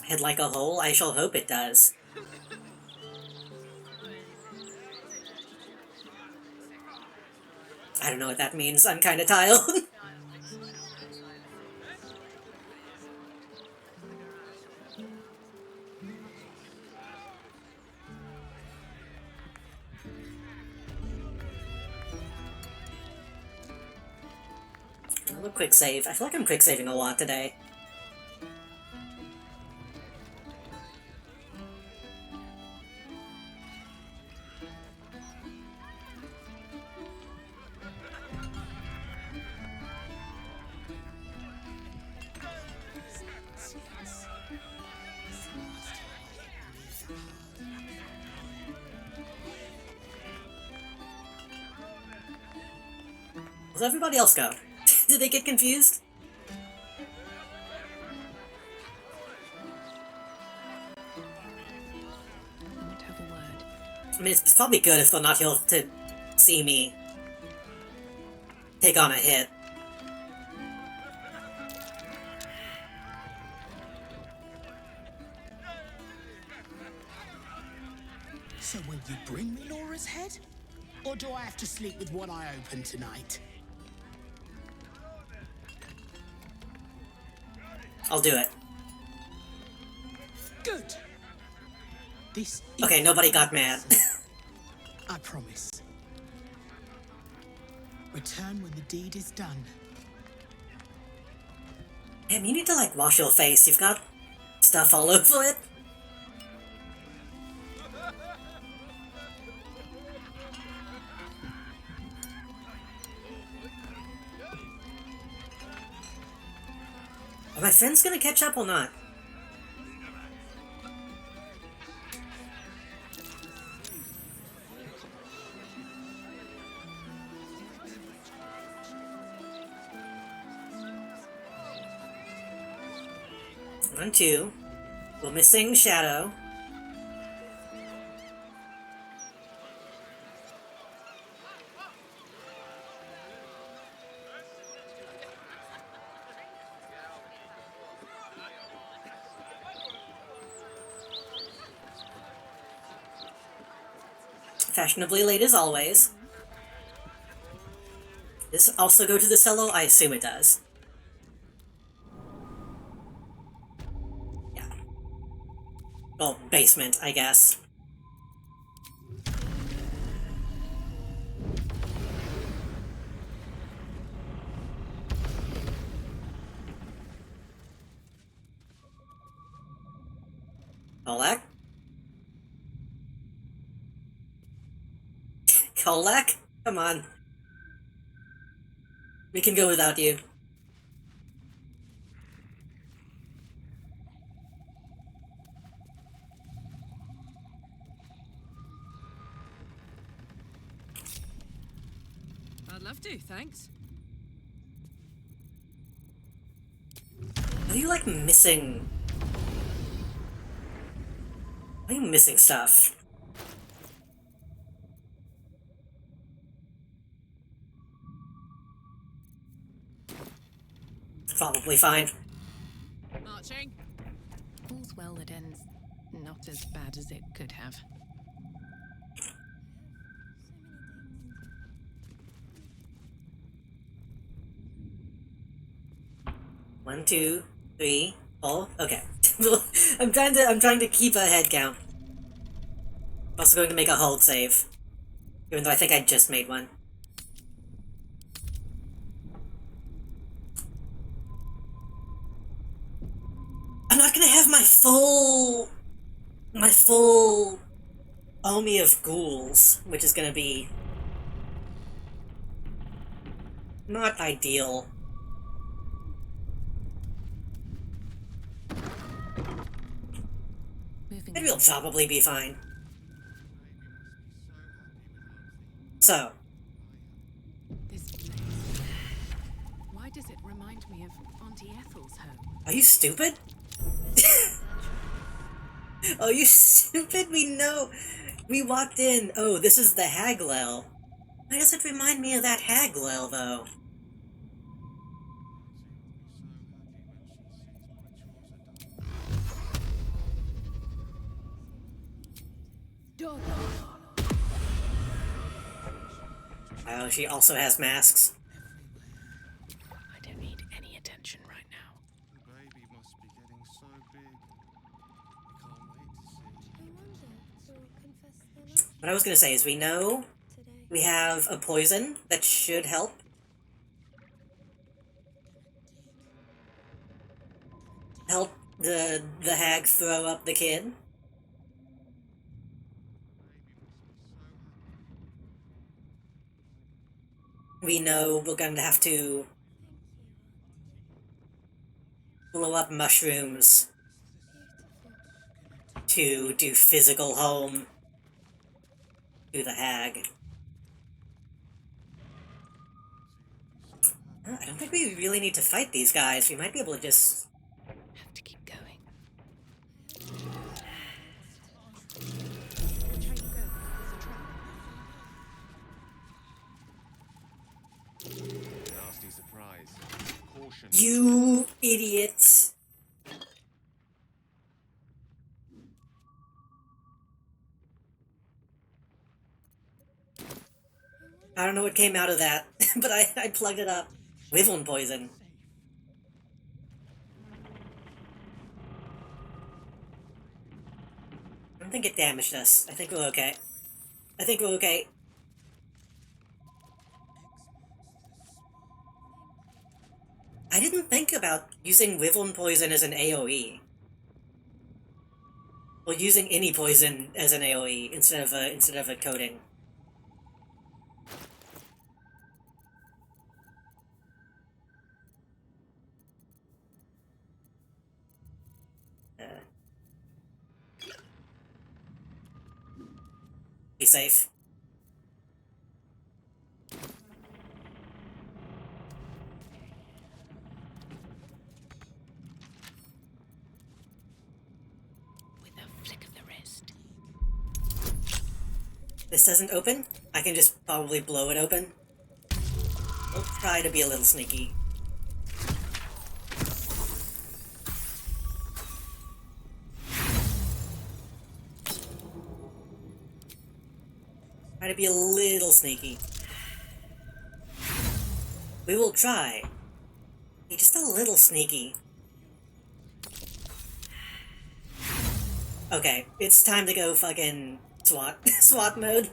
Head like a hole? I shall hope it does. I don't know what that means. I'm kinda tired. A quick save. I feel like I'm quick saving a lot today. Where's everybody else go? Did they get confused? I mean, it's probably good if they're not here to see me take on a hit. So will you bring me Laura's head? Or do I have to sleep with one eye open tonight? I'll do it. Good. This Okay, nobody got mad. I promise. Return when the deed is done. Damn, you need to, like, wash your face. You've got stuff all over it. Are my friends gonna catch up or not? One, two. We're missing Shadow. Fashionably late as always. Does this also go to the cello? I assume it does. Yeah. Well, basement, I guess. Kolak? Kolak? Come on. We can go without you. I'd love to, thanks. Are you, like, missing... Are you missing stuff? Probably fine. Marching. All's well that ends not as bad as it could have. One, two, three, four. Okay. I'm trying to keep a head count. I'm also going to make a hold save. Even though I think I just made one. I'm not gonna have my full army of ghouls, which is gonna be not ideal. Maybe we'll probably be fine. So. This place. Why does it remind me of Auntie Ethel's home? Are you stupid? Oh, you stupid? We know. We walked in. Oh, this is the Haglel. Why does it remind me of that Haglel, though? Oh, she also has masks. I don't need any attention right now. The baby must be getting so big. I can't wait to see. What I was gonna say is we know we have a poison that should help. Help the hag throw up the kid. We know we're going to have to blow up mushrooms to do physical harm to the hag. I don't think we really need to fight these guys. We might be able to just... Have to keep going. Nasty surprise. Caution. You idiot! I don't know what came out of that, but I plugged it up. Wyvern poison. I don't think it damaged us. I think we're okay. I think we're okay. I didn't think about using Wyvern poison as an AoE. Or using any poison as an AoE instead of a coating. Be safe. With a flick of the wrist. This doesn't open? I can just probably blow it open. We'll try to be a little sneaky. Try to be a little sneaky. We will try. Be just a little sneaky. Okay, it's time to go fucking SWAT SWAT mode.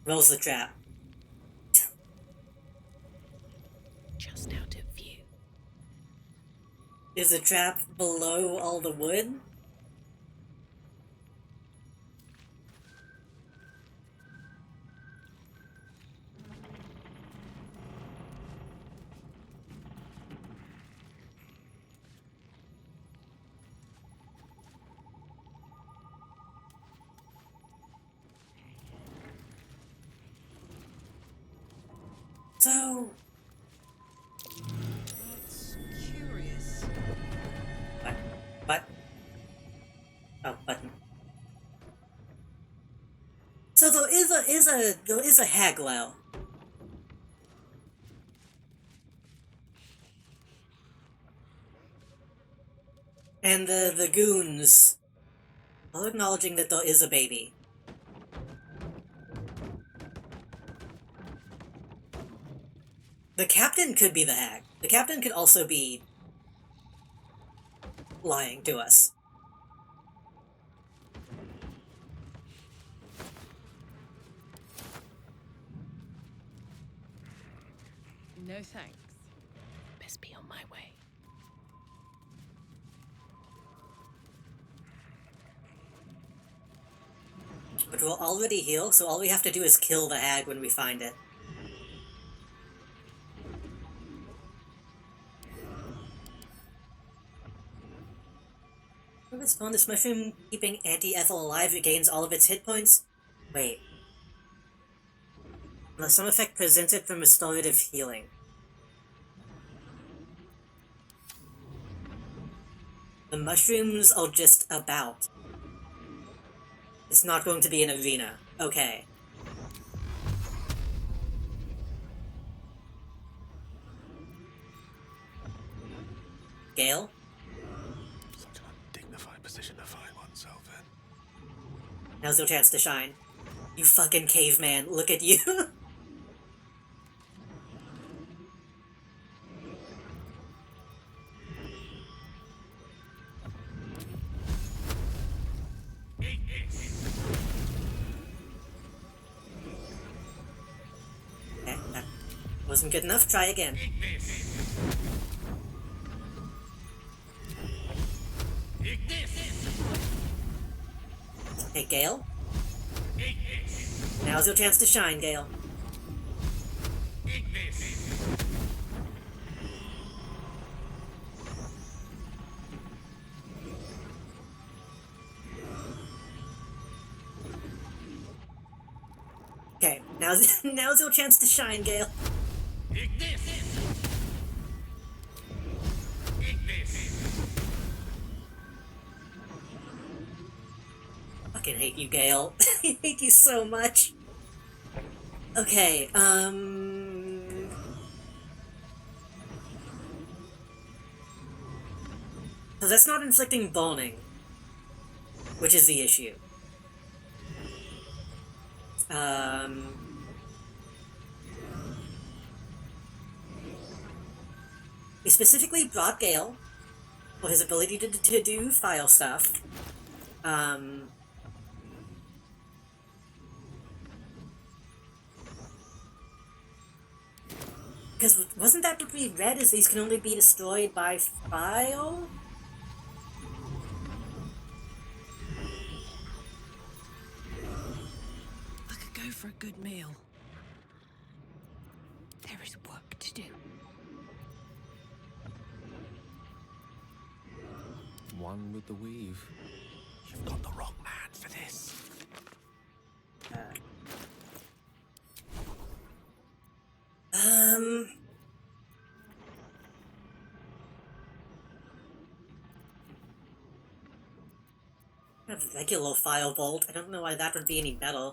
Rolls the trap. Just out of view. Is the trap below all the wood? So... That's curious. What? Oh, button. So there is a Haglow. And the goons are acknowledging that there is a baby. The captain could be the hag. The captain could also be lying to us. No thanks. Best be on my way. But we'll already heal, so all we have to do is kill the hag when we find it. On this mushroom, keeping anti-Ethel alive, it gains all of its hit points? Wait. Unless some effect prevents it from restorative healing. The mushrooms are just about. It's not going to be an arena. Okay. Gale? Position to find oneself in. Now's your chance to shine. You fucking caveman, look at you. Okay, that wasn't good enough, try again. Hey, Gale? Now's your chance to shine, Gale. Now's your chance to shine, Gale. Fucking hate you, Gale. I hate you so much. Okay, so that's not inflicting boning, which is the issue. We specifically brought Gale for his ability to do file stuff. Because wasn't that what we read, is these can only be destroyed by file? I could go for a good meal. There is work to do. One with the weave. You've got the wrong man for this. I have a regular file bolt. I don't know why that would be any better.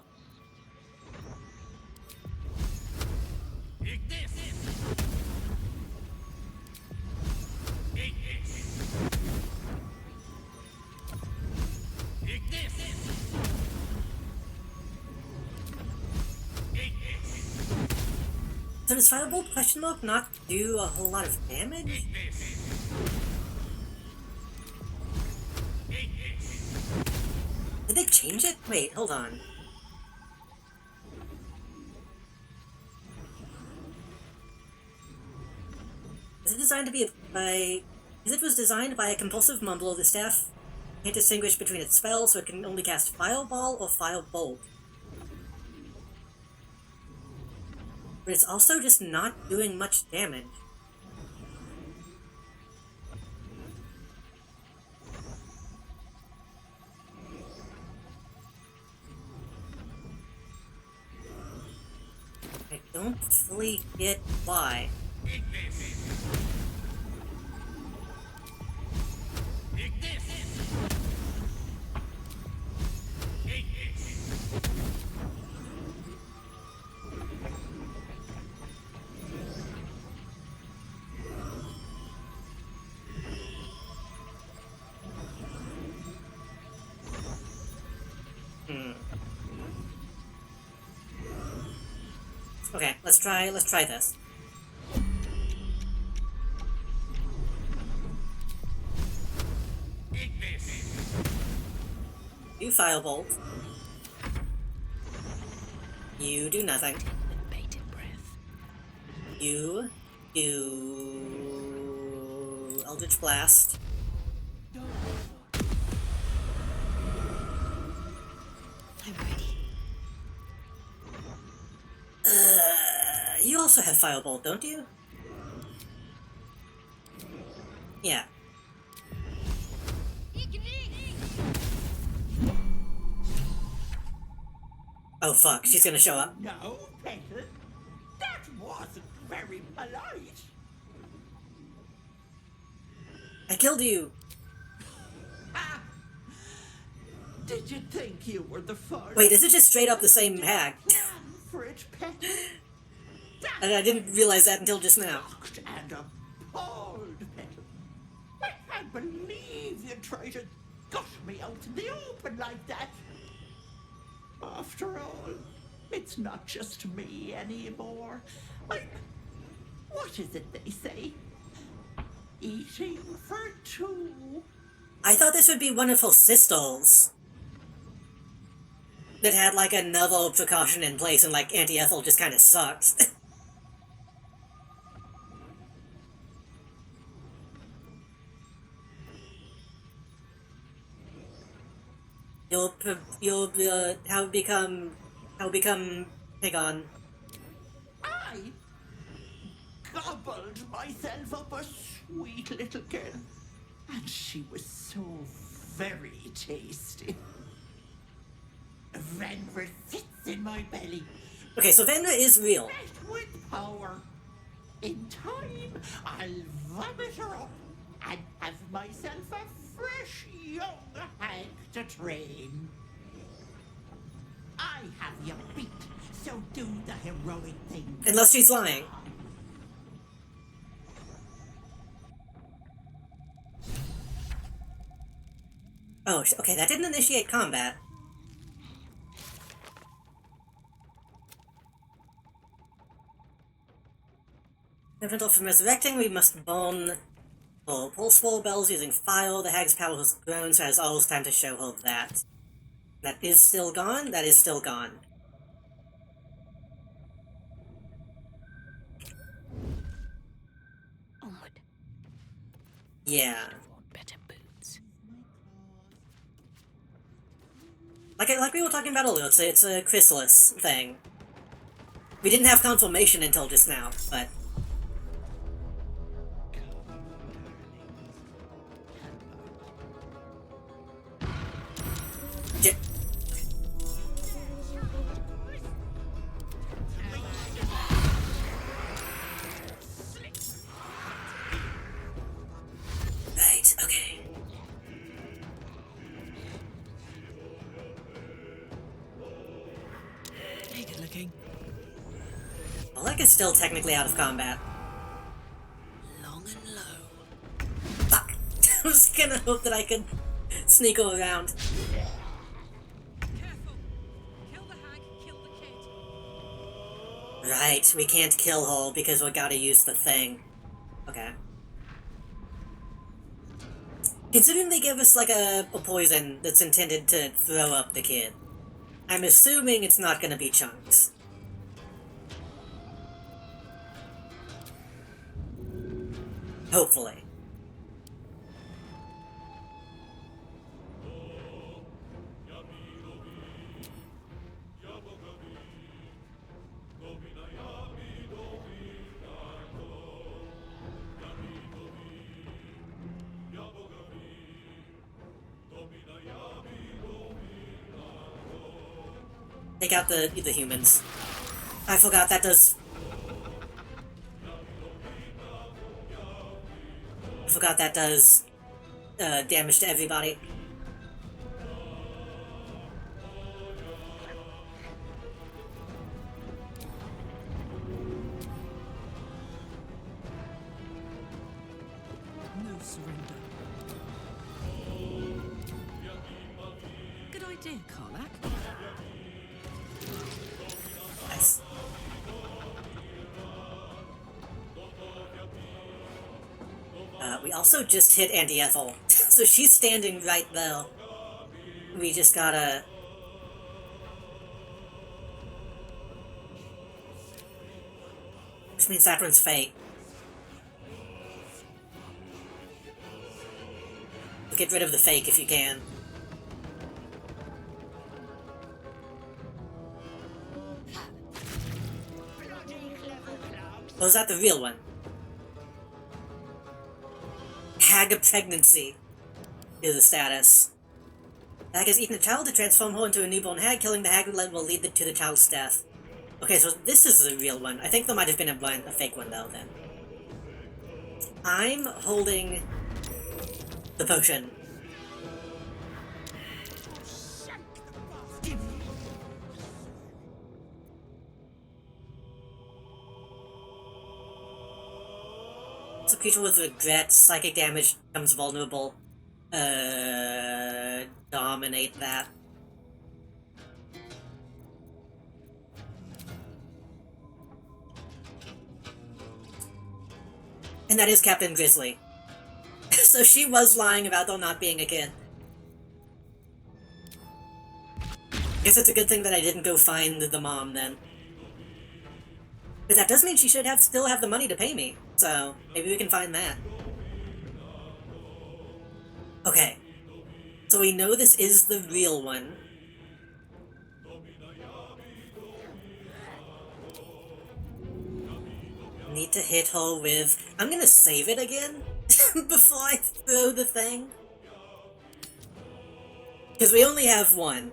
So does Firebolt question mark not do a whole lot of damage? Did they change it? Wait, hold on. Is it designed to be by... Because it was designed by a compulsive mumbler, the staff can't distinguish between its spells, so it can only cast Fireball or Firebolt. But it's also just not doing much damage. I don't fully get why. Okay, let's try this. You Firebolt. You do nothing. You do Eldritch Blast. I'm ready. You also have Firebolt, don't you? Yeah. Oh fuck, she's gonna show up. No, Petal. That wasn't very polite. I killed you! Did you think you were the first? Wait, is it just straight up the same hag? For it, Petal? And I didn't realize that until just now. And appalled, Petal. I can't believe you tried to gut me out in the open like that. After all, it's not just me anymore. What is it they say? Eating for two. I thought this would be one of her sisters. That had like another precaution in place and like anti-Ethel just kinda sucks. You'll how become Pigon. I gobbled myself up a sweet little girl, and she was so very tasty. Ren sits in my belly, Okay, so Vendra is real. With power. In time, I'll vomit her up and have myself a fresh young hag to train. I have you beat, so do the heroic thing. Unless she's lying. Oh, okay, that didn't initiate combat. Prevent from resurrecting, we must bone or pull swirl bells using fire. The hag's power has grown, so it has always time to show hope that. That is still gone? That is still gone. Onward. Yeah. Better boots. Like we were talking about earlier, it's a chrysalis thing. We didn't have confirmation until just now, but... Right, okay. Hey, good looking. Well, that is still technically out of combat. Long and low. Fuck! I was gonna hope that I could sneak around. Right, we can't kill her because we gotta use the thing. Okay. Considering they give us like a poison that's intended to throw up the kid, I'm assuming it's not gonna be chunks. Hopefully. Take out the humans. I forgot that does... I forgot that does damage to everybody. No surrender. Good idea, Karlak. Nice. We also just hit Auntie Ethel, so she's standing right there. We just gotta... Which means that one's fate. Get rid of the fake if you can. Or is that the real one? Hag of pregnancy is the status. The hag has eaten a child to transform her into a newborn hag. Killing the hag will lead to the child's death. Okay, so this is the real one. I think there might have been a fake one though then. I'm holding the potion. So creature with regret, psychic damage becomes vulnerable. Dominate that. And that is Captain Grizzly. So she was lying about there not being a kid. Guess it's a good thing that I didn't go find the mom then. But that does mean she should still have the money to pay me. So maybe we can find that. Okay. So we know this is the real one. Need to hit her with... I'm gonna save it again before I throw the thing. Because we only have one.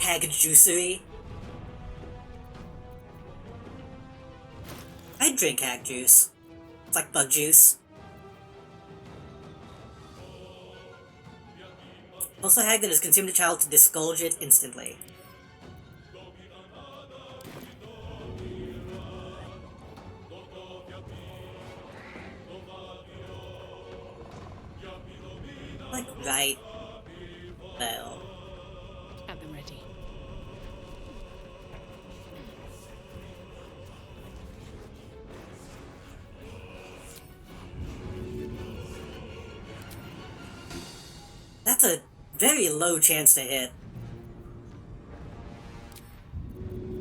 hag juicery. I'd drink hag juice. It's like bug juice. Also, hag that has consumed a child to disgorge it instantly. Like, right. Well. At the ready. That's a very low chance to hit.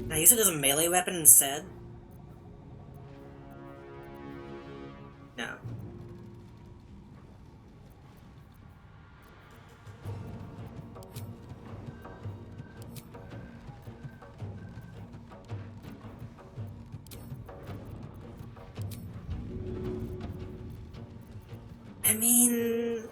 Can I use it as a melee weapon instead? No. I mean...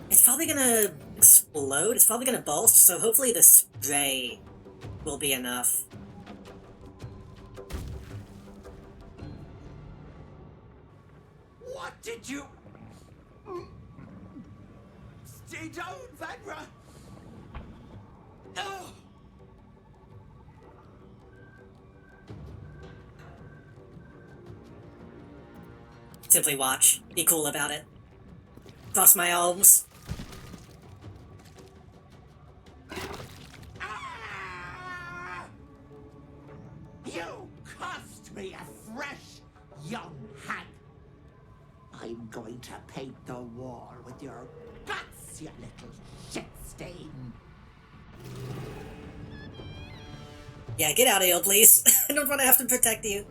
it's probably gonna explode, it's probably gonna burst, so hopefully the spray will be enough. What did you... Stay down, Vanra! Oh! Simply watch. Be cool about it. Cross my arms. You cost me a fresh, young hag. I'm going to paint the wall with your guts, you little shit stain. Yeah, get out of here, please. I don't want to have to protect you.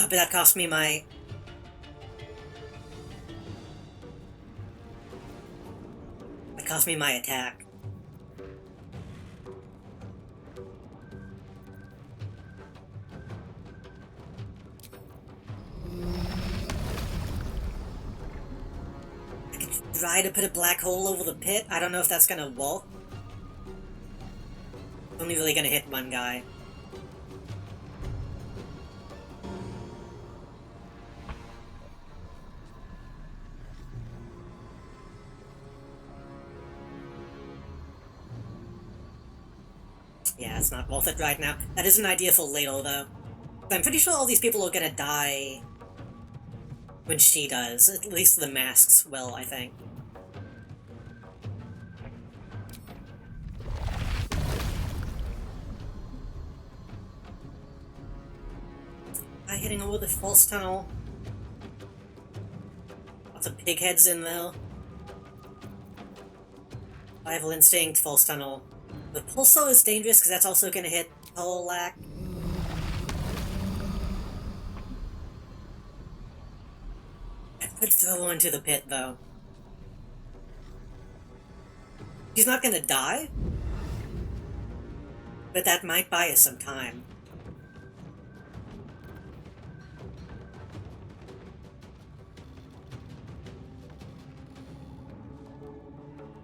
But that cost me my... that cost me my attack. I could try to put a black hole over the pit. I don't know if that's gonna work. Only really gonna hit one guy. Yeah, it's not worth it right now. That is an idea for later, though. I'm pretty sure all these people are gonna die when she does. At least the masks will, I think. Am I hitting over the false tunnel? Lots of pig heads in there. Survival instinct, false tunnel. The pulsar is dangerous because that's also going to hit Polak. I could throw her into the pit, though. She's not going to die, but that might buy us some time.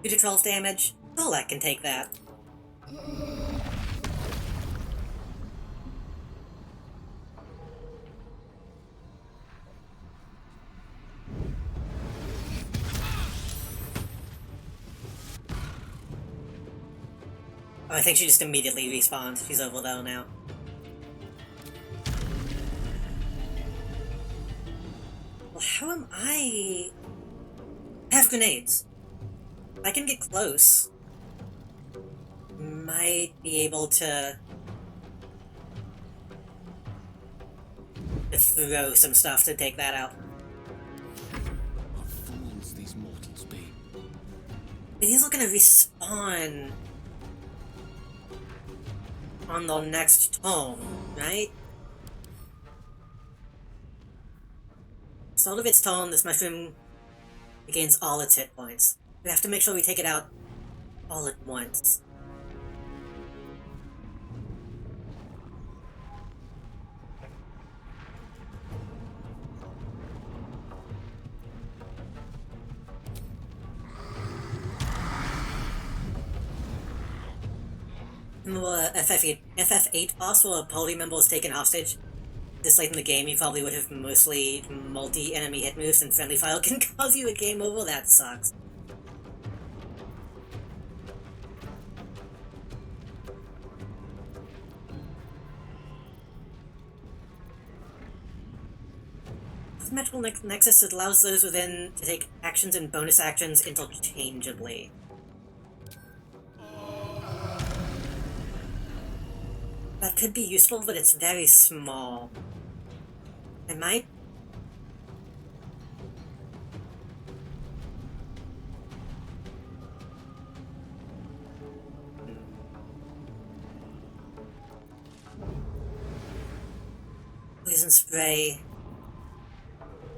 Two to 12 damage. Polak can take that. Oh, I think she just immediately respawned. She's over there now. Well, how am I... I have grenades. I can get close. Might be able to throw some stuff to take that out. What fools these mortals be. These are gonna respawn on the next turn, right? Start of its turn, this mushroom regains all its hit points. We have to make sure we take it out all at once. FF8 boss where a party member was taken hostage. This late in the game, you probably would have mostly multi-enemy hit moves, and friendly fire can cause you a game over. That sucks. With Magical Nexus, it allows those within to take actions and bonus actions interchangeably. That could be useful, but it's very small. I might... Poison Spray.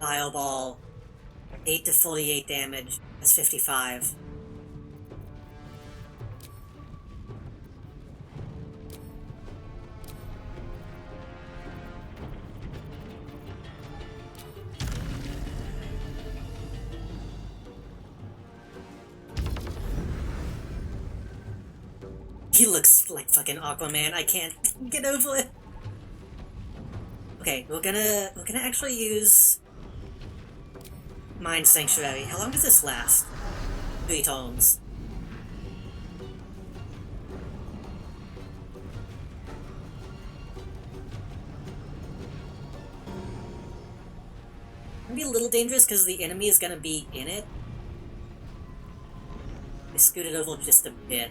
Fireball. 8 to 48 damage. That's 55. He looks like fucking Aquaman. I can't get over it. Okay, we're gonna actually use Mind Sanctuary. How long does this last? 3 turns. It'll be a little dangerous because the enemy is gonna be in it. I scoot it over just a bit.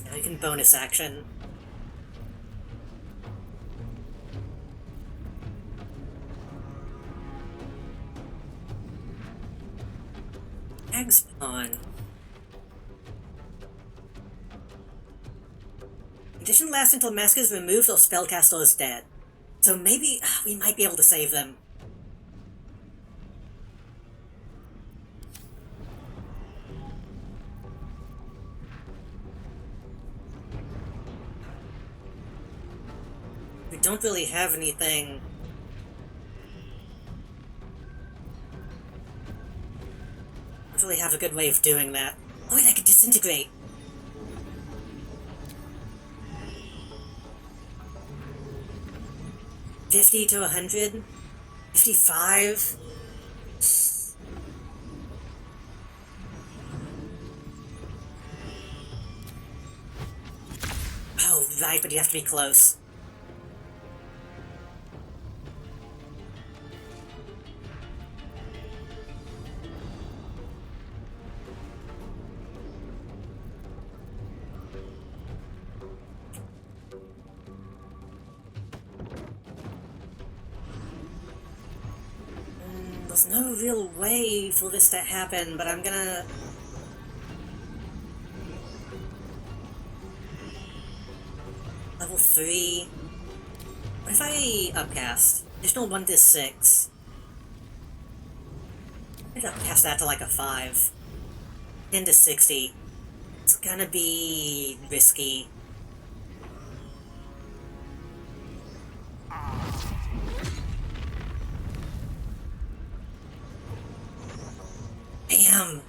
Now we can bonus action. Hag's Pawn. Condition lasts until mask is removed or spellcaster is dead. So maybe we might be able to save them. We don't really have anything. Don't really have a good way of doing that. Oh wait, I could disintegrate. $50 to $100? $55? Oh, right, but you have to be close. There's no real way for this to happen, but I'm gonna... Level 3... What if I upcast? Additional 1 to 6. I'd upcast that to like a 5. 10 to 60. It's gonna be risky. Damn!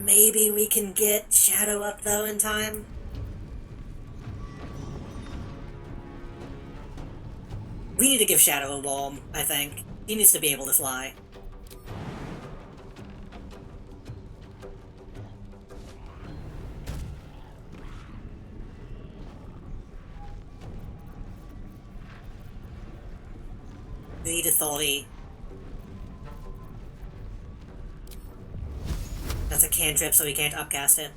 Maybe we can get Shadow up though in time? We need to give Shadow a warm, I think. He needs to be able to fly. Need authority. That's a cantrip, so we can't upcast it.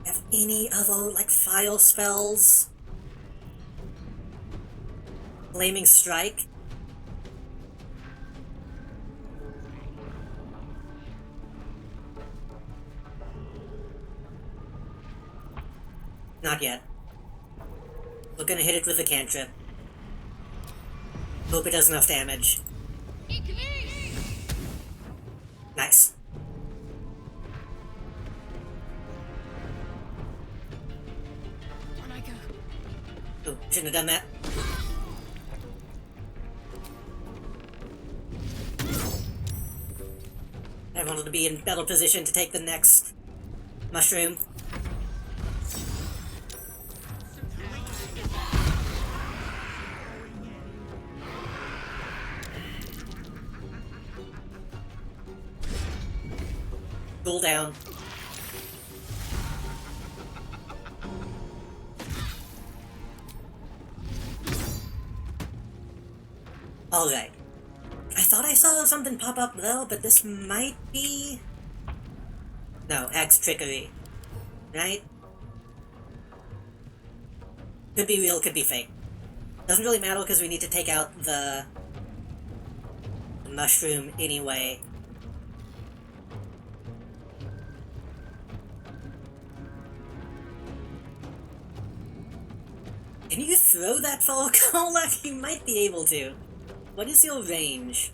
Have any other, like, fire spells? Flaming Strike? Not yet. We're gonna hit it with a cantrip. Hope it does enough damage. Nice. On I go. Ooh, shouldn't have done that. I wanted to be in better position to take the next mushroom. Cool down. Alright. I thought I saw something pop up though, but this might be... No, X trickery. Right? Could be real, could be fake. Doesn't really matter because we need to take out the mushroom anyway. Can you throw that far, Kolak? You might be able to. What is your range?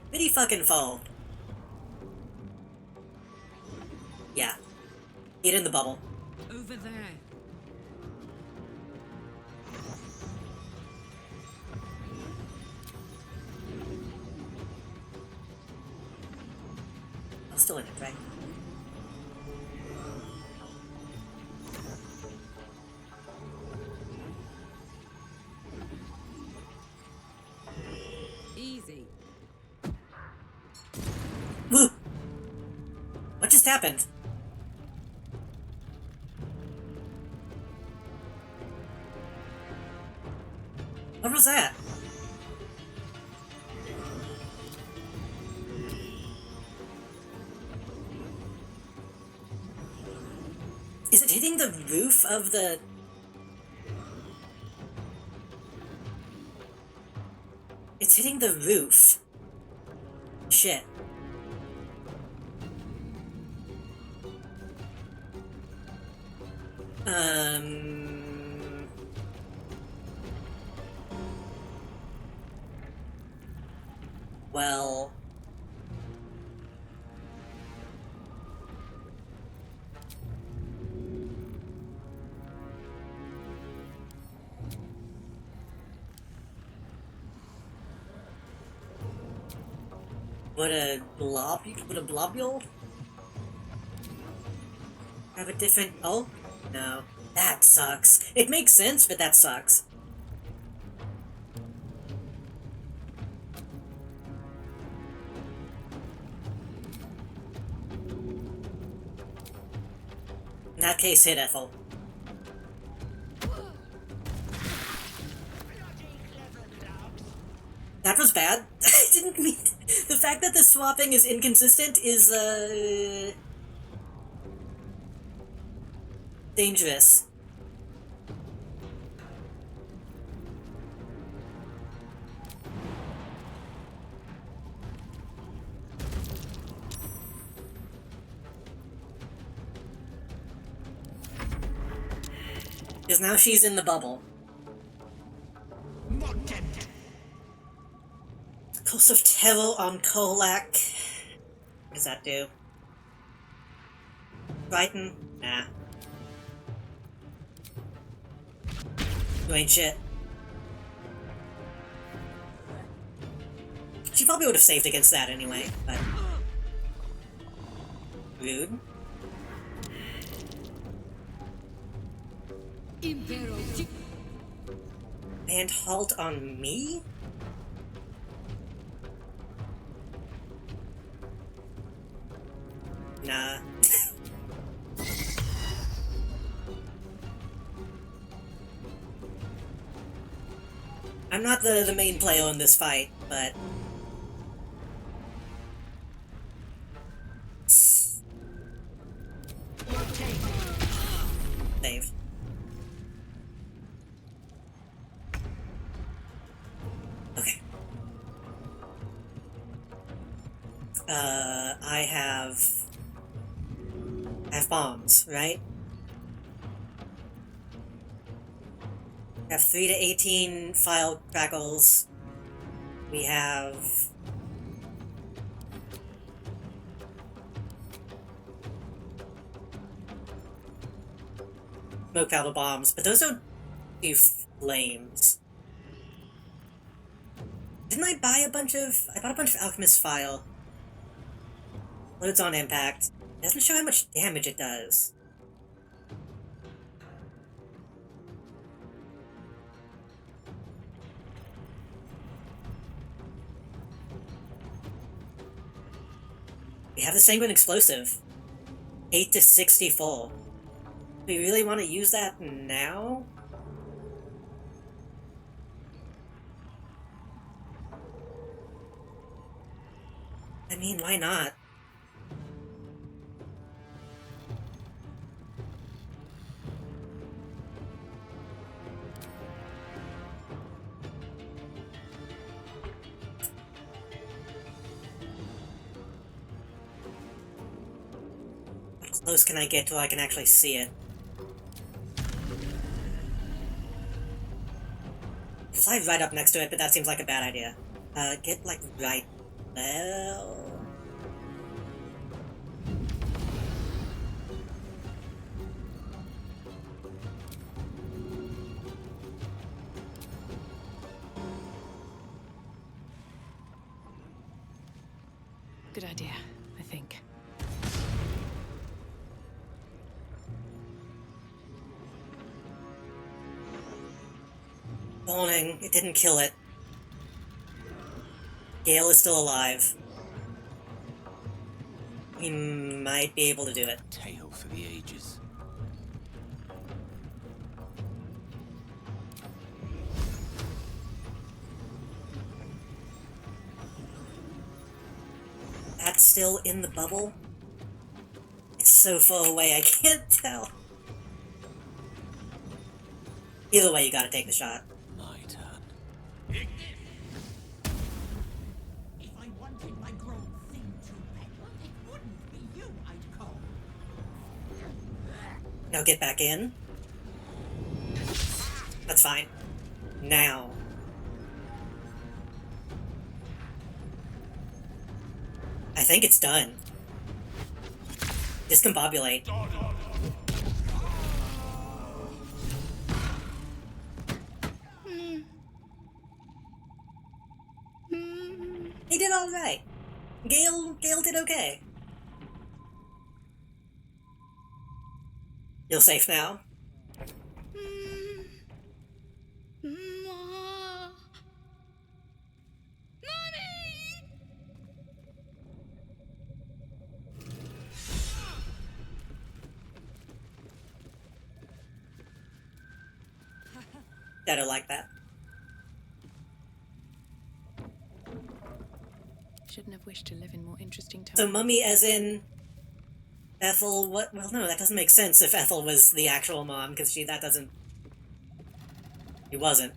Pretty fucking fall. Yeah. Get in the bubble. Over there. I'm still in it, right? Easy. Woo! What just happened? What was that? Is it hitting the roof of the... It's hitting the roof. Shit. Well... Would a globule have a different... Oh? No. That sucks. It makes sense, but that sucks. In that case, hit Ethel. That was bad. I didn't mean... The fact that the swapping is inconsistent is, dangerous. Because now she's in the bubble. Curse of Terror on Kolak. What does that do? Brighton? Nah. You ain't shit. She probably would have saved against that anyway, but... Rude. And halt on me? Nah. I'm not the main player in this fight, but... Saved. Okay. I have bombs, right? We have 3 to 18 file crackles. We have... smoke powder bombs, but those don't do flames. Didn't I buy a bunch of... I bought a bunch of Alchemist File. Loads on impact. It doesn't show how much damage it does. We have the Sanguine Explosive. 8 to 64. Do we really want to use that now? I mean, why not? How close can I get till I can actually see it? Fly right up next to it, but that seems like a bad idea. Get, like, right there... Good idea, I think. Warning, it didn't kill it. Gale is still alive. We might be able to do it. Tale for the ages. That's still in the bubble? It's so far away, I can't tell. Either way, you gotta take the shot. My turn. If I wanted my grown thing to meddle, it wouldn't be you I'd call. Now get back in. That's fine. Now. I think it's done. Discombobulate. He did alright. Gale did okay. You're safe now. I don't like that. Shouldn't have wished to live in more interesting times. So Mummy as in Ethel, what? Well, no, that doesn't make sense if Ethel was the actual mom, because that doesn't... He wasn't.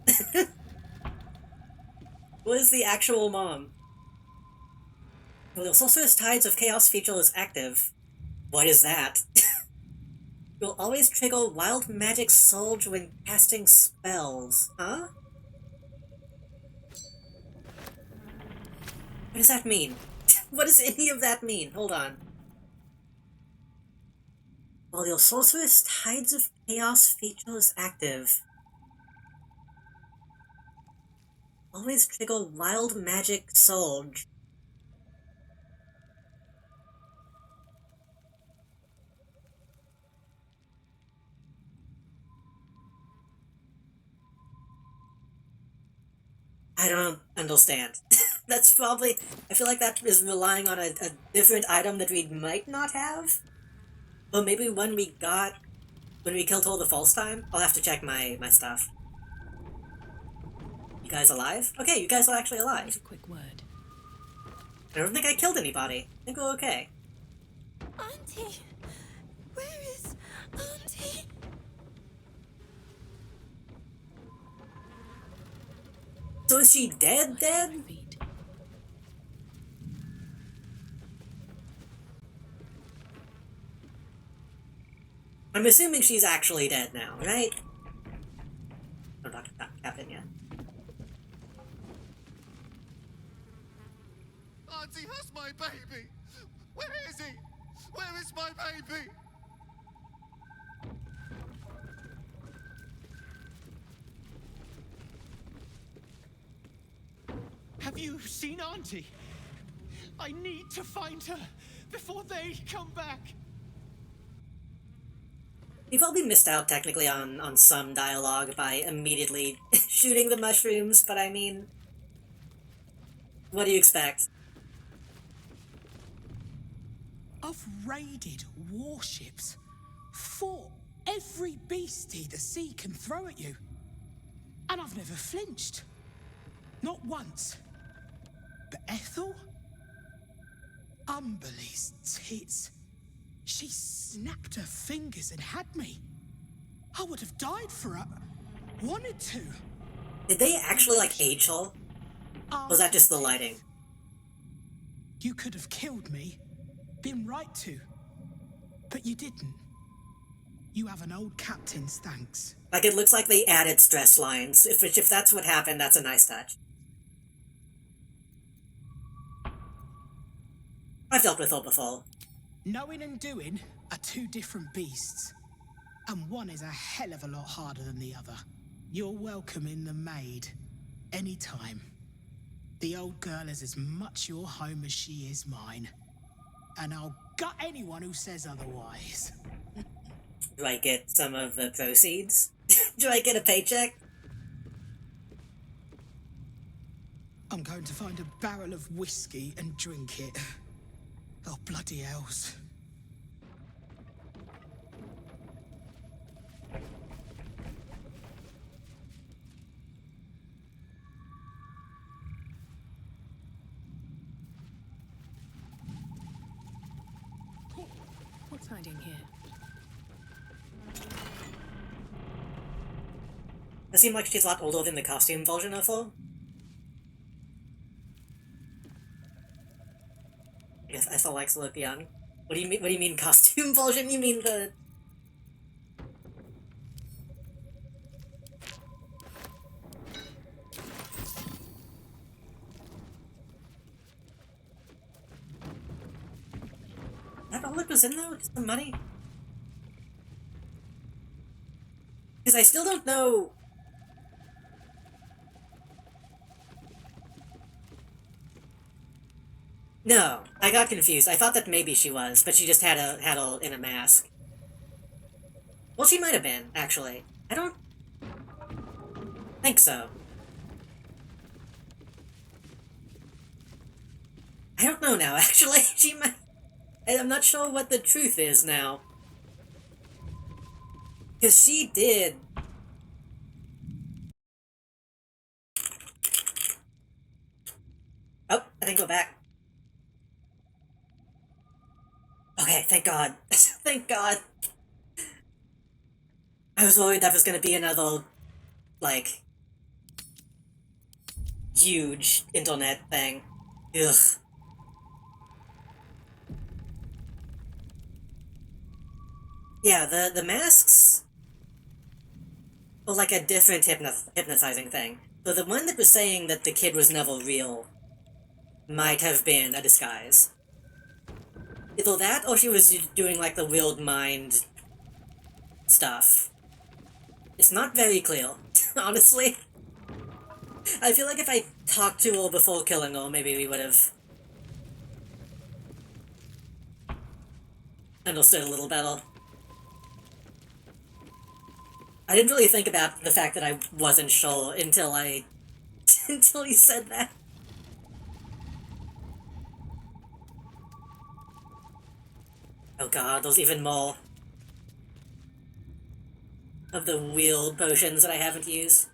What is the actual mom? Well, the sorcerous tides of chaos feature is active. What is that? You'll always trigger wild magic surge when casting spells. Huh? What does that mean? What does any of that mean? Hold on. While your sorcerous tides of chaos feature is active, always trigger wild magic surge. I don't understand. That's probably... I feel like that is relying on a different item that we might not have. Or maybe one we got when we killed her the first time. I'll have to check my stuff. You guys alive? Okay, you guys are actually alive. A quick word. I don't think I killed anybody. I think we're okay. Auntie! Where is Auntie? So is she dead? I'm assuming she's actually dead now, right? Oh, Dr. baby? Where is he? Where is my baby? Have you seen Auntie? I need to find her before they come back. You've probably missed out technically on some dialogue by immediately shooting the mushrooms, but I mean, what do you expect? I've raided warships, fought every beastie the sea can throw at you, and I've never flinched. Not once. But Ethel? Umberly's tits. She snapped her fingers and had me. I would have died for her. Wanted to. Did they actually, like, age her? Or was that just the lighting? You could have killed me. Been right to. But you didn't. You have an old captain's thanks. Like, it looks like they added stress lines. If that's what happened, that's a nice touch. I've dealt with her before. Knowing and doing are two different beasts. And one is a hell of a lot harder than the other. You're welcome in the Maid. Anytime. The old girl is as much your home as she is mine. And I'll gut anyone who says otherwise. Do I get some of the proceeds? Do I get a paycheck? I'm going to find a barrel of whiskey and drink it. Oh, bloody hells. What's hiding here? It seems like she's a lot older than the costume version of her. Yes, I still like to look young. What do you mean? What do you mean costume version? You mean the? That all that was in there? Just the money? Because I still don't know. No, I got confused. I thought that maybe she was, but she just had a in a mask. Well, she might have been, actually. I don't think so. I don't know now, actually. She might. I'm not sure what the truth is now. Because she did. Oh, I think we're back. Okay, thank God. Thank God. I was worried that was gonna be another, like, huge internet thing. Ugh. Yeah, the masks were like a different hypnotizing thing. So the one that was saying that the kid was never real might have been a disguise. Either that, or she was doing, like, the weird mind stuff. It's not very clear, honestly. I feel like if I talked to her before killing her, maybe we would have understood a little better. I didn't really think about the fact that I wasn't sure until until you said that. Oh god, there's even more of the weird potions that I haven't used.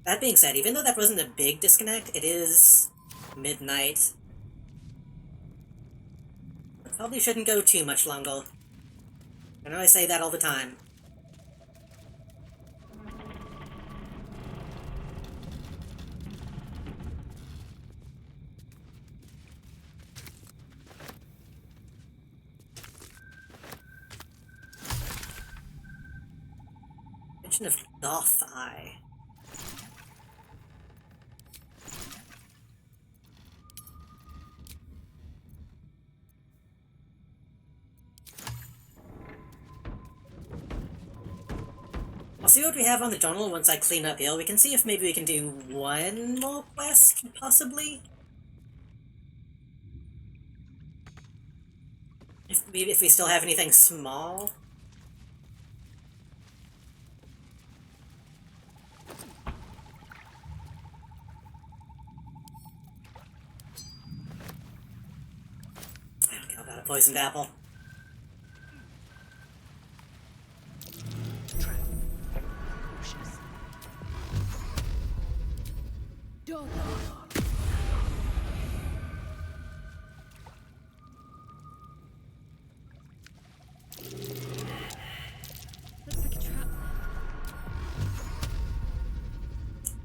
That being said, even though that wasn't a big disconnect, it is midnight. I probably shouldn't go too much longer. I know I say that all the time. Potion of Goth Eye. I'll see what we have on the journal once I clean up here. We can see if maybe we can do one more quest, possibly. Maybe if we still have anything small. I don't care about a poisoned apple.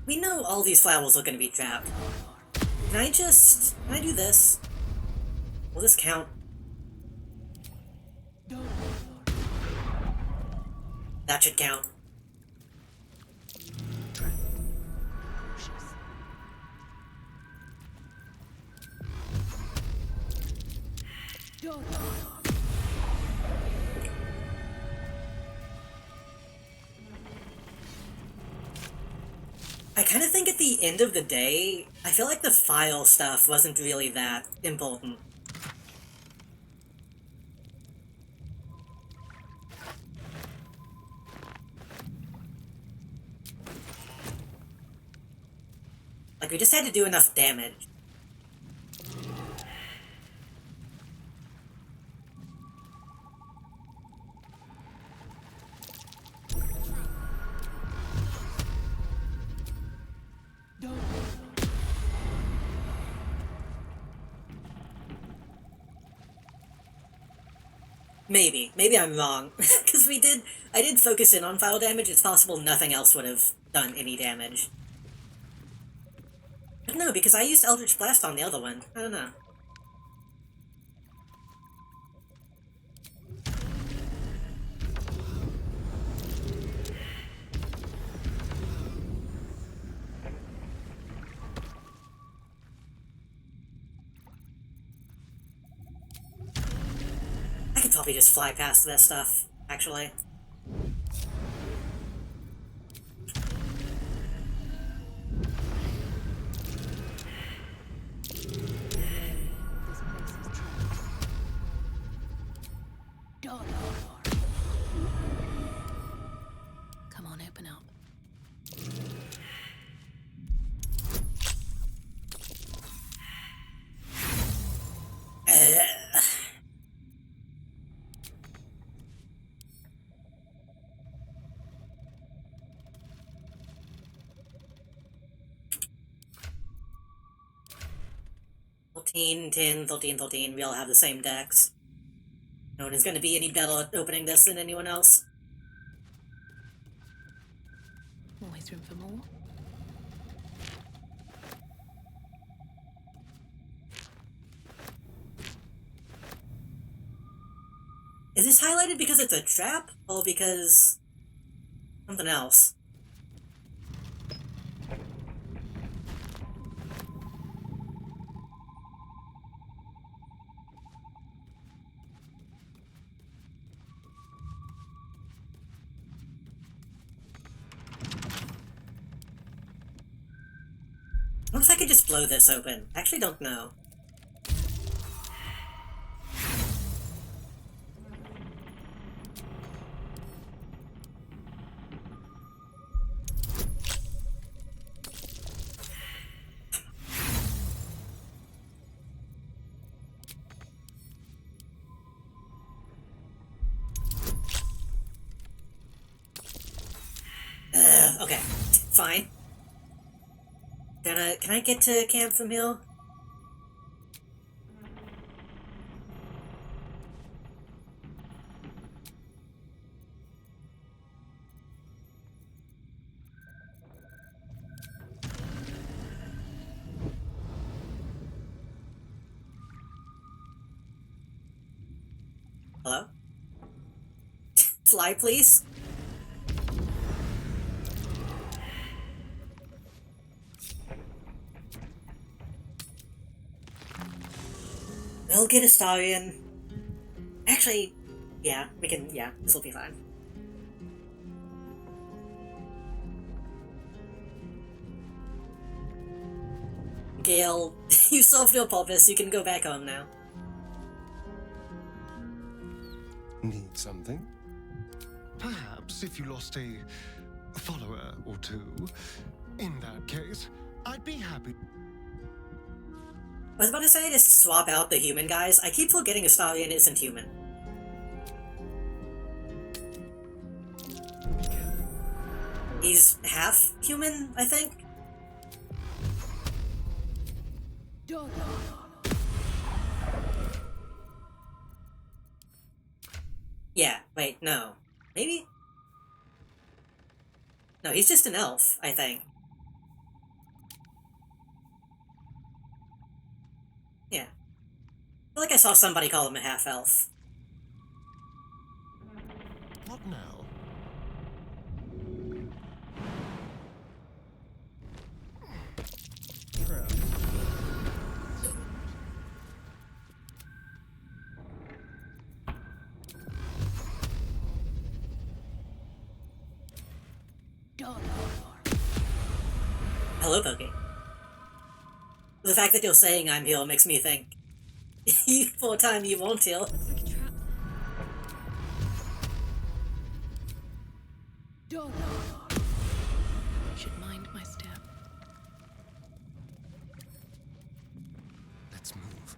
We know all these flowers are going to be trapped. Can I do this? Will this count? That should count. I kind of think at the end of the day, I feel like the file stuff wasn't really that important. Like, we just had to do enough damage. Maybe I'm wrong, because I did focus in on file damage. It's possible nothing else would have done any damage. But no, because I used Eldritch Blast on the other one. I don't know. I could probably just fly past this stuff, actually. Come on, open up. Thirteen, 10, 13, 13. We all have the same decks. No one is going to be any better at opening this than anyone else. Always room for more. Is this highlighted because it's a trap, or because something else? What if I could just blow this open? I actually don't know. Okay, fine. Can I get to camp from here? Hello? Fly, please? We'll get a stallion. Actually, yeah, we can, yeah, this will be fine. Gale, you solved your purpose. You can go back home now. Need something? Perhaps if you lost a follower or two. In that case, I'd be happy. I was about to say to swap out the human guys. I keep forgetting a stallion isn't human. He's half human, I think? Yeah, wait, no. Maybe? No, he's just an elf, I think. Yeah. I feel like I saw somebody call him a half-elf. What now? Hello, Pokey. The fact that you're saying I'm heal makes me think. For a time you won't heal. Should mind my step. Let's move.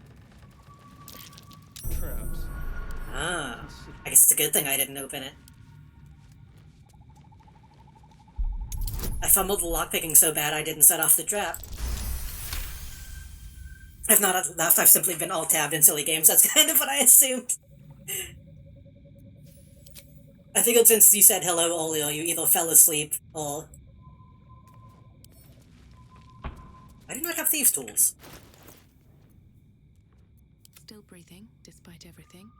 Traps. Ah, I guess it's a good thing I didn't open it. I fumbled the lockpicking so bad I didn't set off the trap. If not enough, I've simply been alt-tabbed in silly games. That's kind of what I assumed. I figured since you said hello, Olio, you either fell asleep or... I do not have thieves' tools. Still breathing, despite everything.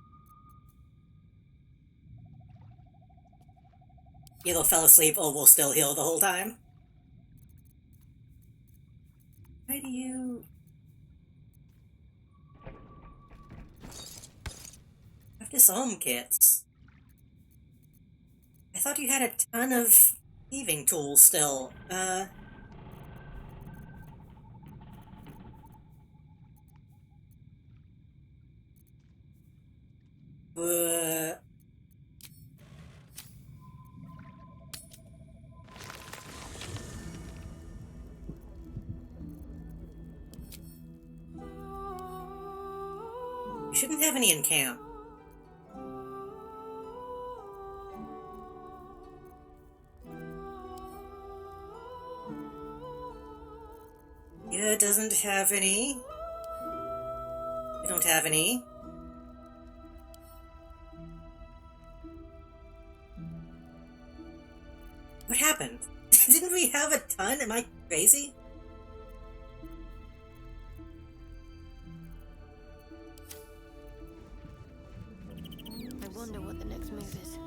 Either fell asleep or will still heal the whole time. Why do you... have disarm kits? I thought you had a ton of thieving tools still. You shouldn't have any in camp. Yeah, it doesn't have any. We don't have any. What happened? Didn't we have a ton? Am I crazy? I wonder what the next move is.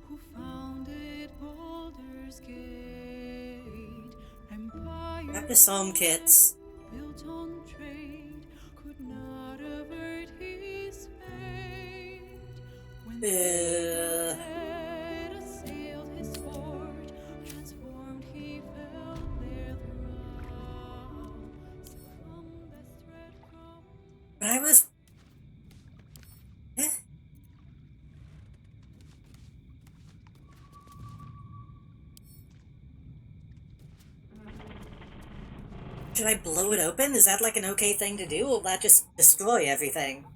Who founded Baldur's Gate? Empire Have disarm kits. built on trade could not avert his fate. When the head assailed his fort, transformed he fell their thrall. Succumbed as thread from... But I was... Should I blow it open? Is that like an okay thing to do? Or will that just destroy everything?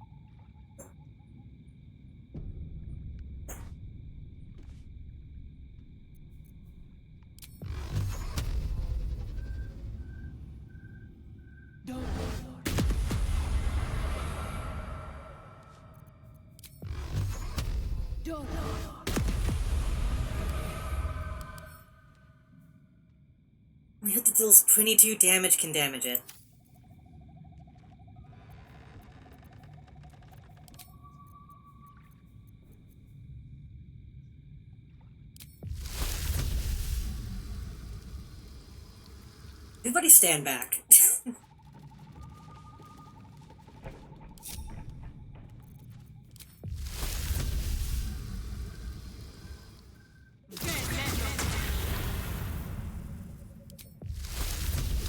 We have to deal 22 damage can damage it. Everybody stand back.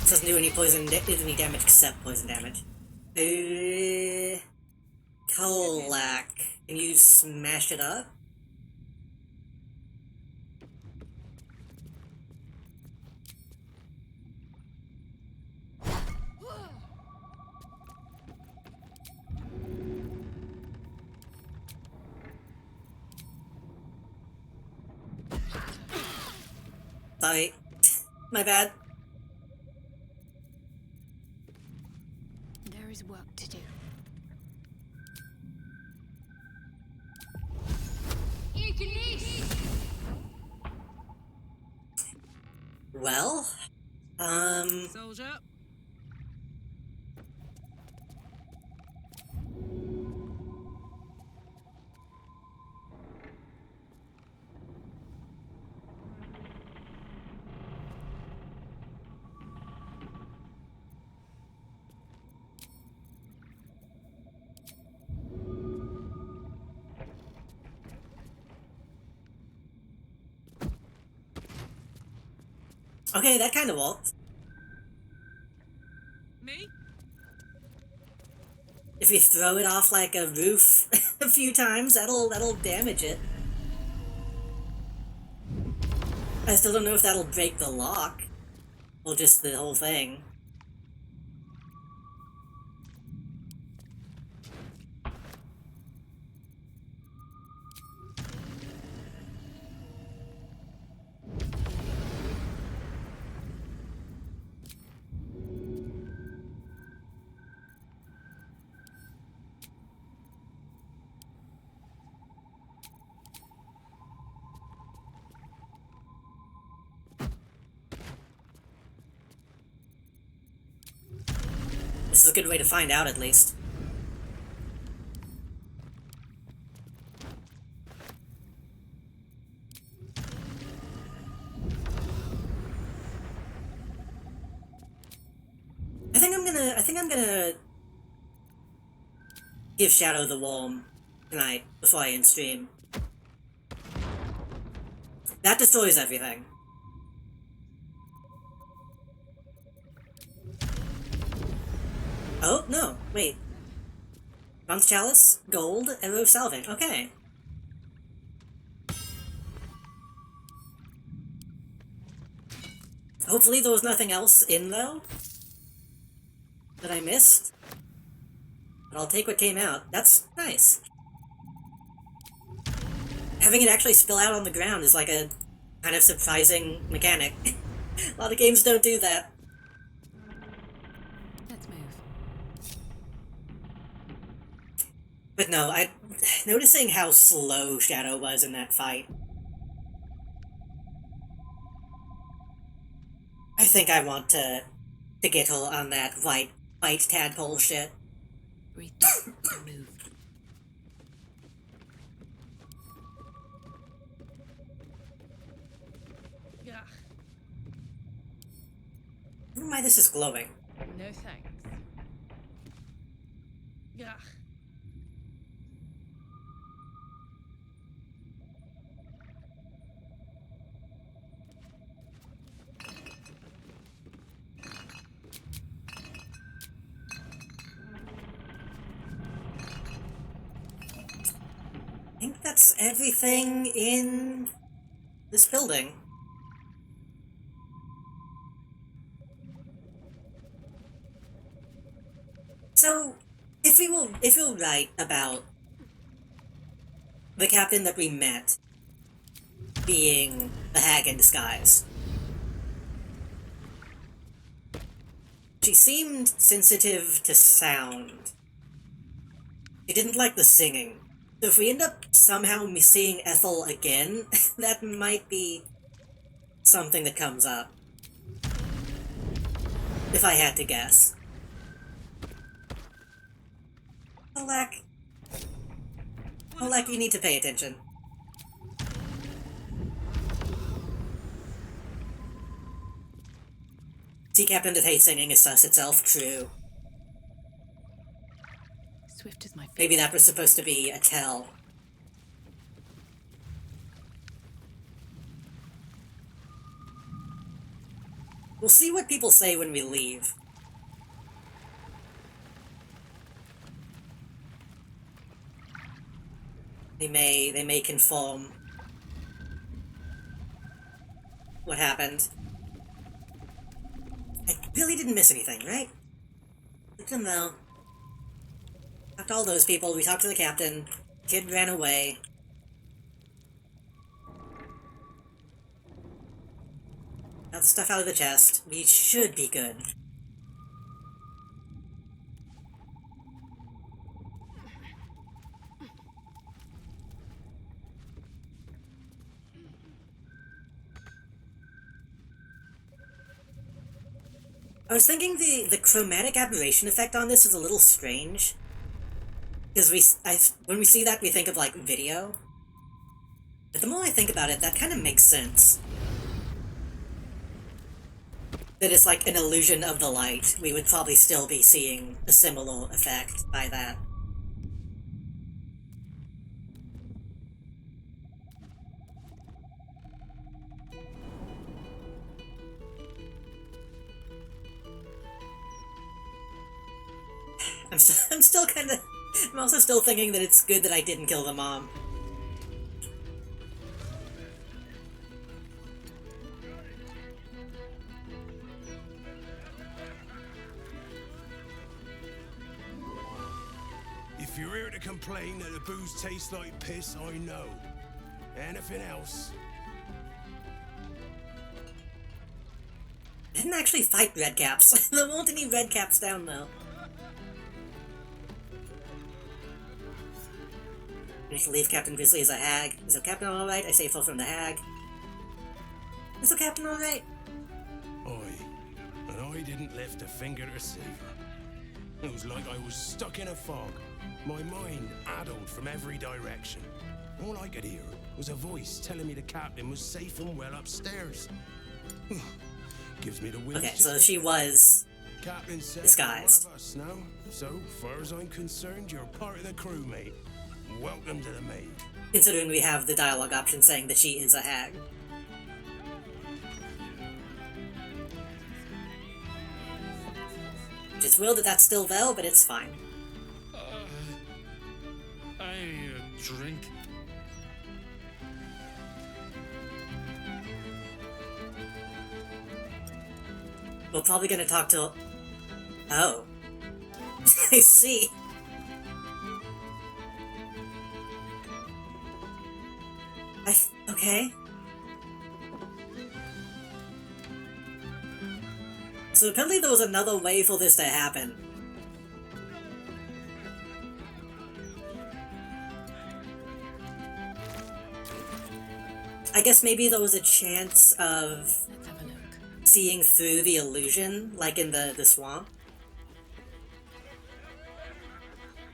Doesn't do any any damage except poison damage. Kalak. Can you smash it up? Sorry. My bad. There is work to do. Well, Soldier. okay, that kind of worked. Me? If you throw it off like a roof a few times, that'll damage it. I still don't know if that'll break the lock, or just the whole thing. This is a good way to find out, at least. I think I'm gonna give Shadow the Worm tonight before I end stream. That destroys everything. Oh, no, wait. Bronze Chalice, Gold, Arrow Salving, okay. Hopefully there was nothing else in, though, that I missed. But I'll take what came out. That's nice. Having it actually spill out on the ground is like a kind of surprising mechanic. A lot of games don't do that. Let's move. But no, noticing how slow Shadow was in that fight. I think I want to get her on that white tadpole shit. Breathe. Move. Yeah. I don't know why this is glowing. No thanks. Yeah. I think that's everything in this building. So, if you're right about the captain that we met being a hag in disguise, she seemed sensitive to sound. She didn't like the singing. So if we end up somehow seeing Ethel again, that might be something that comes up. If I had to guess. Olak, you need to pay attention. Sea Captain that hates singing is sus itself, true. Swift is my favorite. Maybe that was supposed to be a tell. We'll see what people say when we leave. They may confirm what happened. I really didn't miss anything, right? Look at them though. Talked to all those people, we talked to the captain, kid ran away. Got the stuff out of the chest. We should be good. I was thinking the chromatic aberration effect on this is a little strange. Because when we see that, we think of, like, video. But the more I think about it, that kind of makes sense. That it's like an illusion of the light. We would probably still be seeing a similar effect by that. I'm still kind of... I'm also still thinking that it's good that I didn't kill the mom. If you're here to complain that the booze tastes like piss, I know. Anything else? I didn't actually fight redcaps. There weren't any redcaps down, though. I need to leave Captain Grizzly as a hag. Is the captain alright? I say fall from the hag. Is the captain alright? Aye. And I didn't lift a finger to save her. It was like I was stuck in a fog. My mind addled from every direction. All I could hear was a voice telling me the captain was safe and well upstairs. Gives me the will. Okay, so she was Captain said disguised. One of us now. So far as I'm concerned, you're part of the crew, mate. Welcome to the maid. Considering we have the dialogue option saying that she is a hag. Just weird that that's still Vel, but it's fine. Drink. We're probably gonna talk to... Oh. I see. Okay. So apparently there was another way for this to happen. I guess maybe there was a chance of seeing through the illusion, like in the swamp.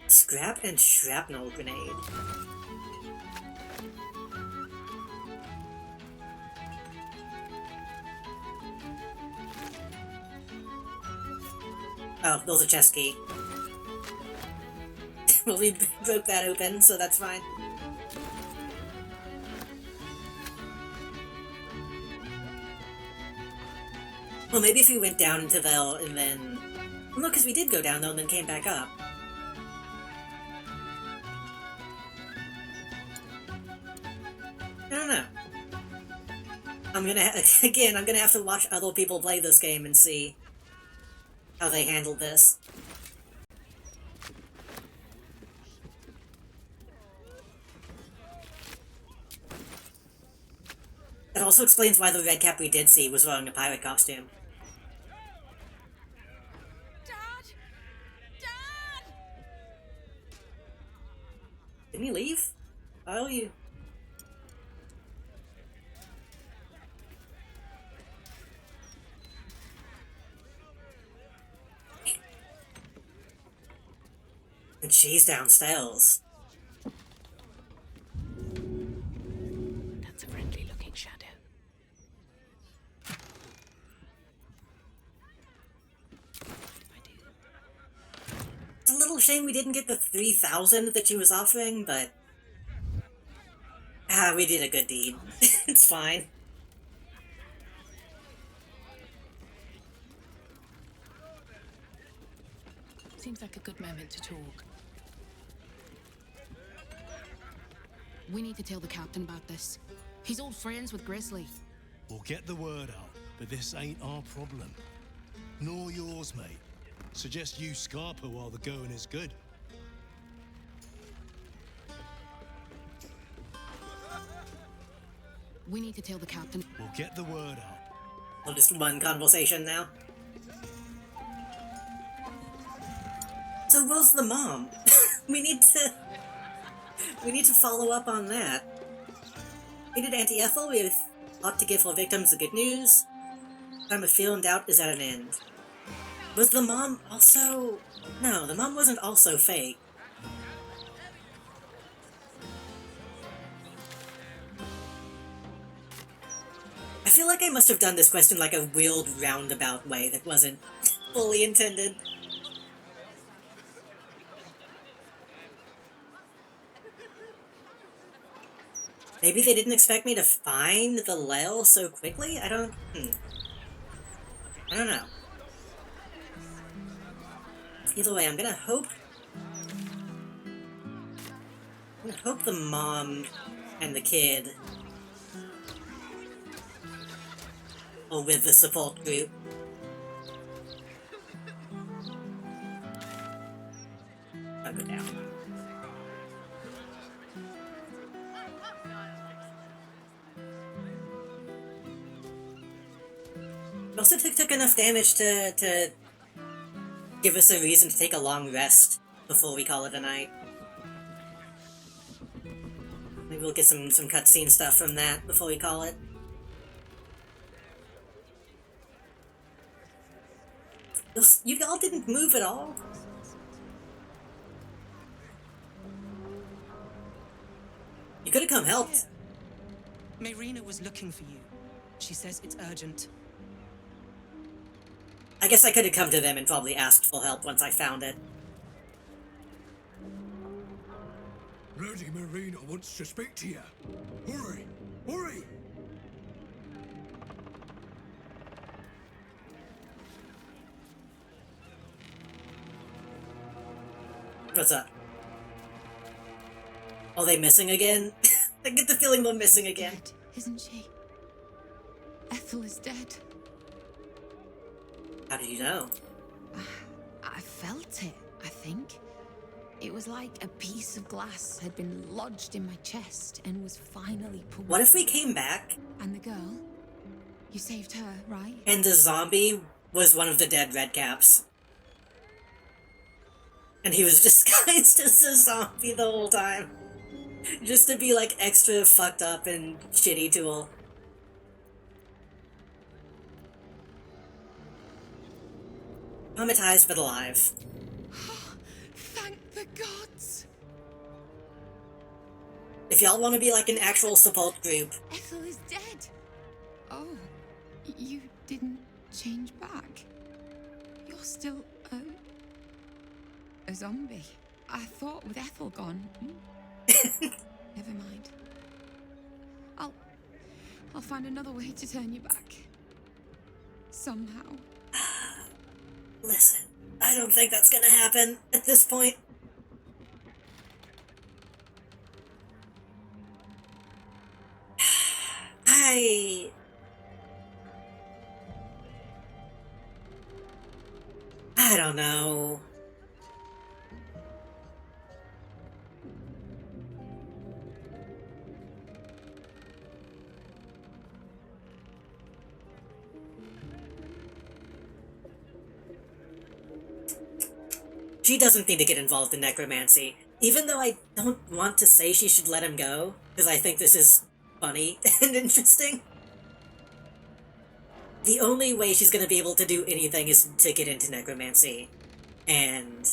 Scrap and shrapnel grenade. Oh, there's a chest key. Well, we broke that open, so that's fine. Well, maybe if we went down into Vel and then... Well, no, because we did go down, though, and then came back up. I don't know. I'm gonna... Again, I'm gonna have to watch other people play this game and see how they handled this. It also explains why the redcap we did see was wearing a pirate costume. Dad! Dad! Didn't he leave? Why are you... And she's downstairs. That's a friendly looking shadow. It's a little shame we didn't get the 3,000 that she was offering, but... we did a good deed. It's fine. Seems like a good moment to talk. We need to tell the captain about this. He's old friends with Grizzly. We'll get the word out, but this ain't our problem. Nor yours, mate. Suggest you scarper while the going is good. We need to tell the captain. We'll get the word out. Well, just one conversation now. So where's the mom? we need to follow up on that. We did Auntie Ethel. We ought to give her victims the good news. Time of fear and doubt is at an end. Was the mom also... No, the mom wasn't also fake. I feel like I must have done this question like a weird roundabout way that wasn't fully intended. Maybe they didn't expect me to find the Lel so quickly? I don't know. Either way, I'm gonna hope the mom and the kid are with the support group. I'll go down. It also took enough damage to give us a reason to take a long rest before we call it a night. Maybe we'll get some cutscene stuff from that before we call it. You all didn't move at all? You could have come helped. Mayrina was looking for you. She says it's urgent. I guess I could have come to them and probably asked for help once I found it. Lady Marina wants to speak to you. Hurry! Hurry! What's up? Are they missing again? I get the feeling they're missing again. Dead, isn't she? Ethel is dead. How did you know? I felt it, I think. It was like a piece of glass had been lodged in my chest and was finally pulled. What if we came back? And the girl? You saved her, right? And the zombie was one of the dead redcaps. And he was disguised as a zombie the whole time. Just to be like extra fucked up and shitty to her. Traumatized but alive. Thank the gods! If y'all want to be like an actual support group. Ethel is dead! Oh, you didn't change back? You're still a zombie. I thought with Ethel gone. Never mind. I'll find another way to turn you back. Somehow. Listen, I don't think that's gonna happen at this point. I don't know. She doesn't need to get involved in necromancy. Even though I don't want to say she should let him go, because I think this is funny and interesting. The only way she's gonna be able to do anything is to get into necromancy. And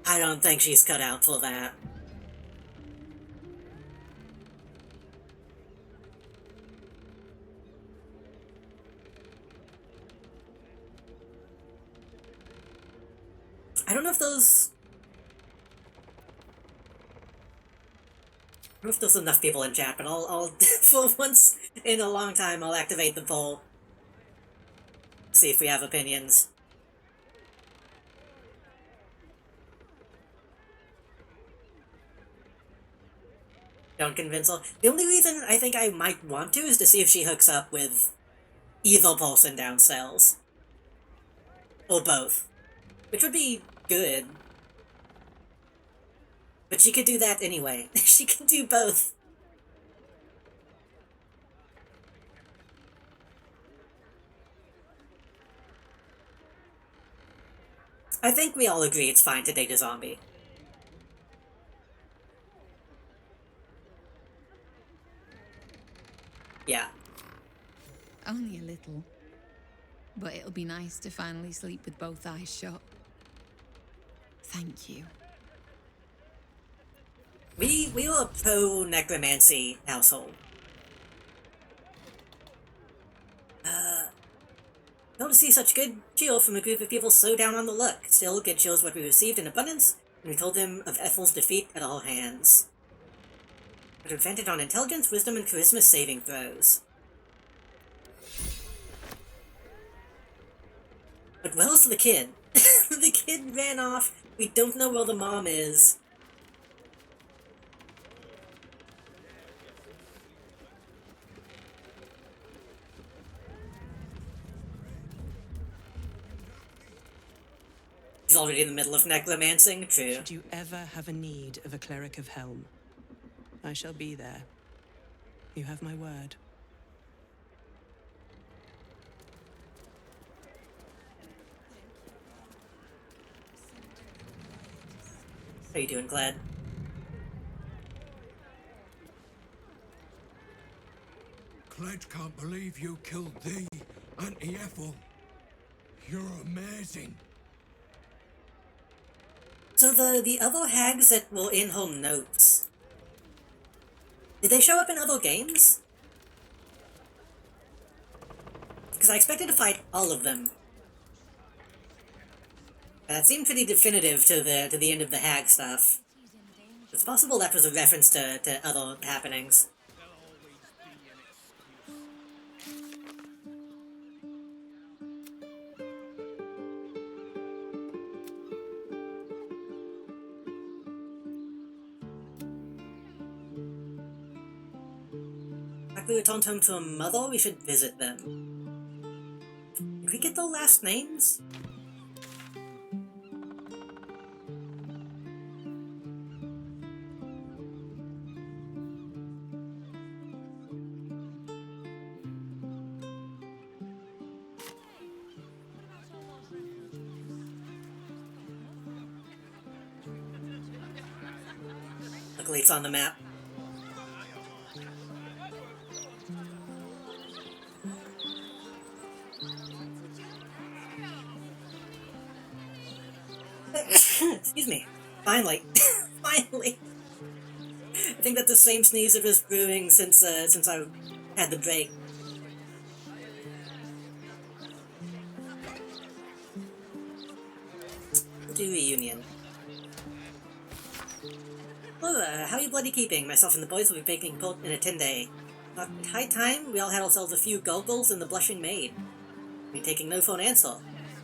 I don't think she's cut out for that. I don't know if there's enough people in chat, but I'll for once in a long time, I'll activate the poll. See if we have opinions. Don't convince her. The only reason I think I might want to is to see if she hooks up with Evil Paulson downstairs. Or both. Which would be good. But she could do that anyway. She can do both. I think we all agree it's fine to date a zombie. Yeah. Only a little. But it'll be nice to finally sleep with both eyes shut. Thank you. We were a pro-necromancy household. Not to see such good cheer from a group of people so down on the luck. Still, good cheer is what we received in abundance, and we told them of Ethel's defeat at all hands. But advantage on intelligence, wisdom, and charisma saving throws. But where's the kid? The kid ran off. We don't know where the mom is. He's already in the middle of necromancing, true. Should you ever have a need of a cleric of Helm, I shall be there. You have my word. How you doing, Glad? Cledge can't believe you killed thee, Auntie Ethel. You're amazing. So the other hags that were in her notes, did they show up in other games? Because I expected to fight all of them. That seemed pretty definitive to the end of the hag stuff. It's possible that was a reference to other happenings. After we returned home to a mother, we should visit them. Did we get their last names? Luckily it's on the map. Excuse me. Finally. Finally. I think that's the same sneeze that was brewing since I had the break. We'll do reunion. Oh, how are you bloody keeping? Myself and the boys will be baking port in a 10-day. About high time, we all had ourselves a few goggles and the blushing maid. We're taking no for an answer.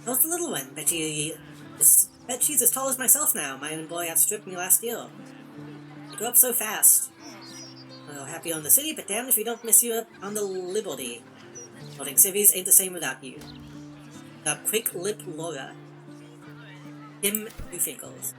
How's the little one? Bet she's as tall as myself now. My own boy outstripped me last year. You grew up so fast. Well, happy on the city, but damn if we don't miss you on the Liberty. Holding civvies ain't the same without you. Got quick lip Laura. Him who finkles.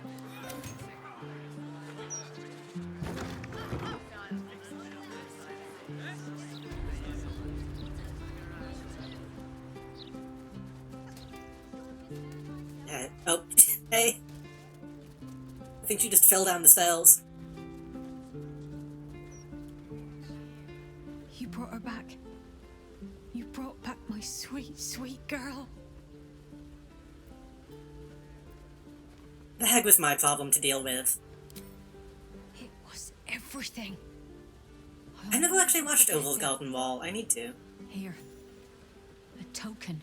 Oh, hey. I think she just fell down the stairs. You brought her back. You brought back my sweet, sweet girl. The heck was my problem to deal with. It was everything. I never actually watched Oval's Garden Wall. I need to. Here. A token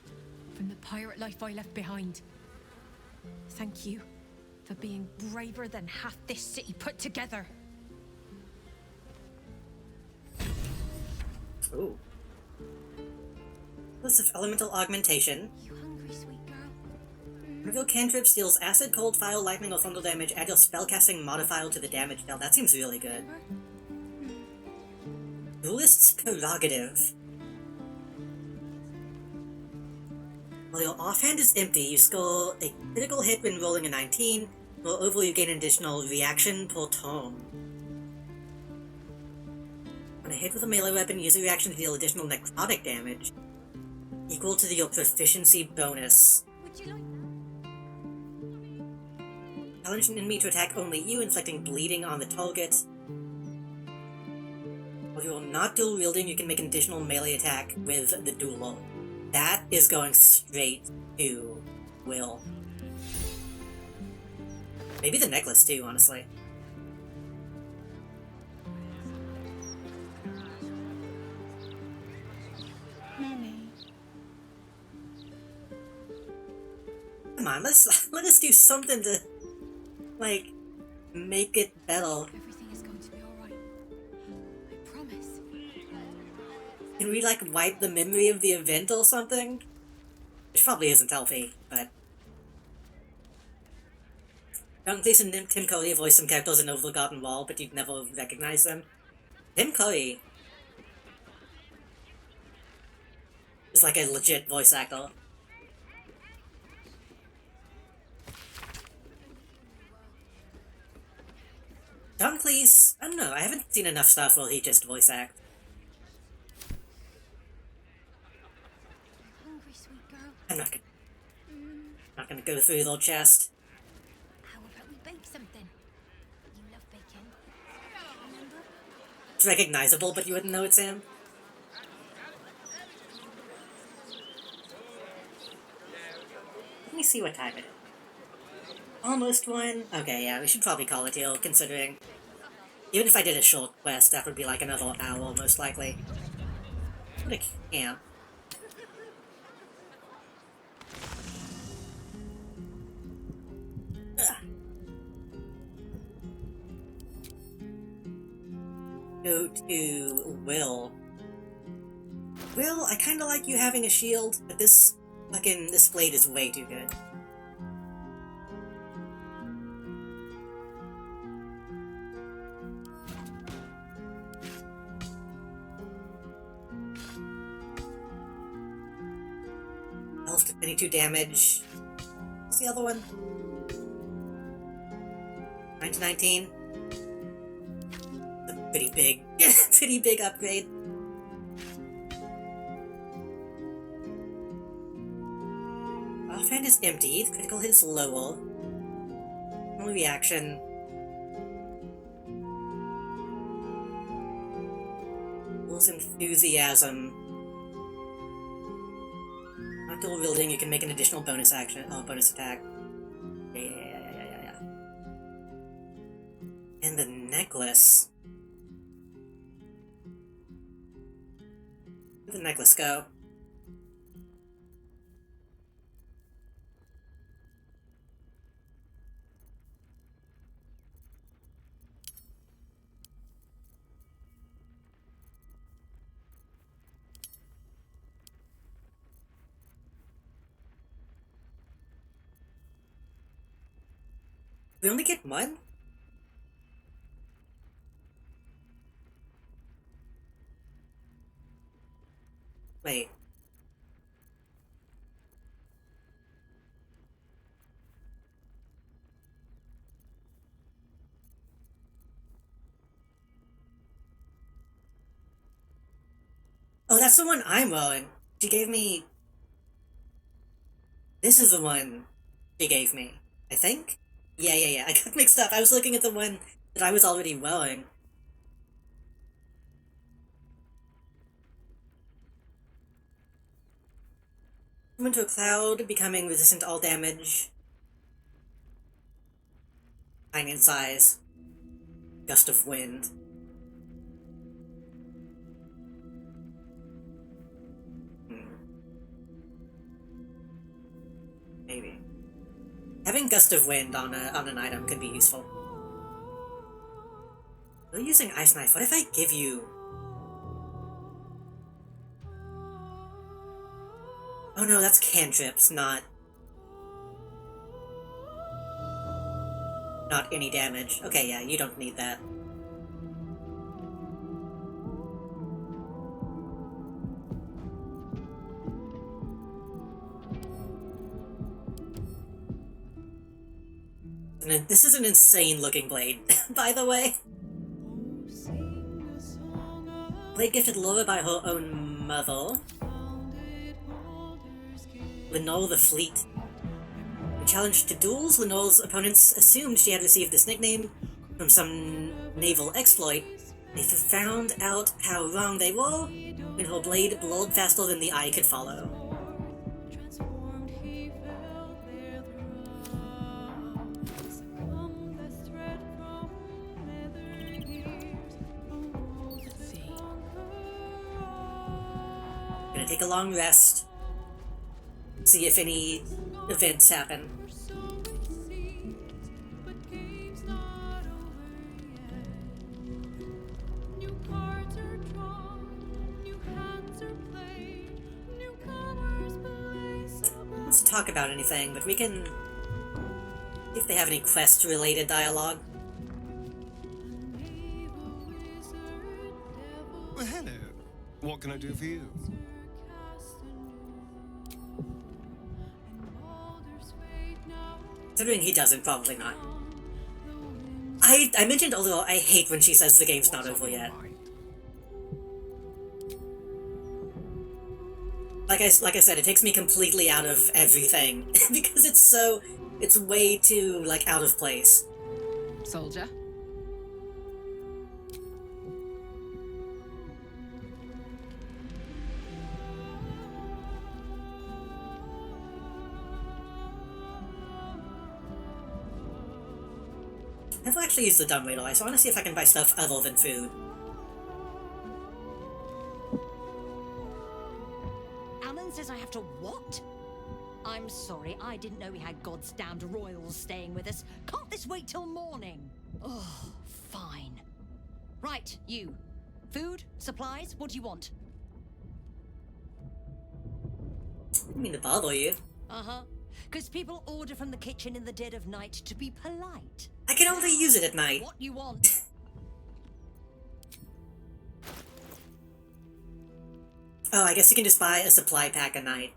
from the pirate life I left behind. Thank you for being braver than half this city put together. Ooh. List of elemental augmentation. You hungry, sweet girl? Reveal cantrip steals acid, cold, fire, lightning, or thunder damage. Add your spellcasting modifier to the damage dealt. That seems really good. Duelist's Prerogative. While your offhand is empty, you score a critical hit when rolling a 19. Moreover, you gain an additional reaction per turn. On a hit with a melee weapon, use a reaction to deal additional necrotic damage, equal to your proficiency bonus. Challenge an enemy to attack only you, inflicting bleeding on the target. While you are not dual wielding, you can make an additional melee attack with the dueler. That is going straight to Will. Maybe the necklace too, honestly. Come on, let us do something to, like, make it better. Everything is going to be alright. I promise. Can we, like, wipe the memory of the event or something? Which probably isn't healthy, but... John Cleese and Tim Curry voiced some characters in Over the Garden Wall, but you'd never recognize them. Tim Curry is like a legit voice actor. John Cleese, I don't know, I haven't seen enough stuff where he just voice acts. Hungry, sweet girl. I'm not gonna go through their chest. How about we bake something? You love baking. Remember? It's recognizable, but you wouldn't know it's him. Let me see what time it is. Almost one? Okay, yeah, we should probably call it here, considering... Even if I did a short quest, that would be like another hour, most likely. What a camp. Ugh. Go to Will. Will, I kinda like you having a shield, but this blade is way too good. Health to 22 damage. What's the other one? 9 to 19. It's a pretty big upgrade. Offhand is empty, the critical hit is lower. Only reaction. Lose enthusiasm. Not dual wielding, you can make an additional bonus action. Oh, bonus attack. Yeah. And the necklace. Where'd the necklace go? We only get one? Wait. Oh, that's the one I'm wearing. She gave me... This is the one she gave me, I think? Yeah. I got mixed up. I was looking at the one that I was already wearing. Come into a cloud, becoming resistant to all damage. Tiny in size. Gust of wind. Maybe. Having Gust of Wind on an item could be useful. You're using Ice Knife. What if I give you... Oh no, that's cantrips, not any damage. Okay, yeah, you don't need that. And this is an insane looking blade, by the way. Blade gifted Laura by her own mother. Lenore the Fleet. In challenge to duels, Lenore's opponents assumed she had received this nickname from some naval exploit. They found out how wrong they were when her blade glowed faster than the eye could follow. Gonna take a long rest. See if any events happen. Let's talk about anything, but we can see if they have any quest-related dialogue. Well, hello. What can I do for you? Considering he doesn't, probably not. I mentioned earlier, I hate when she says the game's not over yet. Like I said, it takes me completely out of everything because it's way too like out of place. Soldier. I've never actually used the dumbwaiter eye, so I want to see if I can buy stuff other than food. Alan says I have to what? I'm sorry, I didn't know we had God's damned royals staying with us. Can't this wait till morning? Oh, fine. Right, you. Food? Supplies? What do you want? I didn't mean to bother you. Uh-huh. Because people order from the kitchen in the dead of night to be polite. I can only use it at night. What you want? Oh, I guess you can just buy a supply pack a night.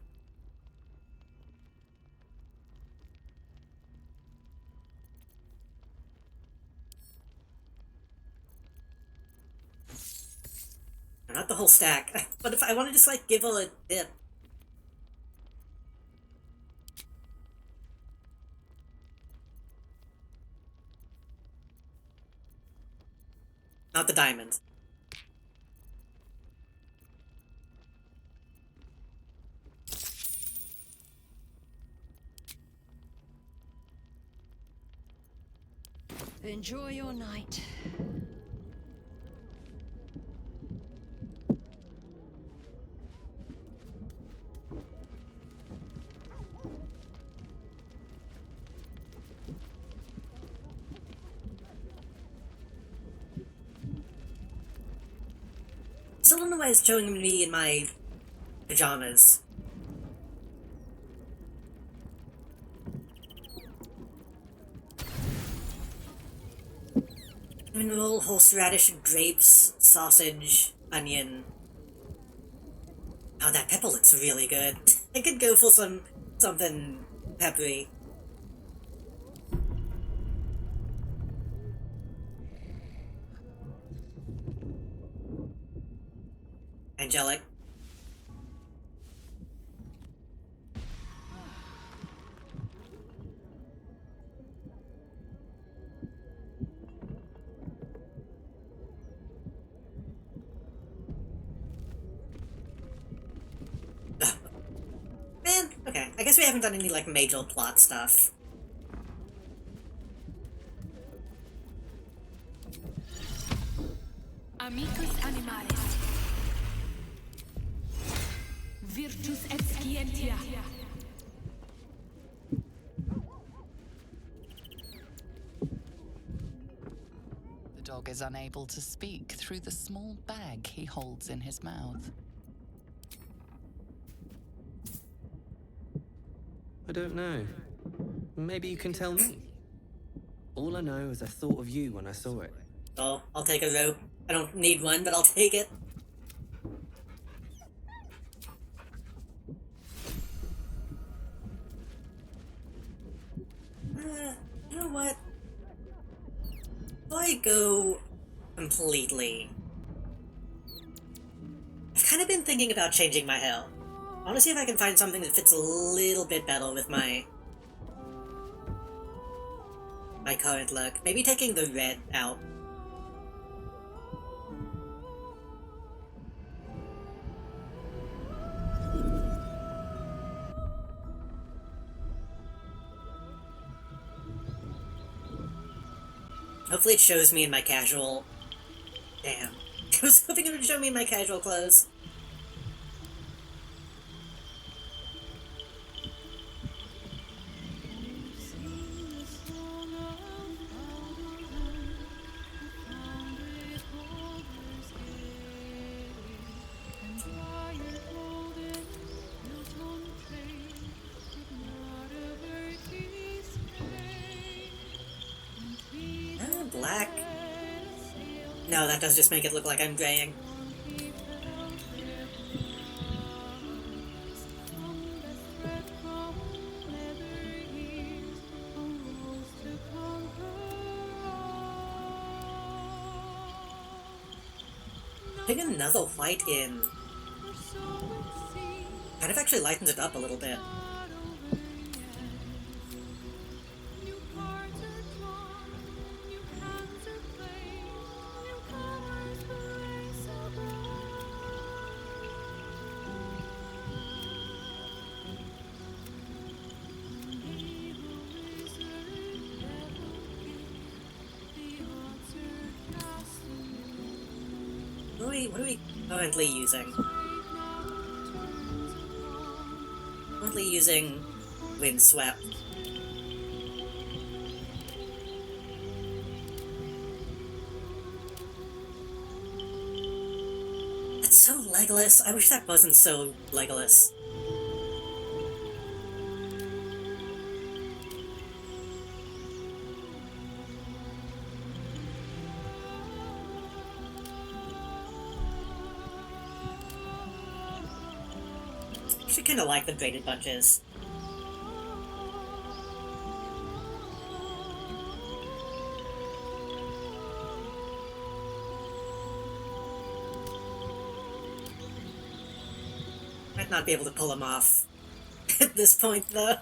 Not the whole stack, but if I want to just like give her a dip. Not the diamond. Enjoy your night. Still don't know why it's showing me in my pajamas. I mean, roll horseradish, grapes, sausage, onion. Oh, that pepper looks really good. I could go for something peppery. Angelic. Man, okay. I guess we haven't done any, like, major plot stuff. Amicus animalis. Virtus et scientia. The dog is unable to speak through the small bag he holds in his mouth. I don't know. Maybe you can tell me. All I know is I thought of you when I saw it. Oh, I'll take a rope. I don't need one, but I'll take it. I You know what? If I go completely... I've kind of been thinking about changing my hair. I want to see if I can find something that fits a little bit better with my current look. Maybe taking the red out. Hopefully it shows me in my casual... Damn. I was hoping it would show me in my casual clothes. Black? No, that does just make it look like I'm graying. Putting another white in kind of actually lightens it up a little bit. What are we currently using? Currently using Windswept. That's so Legolas. I wish that wasn't so Legolas. I kind of like the braided bunches. Might not be able to pull them off at this point, though.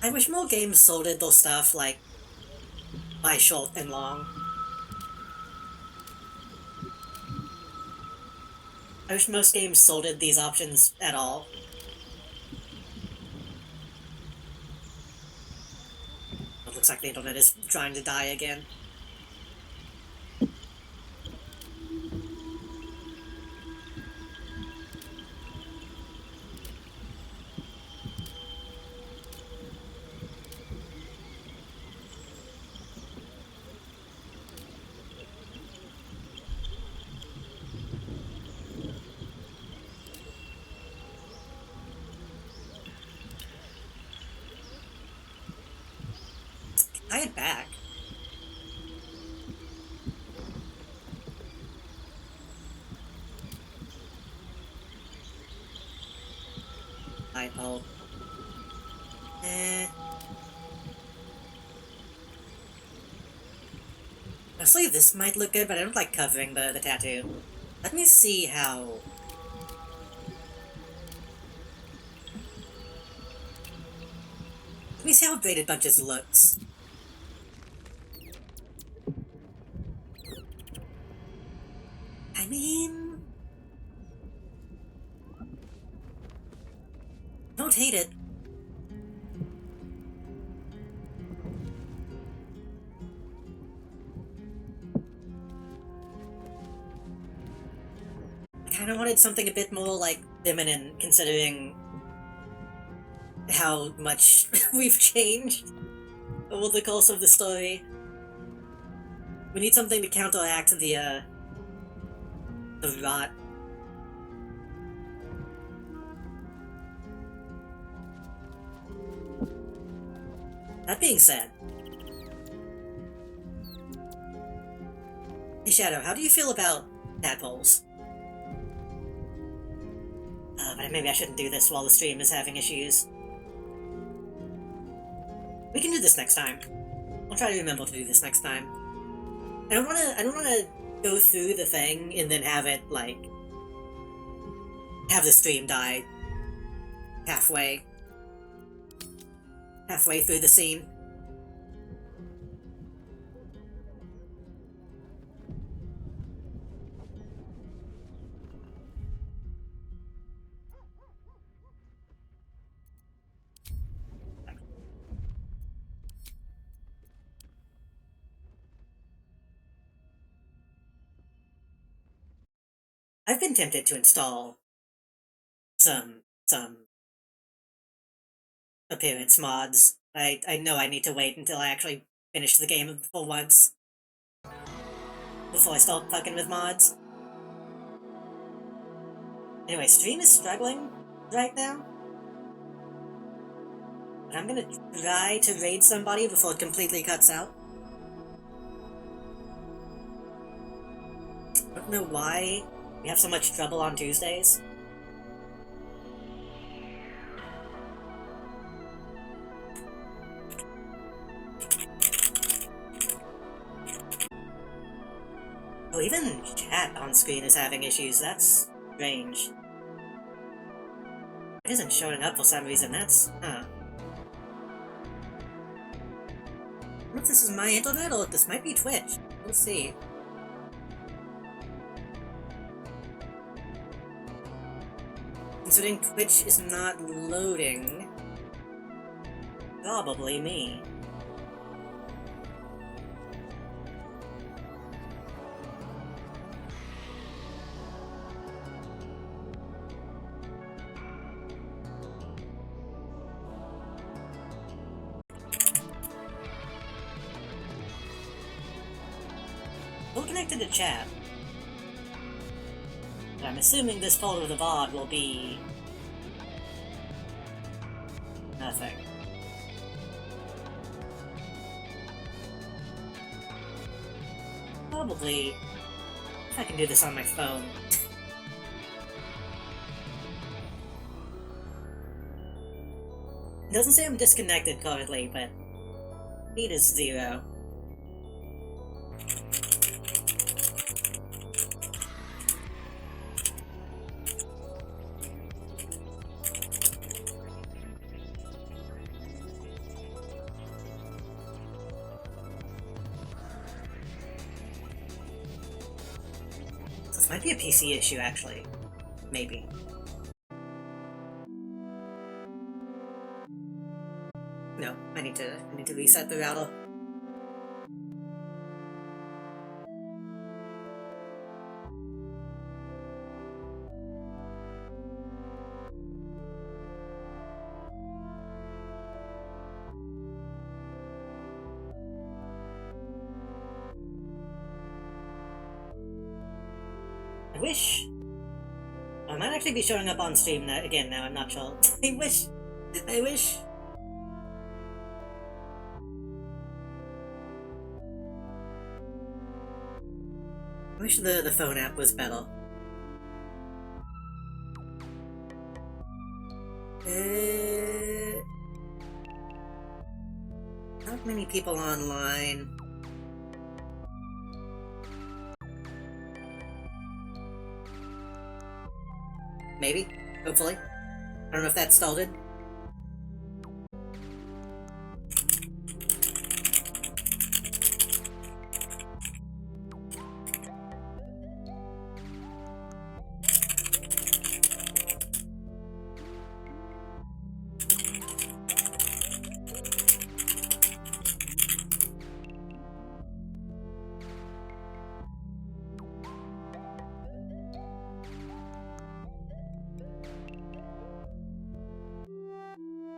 I wish more games sorted their stuff, like, by short and long. I wish most games sorted these options at all. It looks like the internet is trying to die again. Tie it back. Eyeball. Honestly, this might look good, but I don't like covering the tattoo. Let me see how... Let me see how Braided Bunches looks. I mean... Don't hate it. I kinda wanted something a bit more, like, feminine, considering how much we've changed over the course of the story. We need something to counteract the rot. That being said, hey Shadow, how do you feel about tadpoles? But maybe I shouldn't do this while the stream is having issues. We can do this next time. I'll try to remember to do this next time. I don't wanna go through the thing and then have it, like, have the stream die halfway through the scene. I've been tempted to install some appearance mods. I know I need to wait until I actually finish the game for once before I start fucking with mods. Anyway, stream is struggling right now. But I'm gonna try to raid somebody before it completely cuts out. I don't know why we have so much trouble on Tuesdays. Oh, even chat on screen is having issues. That's strange. It isn't showing up for some reason. That's... huh. I don't know if this is my internet or if this might be Twitch. We'll see. Considering Twitch is not loading, probably me. Still connected to chat. But I'm assuming this part of the VOD will be... nothing. Probably... if I can do this on my phone. It doesn't say I'm disconnected currently, but... speed is 0. Might be a PC issue, actually. Maybe. No, I need to reset the router. I might actually be showing up on stream now, again now, I'm not sure. I wish. I wish the phone app was better. Not many people online. Maybe? Hopefully? I don't know if that started.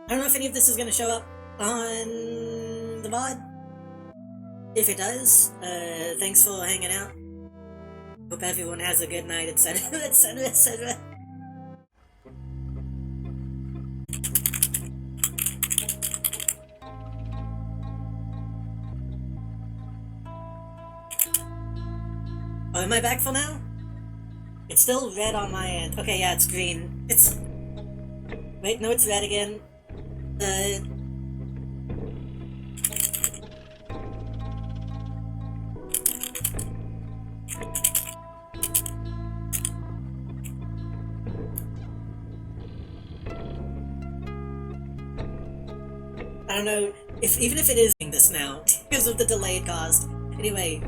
I don't know if any of this is going to show up on the VOD. If it does, thanks for hanging out. Hope everyone has a good night, etc., etc., etc. Oh, am I back for now? It's still red on my end. Okay, yeah, it's green. It's... Wait, no, it's red again. I don't know, even if it is this now, because of the delayed cost. Anyway,